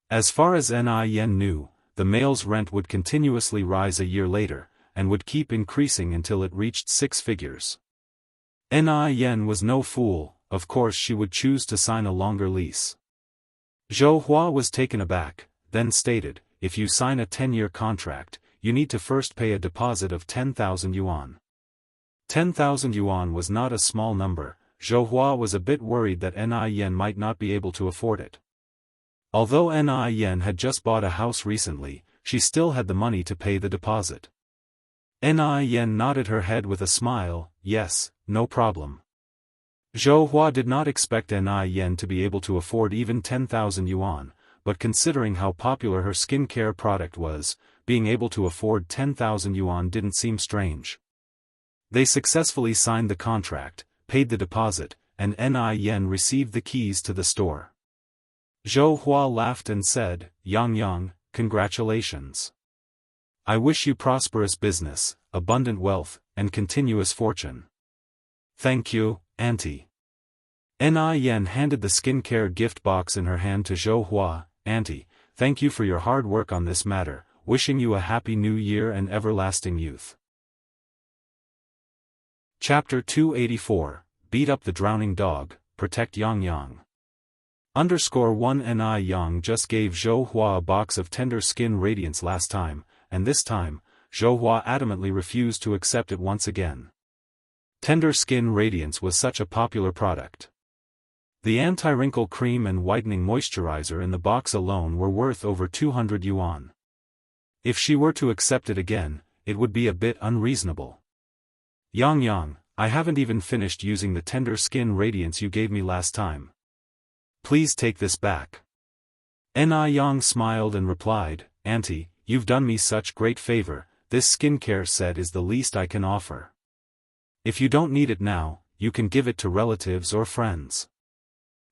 As far as Yan knew, the male's rent would continuously rise a year later, and would keep increasing until it reached 6 figures. Yan was no fool. Of course she would choose to sign a longer lease. Zhou Hua was taken aback, then stated, if you sign a 10-year contract, you need to first pay a deposit of 10,000 yuan. 10,000 yuan was not a small number. Zhou Hua was a bit worried that Yan might not be able to afford it. Although Yan had just bought a house recently, she still had the money to pay the deposit. Yan nodded her head with a smile. Yes, no problem. Zhou Hua did not expect Ni Yen to be able to afford even 10,000 yuan, but considering how popular her skincare product was, being able to afford 10,000 yuan didn't seem strange. They successfully signed the contract, paid the deposit, and Ni Yen received the keys to the store. Zhou Hua laughed and said, Yang, congratulations. I wish you prosperous business, abundant wealth, and continuous fortune. Thank you, Auntie. Ni Yen handed the skincare gift box in her hand to Zhou Hua. Auntie, thank you for your hard work on this matter, wishing you a happy new year and everlasting youth. Chapter 284, Beat Up the Drowning Dog, Protect Yang. _1 Ni Yang just gave Zhou Hua a box of tender skin radiance last time, and this time, Zhou Hua adamantly refused to accept it once again. Tender skin radiance was such a popular product. The anti-wrinkle cream and whitening moisturizer in the box alone were worth over 200 yuan. If she were to accept it again, it would be a bit unreasonable. Yang, I haven't even finished using the tender skin radiance you gave me last time. Please take this back. Ni Yang smiled and replied, Auntie, you've done me such great favor, this skincare set is the least I can offer. If you don't need it now, you can give it to relatives or friends.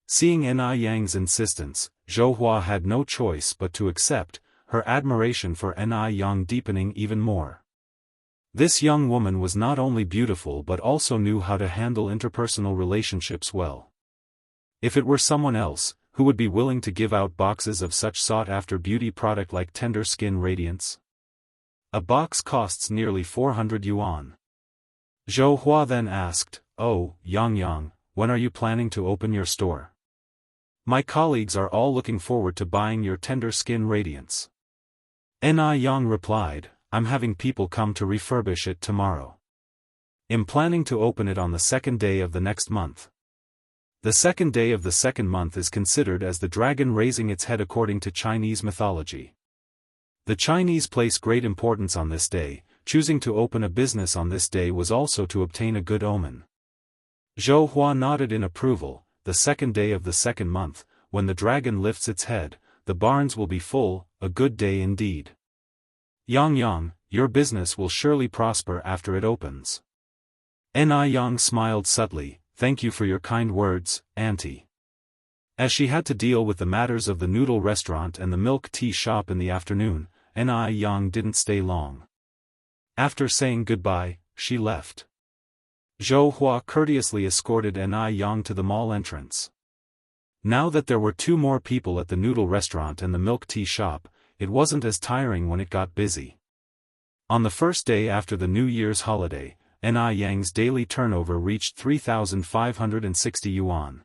Seeing Ni Yang's insistence, Zhou Hua had no choice but to accept, her admiration for Ni Yang deepening even more. This young woman was not only beautiful but also knew how to handle interpersonal relationships well. If it were someone else, who would be willing to give out boxes of such sought-after beauty product like tender skin radiance? A box costs nearly 400 yuan. Zhou Hua then asked, Oh, Yang, when are you planning to open your store? My colleagues are all looking forward to buying your tender skin radiance. Ni Yang replied, I'm having people come to refurbish it tomorrow. I'm planning to open it on the second day of the next month. The second day of the second month is considered as the dragon raising its head according to Chinese mythology. The Chinese place great importance on this day. Choosing to open a business on this day was also to obtain a good omen. Zhou Hua nodded in approval. The second day of the second month, when the dragon lifts its head, the barns will be full, a good day indeed. Yang, your business will surely prosper after it opens. Ni Yang smiled subtly, thank you for your kind words, Auntie. As she had to deal with the matters of the noodle restaurant and the milk tea shop in the afternoon, Ni Yang didn't stay long. After saying goodbye, she left. Zhou Hua courteously escorted Ni Yang to the mall entrance. Now that there were 2 more people at the noodle restaurant and the milk tea shop, it wasn't as tiring when it got busy. On the first day after the New Year's holiday, Ni Yang's daily turnover reached 3,560 yuan.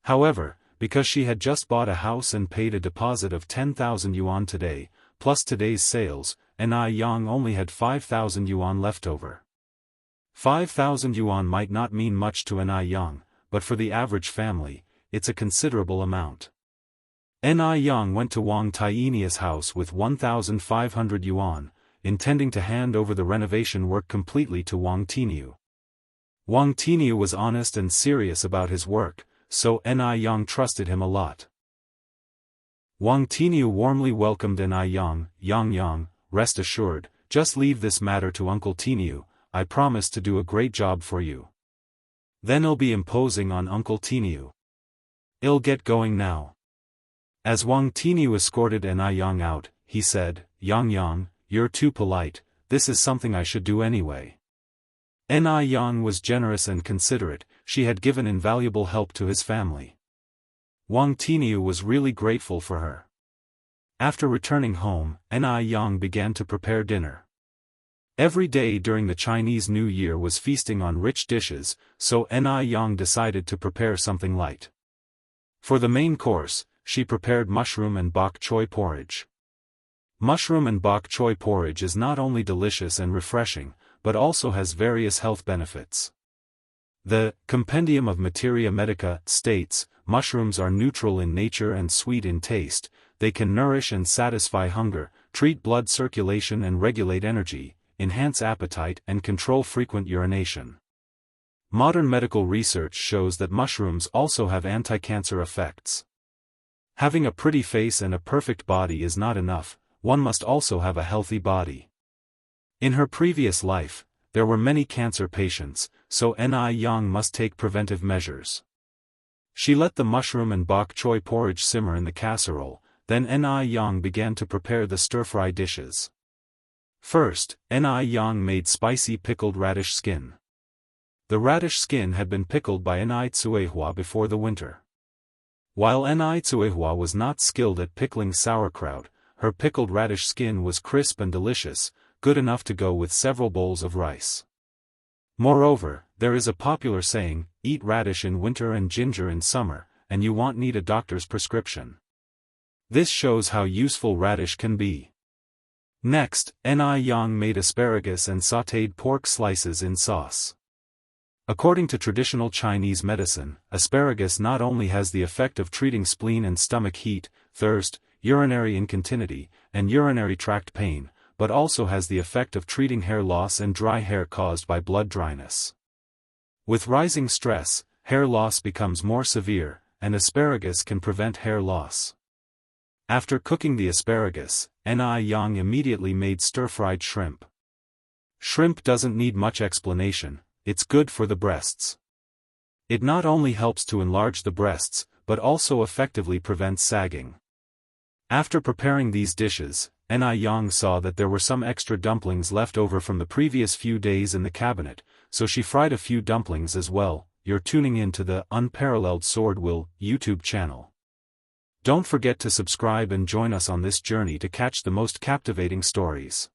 However, because she had just bought a house and paid a deposit of 10,000 yuan today, plus today's sales, Ni Yang only had 5,000 yuan left over. 5,000 yuan might not mean much to Ni Yang, but for the average family, it's a considerable amount. Ni Yang went to Wang Tienia's house with 1,500 yuan, intending to hand over the renovation work completely to Wang Tieniu. Wang Tieniu was honest and serious about his work, so Ni Yang trusted him a lot. Wang Tieniu warmly welcomed Ni Yang. Yang, rest assured, just leave this matter to Uncle Tieniu, I promise to do a great job for you. Then I'll be imposing on Uncle Tieniu. I'll get going now. As Wang Tieniu escorted Ni Yang out, he said, Yang, you're too polite, this is something I should do anyway. Ni Yang was generous and considerate, she had given invaluable help to his family. Wang Tieniu was really grateful for her. After returning home, Ni Yang began to prepare dinner. Every day during the Chinese New Year was feasting on rich dishes, so Ni Yang decided to prepare something light. For the main course, she prepared mushroom and bok choy porridge. Mushroom and bok choy porridge is not only delicious and refreshing, but also has various health benefits. The Compendium of Materia Medica states, mushrooms are neutral in nature and sweet in taste, they can nourish and satisfy hunger, treat blood circulation and regulate energy, enhance appetite and control frequent urination. Modern medical research shows that mushrooms also have anti-cancer effects. Having a pretty face and a perfect body is not enough, one must also have a healthy body. In her previous life, there were many cancer patients, so Ni Yang must take preventive measures. She let the mushroom and bok choy porridge simmer in the casserole, then Ni Yang began to prepare the stir-fry dishes. First, Ni Yang made spicy pickled radish skin. The radish skin had been pickled by Ni Tsuehua before the winter. While Ni Tsuehua was not skilled at pickling sauerkraut, her pickled radish skin was crisp and delicious, good enough to go with several bowls of rice. Moreover, there is a popular saying, eat radish in winter and ginger in summer, and you won't need a doctor's prescription. This shows how useful radish can be. Next, Ni Yang made asparagus and sautéed pork slices in sauce. According to traditional Chinese medicine, asparagus not only has the effect of treating spleen and stomach heat, thirst, urinary incontinency, and urinary tract pain, but also has the effect of treating hair loss and dry hair caused by blood dryness. With rising stress, hair loss becomes more severe, and asparagus can prevent hair loss. After cooking the asparagus, Ni Yang immediately made stir-fried shrimp. Shrimp doesn't need much explanation, it's good for the breasts. It not only helps to enlarge the breasts, but also effectively prevents sagging. After preparing these dishes, Ni Yang saw that there were some extra dumplings left over from the previous few days in the cabinet, so she fried a few dumplings as well. You're tuning in to the Unparalleled SwordWill YouTube channel. Don't forget to subscribe and join us on this journey to catch the most captivating stories.